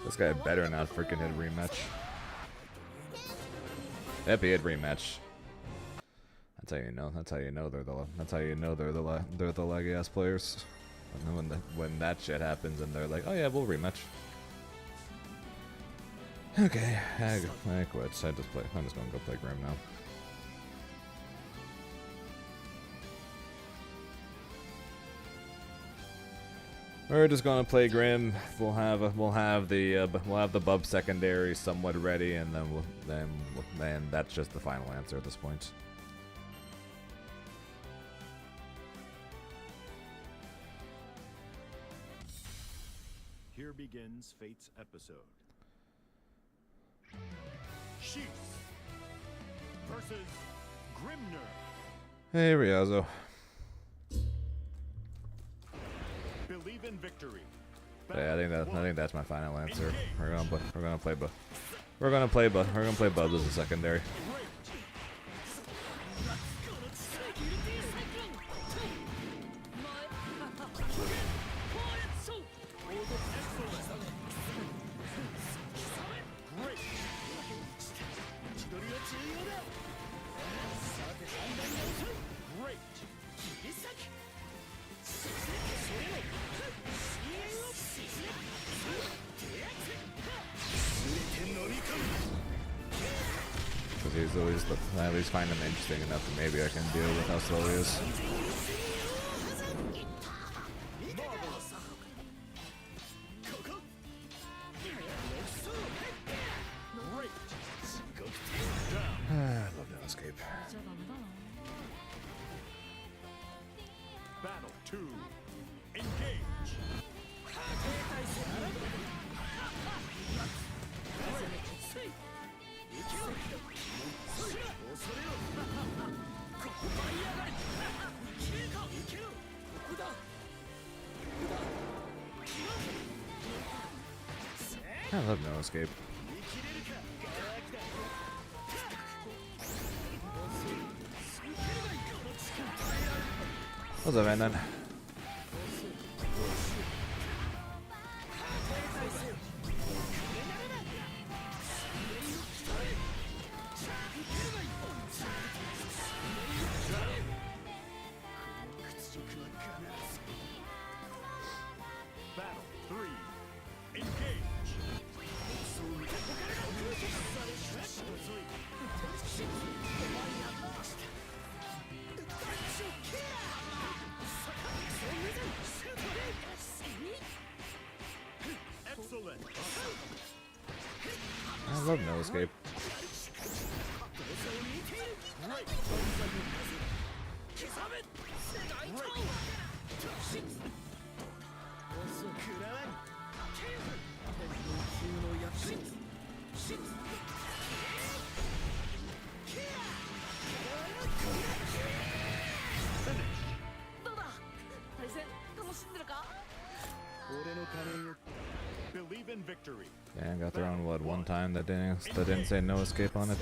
This guy better not freaking hit rematch. Yep, he hit rematch. That's how you know. That's how you know they're the. That's how you know they're the laggy ass players. And then when that shit happens and they're like, oh yeah, we'll rematch. Okay, I quit. I'm just gonna go play Grim now. We're just gonna play Grim. We'll have the Bub secondary somewhat ready, and then that's just the final answer at this point. Here begins Fate's episode. Sheath versus Grimner. Hey, Riazo. Believe in victory. Yeah, I think that's my final answer. We're gonna play Bubs as a secondary. He's always I at least find him interesting enough that maybe I can deal with how slow he is. I love no escape. Battle 2. Engage. I love no escape. What's up, man? Then? Battle 3. Engage. Excellent. I love no escape. Believe in victory. Man, got their own blood one time that didn't say no escape on it.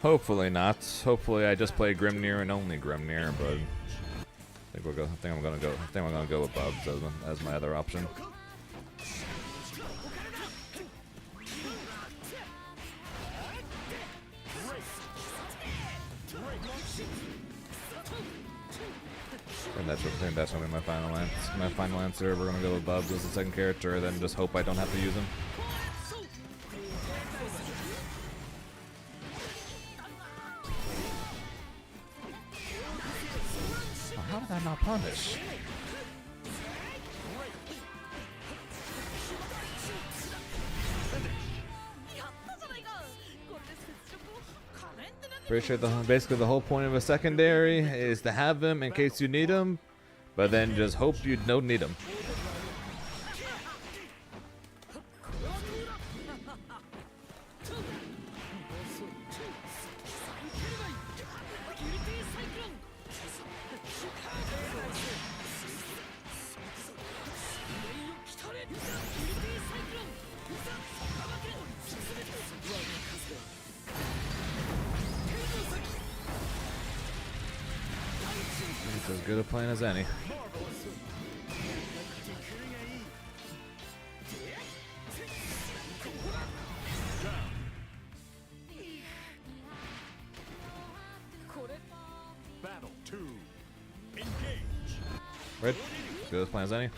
Hopefully not. Hopefully I just play Grimnir and only Grimnir, but I think I'm gonna go with Bubs as my other option. And I think that's gonna be my final answer. My final answer. We're gonna go with Bubs as the second character, and then just hope I don't have to use him. How did I not punish? Pretty sure basically the whole point of a secondary is to have them in case you need them, but then just hope you don't need them. It's as good a plan as any. Battle 2. Engage. Right? Good as plan as any.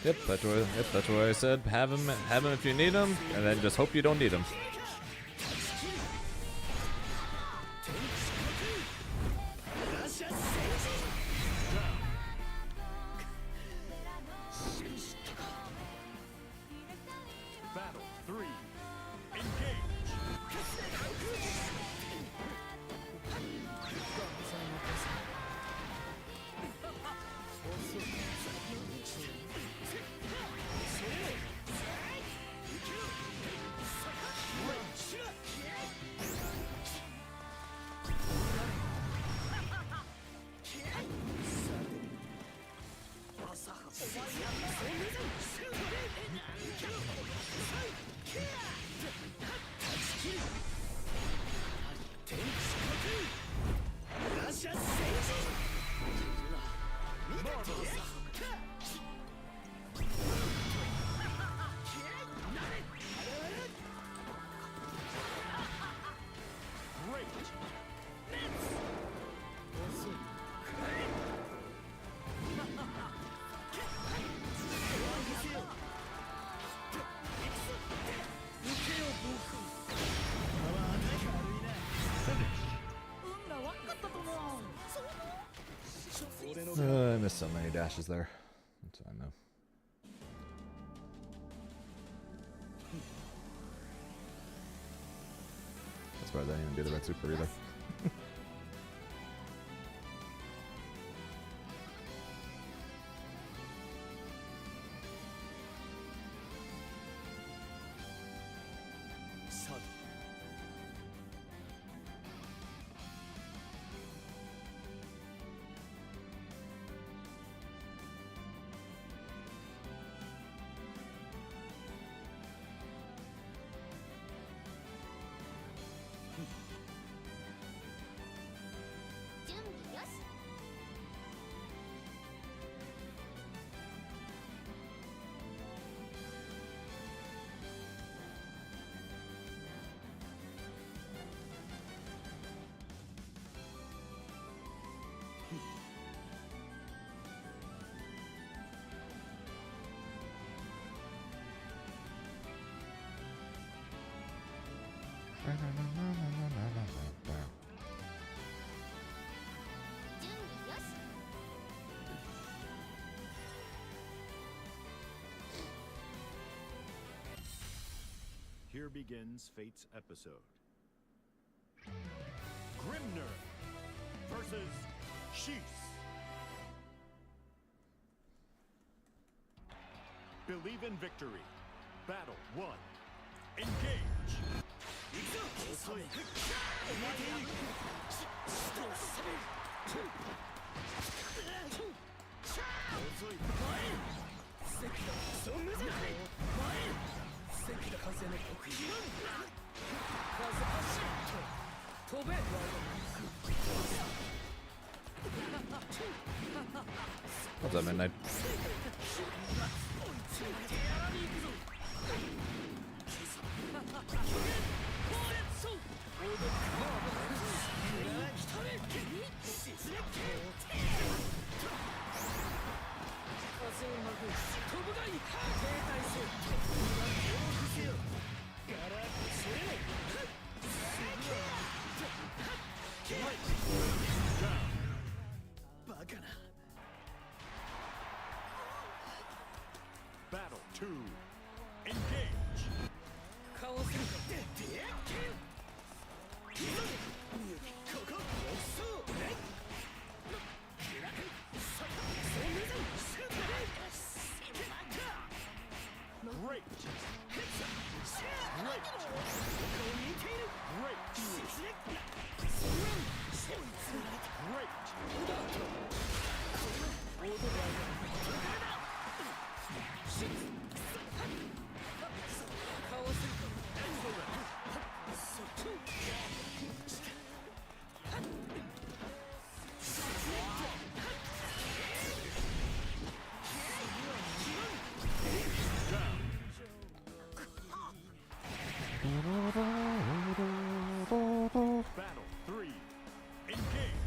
Yep, that's what I said. Have him if you need him, and then just hope you don't need him. Battle 3. Engage. so many dashes there. That's what I know. That's why I didn't even do the red super either. Here begins Fate's episode. Grimner versus Sheath. Believe in victory. Battle 1. Engage. What's up, Midnight? Battle 2. Engage. Great. Battle 3. Engage.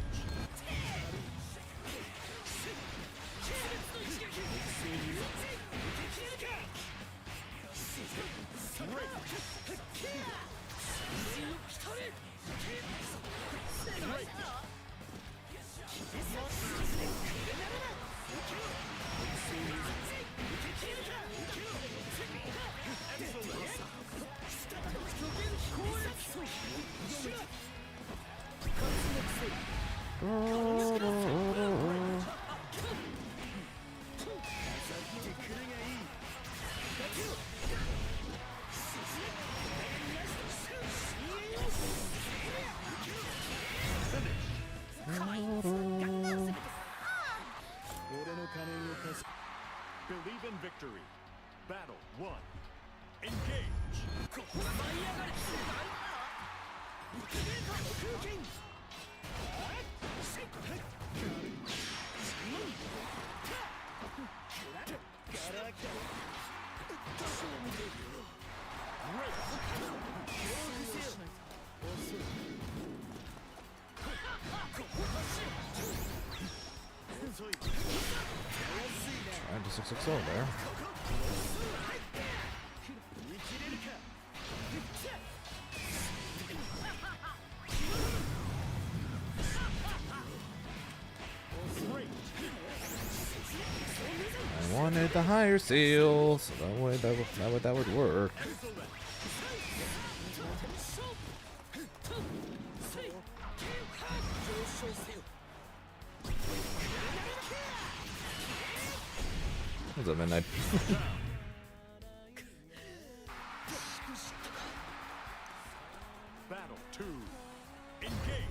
Believe in victory. Battle 1. Engage. Trying to 660 there. with the higher seals. That way that would work. What's up, Midnight? Battle 2. Engage.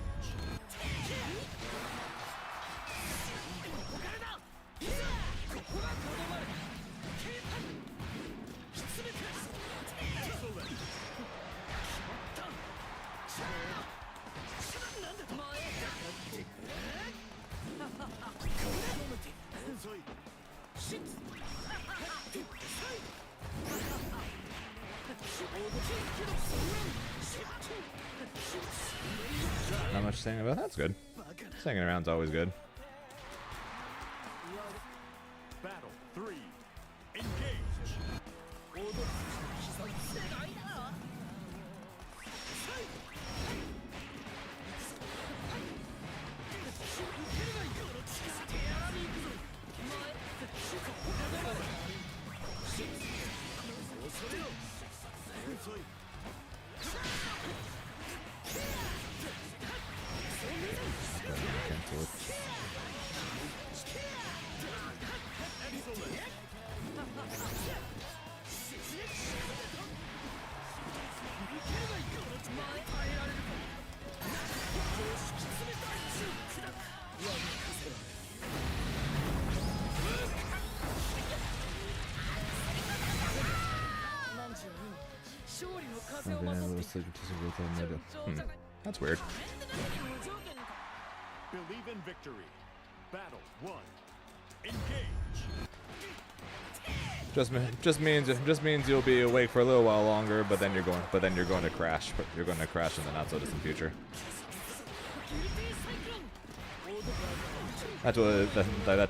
Not much saying about that's good. Second round's always good. Battle 3. Engage. I've been able to sleep until That's weird. Believe in victory. Battle 1. Engage. Just means you'll be awake for a little while longer, but then you're going to crash. You're going to crash in the not so distant future. That's what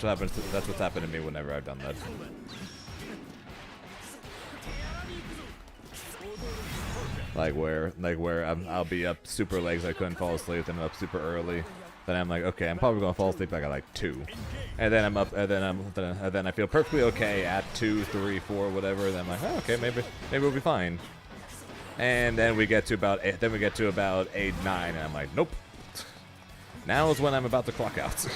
happens. That's what's happened to me whenever I've done that. Like where I'll be up super late 'cause I couldn't fall asleep, then I'm up super early. Then I'm like, okay, I'm probably gonna fall asleep like at like 2, and then I'm up, and then I feel perfectly okay at 2, 3, 4, whatever. Then I'm like, oh, okay, maybe we'll be fine. And then we get to about 8, 9, and I'm like, nope. Now is when I'm about to clock out.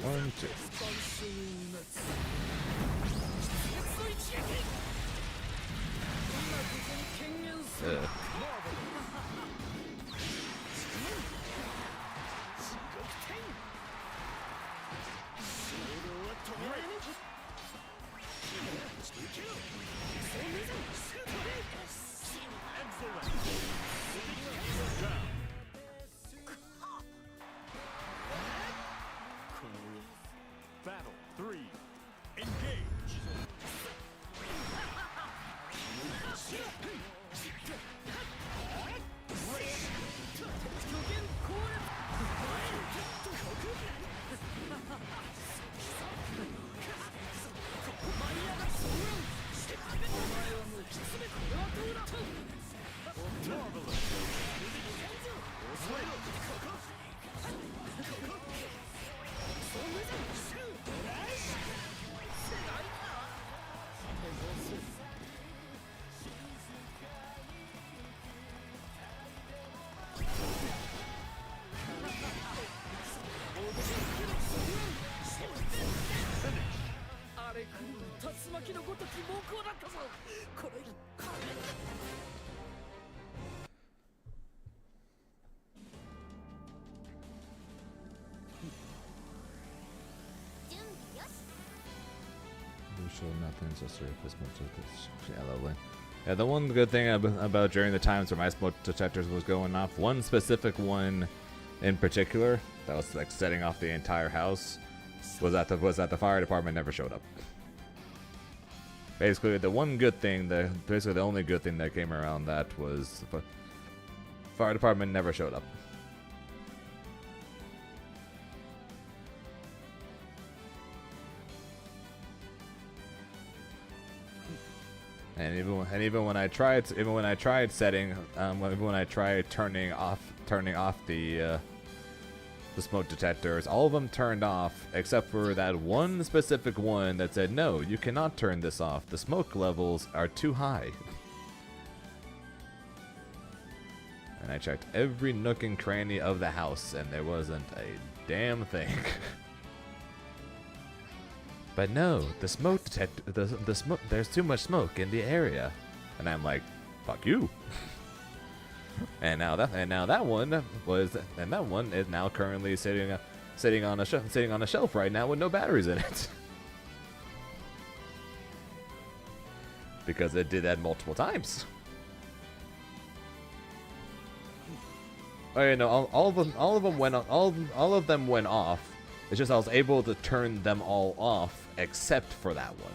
One, two. Battle 3. Engage. Nothing's a surface yeah, lovely. Yeah, the one good thing about during the times where my smoke detectors was going off, one specific one in particular that was like setting off the entire house was that the fire department never showed up. Basically, the one good thing that basically the only good thing that came around that was fire department never showed up. And even when I tried setting even when I tried turning off the smoke detectors, all of them turned off except for that one specific one that said, no, you cannot turn this off. The smoke levels are too high. And I checked every nook and cranny of the house and there wasn't a damn thing. But no, the smoke detector, the smoke, there's too much smoke in the area. And I'm like, fuck you. And now that one is now currently sitting on a shelf right now with no batteries in it. Because it did that multiple times. Oh, you know, all of them went off. It's just I was able to turn them all off except for that one.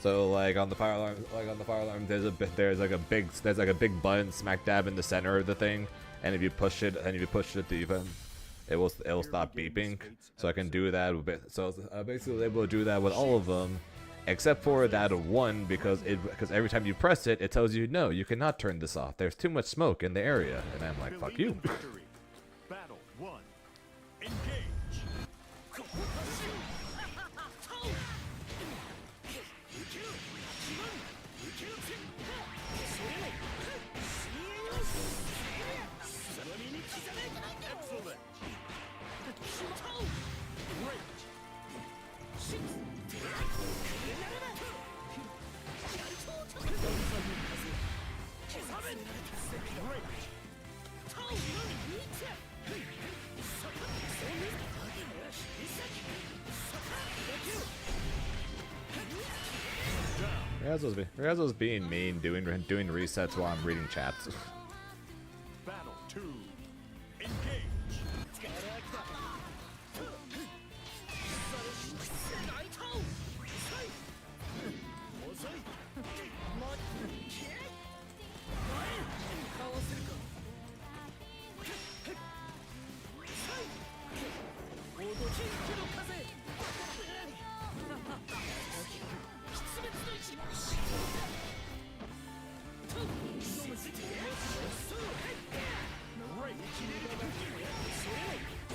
So like on the fire alarm, there's like a big button smack dab in the center of the thing, and if you push it, it will stop beeping. So I can do that. So I basically was able to do that with all of them, except for that one because every time you press it, it tells you no, you cannot turn this off. There's too much smoke in the area, and I'm like, fuck you. Battle 1. Engage. Excellent. Riazzo's being mean, doing resets while I'm reading chats. Battle 2. Engage.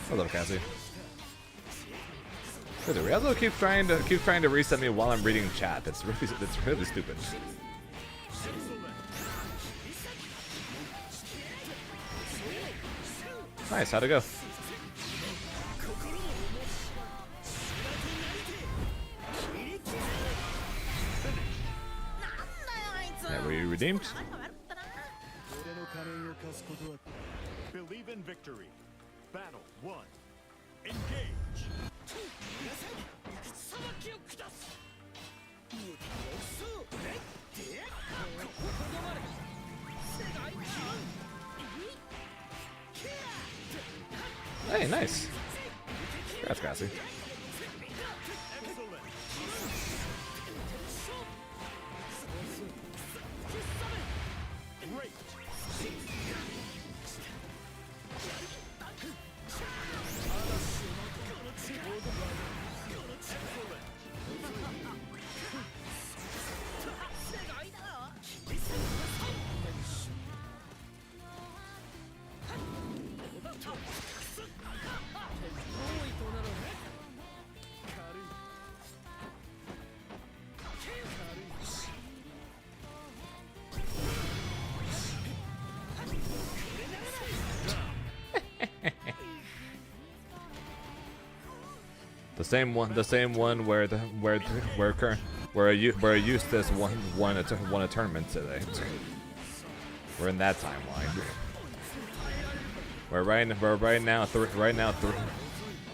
What's up, Cassie? Dude, Riazzo keeps trying to reset me while I'm reading chat. It's really stupid. Nice, how'd it go? Yeah, were you redeemed? Believe in victory. Battle 1. Engage. Hey, nice. Congrats, Cassie. The same one where Eustace won a tournament today. We're in that timeline. We're right now three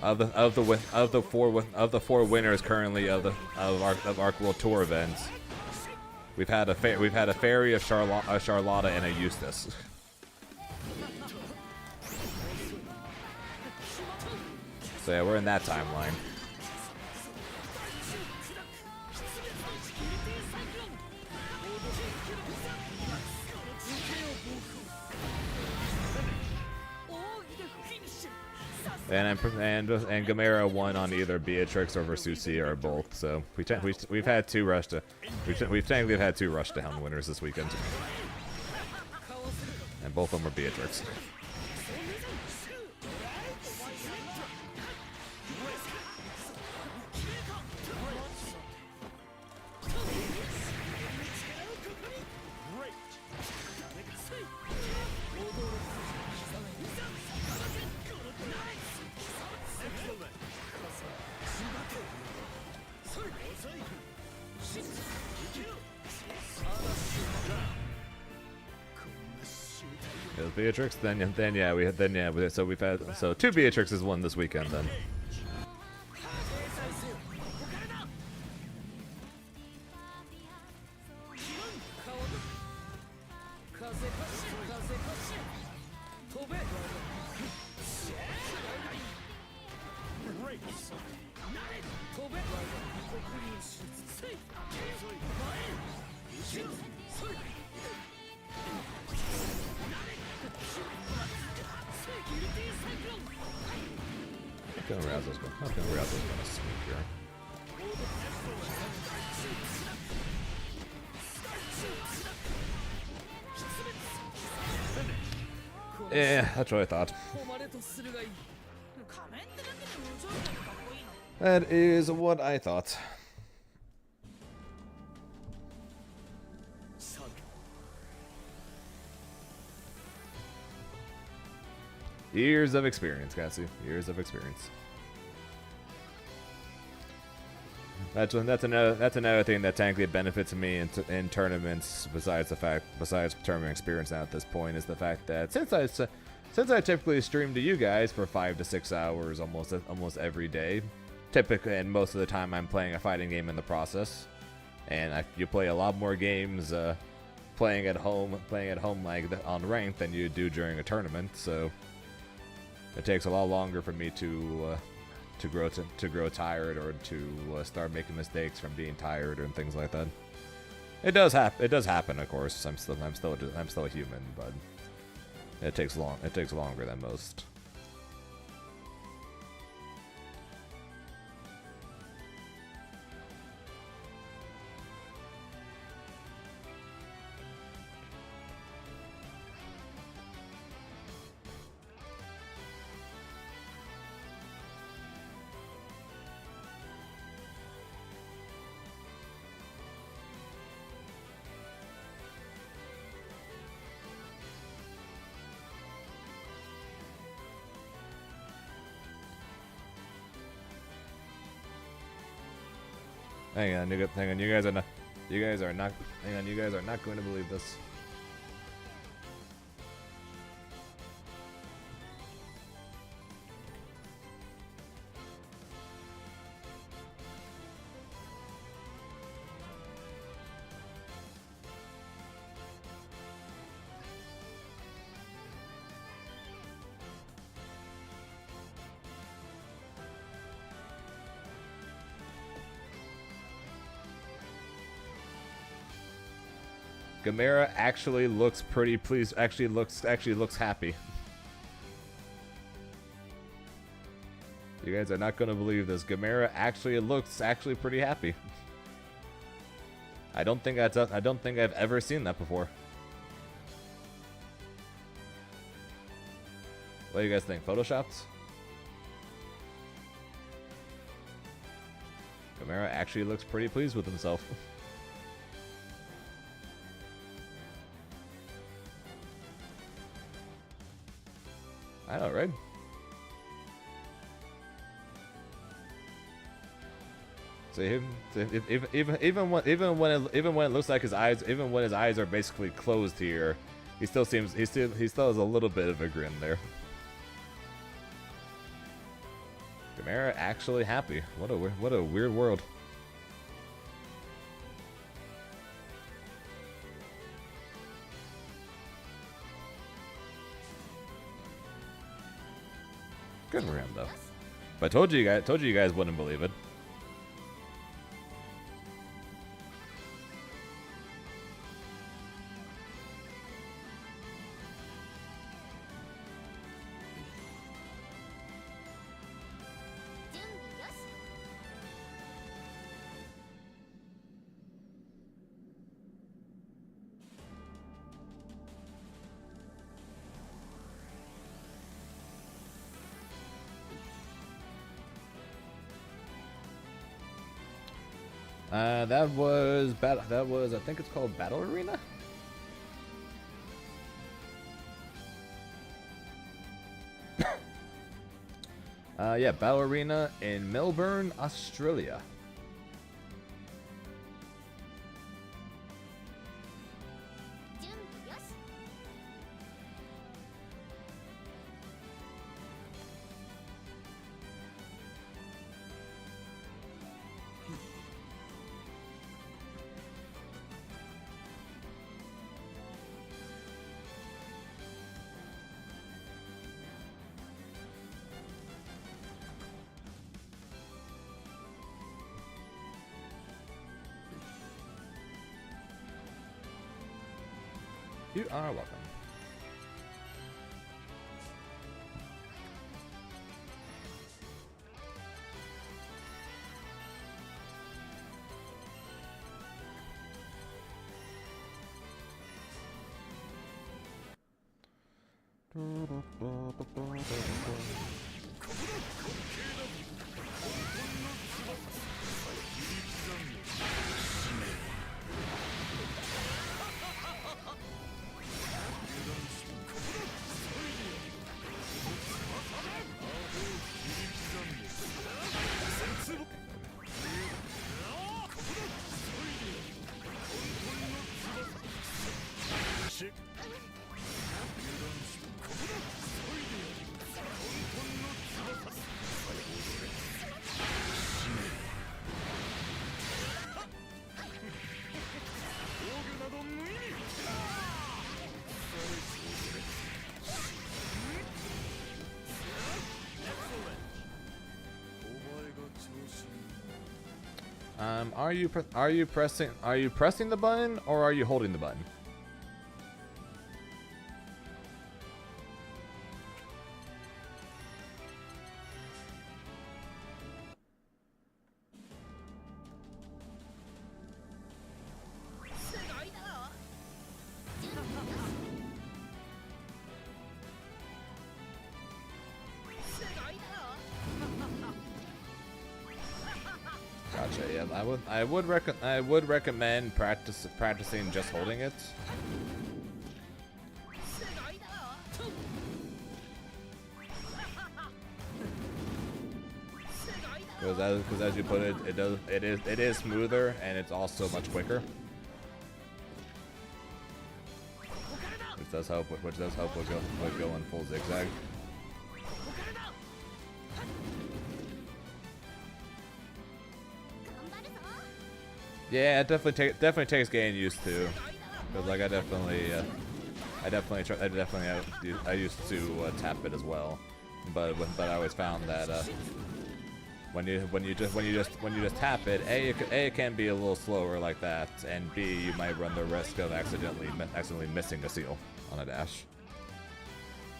of the four winners currently of Arc World Tour events. We've had a Fairy, a Charlotta, and a Eustace. So yeah, we're in that timeline. And Gamera won on either Beatrix or Versucia or both. So we've had two rush to we've technically had two rush to Helm winners this weekend, and both of them were Beatrix. It was Beatrix, then yeah, so we've had two Beatrixes won this weekend then. How can Razzle's gonna sneak here? Yeah, that's what I thought. That is what I thought. Years of experience, Cassie. Years of experience. That's another thing that technically benefits me in tournaments. Besides tournament experience now at this point, is the fact that since I typically stream to you guys for 5 to 6 hours almost every day, typically, and most of the time I'm playing a fighting game in the process, and you play a lot more games playing at home like on ranked than you do during a tournament. So it takes a lot longer for me to grow tired or to start making mistakes from being tired and things like that. It does happen, of course. I'm still a human, but it takes longer than most. Hang on, you guys are not going to believe this. Gamera actually looks pretty pleased. Actually looks happy. You guys are not going to believe this. Gamera actually looks pretty happy. I don't think I've ever seen that before. What do you guys think? Photoshopped? Gamera actually looks pretty pleased with himself. I know, right? So even when it looks like his eyes are basically closed here, he still has a little bit of a grin there. Gamera actually happy. What a weird world. Good for him, though. But I told you guys wouldn't believe it. That was I think it's called Battle Arena. Yeah, Battle Arena in Melbourne, Australia. You are welcome. Are you pressing the button or are you holding the button? Gotcha. Yeah, I would recommend practicing just holding it. Because as you put it, it is smoother and it's also much quicker. Which does help with going full zigzag. Yeah, it definitely takes getting used to, because like I used to tap it as well, but I always found that when you just tap it, it can be a little slower like that, and B, you might run the risk of accidentally missing a seal on a dash.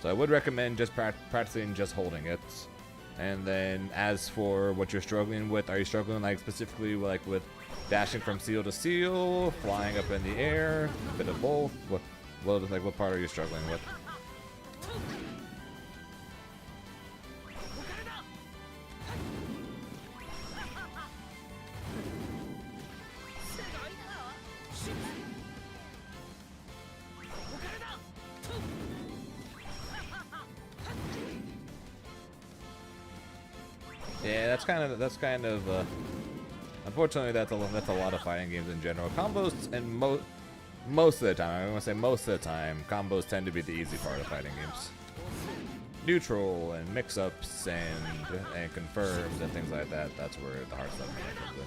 So I would recommend just practicing just holding it. And then as for what you're struggling with, are you struggling like specifically like with dashing from seal to seal, flying up in the air, a bit of both? What part are you struggling with? Yeah, that's kind of unfortunately that's a lot of fighting games in general. Combos and most of the time, I'm gonna say most of the time, combos tend to be the easy part of fighting games. Neutral and mix-ups and confirms and things like that, that's where the hard stuff comes in.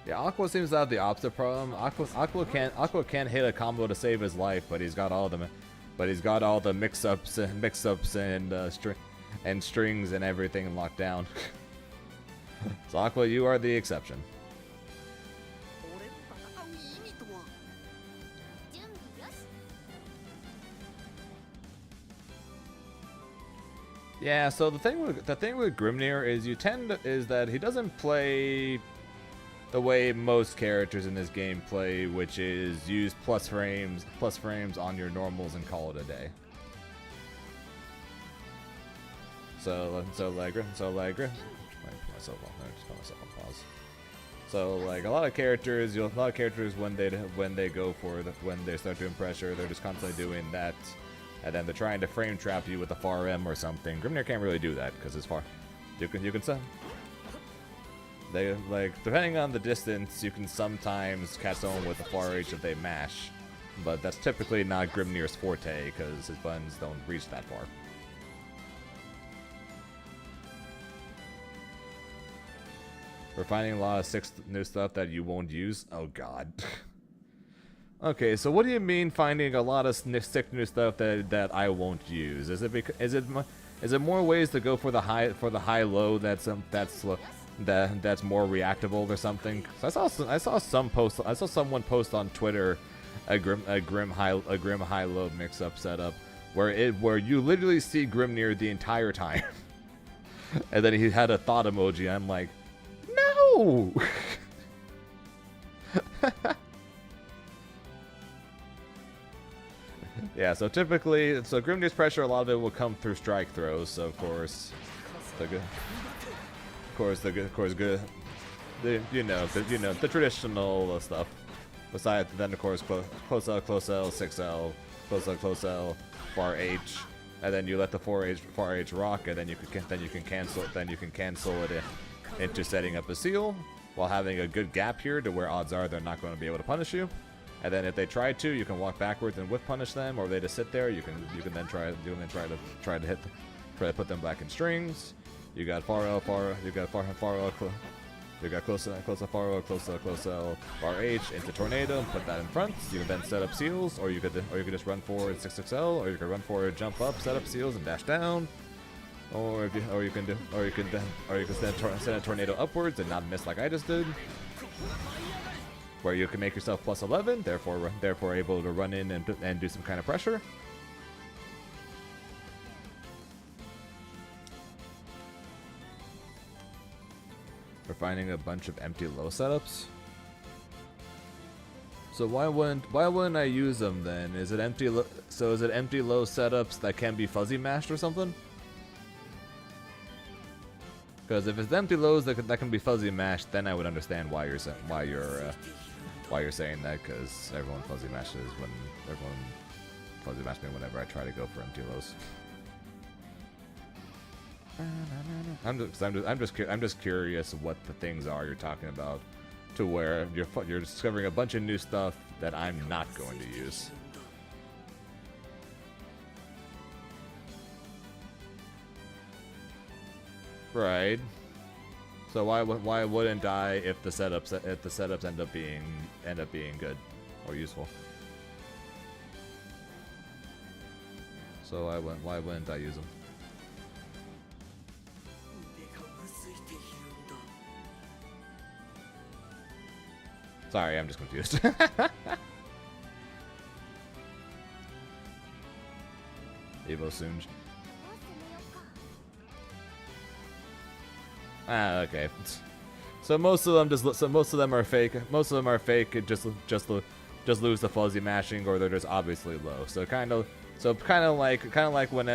Yeah, Aqua seems to have the opposite problem. Aqua can't hit a combo to save his life, but he's got all the mix-ups and strings and everything locked down. So Aqua, you are the exception. Yeah, so the thing with Grimnir is is that he doesn't play most characters in this game play, which is use plus frames on your normals and call it a day. So like myself on pause. So like a lot of characters when they start doing pressure, they're just constantly doing that, and then they're trying to frame trap you with a far M or something. Grimnir can't really do that because it's far. You can they like depending on the distance, you can sometimes catch someone with a far H if they mash, but that's typically not Grimnir's forte because his buttons don't reach that far. We're finding a lot of new stuff that you won't use. Oh god. Okay, so what do you mean finding a lot of sick new stuff that I won't use? Is it more ways to go for the high low that's more reactable or something? I saw someone post on Twitter a grim high low mix up setup where you literally see Grimnir the entire time, and then he had a thought emoji. I'm like, no. Yeah, so typically, Grimnir's pressure, a lot of it will come through strike throws. So of course, the traditional stuff. Besides, then of course, close L, 6L, close L, far H, and then you let the far H rock, and then you can cancel it into setting up a seal while having a good gap here to where odds are they're not going to be able to punish you. And then if they try to, you can walk backwards and whip punish them, or they just sit there. You can then try to put them back in strings. You got far L, you got far L, you got close L, far H into tornado, and put that in front. You can then set up seals, or you could just run forward 6L, or you could run forward, jump up, set up seals, and dash down. Or you can send a tornado upwards and not miss like I just did. Where you can make yourself plus 11, therefore able to run in and do some kind of pressure. We're finding a bunch of empty low setups. So why wouldn't I use them then? Is it empty low setups that can be fuzzy mashed or something? Because if it's empty lows that can be fuzzy mashed, then I would understand why you're saying that. Because everyone fuzzy mashes me whenever I try to go for empty lows. I'm just curious what the things are you're talking about, to where you're discovering a bunch of new stuff that I'm not going to use. Right. So why wouldn't I if the setups end up being good or useful? So why wouldn't I use them? Sorry, I'm just confused. Evo Sunj. Ah, okay. So most of them are fake. Most of them are fake. Just lose the fuzzy mashing, or they're just obviously low. So kind of like when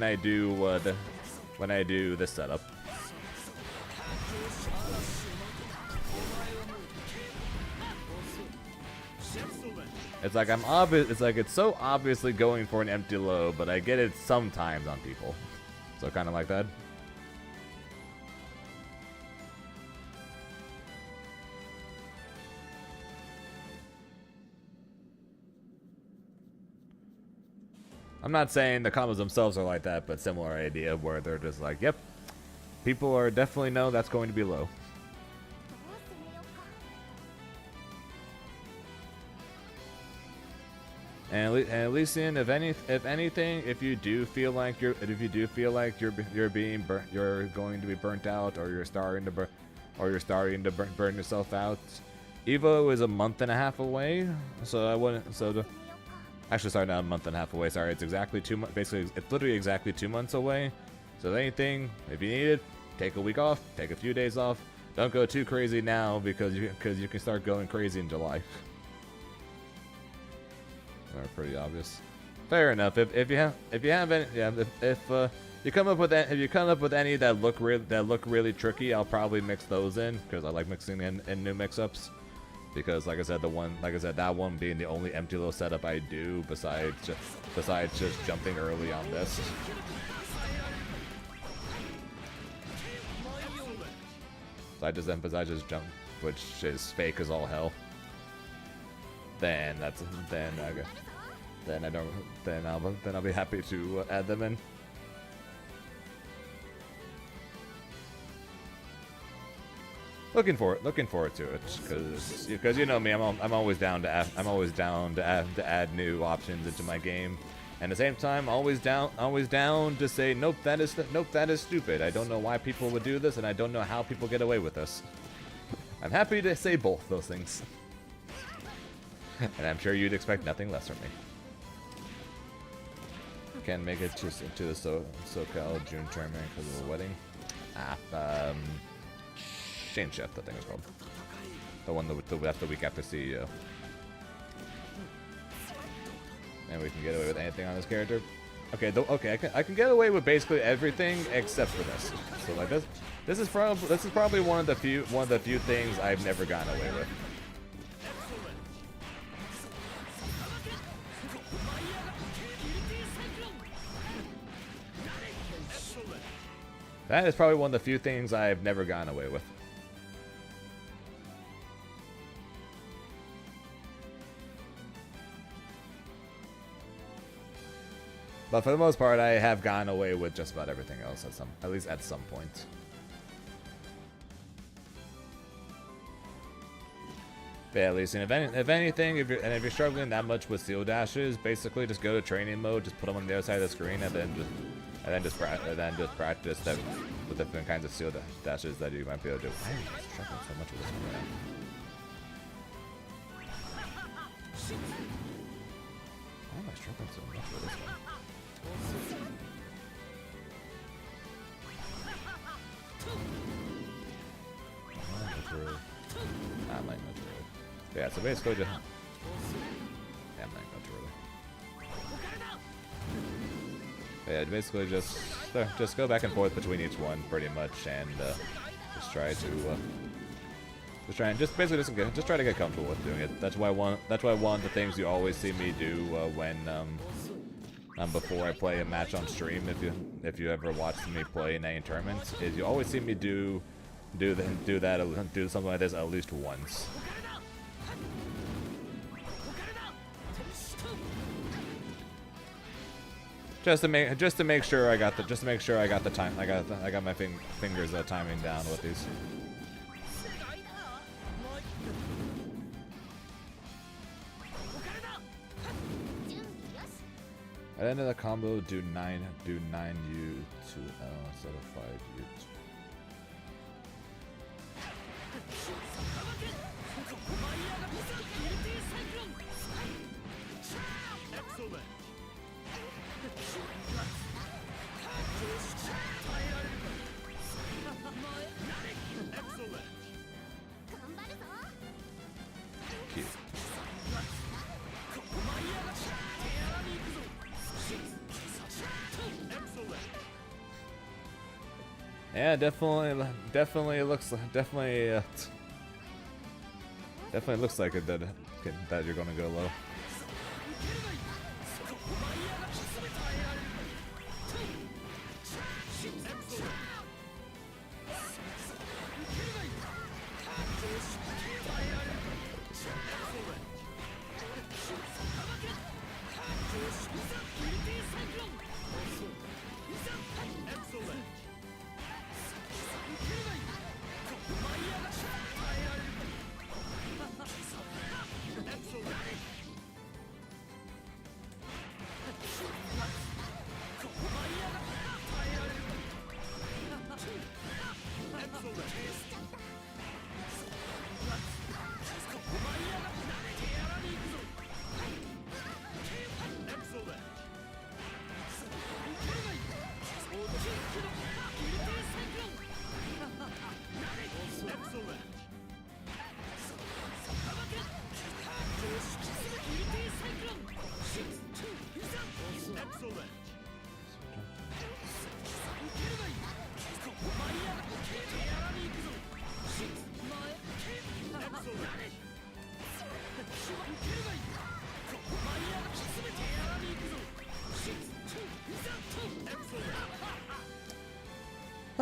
I do this setup. It's like it's so obviously going for an empty low, but I get it sometimes on people. So kind of like that. I'm not saying the combos themselves are like that, but similar idea where they're just like, yep, people are definitely know that's going to be low. And Elysian, if anything, if you do feel like you're going to be burnt out, or you're starting to burn yourself out, Evo is a month and a half away. So I wouldn't. Actually, sorry, not a month and a half away. Sorry, it's exactly 2 months. Basically, it's literally exactly 2 months away. So if anything, if you need it, take a week off, take a few days off. Don't go too crazy now because you can start going crazy in July. Pretty obvious. Fair enough. If you have any, yeah, if you come up with any that look really tricky, I'll probably mix those in because I like mixing in new mix-ups. Because like I said, that one being the only empty low setup I do besides just jumping early on this. So I just jump, which is fake as all hell. Then I'll be happy to add them in. Looking forward to it, because you know me, I'm always down to add new options into my game, and at the same time, always down to say nope, that is stupid. I don't know why people would do this, and I don't know how people get away with this. I'm happy to say both those things, and I'm sure you'd expect nothing less from me. Can't make it to the SoCal June tournament because of the wedding. Shane Chef, that thing is called. The one that's the week after CEO. And we can get away with anything on this character. Okay, I can get away with basically everything except for this. So like this is probably one of the few things I've never gotten away with. That is probably one of the few things I've never gotten away with. But for the most part, I have gotten away with just about everything else at least at some point. But yeah, at least, and if anything, if you're struggling that much with seal dashes, basically just go to training mode, just put them on the other side of the screen, and then just practice that with different kinds of seal dashes that you might be able to do. Why am I struggling so much with this one right now? Why am I struggling so much with this one? I'm like not really. Yeah, so basically just. Yeah, I'm like not really. Yeah, basically just go back and forth between each one pretty much, and just try to get comfortable with doing it. That's why one of the things you always see me do when before I play a match on stream, if you ever watched me play in any tournaments, is you always see me do something like this at least once. Just to make sure I got the time. I got my fingers timing down with these. At the end of the combo, do 9 U to L instead of 5 U. Excellent. Excellent. Cute. Yeah, definitely looks like it that you're gonna go low. Excellent.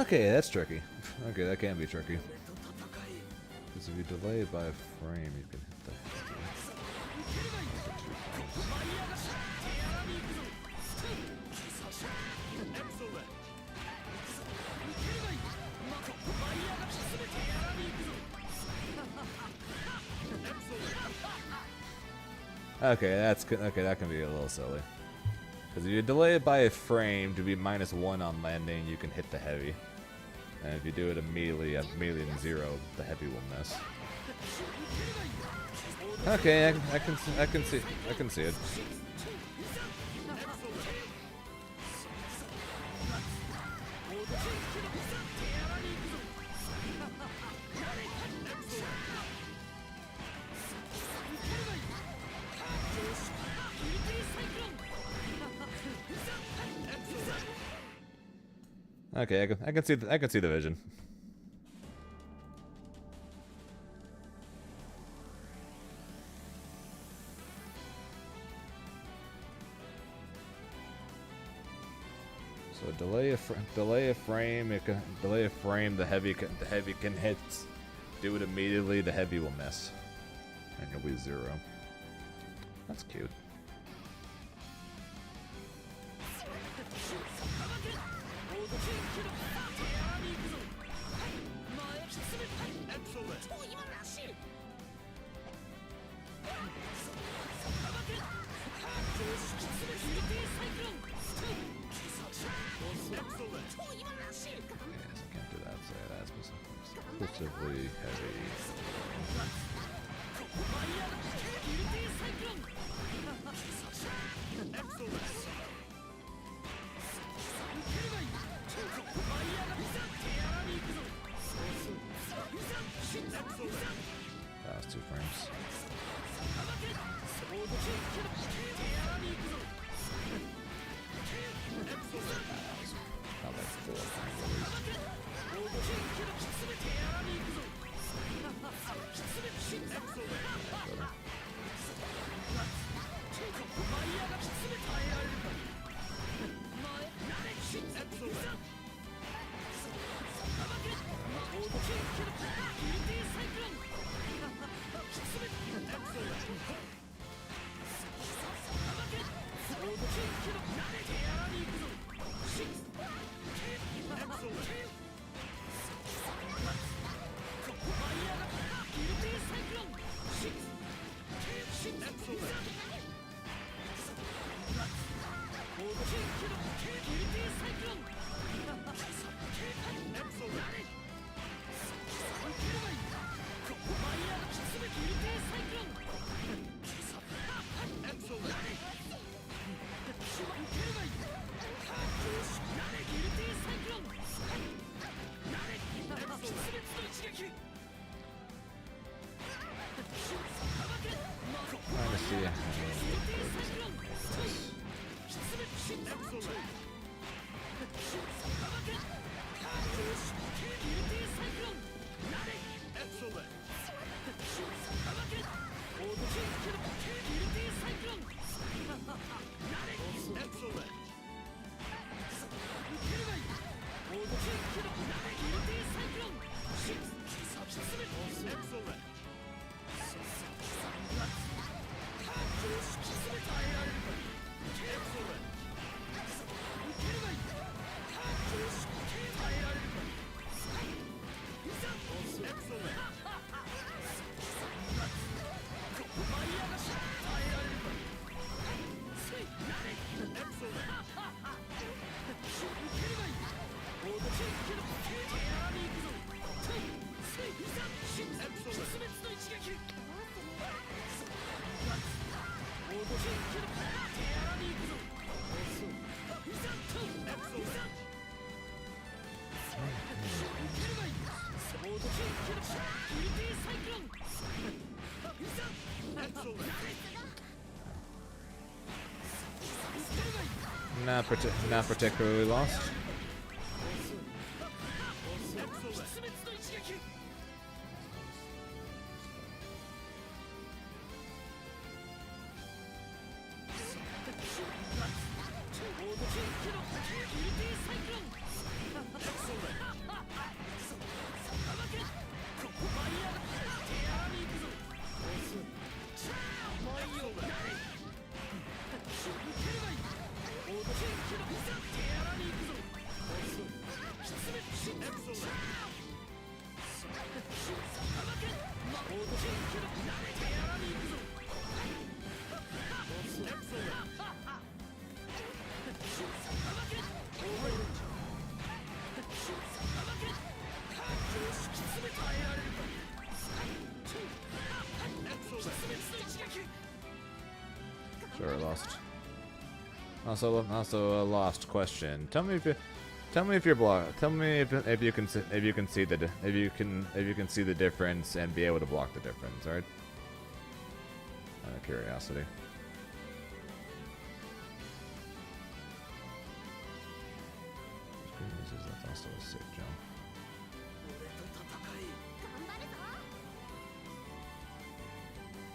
Okay, that's tricky. Okay, that can be tricky. Because if you delay it by a frame, you can hit the Okay, okay. That can be a little silly. Because if you delay it by a frame to be -1 on landing, you can hit the heavy. And if you do it immediately at melee and 0, the heavy will miss. Okay, I can see it. Okay, I can see the vision. So delay a frame. It can delay a frame. The heavy can hit. Do it immediately. The heavy will miss, and you'll be 0. That's cute. Exclusively heavy. That was 2 frames. Not like 4 frames at least. Not particularly lost. Sure, lost. Also a lost question. Tell me if you're blocked. Tell me if you can see the difference and be able to block the difference. All right. Out of curiosity. That's also a sick jump.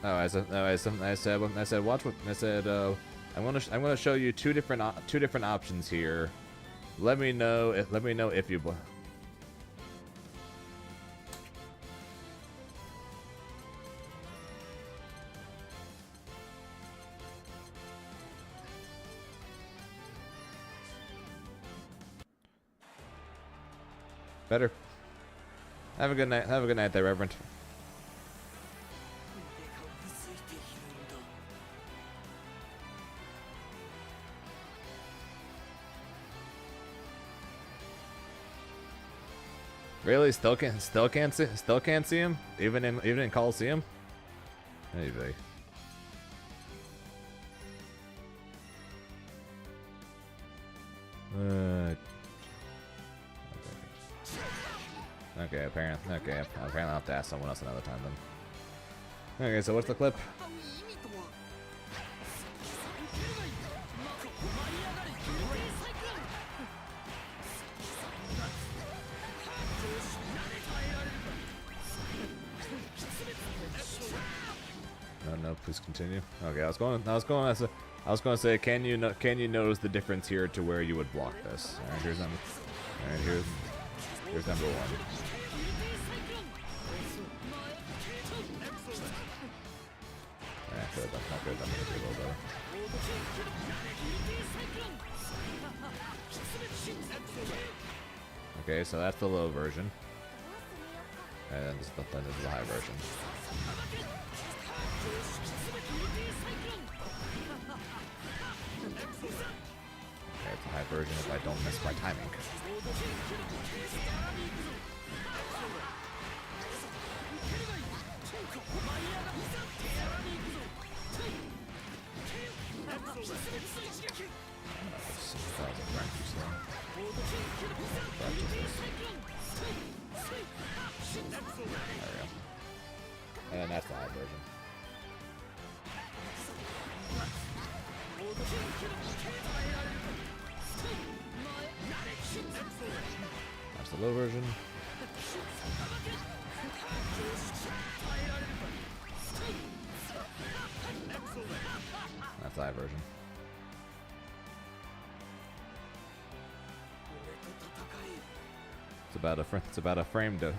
Oh, I said, watch what I said. I'm gonna show you two different options here. Let me know if you. Better. Have a good night. Have a good night there, Reverend. Really? Still can't see him? Even in Coliseum? Maybe. Okay, apparently I'll have to ask someone else another time then. Okay, so what's the clip? No, please continue. Okay, I was going to say, can you notice the difference here to where you would block this? All right, here's number. All right, here's number one. I could have done it a little better. Okay, so that's the low version, and this is the high version. Okay, it's a high version if I don't miss my timing. And that's the high version. That's the low version. That's the high version. It's about a frame to.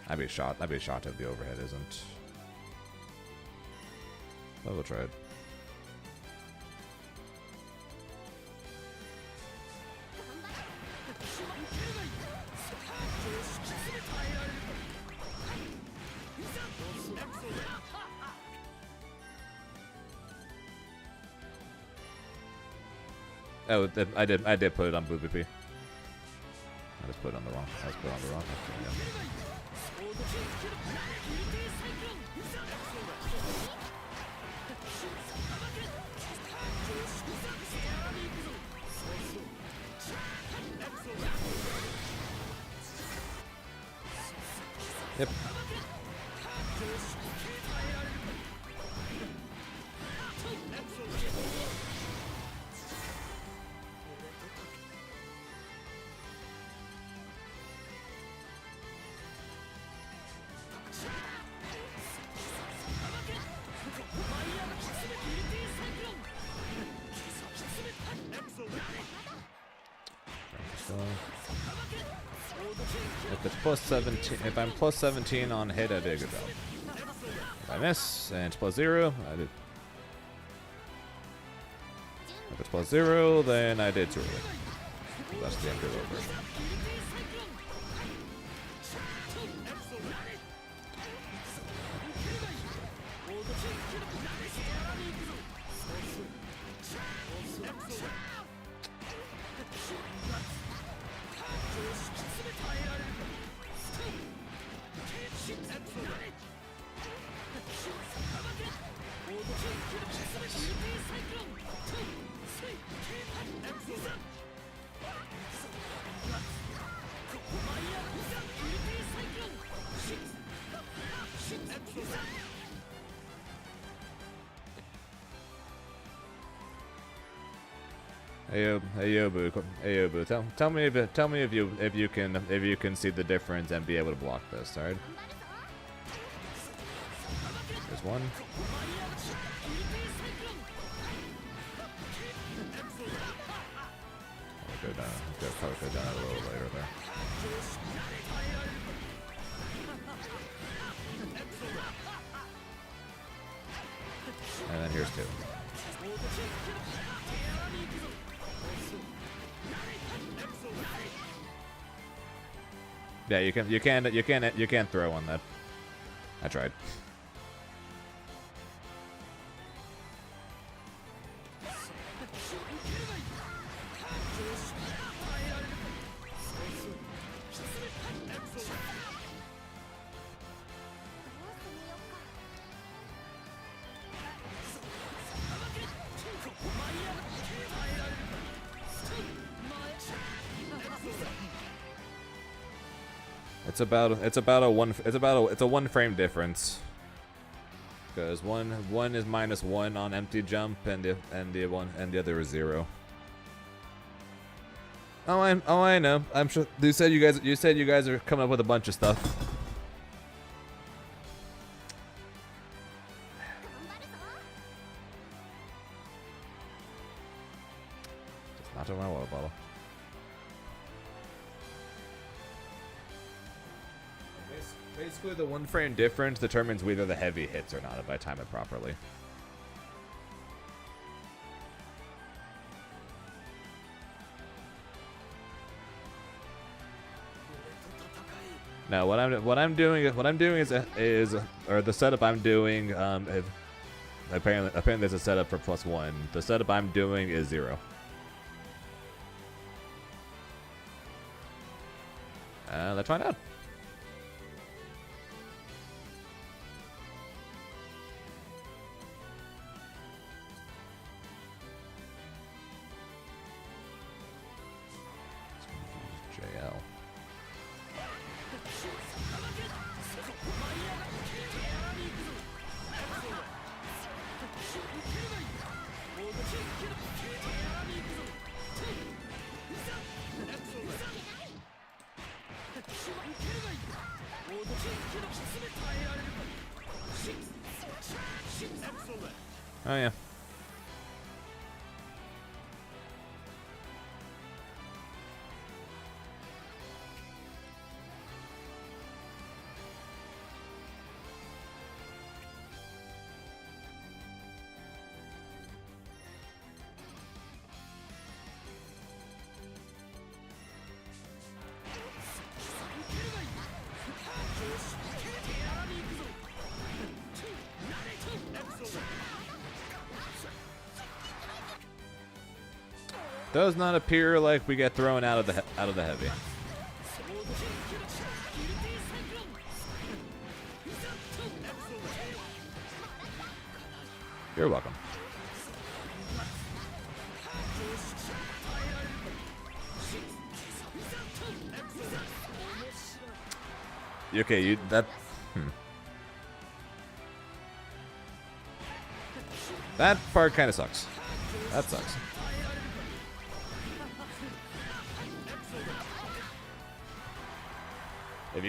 I'd be shocked if the overhead isn't. But we'll try it. Oh, I did put it on Blue BP. I just put it on the wrong. Yep. If it's plus 17, if I'm plus 17 on hit, I did a good job. If I miss and it's plus 0, I did. If it's plus 0, then I did too early. That's the end of the version. Yobu, tell me if you can see the difference and be able to block this, alright? There's one. Probably go down a little later there. And then here's two. Yeah, you can't throw on that. I tried. It's a one frame difference. Because one is -1 on empty jump and the other is 0. Oh I know. I'm sure you said you guys are coming up with a bunch of stuff. Just not in my water bottle. Basically, the one frame difference determines whether the heavy hits or not if I time it properly. Now, what I'm doing is or the setup I'm doing. Apparently there's a setup for +1. The setup I'm doing is 0. Let's find out. JL. Oh yeah. Does not appear like we get thrown out of the heavy. You're welcome. Okay, that part kind of sucks. That sucks. If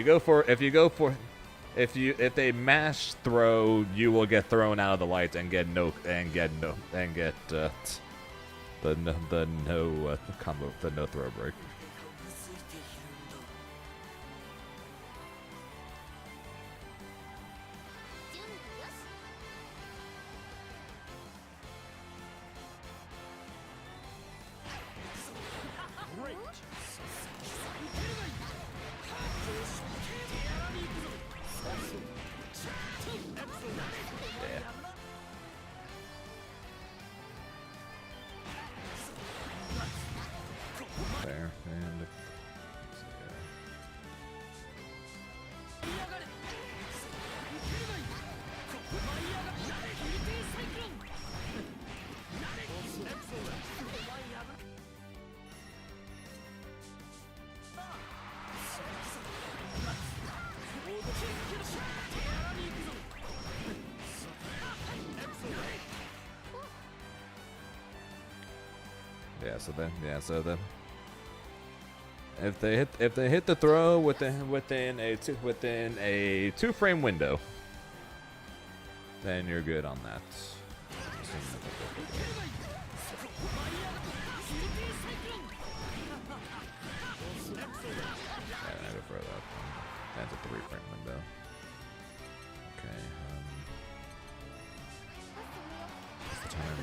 they mash throw, you will get thrown out of the light and get the no throw break. Fair. So then if they hit the throw within a 2-frame window, then you're good on that. That's a 3-frame window. Okay. What's the time?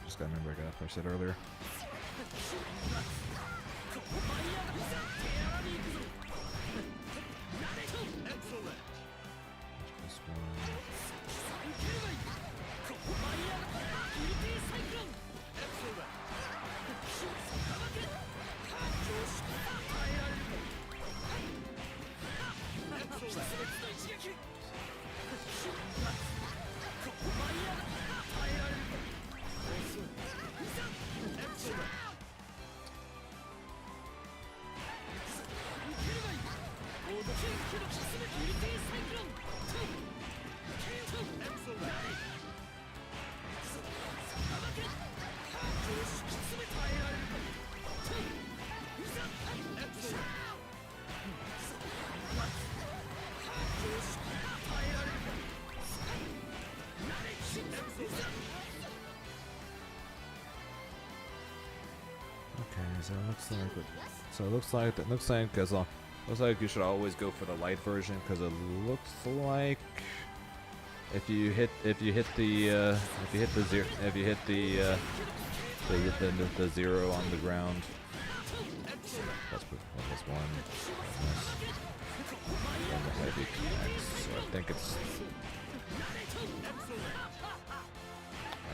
Just gotta remember I got what I said earlier. This one. So it looks like you should always go for the light version because it looks like if you hit the zero on the ground, that's one. And the heavy connects. So I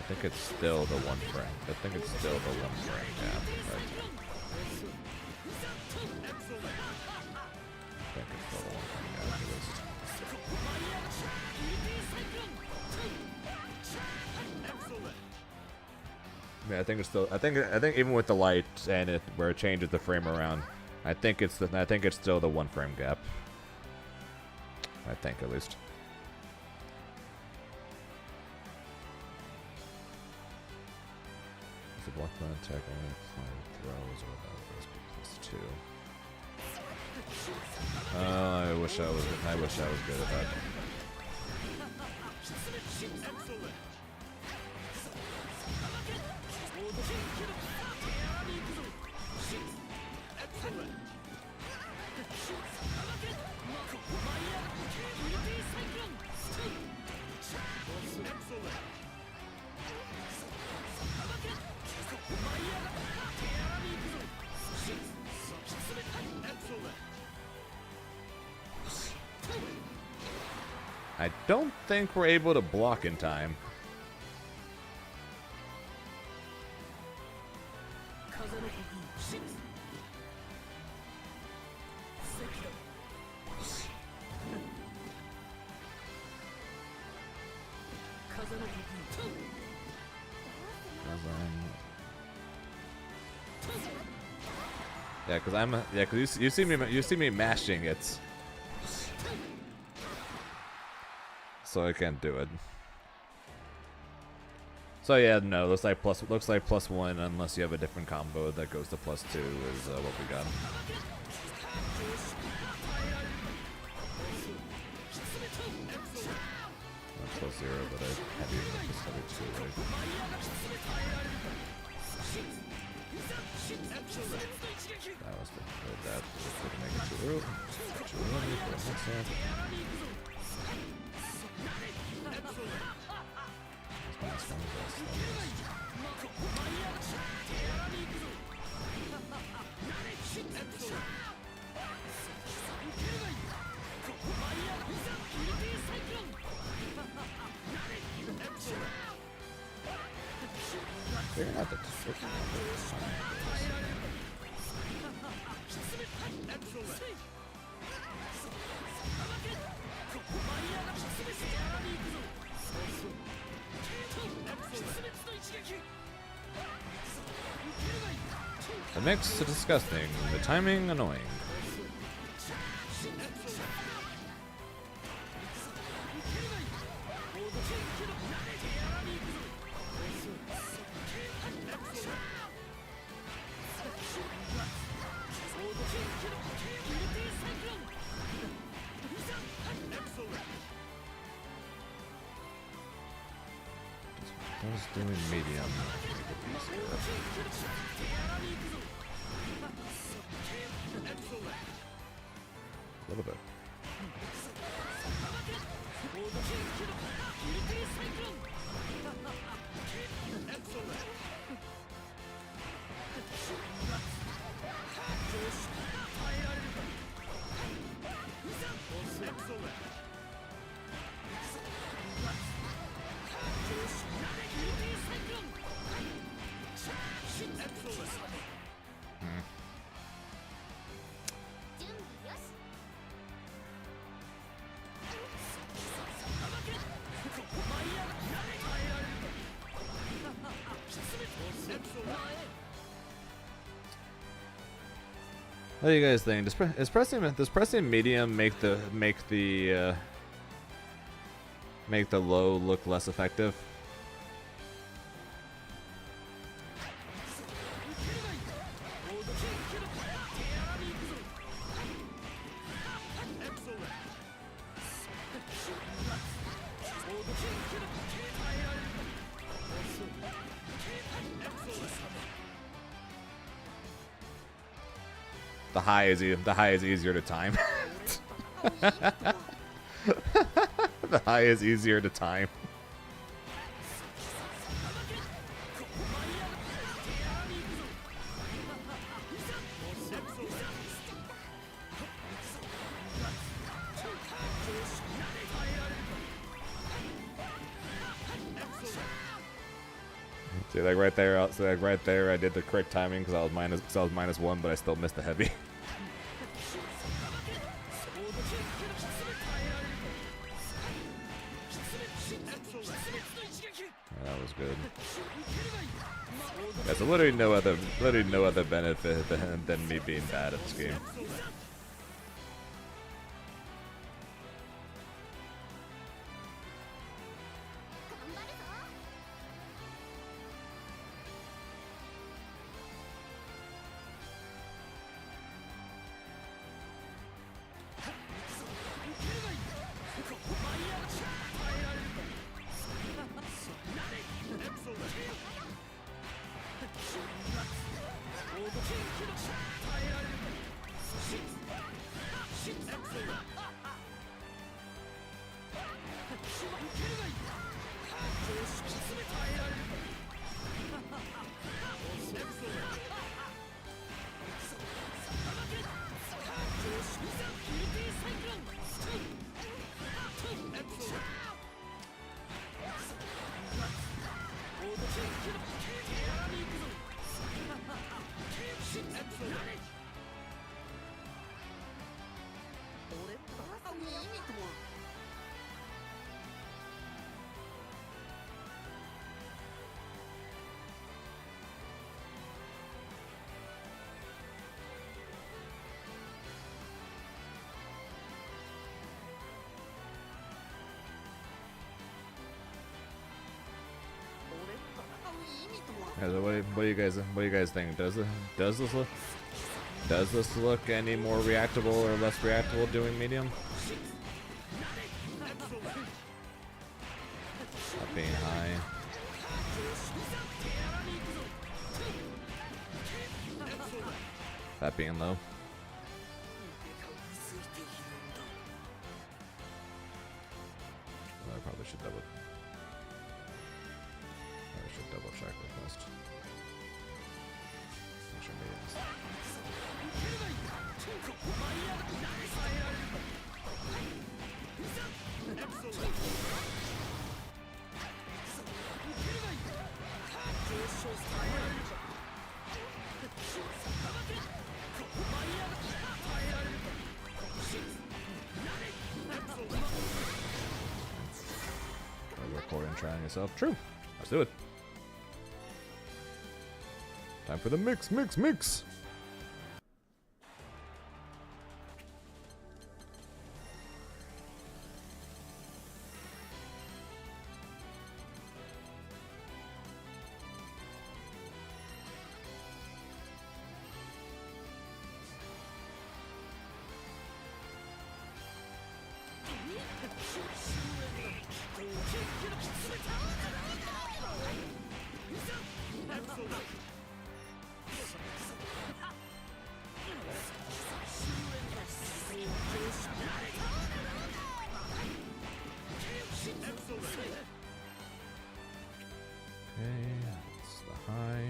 think it's still the 1 frame. I think it's still the 1 frame gap. But yeah, I think it's still. I think even with the light and it where it changes the frame around, I think it's still the 1 frame gap. I think at least. Is the block button attack only applying throws or that was +2? I wish I was good at that. I don't think we're able to block in time. Because you see me mashing it, so I can't do it. So yeah, no, looks like +1 unless you have a different combo that goes to +2 is what we got. plus 0, but I have you with this other 2, right? That was the that was to make it too early. Too early for a headset. That's one of they're not the freaking the mix is disgusting, the timing annoying. I was doing medium. A little bit. What do you guys think? Does pressing medium make the low look less effective? The high is easier to time. The high is easier to time. See, like right there, so like right there, I did the correct timing because I was -1, but I still missed the heavy. That was good. There's literally no other benefit than me being bad at this game. So what do you guys think? Does this look any more reactable or less reactable doing medium? That being low. I probably should double check with first. Make sure mediums. Recording, trying yourself. True. Let's do it. Time for the mix. Okay, that's the high.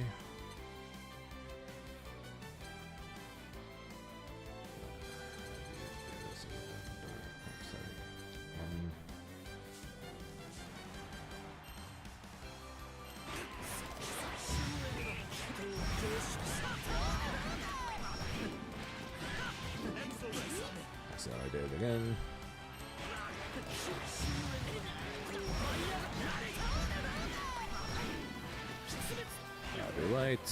So I did it again. I'll be light.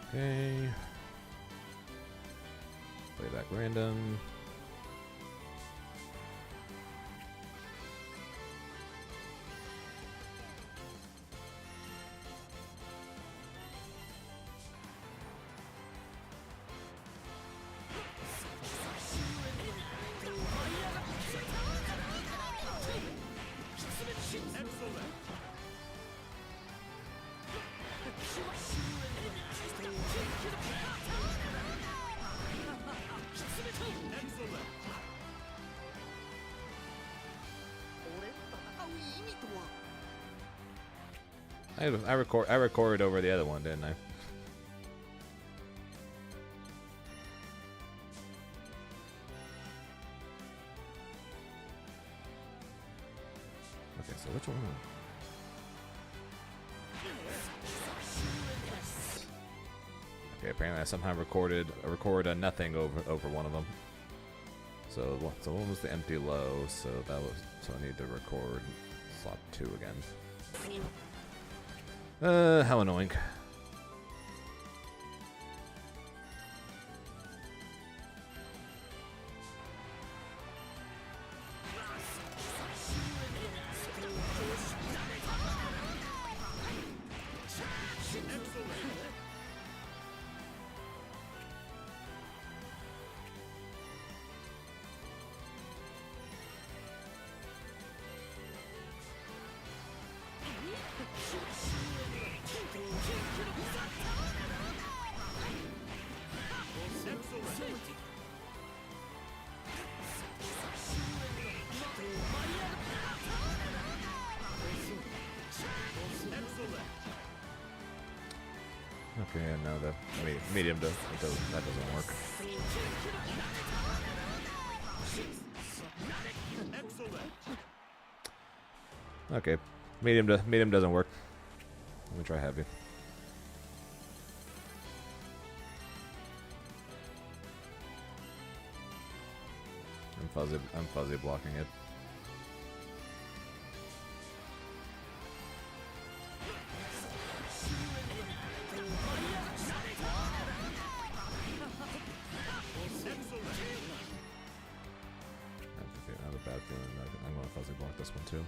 Okay. Play back random. I recorded over the other one, didn't I? Okay, so which one? Okay, apparently I somehow recorded a nothing over one of them. So one was the empty low, so I need to record slot 2 again. How annoying. Okay, and now the medium that doesn't work. Okay, medium doesn't work. Let me try heavy. I'm fuzzy blocking it. I have a bad feeling that I'm going to fuzzy block this one too.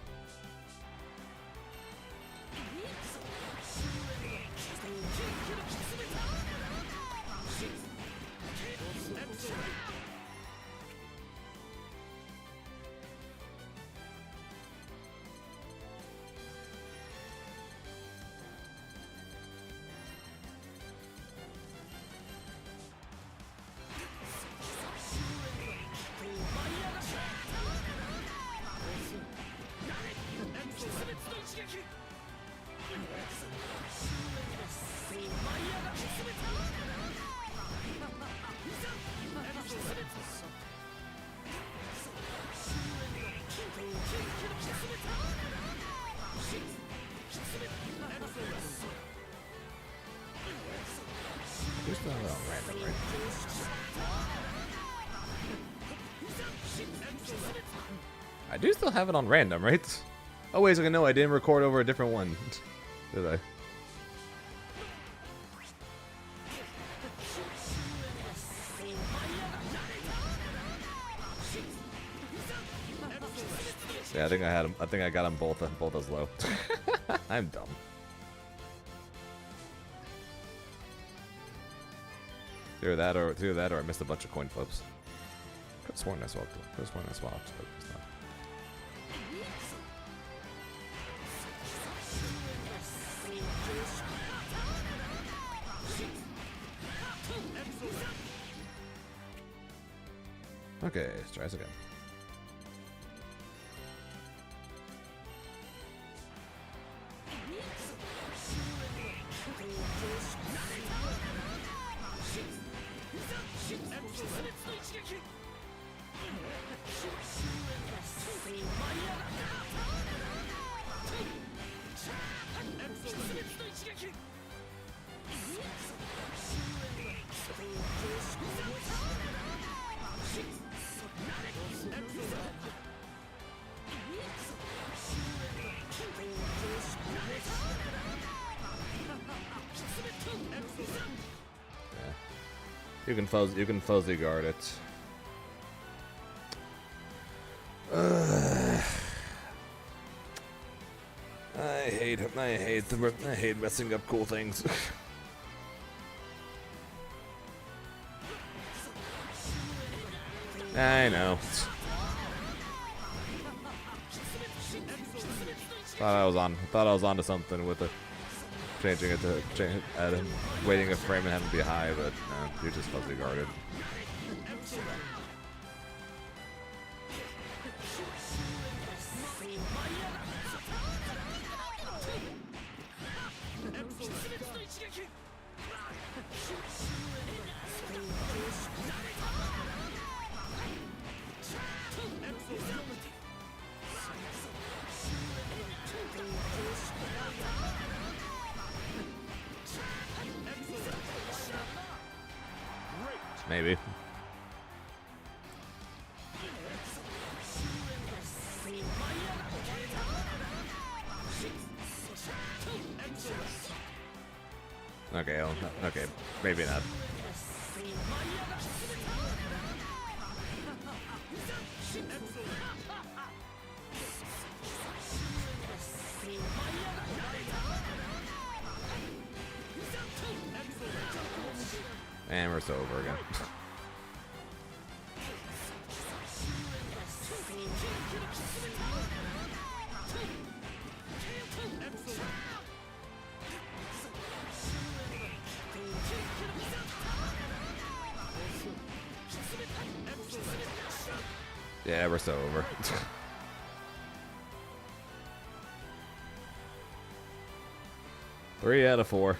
it on random, right? I do still have it on random, right? Oh wait, no, I didn't record over a different one, did I? Yeah, I think I had them. I think I got them both as low. I'm dumb. Either that or I missed a bunch of coin flips. Could've sworn I swapped. Could've sworn I swapped, but it's not. Okay, let's try this again. You can fuzzy guard it. I hate messing up cool things. I know. Thought I was onto something with it. Changing it to waiting a frame and having to be high, but no, you're just fuzzy guarded. Maybe. Okay, okay, maybe not. And we're so over again. Yeah, we're so over. Three out of 4.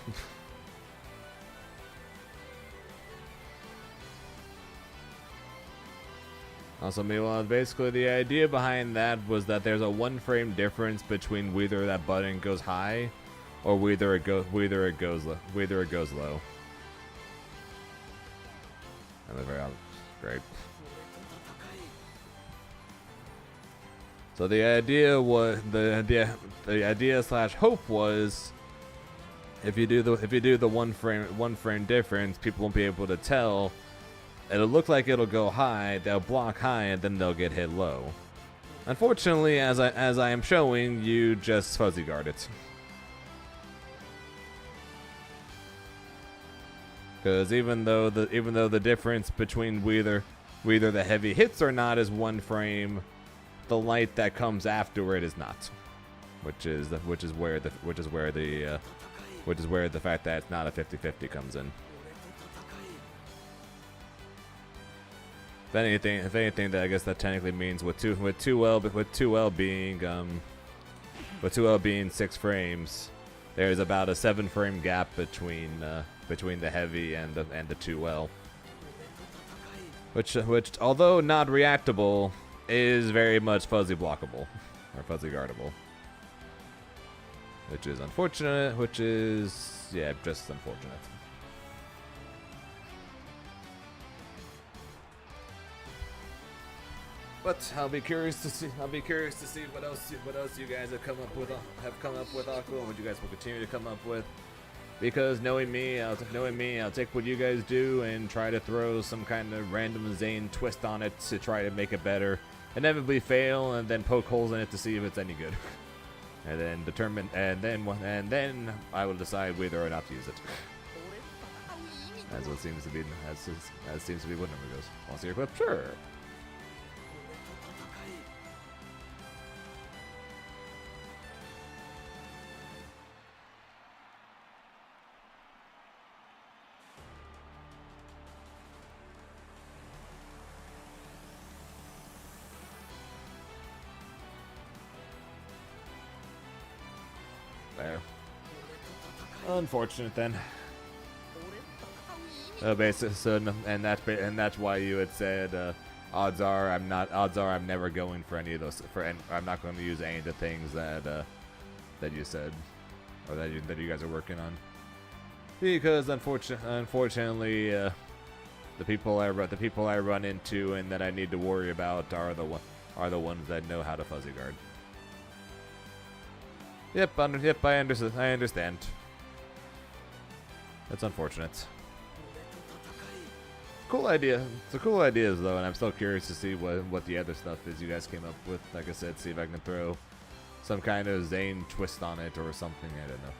Also, meanwhile, basically the idea behind that was that there's a 1 frame difference between whether that button goes high or whether it goes low. And they're very great. So the idea was the idea slash hope was if you do the one frame difference, people won't be able to tell. It'll look like it'll go high, they'll block high, and then they'll get hit low. Unfortunately, as I am showing, you just fuzzy guard it. Because even though the difference between whether the heavy hits or not is 1 frame, the light that comes after it is not, which is where the fact that it's not a 50-50 comes in. If anything, that I guess that technically means with 2L being 6 frames, there's about a 7 frame gap between the heavy and the 2L, which although not reactable, is very much fuzzy blockable or fuzzy guardable, which is unfortunate. Just unfortunate. But I'll be curious to see. I'll be curious to see what else you guys have come up with. Aqua, and what you guys will continue to come up with. Because knowing me, I'll take what you guys do and try to throw some kind of random Zane twist on it to try to make it better. Inevitably fail, and then poke holes in it to see if it's any good. And then I will decide whether or not to use it. As what seems to be, as seems to be what number goes. Want to see your clip? Sure. There. Unfortunate then. Basically, and that's why you had said odds are I'm never going for any of those. I'm not going to use any of the things that you said, or that you guys are working on, because unfortunately the people I run into and that I need to worry about are the ones that know how to fuzzy guard. Yep, I understand. That's unfortunate. Cool idea. It's cool ideas though, and I'm still curious to see what the other stuff is you guys came up with. Like I said, see if I can throw some kind of Zane twist on it or something. I don't know.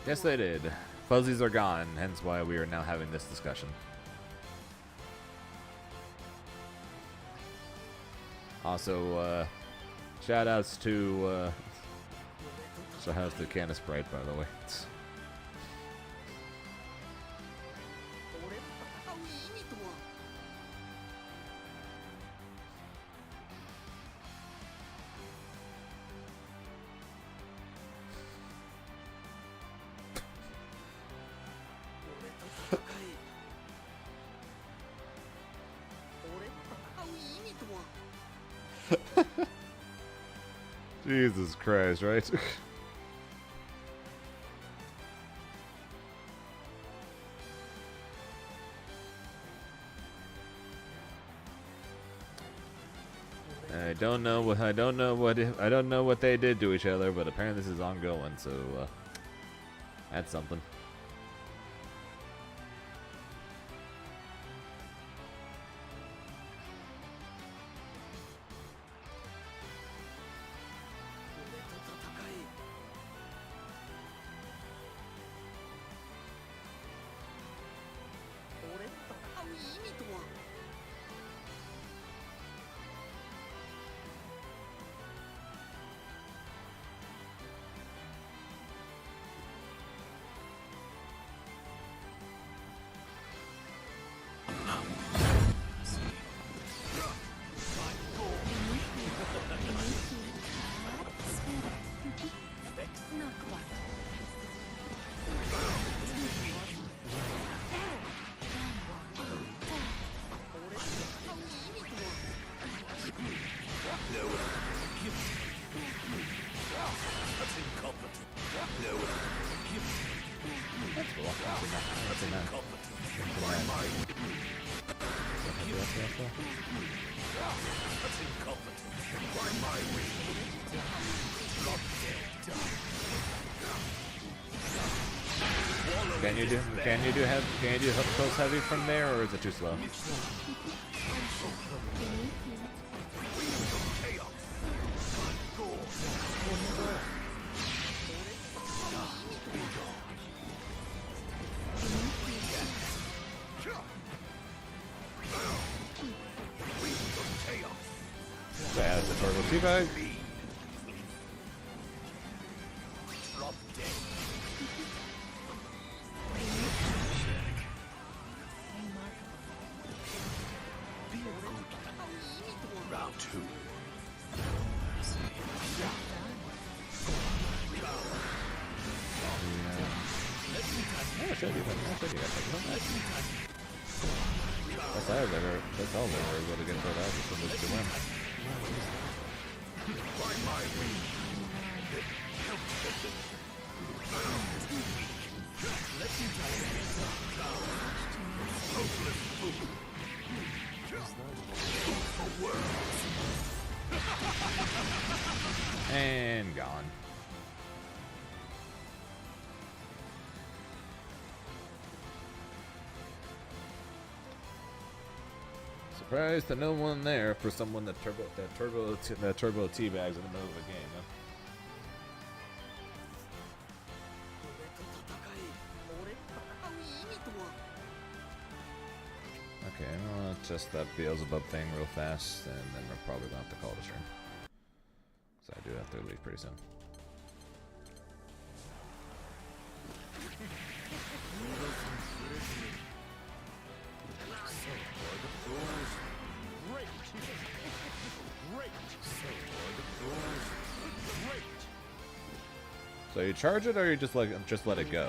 Yes, they did. Fuzzies are gone, hence why we are now having this discussion. Also, shoutouts to Can of Sprite, by the way. Jesus Christ, right? I don't know what they did to each other, but apparently this is ongoing, so that's something. Can you do close heavy from there, or is it too slow? That's a turbo teabag. Round 2. That's all they were able to get that out just to move to win. And gone. Surprised that no one there for someone that turbo teabags in the middle of the game. Huh? Okay, I'm gonna test that Beelzebub thing real fast, and then we're probably gonna have to call it a stream. So I do have to leave pretty soon. So you charge it, or you just let it go?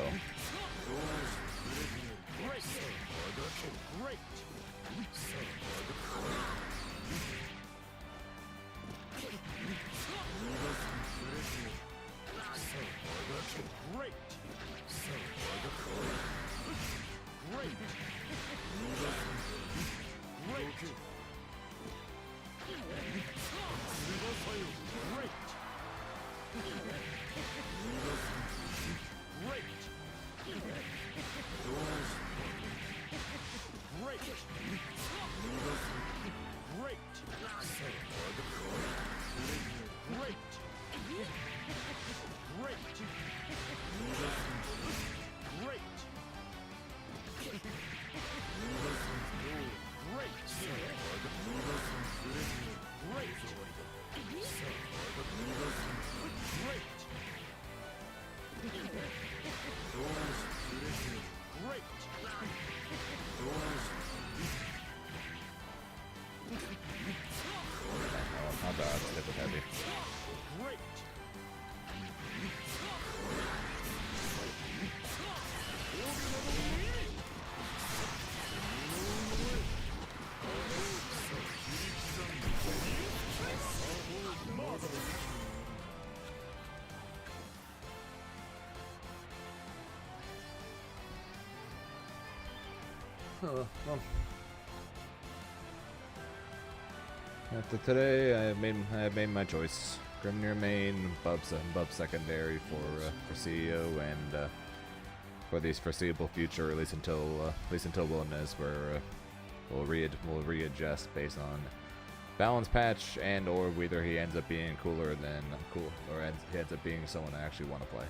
Oh, well. After today, I have made my choice. Grimnir main, Bub secondary for CEO, and for the foreseeable future, at least until Wilderness, where we'll readjust based on balance patch, and or whether he ends up being cooler than cool, or he ends up being someone I actually want to play.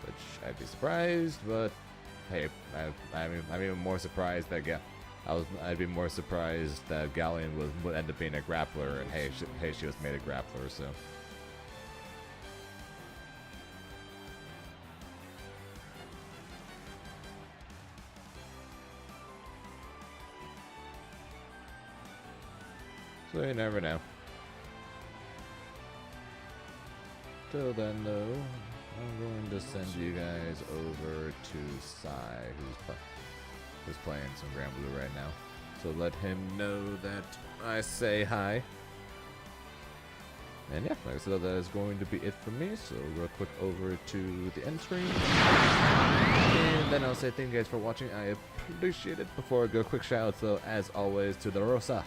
Which I'd be surprised, but hey, I'm even more surprised that I'd be more surprised that Galleon would end up being a grappler, and hey, she was made a grappler, so. So you never know. Till then, though, I'm going to send you guys over to Sai, who's playing some Grand Blue right now. So let him know that I say hi. And yeah, like I said, that is going to be it for me. So real quick over to the end screen. And then I'll say thank you guys for watching. I appreciate it. Before I go, quick shout outs though, as always, to the Rosa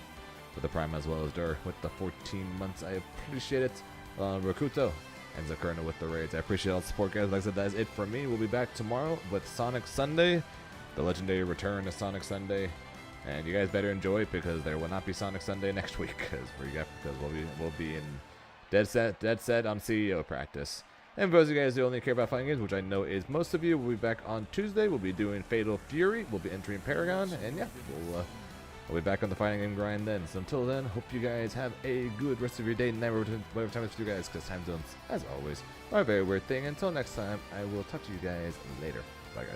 for the Prime, as well as Dur with the 14 months. I appreciate it. Rakuto and Zakurna with the raids. I appreciate all the support, guys. Like I said, that is it for me. We'll be back tomorrow with Sonic Sunday, the legendary return to Sonic Sunday. And you guys better enjoy it, because there will not be Sonic Sunday next week, because we'll be in dead set on CEO practice. And for those of you guys who only care about fighting games, which I know is most of you, we'll be back on Tuesday. We'll be doing Fatal Fury. We'll be entering Paragon, and yeah, we'll I'll be back on the fighting game grind then. So until then, hope you guys have a good rest of your day, night, whatever time it's for you guys, because time zones, as always, are a very weird thing. Until next time, I will talk to you guys later. Bye, guys.